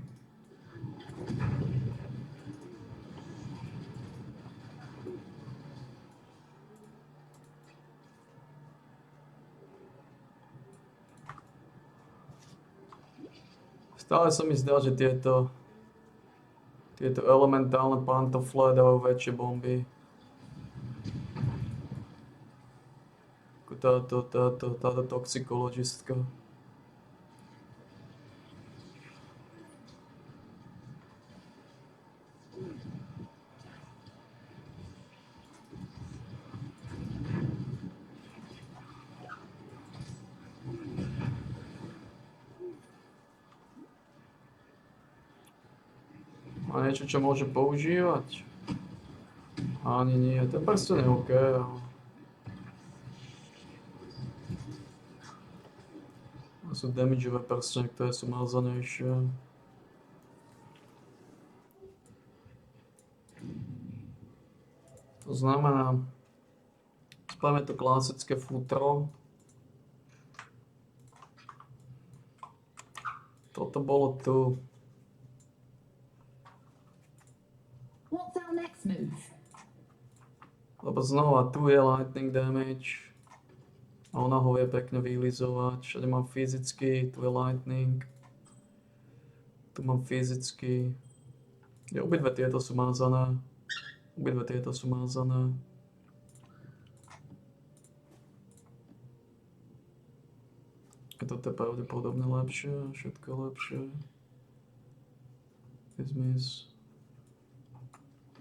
Stále sa mi zdá, že tieto elementálne pantofle dávajú väčšie bomby. Ako táto toxikologistka. Má niečo, čo môže používať? Ani nie, ten prsten je OK. To sú damageové prstene, ktoré sú mazanejšie. To znamená, spravíme to klasické futro. Toto bolo tu. What's our next move? Lebo znova tu je lightning damage. A ona ho vie pekne vylizovať. Všade mám fyzicky, tu je lightning. Tu mám fyzicky. Ja, obidve tieto sú mázané. Obidve tieto sú mázané. Toto je pravdepodobne lepšie, všetko je lepšie. Miss.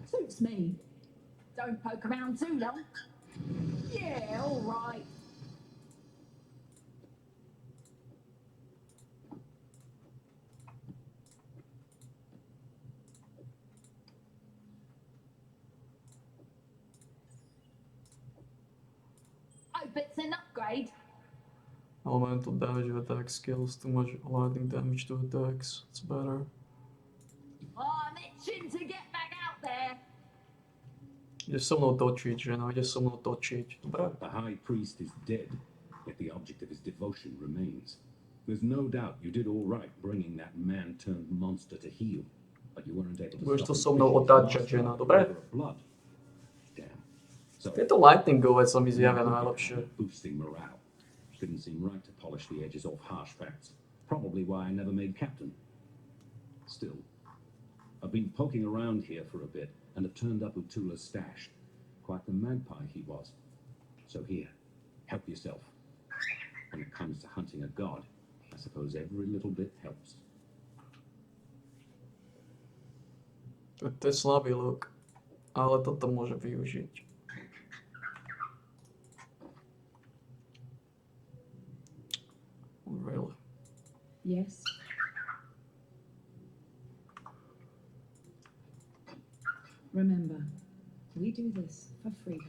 Suits me. Don't poke around too long. Yeah, all right. Hope it's an upgrade. Elemental damage of attack skills, too much lightning damage to attacks. It's better. I'm itching to get back out there. Ideš so mnou točiť, žena, ideš so mnou točiť. Dobre? The High Priest is dead, yet the object of his devotion remains. There's no doubt you did all right bringing that man-turned-monster to heel, but you weren't able to Budeš to stop so mnou otáčať, žena, dobre? blood. Damn. So, Tieto lightningové sa mi zjavia najlepšie. boosting morale. Didn't seem right to polish the edges off harsh facts. Probably why I never made captain. Still, I've been poking around here for a bit and have turned up Utula's stash. Quite the magpie he was. So here, help yourself. When it comes to hunting a god, I suppose every little bit helps. To je slabý look, ale toto môže využiť. Really? Yes. Remember, we do this for freedom.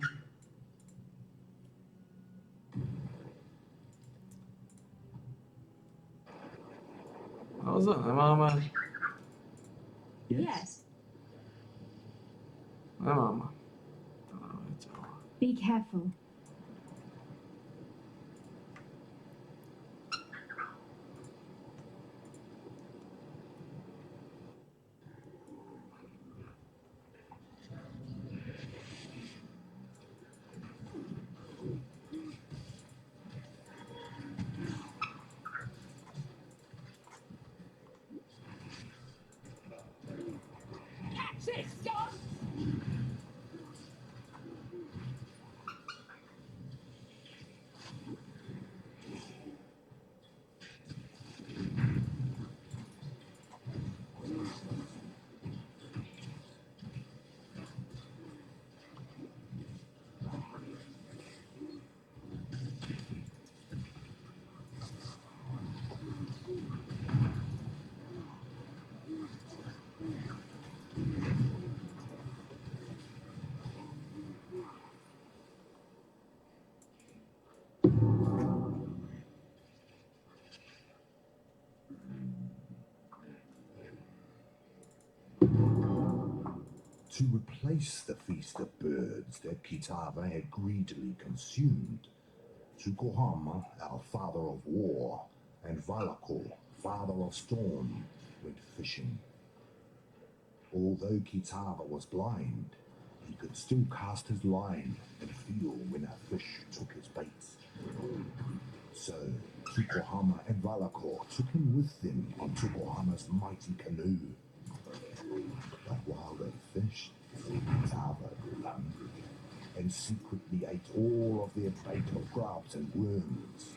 Naozaj nemáme. Yes. Nemáme. Be careful. Catch it, Scott! To replace the feast of birds that Kitava had greedily consumed, Tsukuhama, our father of war, and Valakor, father of storm, went fishing. Although Kitava was blind, he could still cast his line and feel when a fish took his bait. So, Tsukuhama and Valakor took him with them on Tsukuhama's mighty canoe. But while they fished, Kitava grew hungry and secretly ate all of their bait of grubs and worms.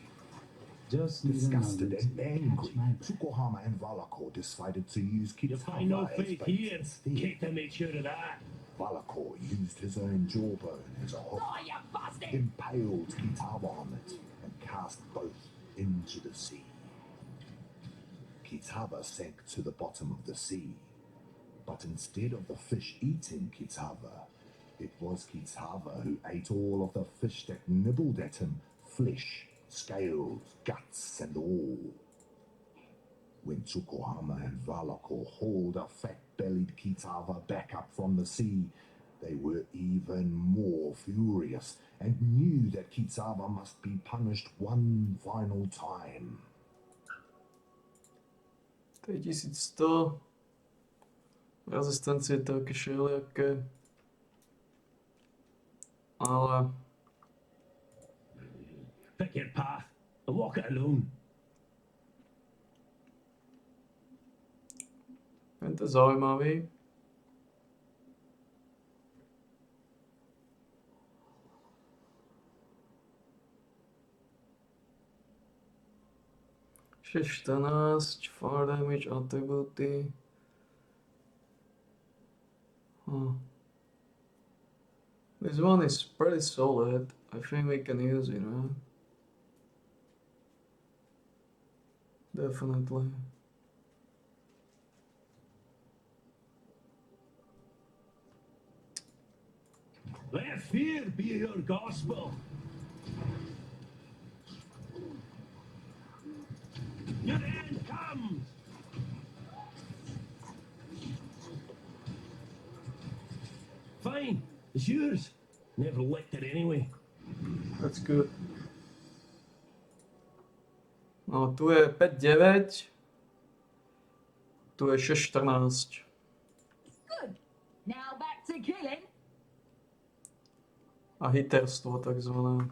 Just need a Disgusted moment and to angry, catch my breath. Tsukuhama and Valakor decided to use You find no Kitava as faith bait here. instead. Kate to make sure of that. Valakor used his own jawbone as a hook, Oh, you bastard! impaled Kitava on it, and cast both into the sea. Kitava sank to the bottom of the sea, but instead of the fish eating Kitava, it was Kitava who ate all of the fish that nibbled at him, flesh, scales, guts, and all. When Tsukuhama and Valakor hauled a fat-bellied Kitava back up from the sea, they were even more furious and knew that Kitava must be punished one final time. 1100 rezistencie taky všelijaké. Ale Pick your path and walk it alone. je to zaujímavý. Še 14, 4 damage atributy. This one is pretty solid. I think we can use it, right? Definitely. Let fear be your gospel. Your end comes. Fine, it's yours. Never licked it anyway. That's good. No, tu je 5-9. Tu je 6-14. Good. Now back to killing. A hiterstvo takzvané.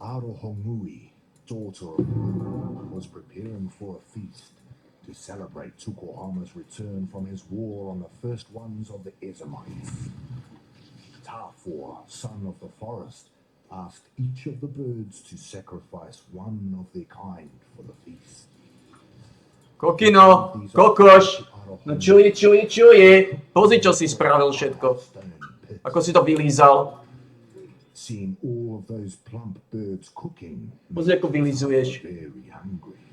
Arohongui, daughter of Mu, was preparing for a feast to celebrate Tukohama's return from his war on the first ones of the Ezamites. Tafor, son of the forest, asked each of the birds to sacrifice one of their kind for the feast. Kokino, kokoš, no čuji. Pozri, čo si spravil všetko. Ako si to vylízal. Seeing all of those plump birds cooking, Pozri, ako vylizuješ. very hungry,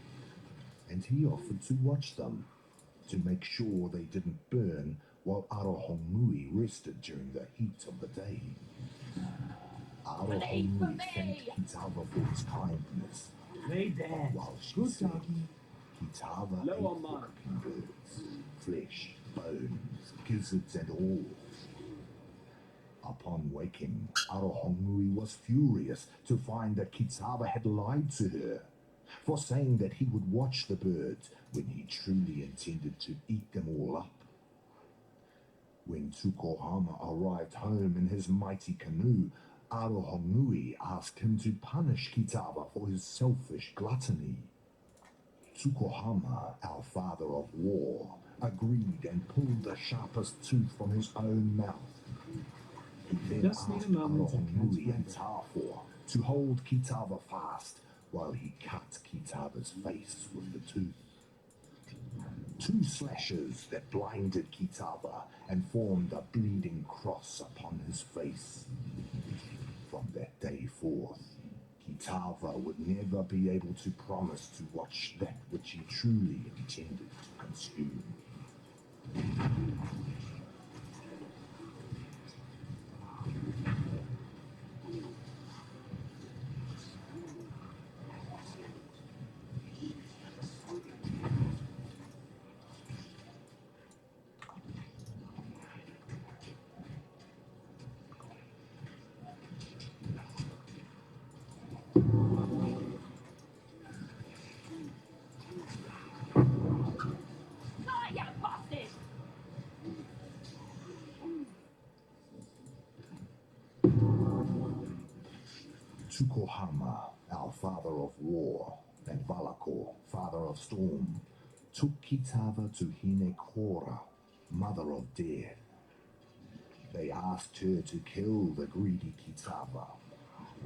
and he offered to watch them to make sure they didn't burn while Arohongui rested during the heat of the day. Arohongui thanked Kitava for his kindness. Hey, Dad. While she slept, Kitava ate the cooking birds, flesh, bones, gizzards, and all. Upon waking, Arohongui was furious to find that Kitava had lied to her, for saying that he would watch the birds when he truly intended to eat them all up. When Tukohama arrived home in his mighty canoe, Arohongui asked him to punish Kitava for his selfish gluttony. Tukohama, our father of war, agreed and pulled the sharpest tooth from his own mouth. He then Just need a asked moment to Arohongui and transfer. Tafor to hold Kitava fast while he cut Kitava's face with the tooth. 2 slashes that blinded Kitava and formed a bleeding cross upon his face. From that day forth, Kitava would never be able to promise to watch that which he truly intended to consume. Tukohama, our father of war, and Valakor, father of storm, took Kitava to Hinekora, mother of death. They asked her to kill the greedy Kitava,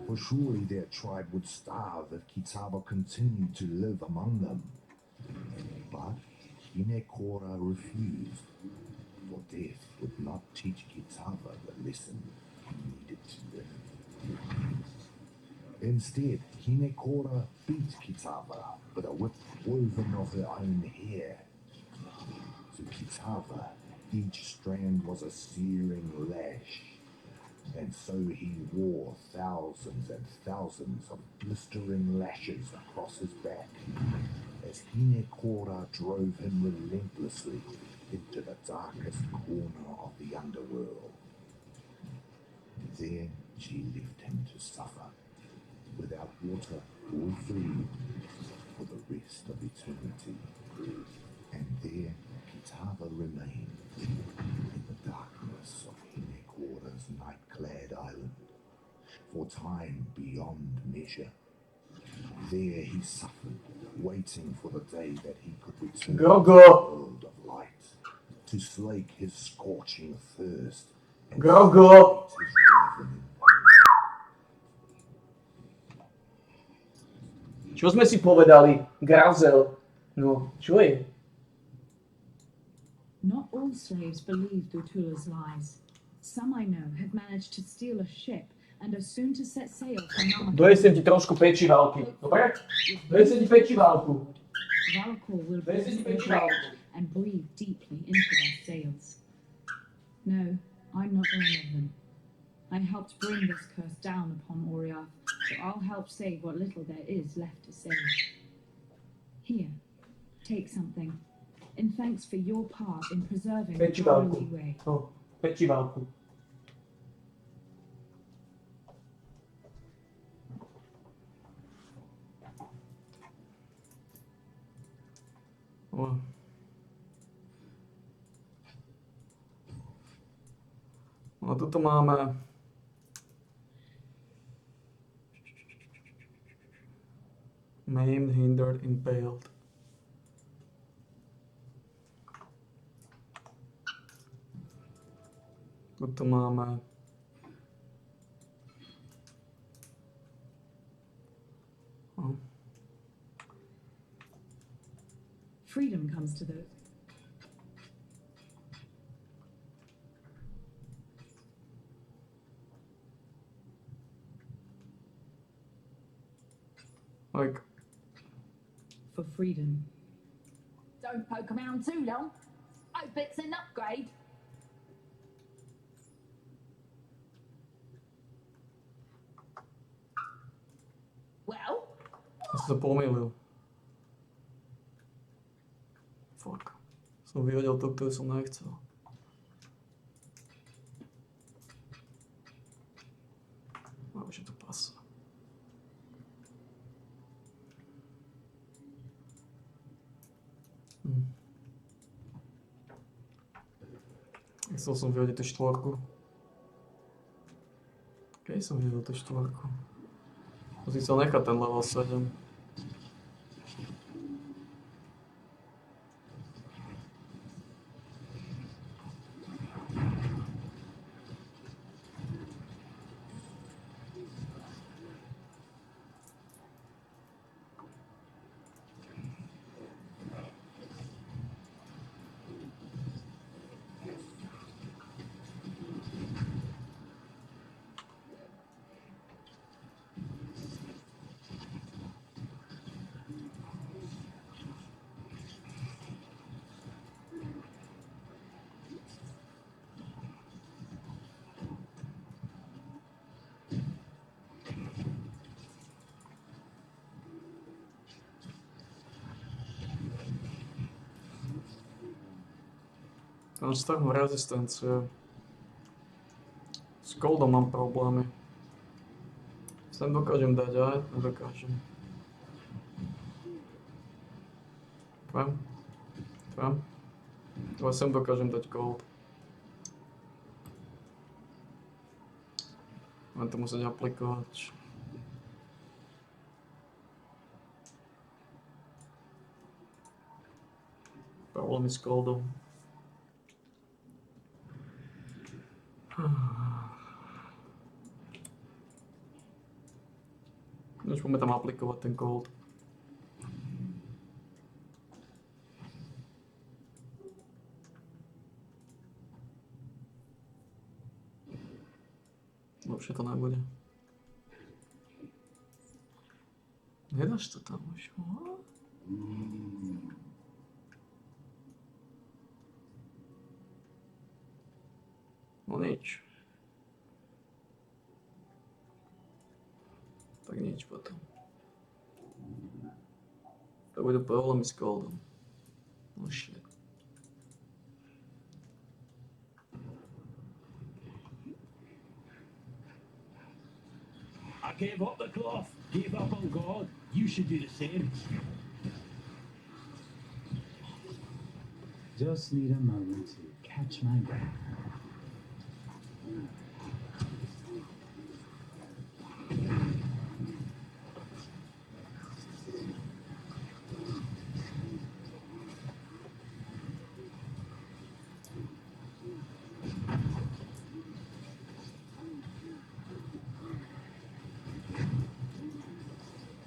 for surely their tribe would starve if Kitava continued to live among them. But Hinekora refused, for death would not teach Kitava the lesson he needed to learn. Instead, Hinekora beat Kitava with a whip woven of her own hair. To Kitava, each strand was a searing lash, and so he wore thousands and thousands of blistering lashes across his back, as Hinekora drove him relentlessly into the darkest corner of the underworld. There she left him to suffer, without water or food, for the rest of eternity. And there Kitava remained, in the darkness of Hinekora's night-clad island, for time beyond measure. There he suffered, waiting for the day that he could return to the world of light, to slake his scorching thirst and satiate his ravening. Čo sme si povedali? Grazel. No, čo je? Not all slaves believed Utula's lies. Some I know have managed to steal a ship and are soon to set sail from Namaka. Dojesem ti trošku pečiválky. Dobre? Dojesem ti pečiválku. Valakor will brace their courage and breathe deeply into their sails. No, I'm not one of them. I helped bring this curse down upon Oriath, so I'll help save what little there is left to save. Here, take something, in thanks for your part in preserving the Charlie way. Oh, pečiválku. Oh. No tuto máme Maimed, hindered, impaled. Tu máme Freedom comes to those. like For freedom. Don't poke around too long. Hope it's an upgrade. Well? sa pomýlil. Fuck. Som vyhodil to, ktoré som nechcel. A už je to pasa. Chcel som vyhodiť tú štvorku. Keď som vyhodil tú štvorku? Som si chcel nechať ten level 7. Mám starú rezistenciu. S goldom mám problémy. Sem dokážem dať aj, nedokážem. Tvem. Ale sem dokážem dať gold. Mám to musieť aplikovať. Problémy s goldom. Už budeme tam aplikovať ten gold. Lepšie to nebude. Nedáš to tam už? No nič. Tak nič potom. To budú problémy s goldom. No shit. I gave up the cloth, gave up on God. You should do the same. Just need a moment to catch my breath.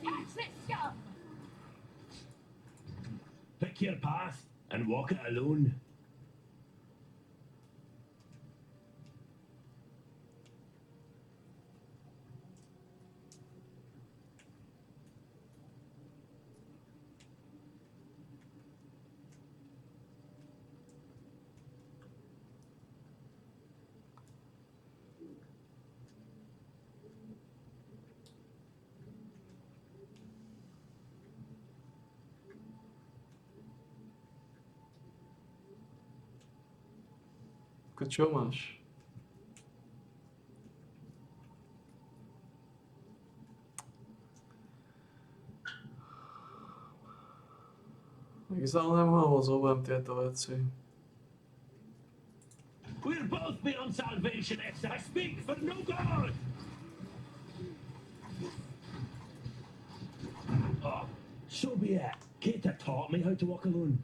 Catch this scum! Pick your path and walk it alone. Čo máš? Exile nemohol, zoberiem tieto veci. We're both beyond salvation, Exile. I speak for no God! Oh, So be it. Kate taught me how to walk alone.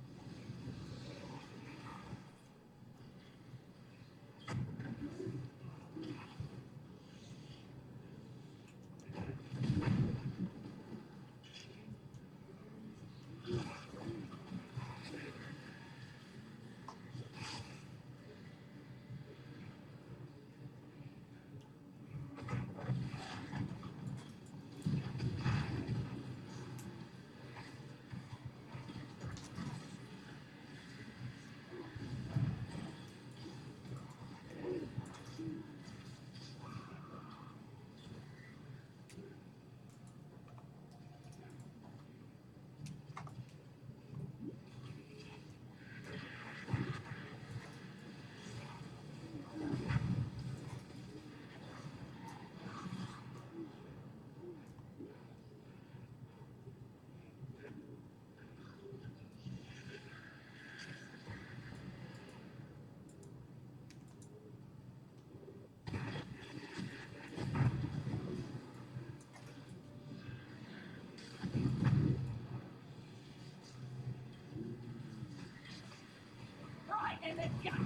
Right in the gut.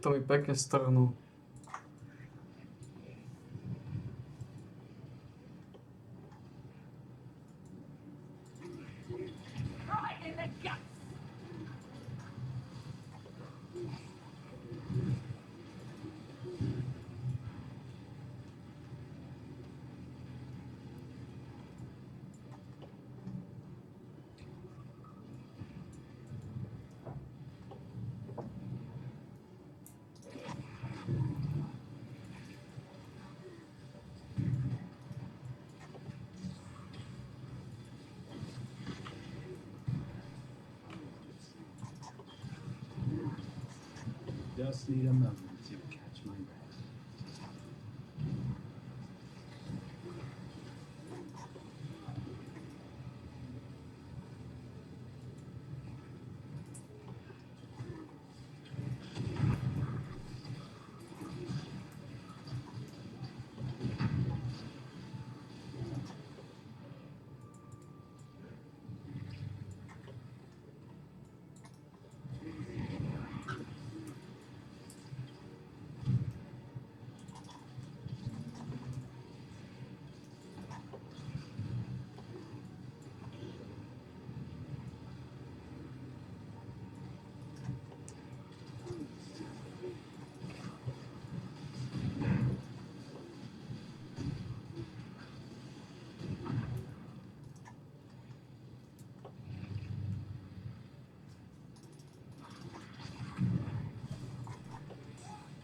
To mi pekne strhnú. Right in the gut. Just need a moment to catch my breath.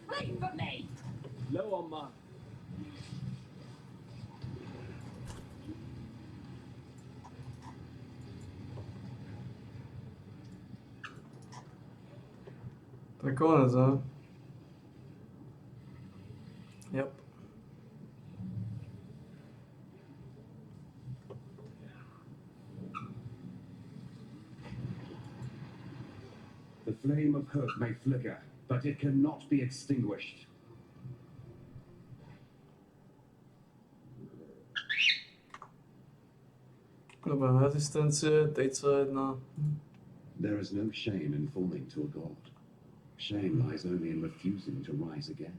Wait for me. Low on mine. To je konec, ne? Yep. The flame of hope may flicker, but it cannot be extinguished. Dobrá, rezistencie, teď co jedna. There is no shame in falling to a god. Shame lies only in refusing to rise again.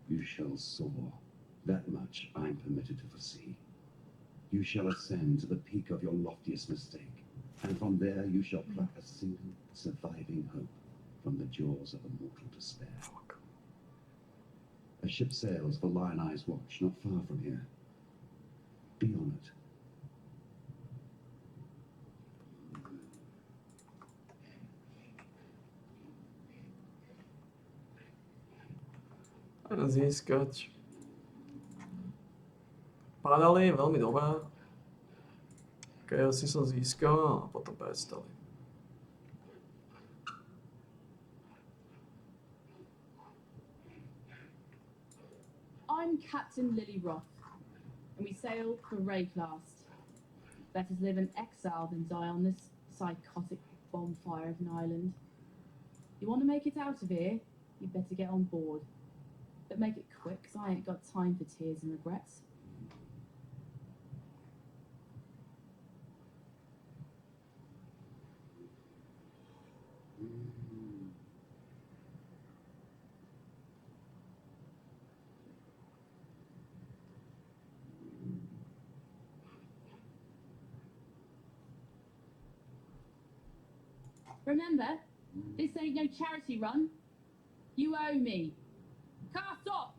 You shall soar. That much I'm permitted to foresee. You shall ascend to the peak of your loftiest mistake, and from there you shall pluck a single surviving hope from the jaws of a mortal despair. A ship sails for Lion Eye's watch, not far from here. Be on it. Získať. Padali veľmi dobré. Keď asi som získal a potom prestali. I'm Captain Lily Roth, and we sail for Rayclast. Better to live in exile than die on this psychotic bonfire of an island. You want to make it out of here, you'd better get on board. But make it quick, 'cause I ain't got time for tears and regrets. Remember, this ain't no charity run. You owe me. Cast off!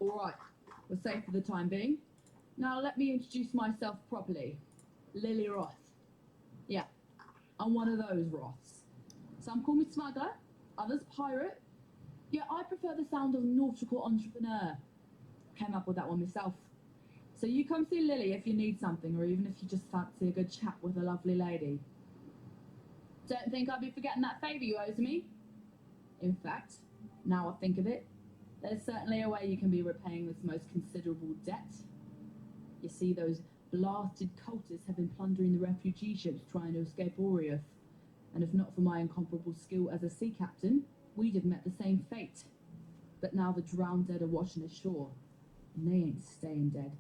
All right, we're safe for the time being. Now let me introduce myself properly. Lily Roth. Yeah, I'm one of those Roths. Some call me smuggler, others pirate. Yeah, I prefer the sound of nautical entrepreneur. Came up with that one myself. So you come see Lily if you need something, or even if you just fancy a good chat with a lovely lady. Don't think I'll be forgetting that favour you owe to me. In fact, now I think of it, there's certainly a way you can be repaying this most considerable debt. You see, those blasted cultists have been plundering the refugee ships trying to escape Oriath, and if not for my incomparable skill as a sea captain, we'd have met the same fate. But now the drowned dead are washing ashore, and they ain't staying dead.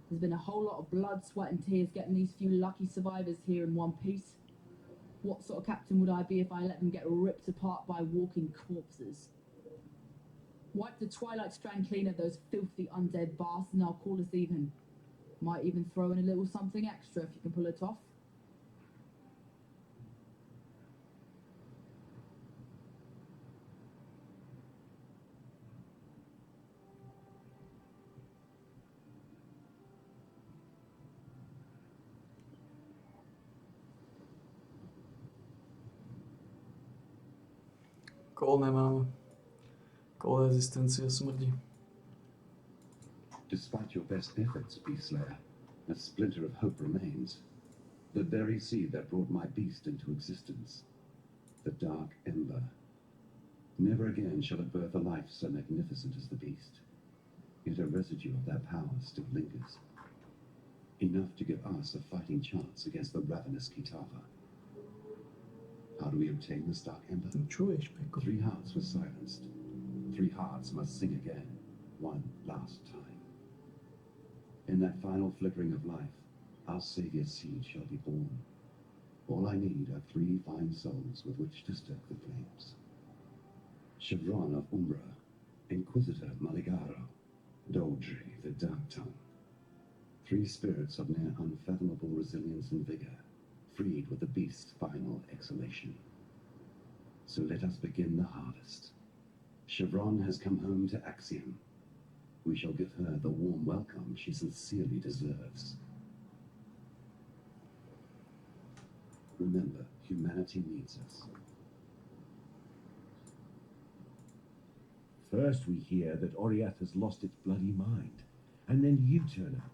There's been a whole lot of blood, sweat and tears getting these few lucky survivors here in one piece. What sort of captain would I be if I let them get ripped apart by walking corpses? Wipe the Twilight Strand clean of those filthy undead bastards and I'll call us even. Might even throw in a little something extra if you can pull it off. Kol nemáme. Kol rezistencia smrti. Despite your best efforts, Beast Slayer, a splinter of hope remains. The very seed that brought my beast into existence. The Dark Ember. Never again shall it birth a life so magnificent as the beast. Yet a residue of that power still lingers. Enough to give us a fighting chance against the ravenous Kitava. How do we obtain this Dark Ember? 3 hearts were silenced. 3 hearts must sing again, one last time. In that final flickering of life, our Savior's seed shall be born. All I need are 3 fine souls with which to stoke the flames. Chevron of Umbra, Inquisitor Maligaro, Dodri the Dark Tongue. 3 spirits of near unfathomable resilience and vigor, freed with the beast's final exhalation. So let us begin the harvest. Chevron has come home to Axiom. We shall give her the warm welcome she sincerely deserves. Remember, humanity needs us. First we hear that Oriath has lost its bloody mind, and then you turn up.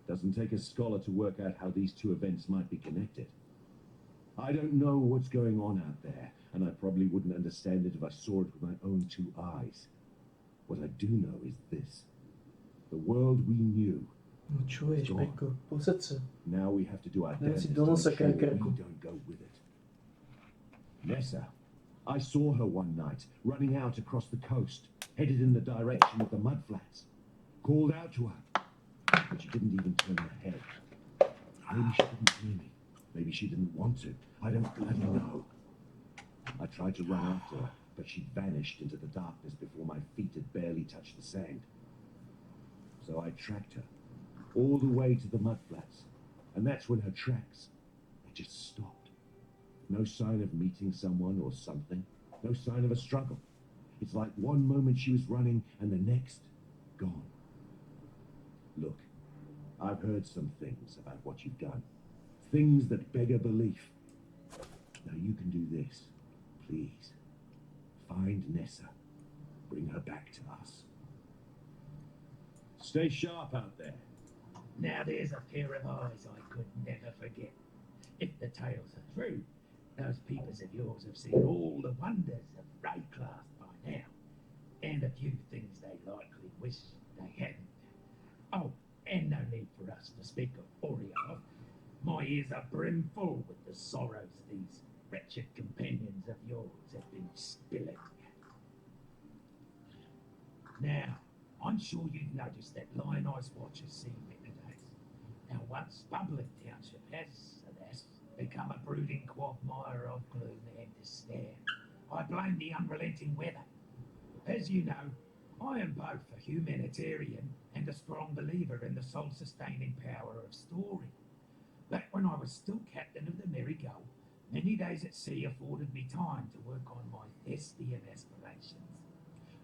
Doesn't take a scholar to work out how these 2 events might be connected. I don't know what's going on out there, and I probably wouldn't understand it if I saw it with my own 2 eyes. What I do know is this. The world we knew No čuješ, Peko, posad se. Now we have to do our Ne damnedest si to donosa make sure we krkrku. don't go with it. Nessa, I saw her one night running out across the coast, headed in the direction of the mudflats. Called out to her, but she didn't even turn her head. Maybe she didn't hear me. Maybe she didn't want to. I don't bloody know. I tried to run after her, but she'd vanished into the darkness before my feet had barely touched the sand. So I tracked her all the way to the mudflats, and that's when her tracks, they just stopped. No sign of meeting someone or something. No sign of a struggle. It's like one moment she was running and the next, gone. Look, I've heard some things about what you've done. Things that beg a belief. Now you can do this. Please. Find Nessa. Bring her back to us. Stay sharp out there. Now there's a pair of eyes I could never forget. If the tales are true, those peepers of yours have seen all the wonders of Rayclast by now, and a few things they likely wish they hadn't. Oh, and no need for us to speak of Oriath. My ears are brimful with the sorrows these wretched companions of yours have been spilling. Now, I'm sure you've noticed that Lion Eyes Watch has seen better days. Now, once Bubbling Township has, alas, become a brooding quagmire of gloom and despair, I blame the unrelenting weather. As you know, I am both a humanitarian and a strong believer in the soul-sustaining power of story. Back when I was still captain of the Merry Gull, many days at sea afforded me time to work on my thespian aspirations.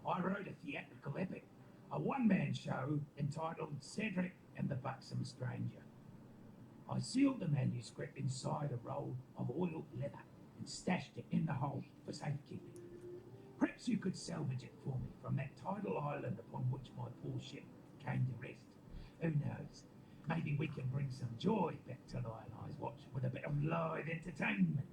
I wrote a theatrical epic, a one-man show entitled Cedric and the Buxom Stranger. I sealed the manuscript inside a roll of oiled leather and stashed it in the hold for safekeeping. Perhaps you could salvage it for me from that tidal island upon which my poor ship came to rest. Who knows? Maybe we can bring some joy back to Lion Eyes Watch with a bit of live entertainment.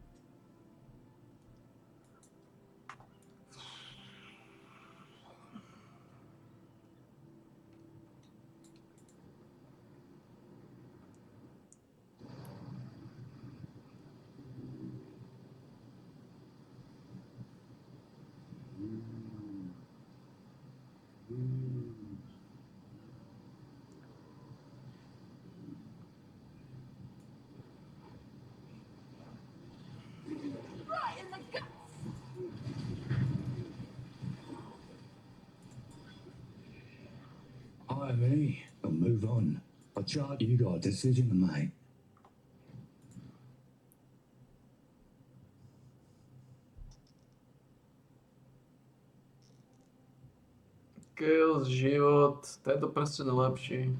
Right in the guts! Hire me and move on. I chart you got a decision to make. Kills, život, to je to prostě nejlepší.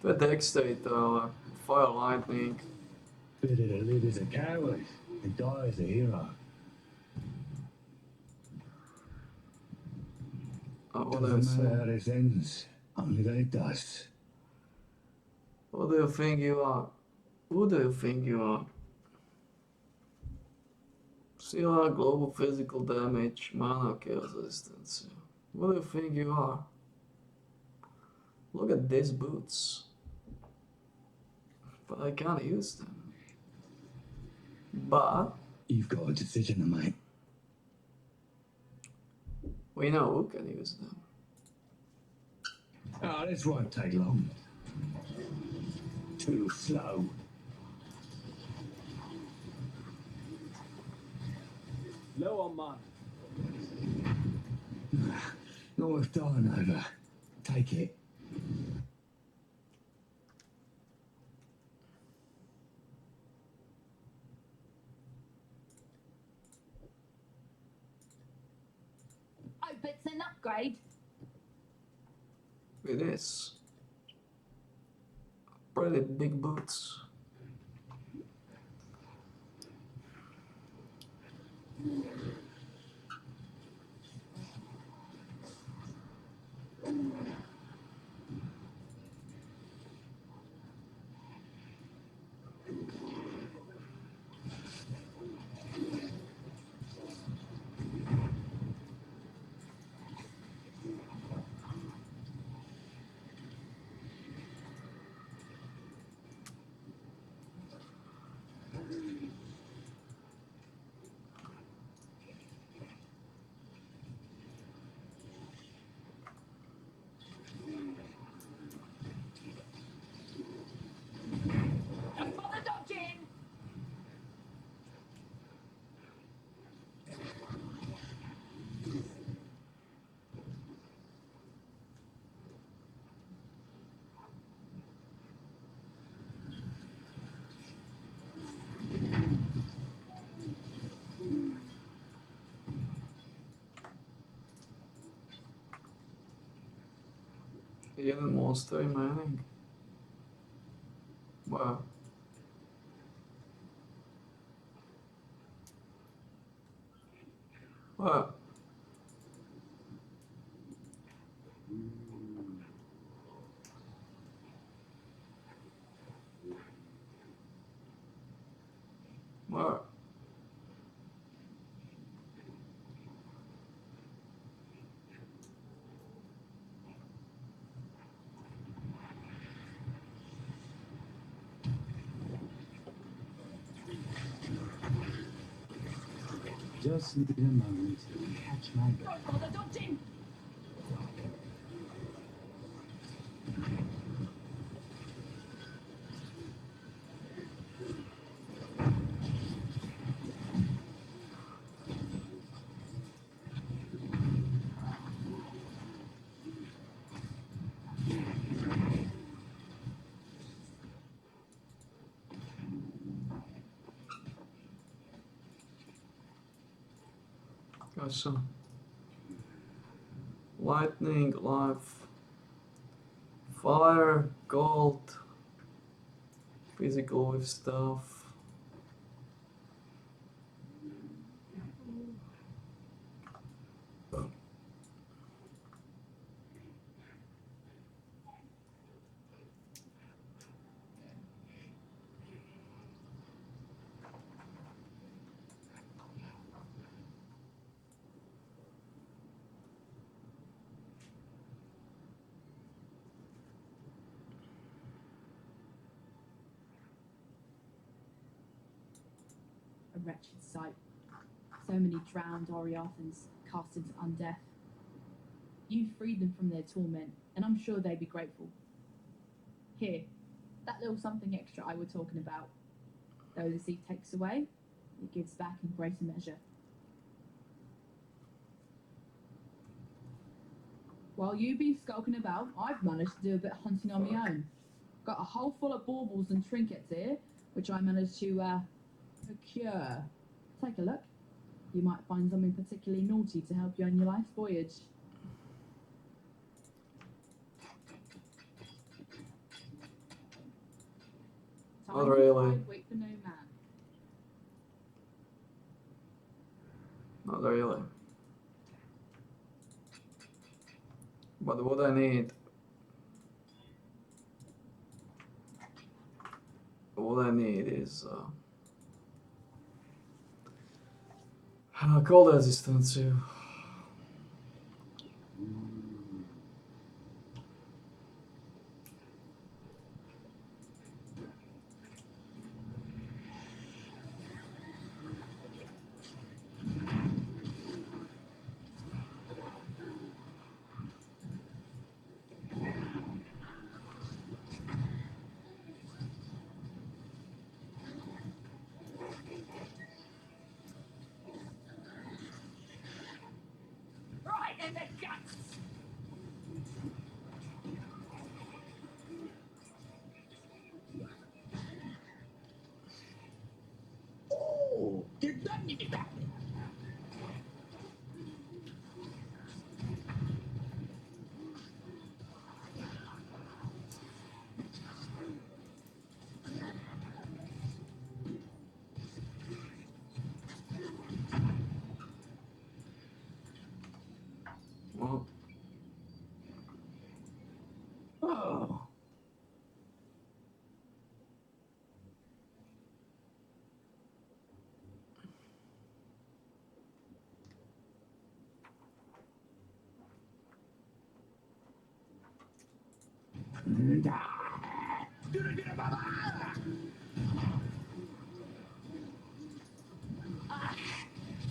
To je Dexterity, ale Fire Lightning. Better to live as a coward than die as a hero. Doesn't matter how this ends, only that it does. What do you think you are? Who do you think you are? CR, global physical damage, mana chaos resistance. What do you think you are? Look at these boots. But I can't use them. But You've got a decision to make. we know who can use them. Oh, this won't take long. Too slow. Low on mana. Not worth dying over. Take it. Hope it's an upgrade. It is. Pretty big boots. Jedan monster remaining. Wow. Wow. Wow. Just need a moment to catch my breath. Don't bother dodging! Got some lightning, life, fire, gold, physical with stuff. A wretched sight. So many drowned Oriathans cast into undeath. You freed them from their torment, and I'm sure they'd be grateful. Here, that little something extra I were talking about. Though the sea takes away, it gives back in greater measure. While you be skulking about, I've managed to do a bit of hunting on my own. Got a hole full of baubles and trinkets here, which I managed to procure. Take a look. You might find something particularly naughty to help you on your life's voyage. Not really. Wait for no man. Not really. But what I need, is cold resistance too. Right in the guts! Oh, did that need it back? Well. Oh.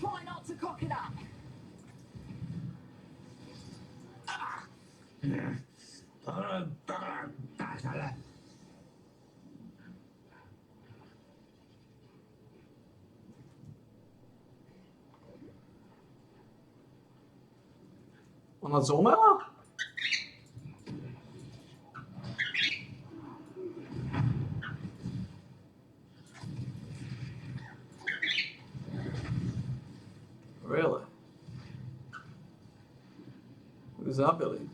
Try not to cock it up! Ona zomela? Really? Zabili.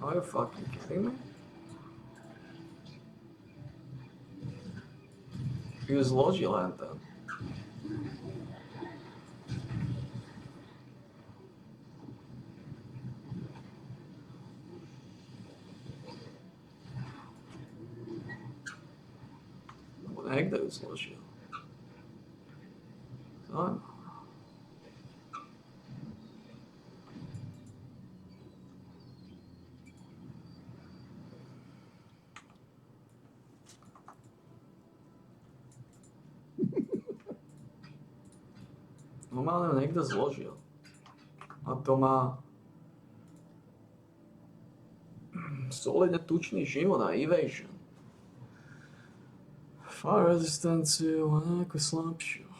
Are you fucking kidding me? Use Logi Lantern. Negde ju složil. Zajímavé. Normálne niekto zložil. A to má solidne tučný život a evasion. Fire rezistenciu a nejakú slabšiu.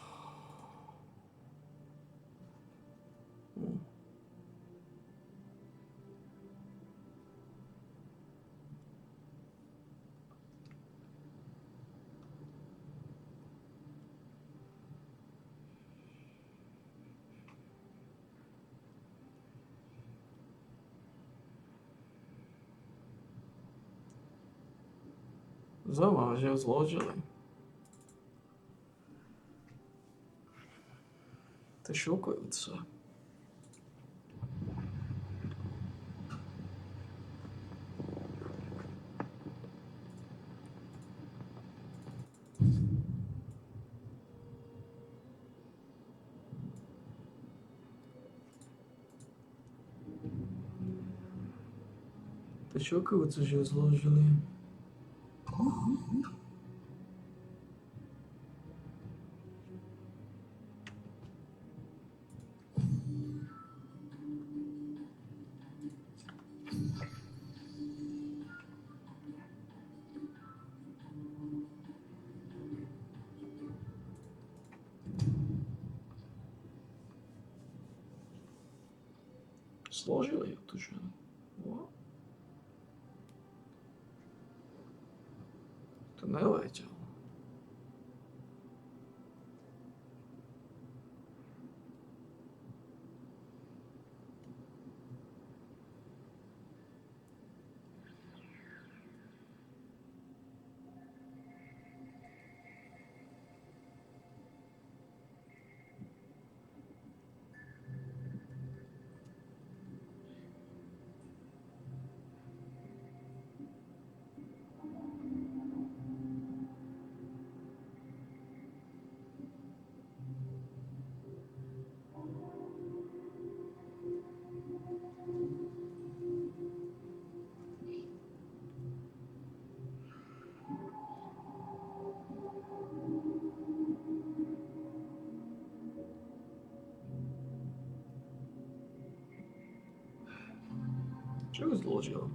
Zaujímavé, že ho zložili. To je šokujúce. To je šokujúce, že ho zložili. Zložili ju tu ženu. What? To neuveriteľné. Čo ju zložil?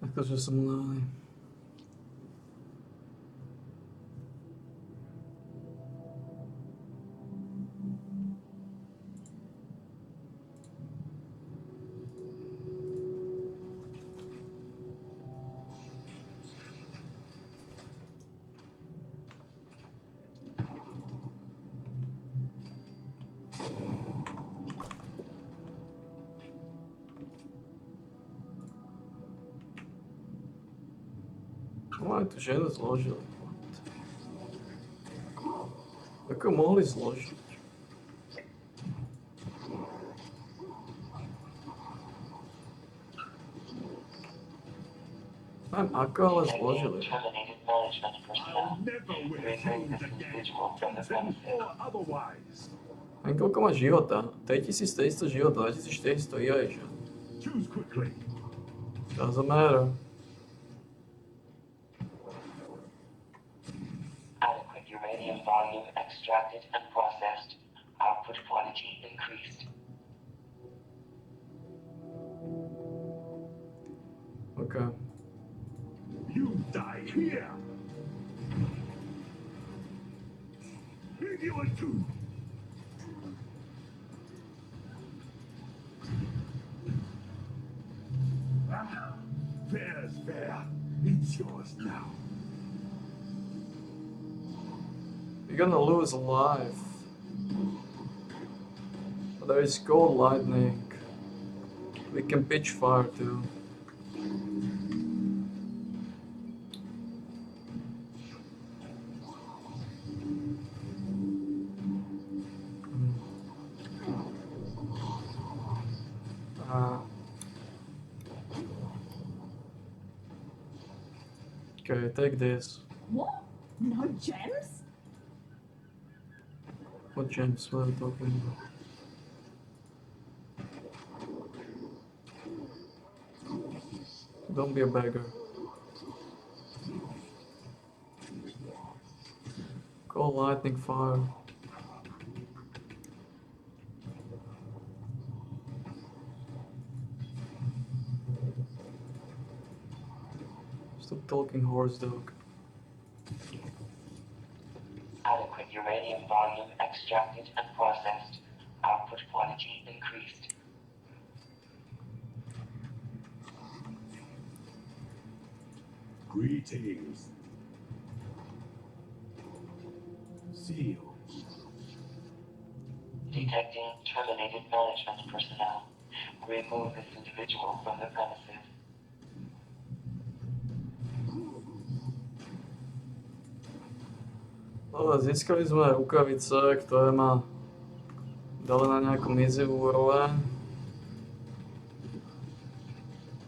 Akože som unavený. No aj tu ženu zložili. Ako mohli zložiť? Neviem ako, ale zložili. Ani koľko má života? 3300 života, 2400 evasion. Doesn't matter. Adequate uranium volume extracted and processed. Output quality increased. Okay. You die here! You are too! Fair's fair. It's yours now. You're gonna lose a life. There is cold lightning. We can pitch fire too. Okay, take this. What? No gems? What gems? What are you talking about? Don't be a beggar. Call lightning fire. Stop talking, horse dog. Adequate uranium volume extracted and processed. Output quantity increased. Greetings. Seal. Detecting terminated management personnel. Remove this individual from the premises. Získali sme rukavice, ktoré ma dali na nejakú mizivú úroveň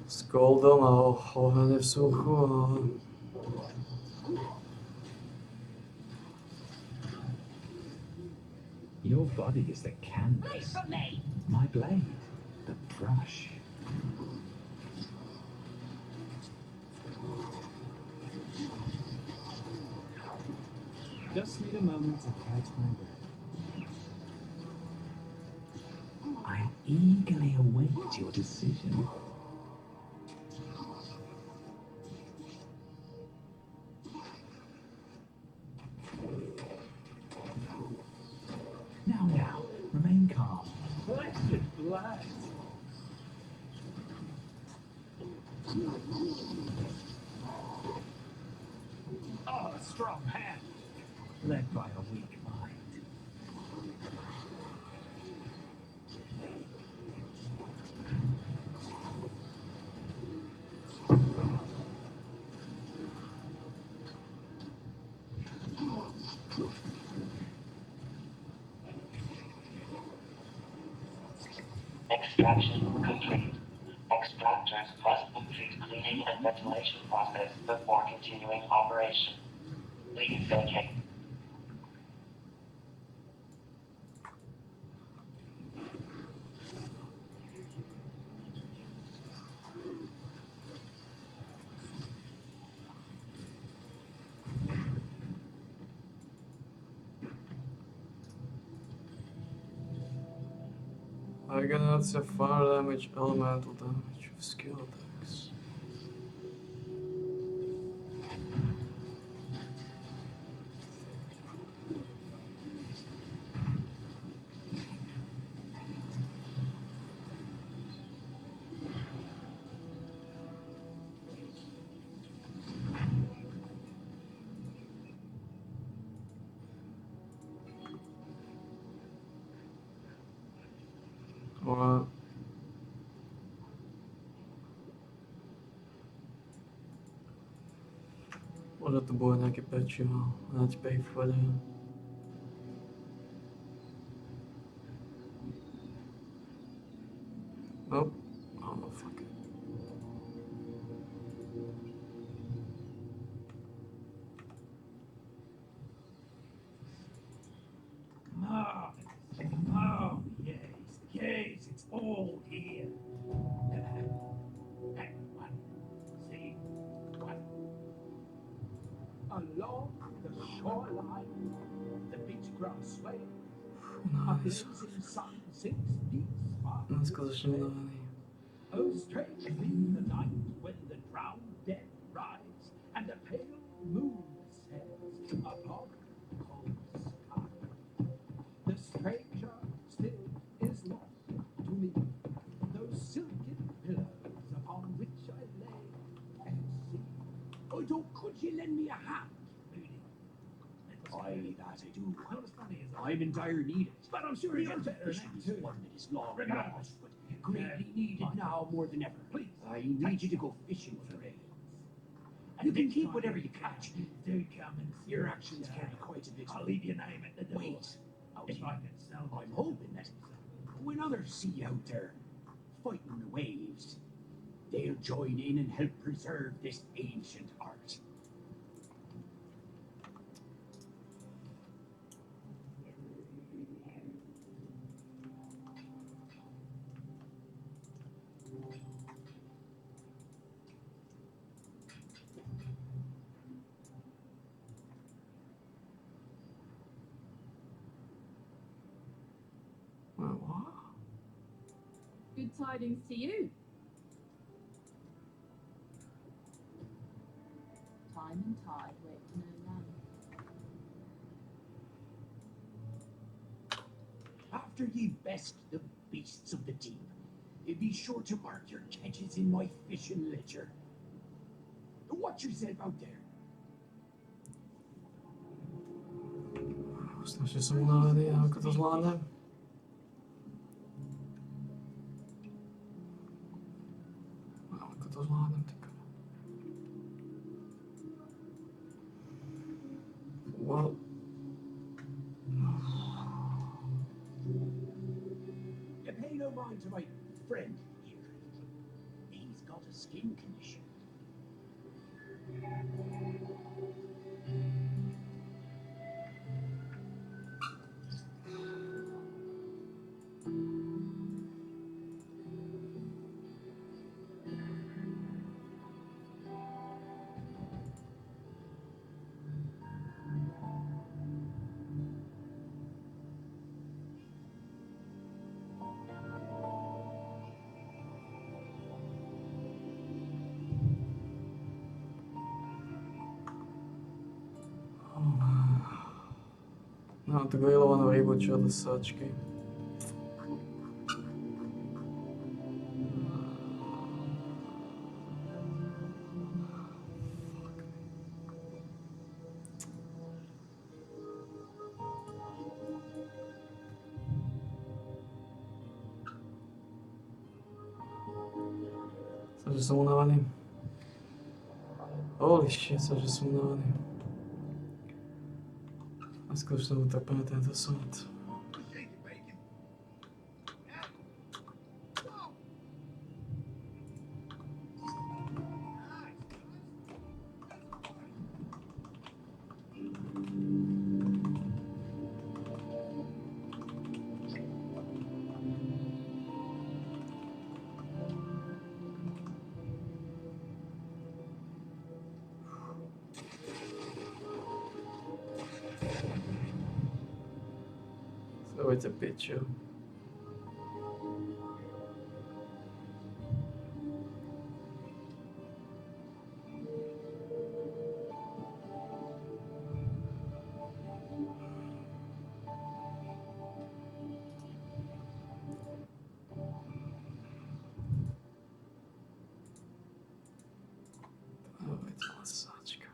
s goldom a ohňane v suchu a Your body is the canvas. My blade, the brush. Just need a moment to catch my breath. I eagerly await your decision. Now, remain calm. Blessed blood. Oh, a strong hand, led by a weak mind. Extraction complete. Extractors must complete cleaning and ventilation process before continuing operation. Please vacate. I cannot say fire damage, elemental damage of skill attacks. Alright. Možno to bude nejaké pečivo, ať pej v vode. Nope. Oh no, fuck it. Oh, yes, it's all here. That one, see, one. Along the shoreline, the beach grass sway. A blazing sun sinks deep sparkles. Neskutečně unavený. Oh, strange be the night when the proud death rides, and the pale moon sets upon the cold sky. The stranger still is lost to me. Those silken pillows upon which I lay and see. Oh, could you lend me a hand, lady? Aye, that I do. I'm in dire need of it. But I'm sure you're better than that too. One that is long lost, but greatly needed now more than ever. Please. I need you to go fishing for rails. And you can keep whatever you catch. Do come and see. Your actions carry quite a bit. I'll leave your name at the door. Wait. If I can sell I'm hoping that when others see you out there fighting the waves, they'll join in and help preserve this ancient art. What? Good tidings to you. Time and tide wait for no man. After ye best the beasts of the deep, be sure to mark your catches in my fishing ledger. Watch yourself out there. Strašně jsem unavený, jak to zvládnem. Jak to zvládnem, ty kole. Well. Pay no mind to my friend here. He's got a skin condition. No, tu grilovanou rybu, čo do sáčky. Že som unavený. Holy shit, že som unavený. Dneska už som utrpený tento svet. Dovete piču. Dovete lasáčka.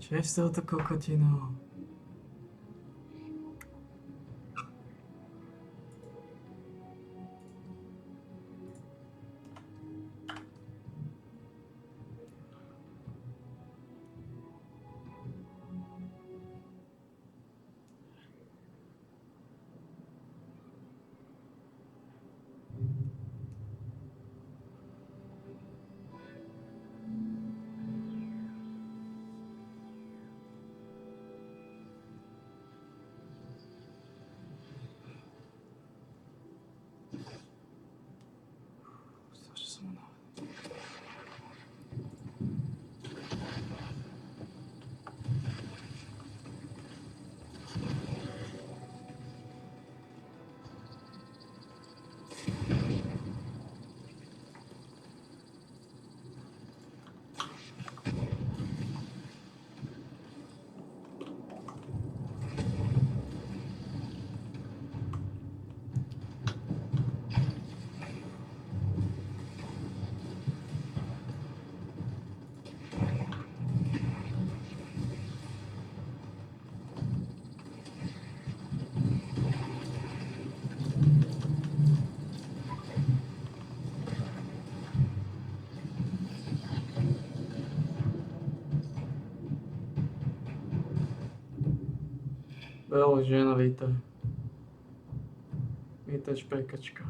Čo je s touto kokotinou? Čau, žena, vítaj. Vítaj, špekačka.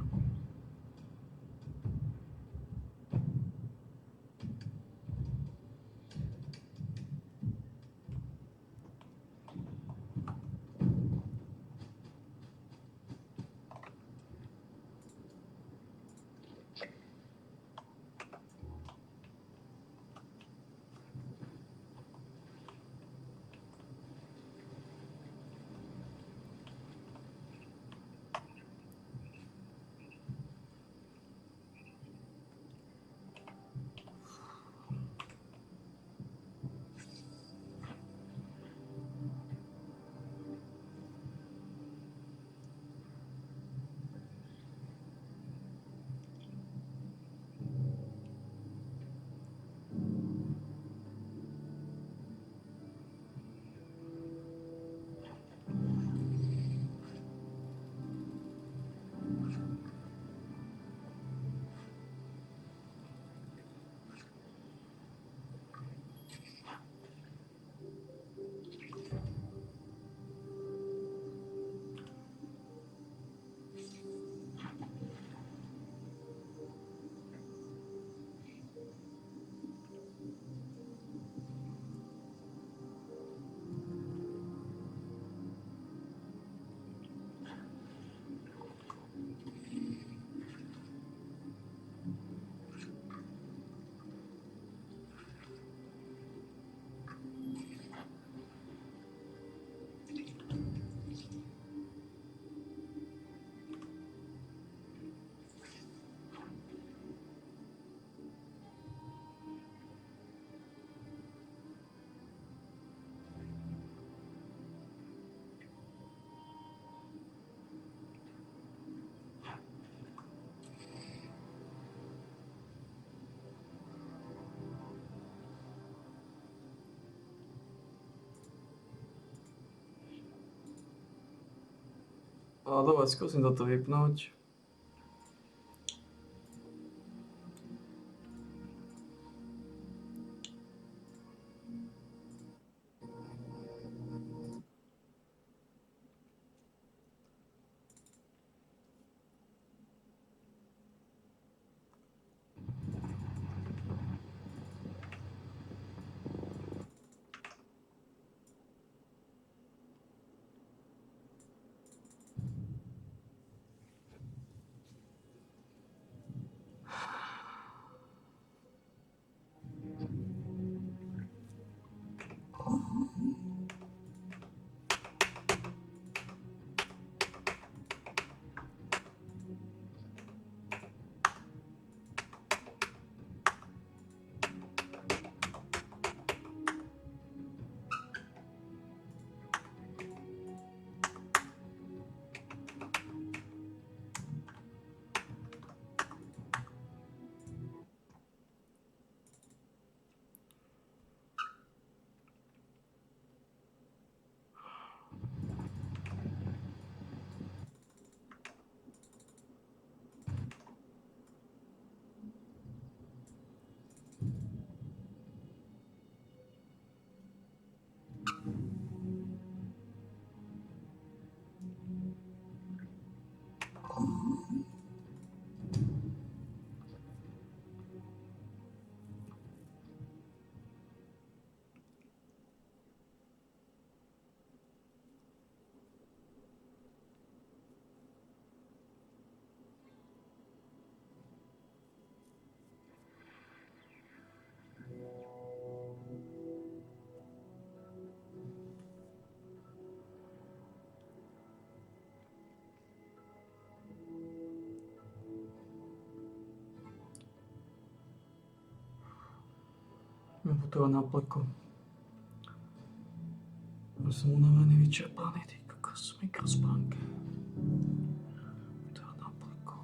Ale dobre, skúsim toto vypnúť. Putovať na pleku. Som unavený, vyčerpaný, ty kokos, mikrospánky. Putovať na pleku.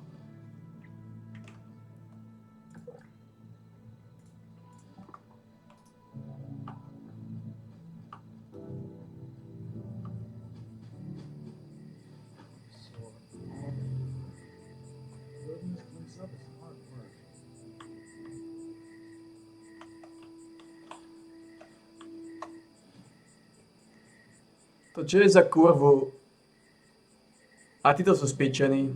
To čo je za kurvu? A títo sú spičení.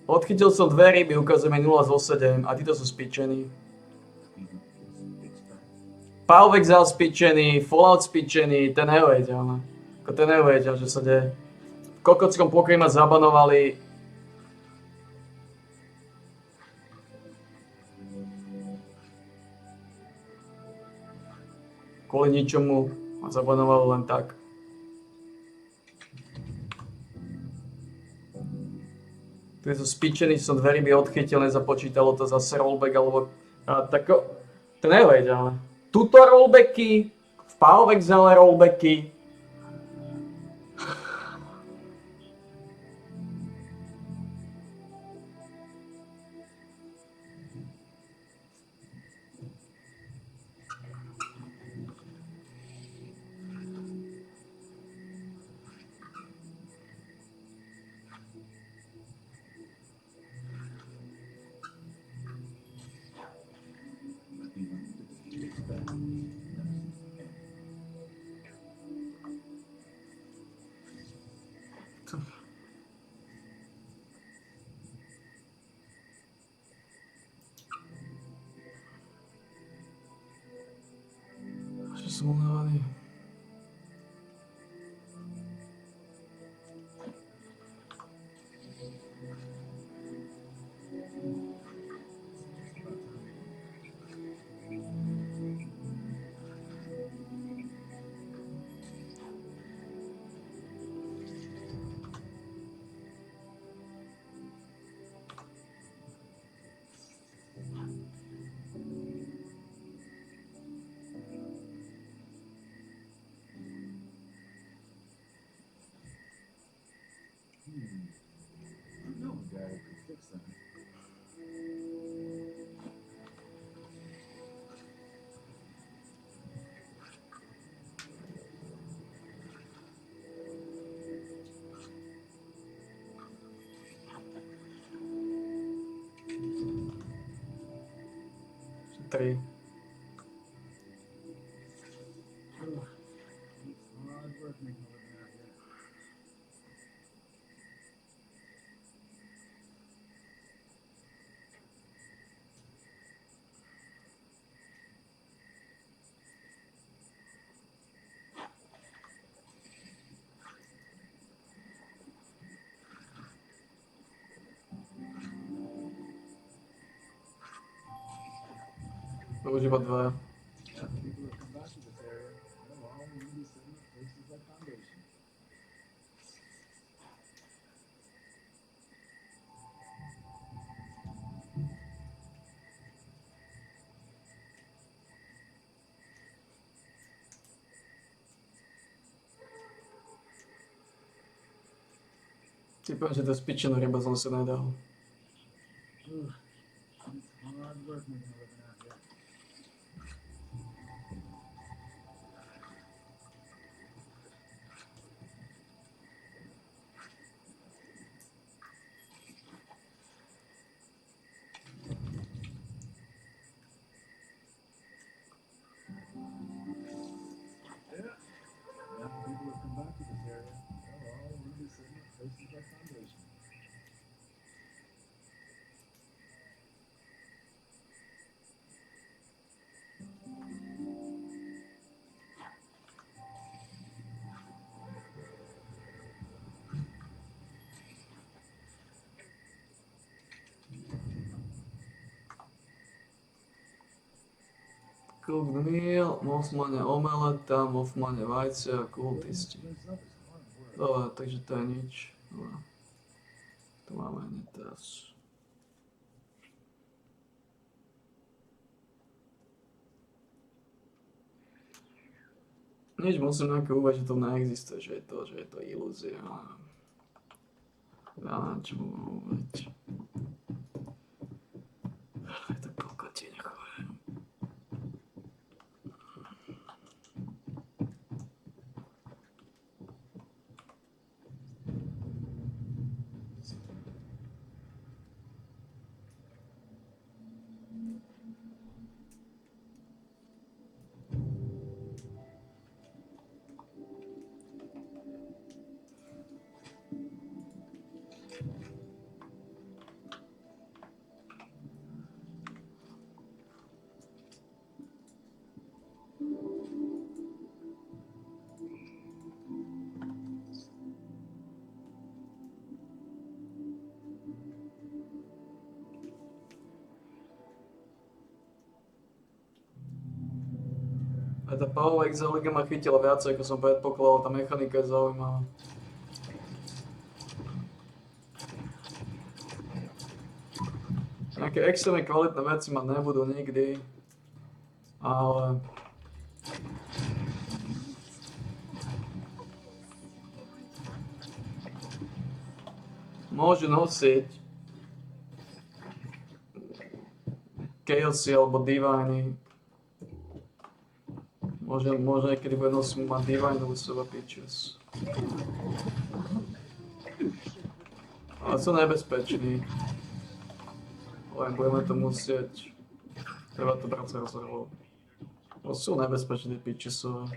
Odchytil som dve ryby, ukazuje mi 0 zo 7 a títo sú spičení. Path of Exile spičený, Fallout spičený, ten nevedel, ne? Ten nevedel, že sa deje. V kokockom pokoji ma zabanovali. Kvôli ničomu ma zabanovali len tak. Tu je to spičený, som dve ryby odchytil, nezapočítalo to zase rollback, alebo tako, to nevedel. Tuto rollbacky, v Path of Exile rollbacky. Že som unavený. No guy could fix that. Tri. Hard work making a living out here. To už iba dva. Yeah, people have come back to this area. They'll all want to be sitting at places like Foundation. Typujem, že to spičenú ryba som si nedal. Ugh, it's hard work making a living out here. Yeah, people have come back to this area. They'll all want to be sitting at places like Foundation. Cook meal, Mothmane omeleta, Mothmane vajce a kultisti. Dobre, takže to je nič. Dobre. To máme hneď teraz. Nič, musím nejako uvažiť, že to neexistuje, že je to ilúzia. Ja neviem, čo mu mám uvať. Je to kokotine chore. Aj tá Power Exile ma chytila viacej, ako som predpokladal, tá mechanika je zaujímavá. Nejaké extrémne kvalitné veci mať nebudú nikdy, ale môžu nosiť Chaosy alebo Diviny. Možno niekedy bude mať Divine u seba Peaches. Ale sú nebezpeční. Len budeme to musieť... Treba to brať sa rozhodlo. Sú nebezpeční Peachesové.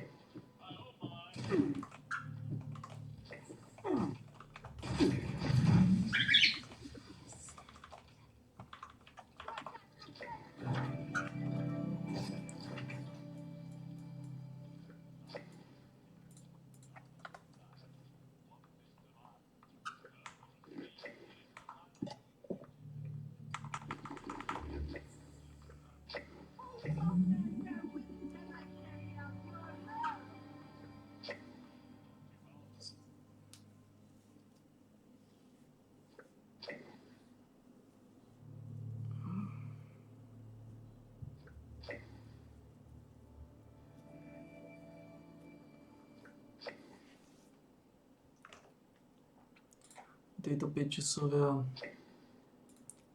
Títo Peachesovia...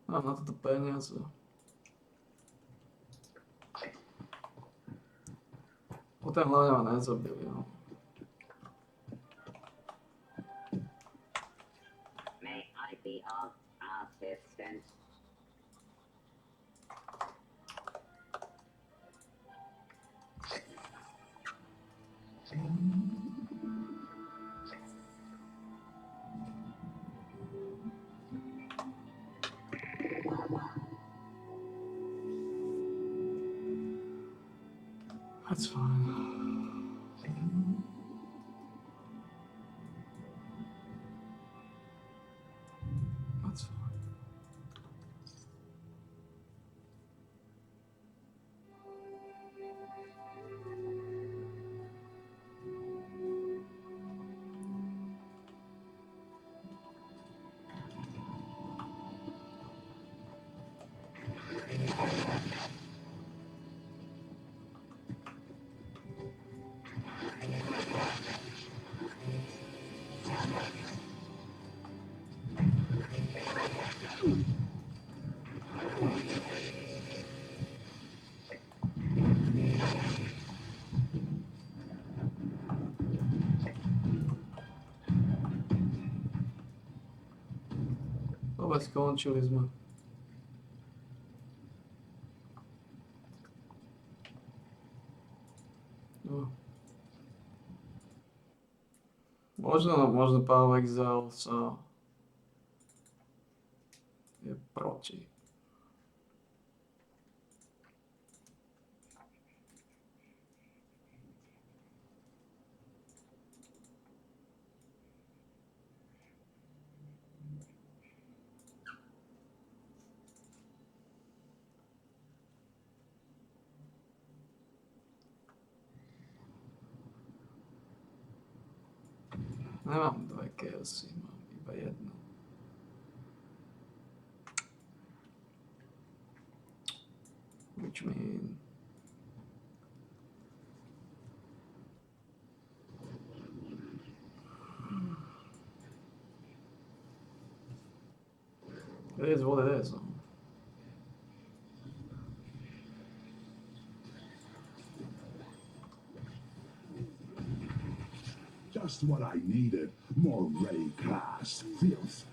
Mám na toto peniaze. Potom hlavne ma nezabili, no. May I be of assistance? That's fine. That's fine. Dobre, skončili sme. No. Možno Power Exile sa je proti. Nemám dve chaosy, mám iba jednu. Which mean... It is what it is. Just what I needed. More Ray class filth.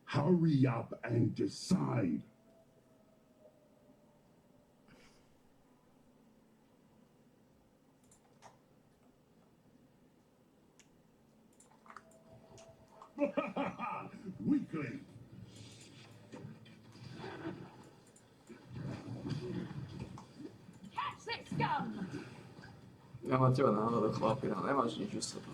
Hurry up and decide. Weakling. Catch this gun! Ja na teba náhodou chlapina, nemáš nič u seba.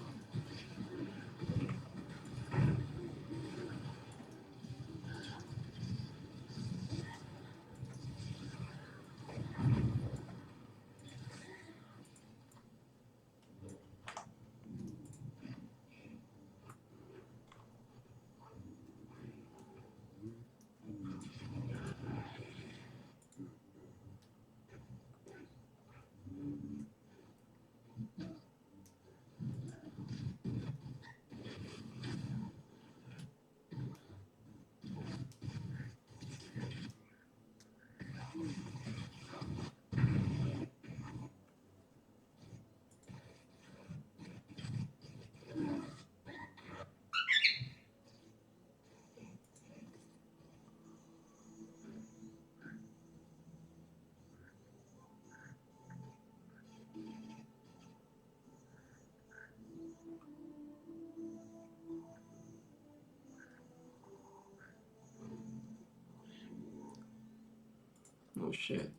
No shit.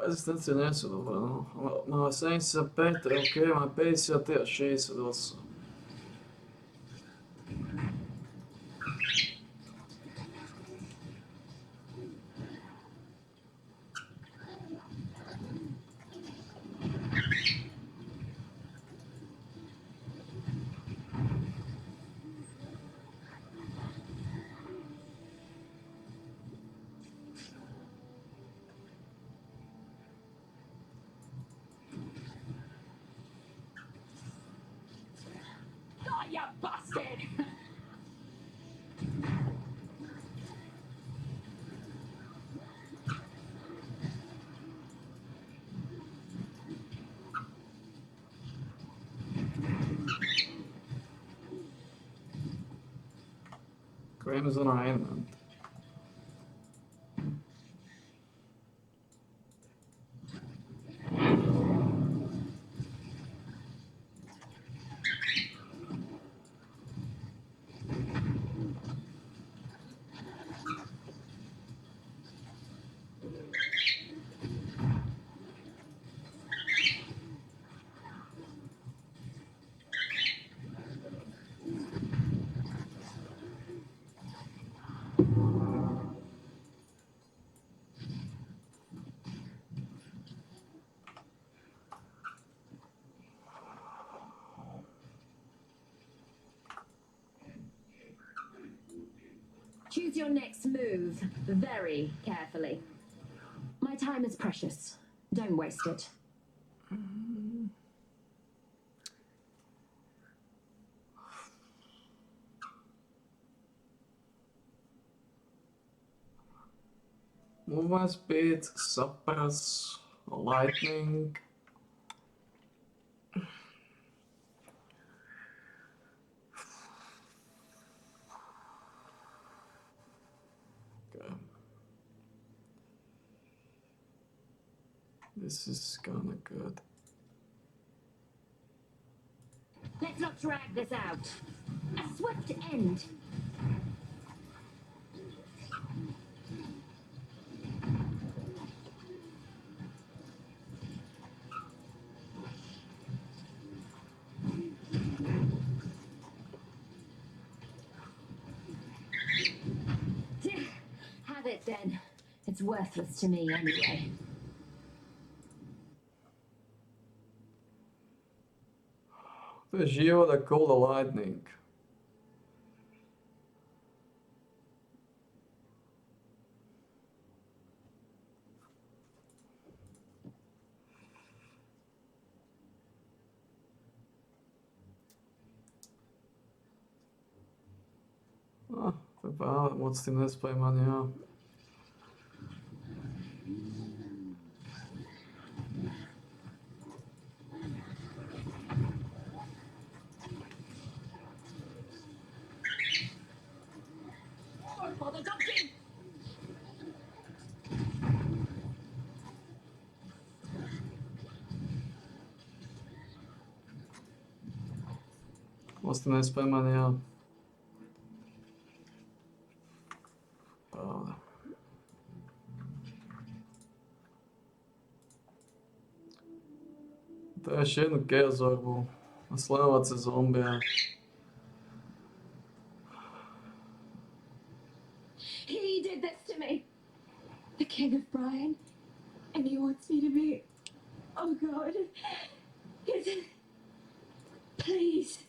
Resistenza adesso dove no? Ma senza perdere, ok, ma pensi a te a sceso addosso. Oh, you bastard! Crimson Island. Choose your next move very carefully. My time is precious. Don't waste it. Movement speed, suppress, lightning. Okay. This is kinda good. Let's not drag this out. A swift end. Have it then. It's worthless to me anyway. The Geo that called the lightning. Ah, chyba mocny display mania. Don't bother ducking! Mocny display mania. Pravda. To je još jednu Keozorbu. Nasledovac se zombija. He did this to me. The King of Brian. And he wants me to be... Oh, God. Please.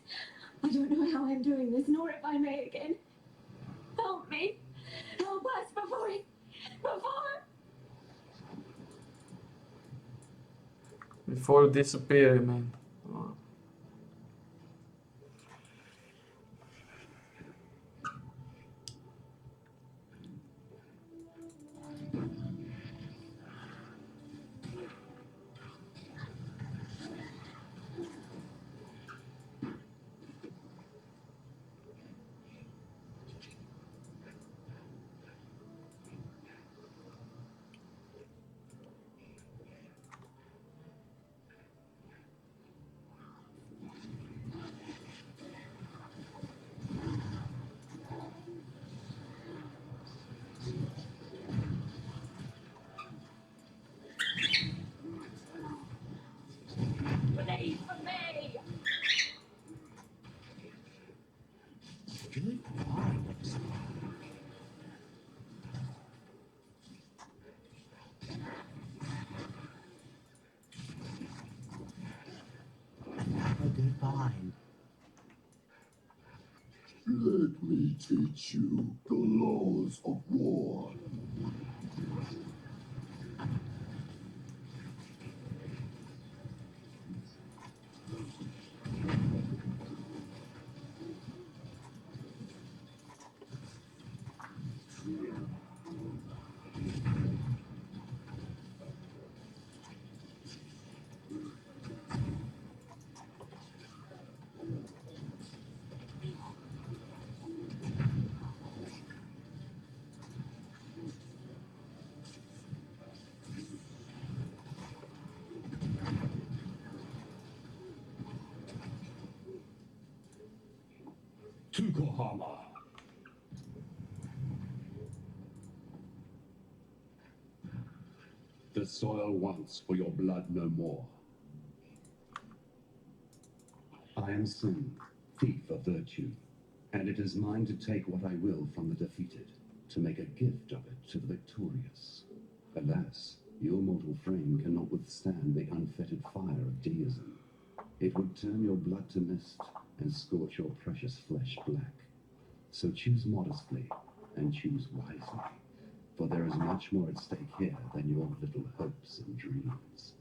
I don't know how I'm doing this, nor if I may again. Help me. Help us Before disappearing, man. Oh. mind. Let me teach you the laws of war. Tukohama. The soil wants for your blood no more. I am Sin, thief of virtue, and it is mine to take what I will from the defeated, to make a gift of it to the victorious. Alas, your mortal frame cannot withstand the unfettered fire of deism. It would turn your blood to mist and scorch your precious flesh black. So choose modestly and choose wisely, for there is much more at stake here than your little hopes and dreams.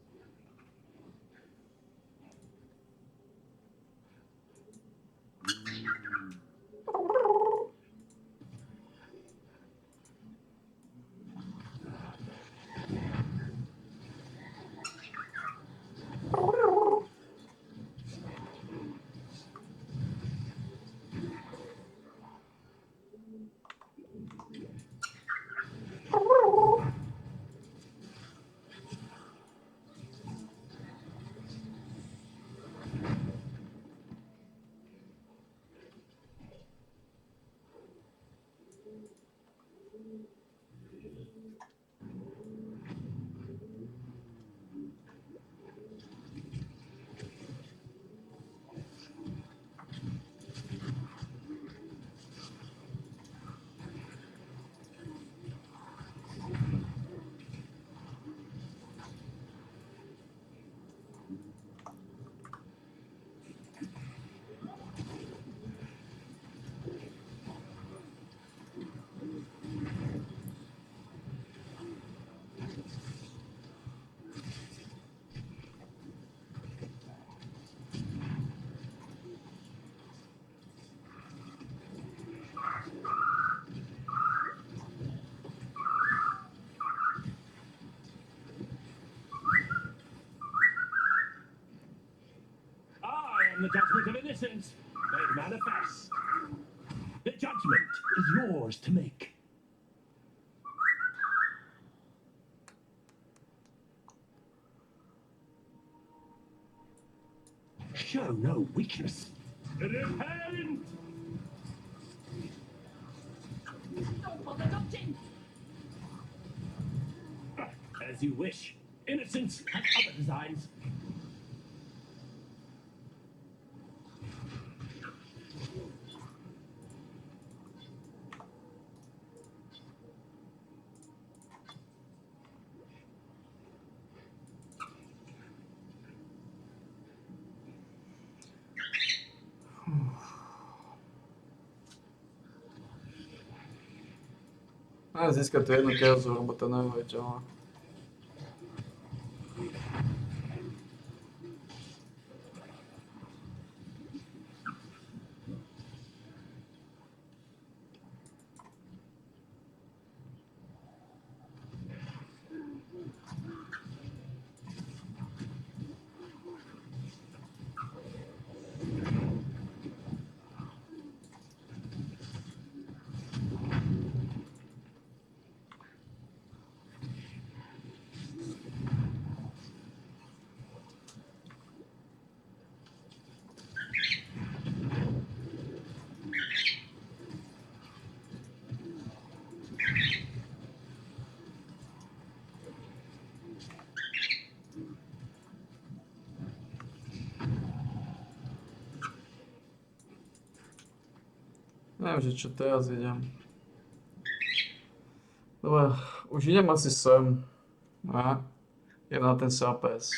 I am the judgment of innocence, made manifest. The judgment is yours to make. Show no weakness. Repent! Don't bother dodging! As you wish. Innocence has other designs. Získať tú jednu keľzu, lebo to nevie čo má. Neviem, že čo teraz idem. Dobre, už idem asi sem. A idem na ten sápes.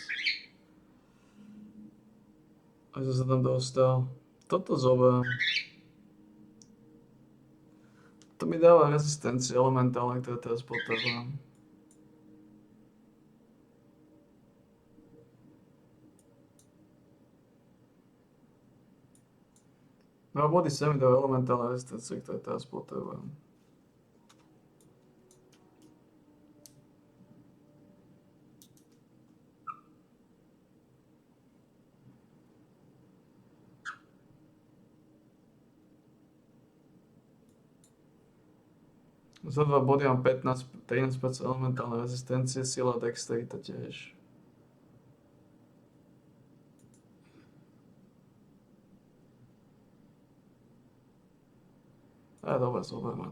Až som sa tam dostal. Toto zoberiem. To mi dáva rezistenciu elementálne, ktoré teraz potrebujem. No body sa mi dáva elementálne rezistencie, ktoré teraz potrebujem. Za 2 body mám 13% elementálne rezistencie, sila dexterita tiež. Dobre, zoberme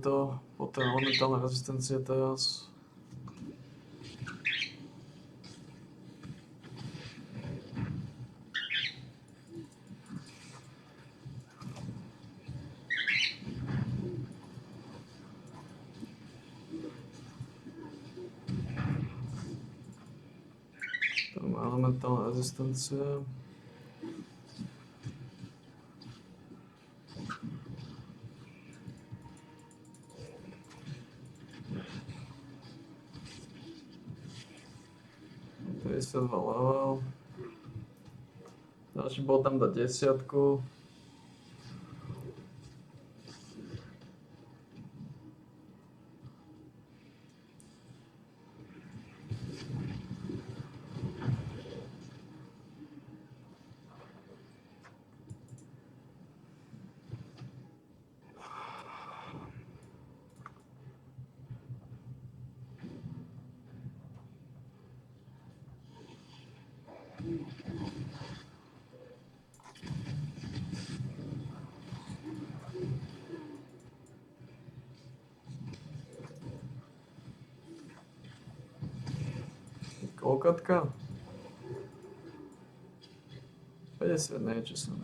to. Potom elementálna rezistencia teraz. Elementálna rezistencia. To je 2 level. Ďalší bol tam dať 10. Koľkatka? 50 niečo som.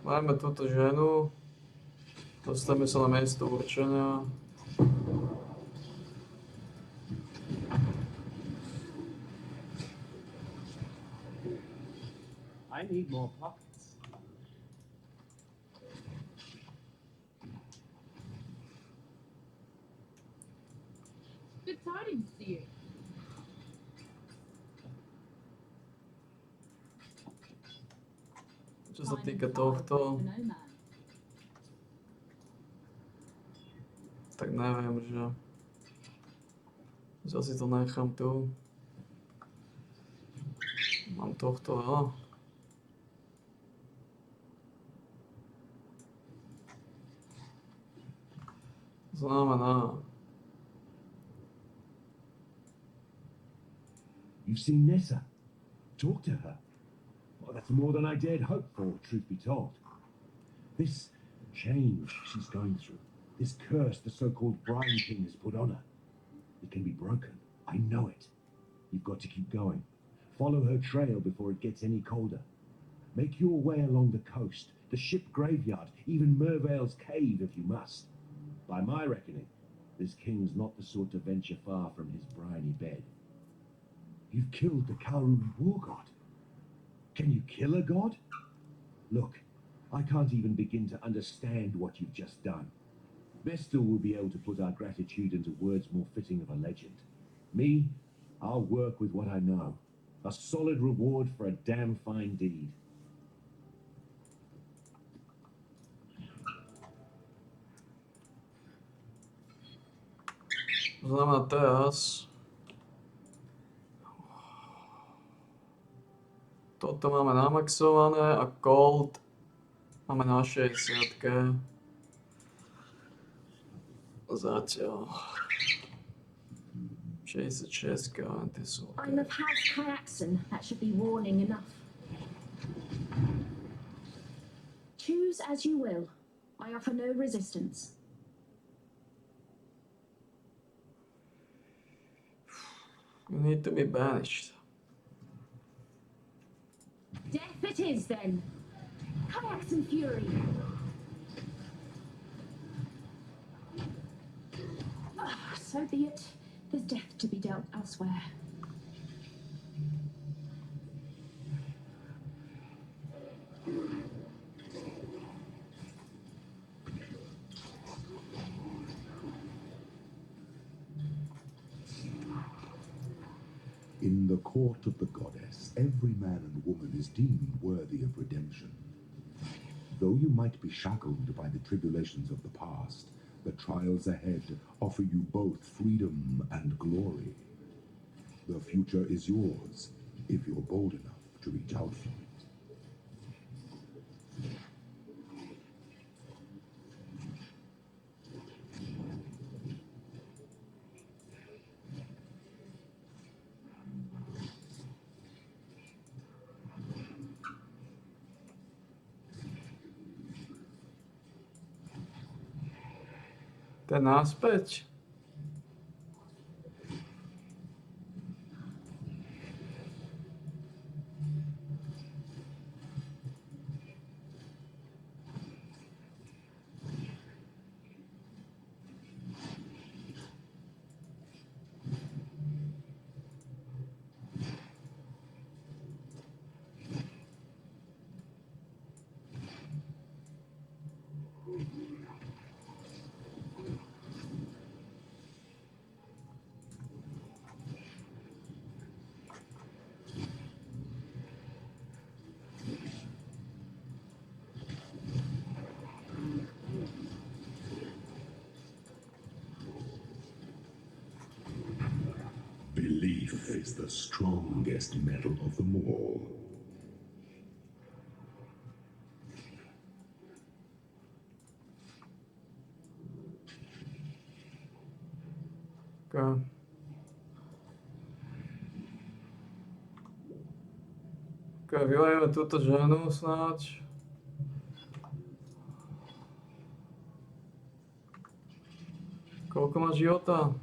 Máme túto ženu. Dostaneme sa na miesto určenia. I need more pockets. Good tidings to you. Čo sa týka tohto, tak neviem, že zase to nechám tu. Mám tohto veľa. Znamená. You've seen Nessa. Talk to her. Well, that's more than I dared hope for, truth be told. This change she's going through, this curse the so-called Brine King has put on her, it can be broken. I know it. You've got to keep going. Follow her trail before it gets any colder. Make your way along the coast, the ship graveyard, even Mervale's cave if you must. By my reckoning, this king's not the sort to venture far from his briny bed. You've killed the Kalrun war god. Can you kill a god? Look, I can't even begin to understand what you've just done. Vestal will be able to put our gratitude into words more fitting of a legend. Me, I'll work with what I know. A solid reward for a damn fine deed. Znamená teraz. Toto máme namaxované a Cold máme na 60. Zatiaľ. 66 antisú. I'm of House Kyaxon. That should be warning enough. Choose as you will. I offer no resistance. You need to be banished. Death it is, then. Kayaks and fury. So be it. There's death to be dealt elsewhere. In the court of the goddess, every man and woman is deemed worthy of redemption. Though you might be shackled by the tribulations of the past, the trials ahead offer you both freedom and glory. The future is yours, if you're bold enough to reach out for it. Jde naspäť. Belief is the strongest metal of them all. Okay. Okay, vylejeme túto ženu snáď. Koľko má života?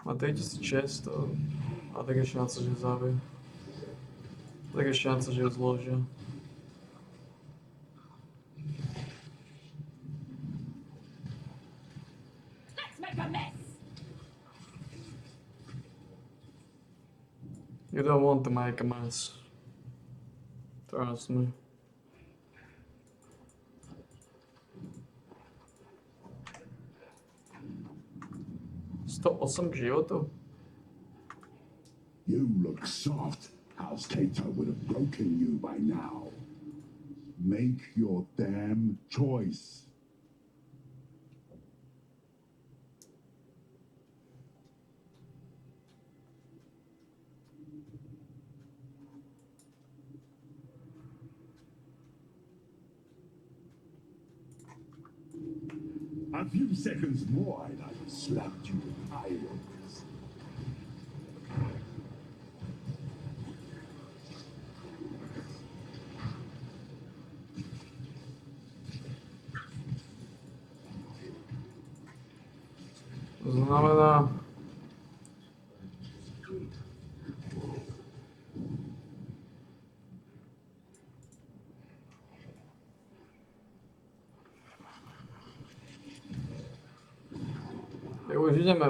Má 3600. A tak je šanca, že ju zabije. Tak je šanca, že ju zložia. Let's make a mess! You don't want to make a mess. Trust me. Sto 8 životov? You look soft. House Tater would have broken you by now. Make your damn choice. A few seconds more and I'd have slapped you with irons. To znamená...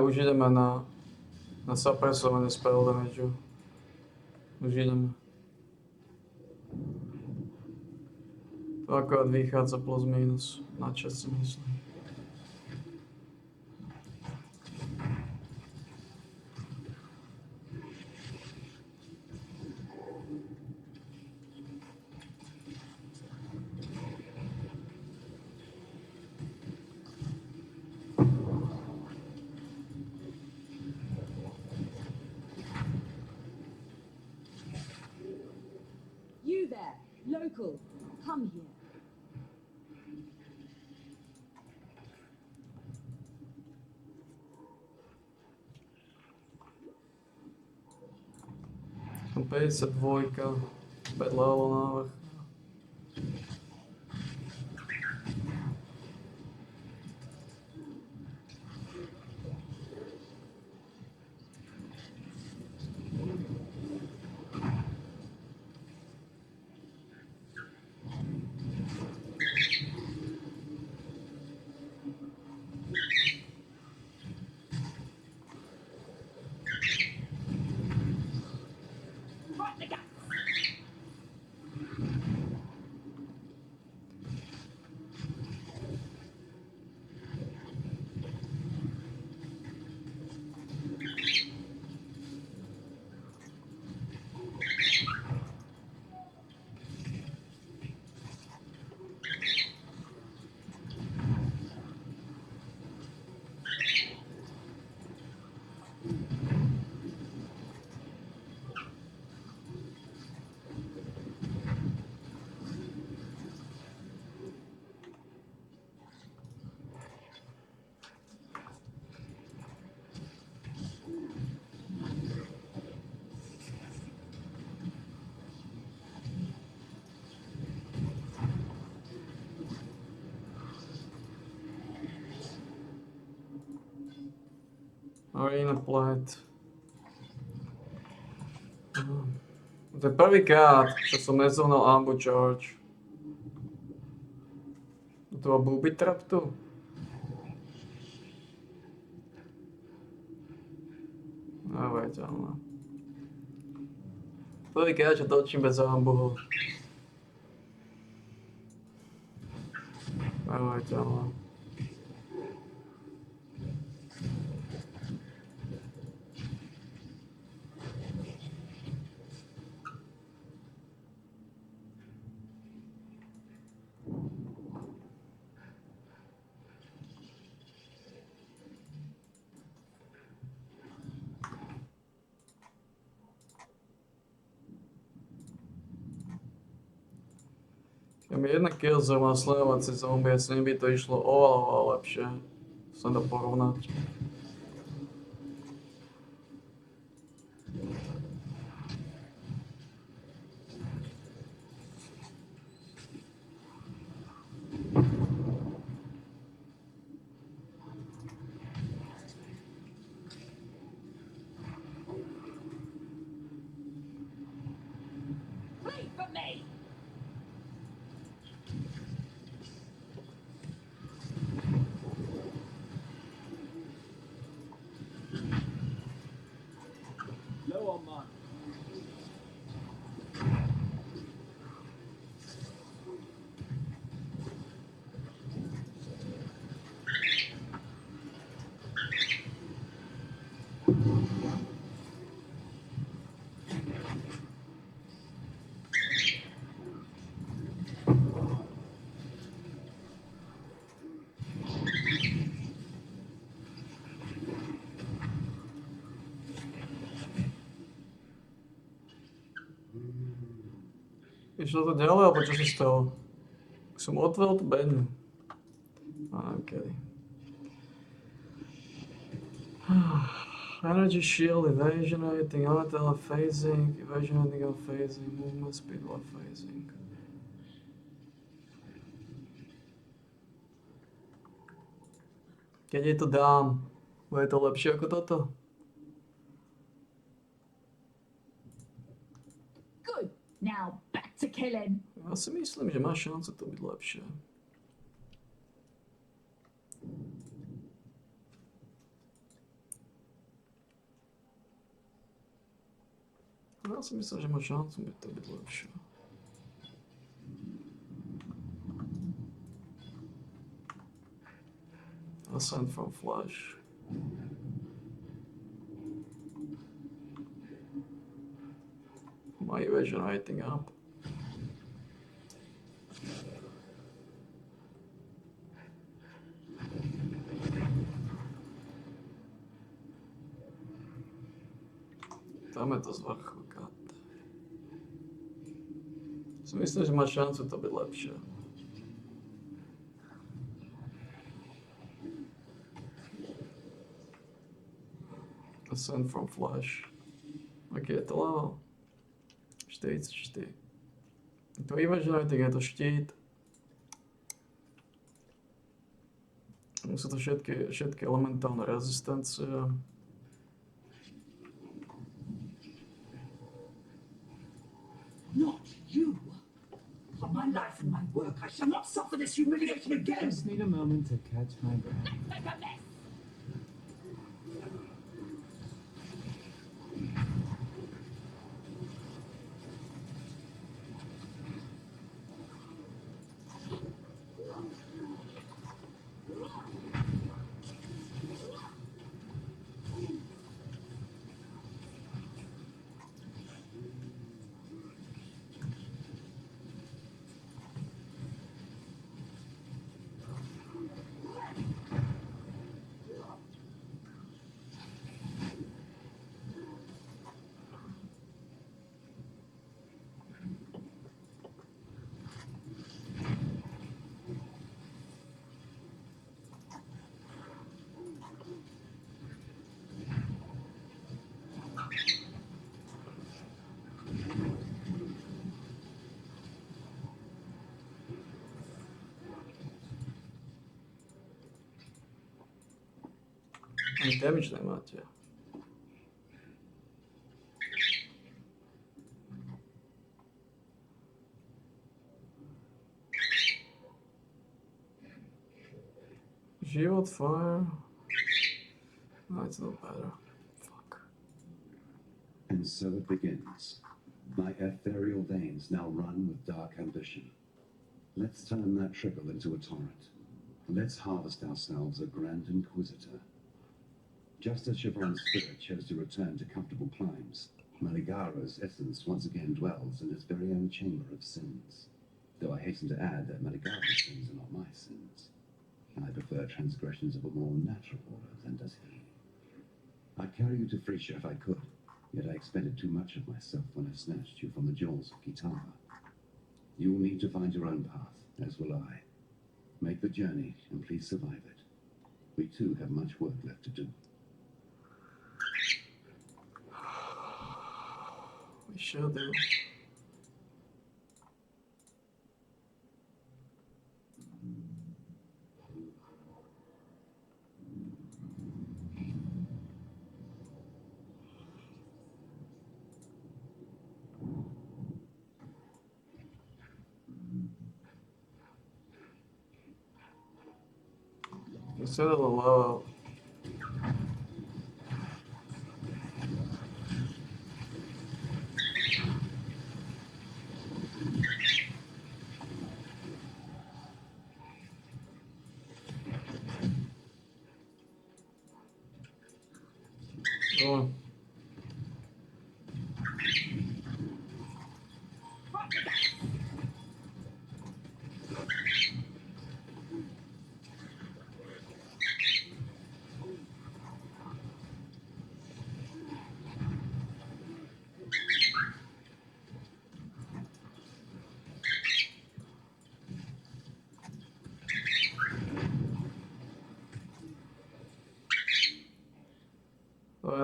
Už ideme na suppressovanie spell damage. Už ideme. To akorát vychádza plus minus na čas, si myslím. You there, local, come here. Som 52, 5 level návrh. Arena Plate. To je prvýkrát, čo som nezohnal Ambu Charge. Do toho Booby Trap tu. Neuveriteľné. Prvýkrát, čo točím bez Ambuho. Neuveriteľné. Keď mi jedna Killzone má sledovací zombie, s ním by to išlo oveľa lepšie. Sa to porovnať. Wait for me! Low on mine. Išlo to ďalej, alebo čo sa stalo? Som otvoril tú bedňu. OK. Energy shield, evasion rating, elemental phasing, evasion rating of phasing, movement speed of phasing. Keď jej to dám, bude to lepšie ako toto? Good. Now back to killing. Ja si myslím, že má šancu to byť lepšie. Ja si myslím, že má šancu byť to byť lepšie. Ascent from Flash. My evasion rating up. Dáme to z vrchu, kat. Si myslím, že má šancu to byť lepšie. Ascent from Flash. Aký je to level? 44. To evasion rating, je to štít. Sú to všetky elementálne rezistencie. Not you! For my life and my work, I shall not suffer this humiliation again! Just need a moment to catch my breath. Ni damage nemáte. Život, fire. No, it's not better. Fuck. And so it begins. My ethereal veins now run with dark ambition. Let's turn that trickle into a torrent. Let's harvest ourselves a Grand Inquisitor. Just as Chevron's spirit chose to return to comfortable climes, Maligaro's essence once again dwells in his very own chamber of sins. Though I hasten to add that Maligaro's sins are not my sins. I prefer transgressions of a more natural order than does he. I'd carry you to Frisia if I could, yet I expended too much of myself when I snatched you from the jaws of Kitava. You will need to find your own path, as will I. Make the journey, and please survive it. We too have much work left to do. We sure do. Instead of the low. Oh.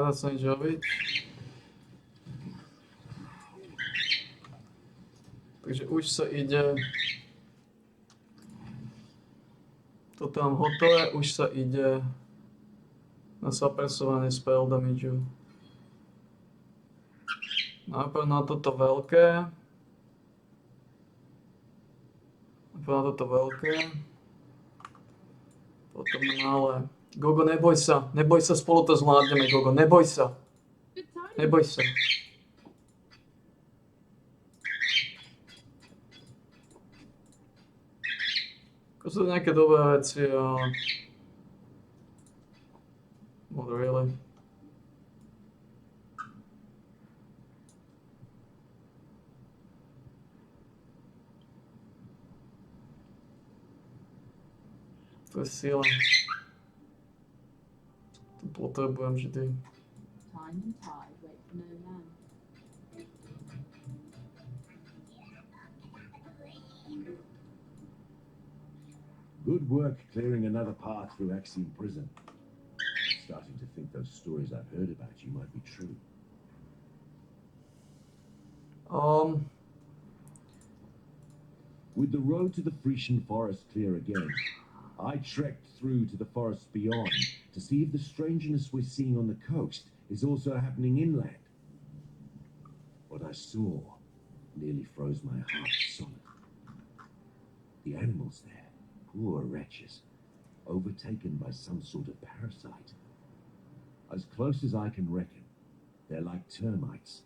Dá sem robiť. Takže už sa ide. To tam hotové, už sa ide na zapresovanie spell damage. Najprv na toto veľké. Potom malé. Gogo, neboj sa, spolu to zvládneme, Gogo, neboj sa. To sú nejaké dobré veci, ale... Not really. To je síla. To potrebujem vždy. Time and tide wait for no man. Good work clearing another path through Exile prison. I'm starting to think those stories I've heard about you might be true. With the road to the Frisian forest clear again, I trekked through to the forest beyond to see if the strangeness we're seeing on the coast is also happening inland. What I saw nearly froze my heart solid. The animals there, poor wretches, overtaken by some sort of parasite. As close as I can reckon, they're like termites,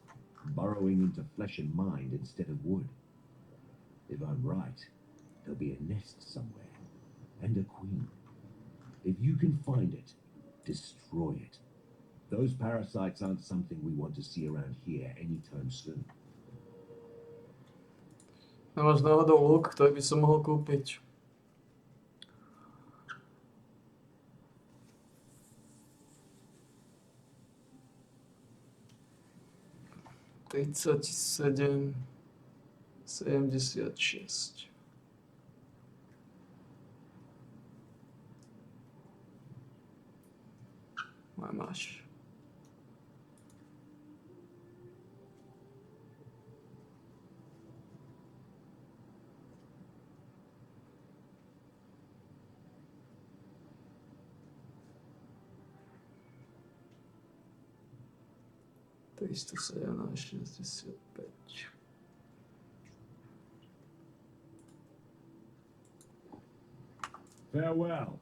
burrowing into flesh and mind instead of wood. If I'm right, there'll be a nest somewhere, and a queen. If you can find it, destroy it. Those parasites aren't something we want to see around here anytime soon. Nemáš náhodou luk, ktorý by som mohol kúpiť. $37,76. Máš. 365. Farewell.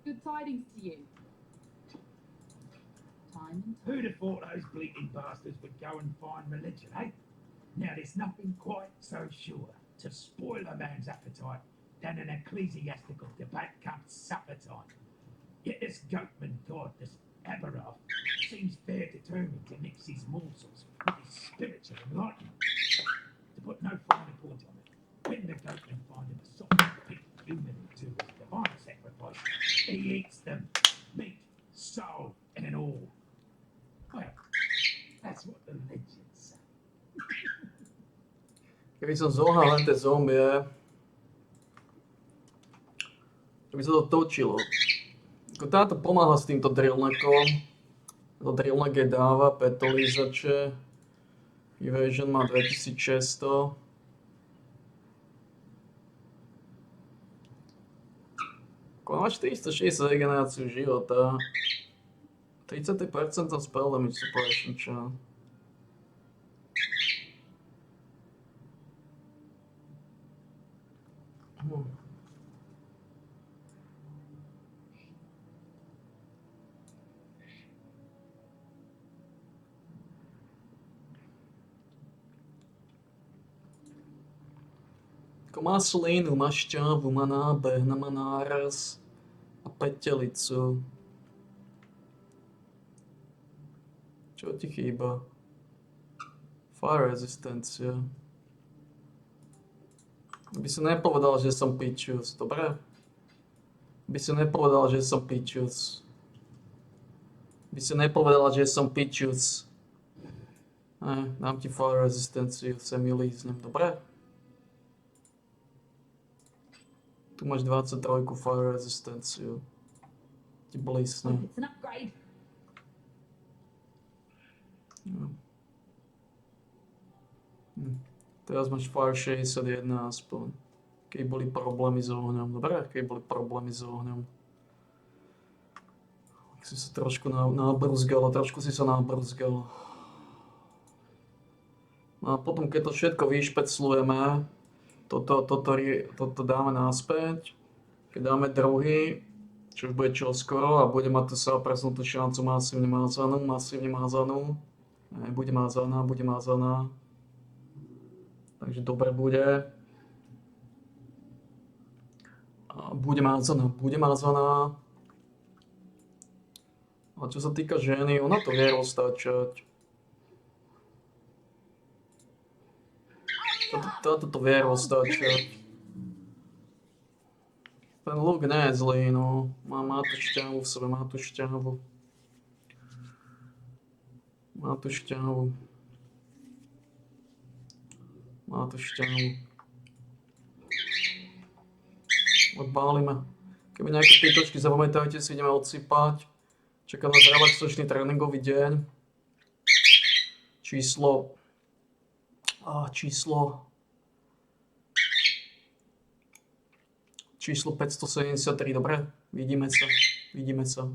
Good tidings to you. Time and Who'd have thought those bleating bastards would go and find religion, eh? Now, there's nothing quite so sure to spoil a man's appetite than an ecclesiastical debate come supper time. Yet this goatman god, this Aberoth, seems fair determined to mix his morsels with his spiritual enlightenment. To put no finer point on it, when the goatmen find him a soft, big human or two as divine sacrifice, he eats them, meat, soul, and all. Well, that's what the legends say. Keby som zohnal len tie zombie, to by sa to točilo. Ako táto pomáha s týmto drillnackom. To drillnack jej dáva petolízače. Evasion má 2600. Ako má 460 regeneráciu života. 30% spell damage suppression, čo? Ako má slinu, má šťavu, má nábeh, má náraz a petelicu. Čo ti chýba? Fire rezistencia. By si nepovedal, že som pičus, dobre? By si nepovedal, že som pičus. By si nepovedala, že som pičus. Dám ti fire rezistenciu, sa mi líznem, dobre? Tu máš 23 fire rezistenciu. Ti blísne. It's an upgrade. Teraz máš fire 61 aspoň. Keď boli problémy s ohňom. Dobre, keď boli problémy s ohňom. Tak si sa trošku nabrúzgal, trošku si sa nabrúzgal. No a potom, keď to všetko vyšpeclujeme, toto dáme naspäť. Keď dáme druhý, čo už bude čoskoro a bude mať tu sa presnutú šancu masívne mázanú. Bude mázaná. Takže dobre bude. Bude mázaná. A čo sa týka ženy, ona to vie roztáčať. Táto to vie roztáčať. Ten look nie je zlý, no. Má tu šťavu v sebe, má tu šťavu. Odbálime. Keby nejaké pýtočky, zapamätajte si, ideme odsypať. Čaká nás relaxačný tréningový deň. Číslo 573, dobre? Vidíme sa.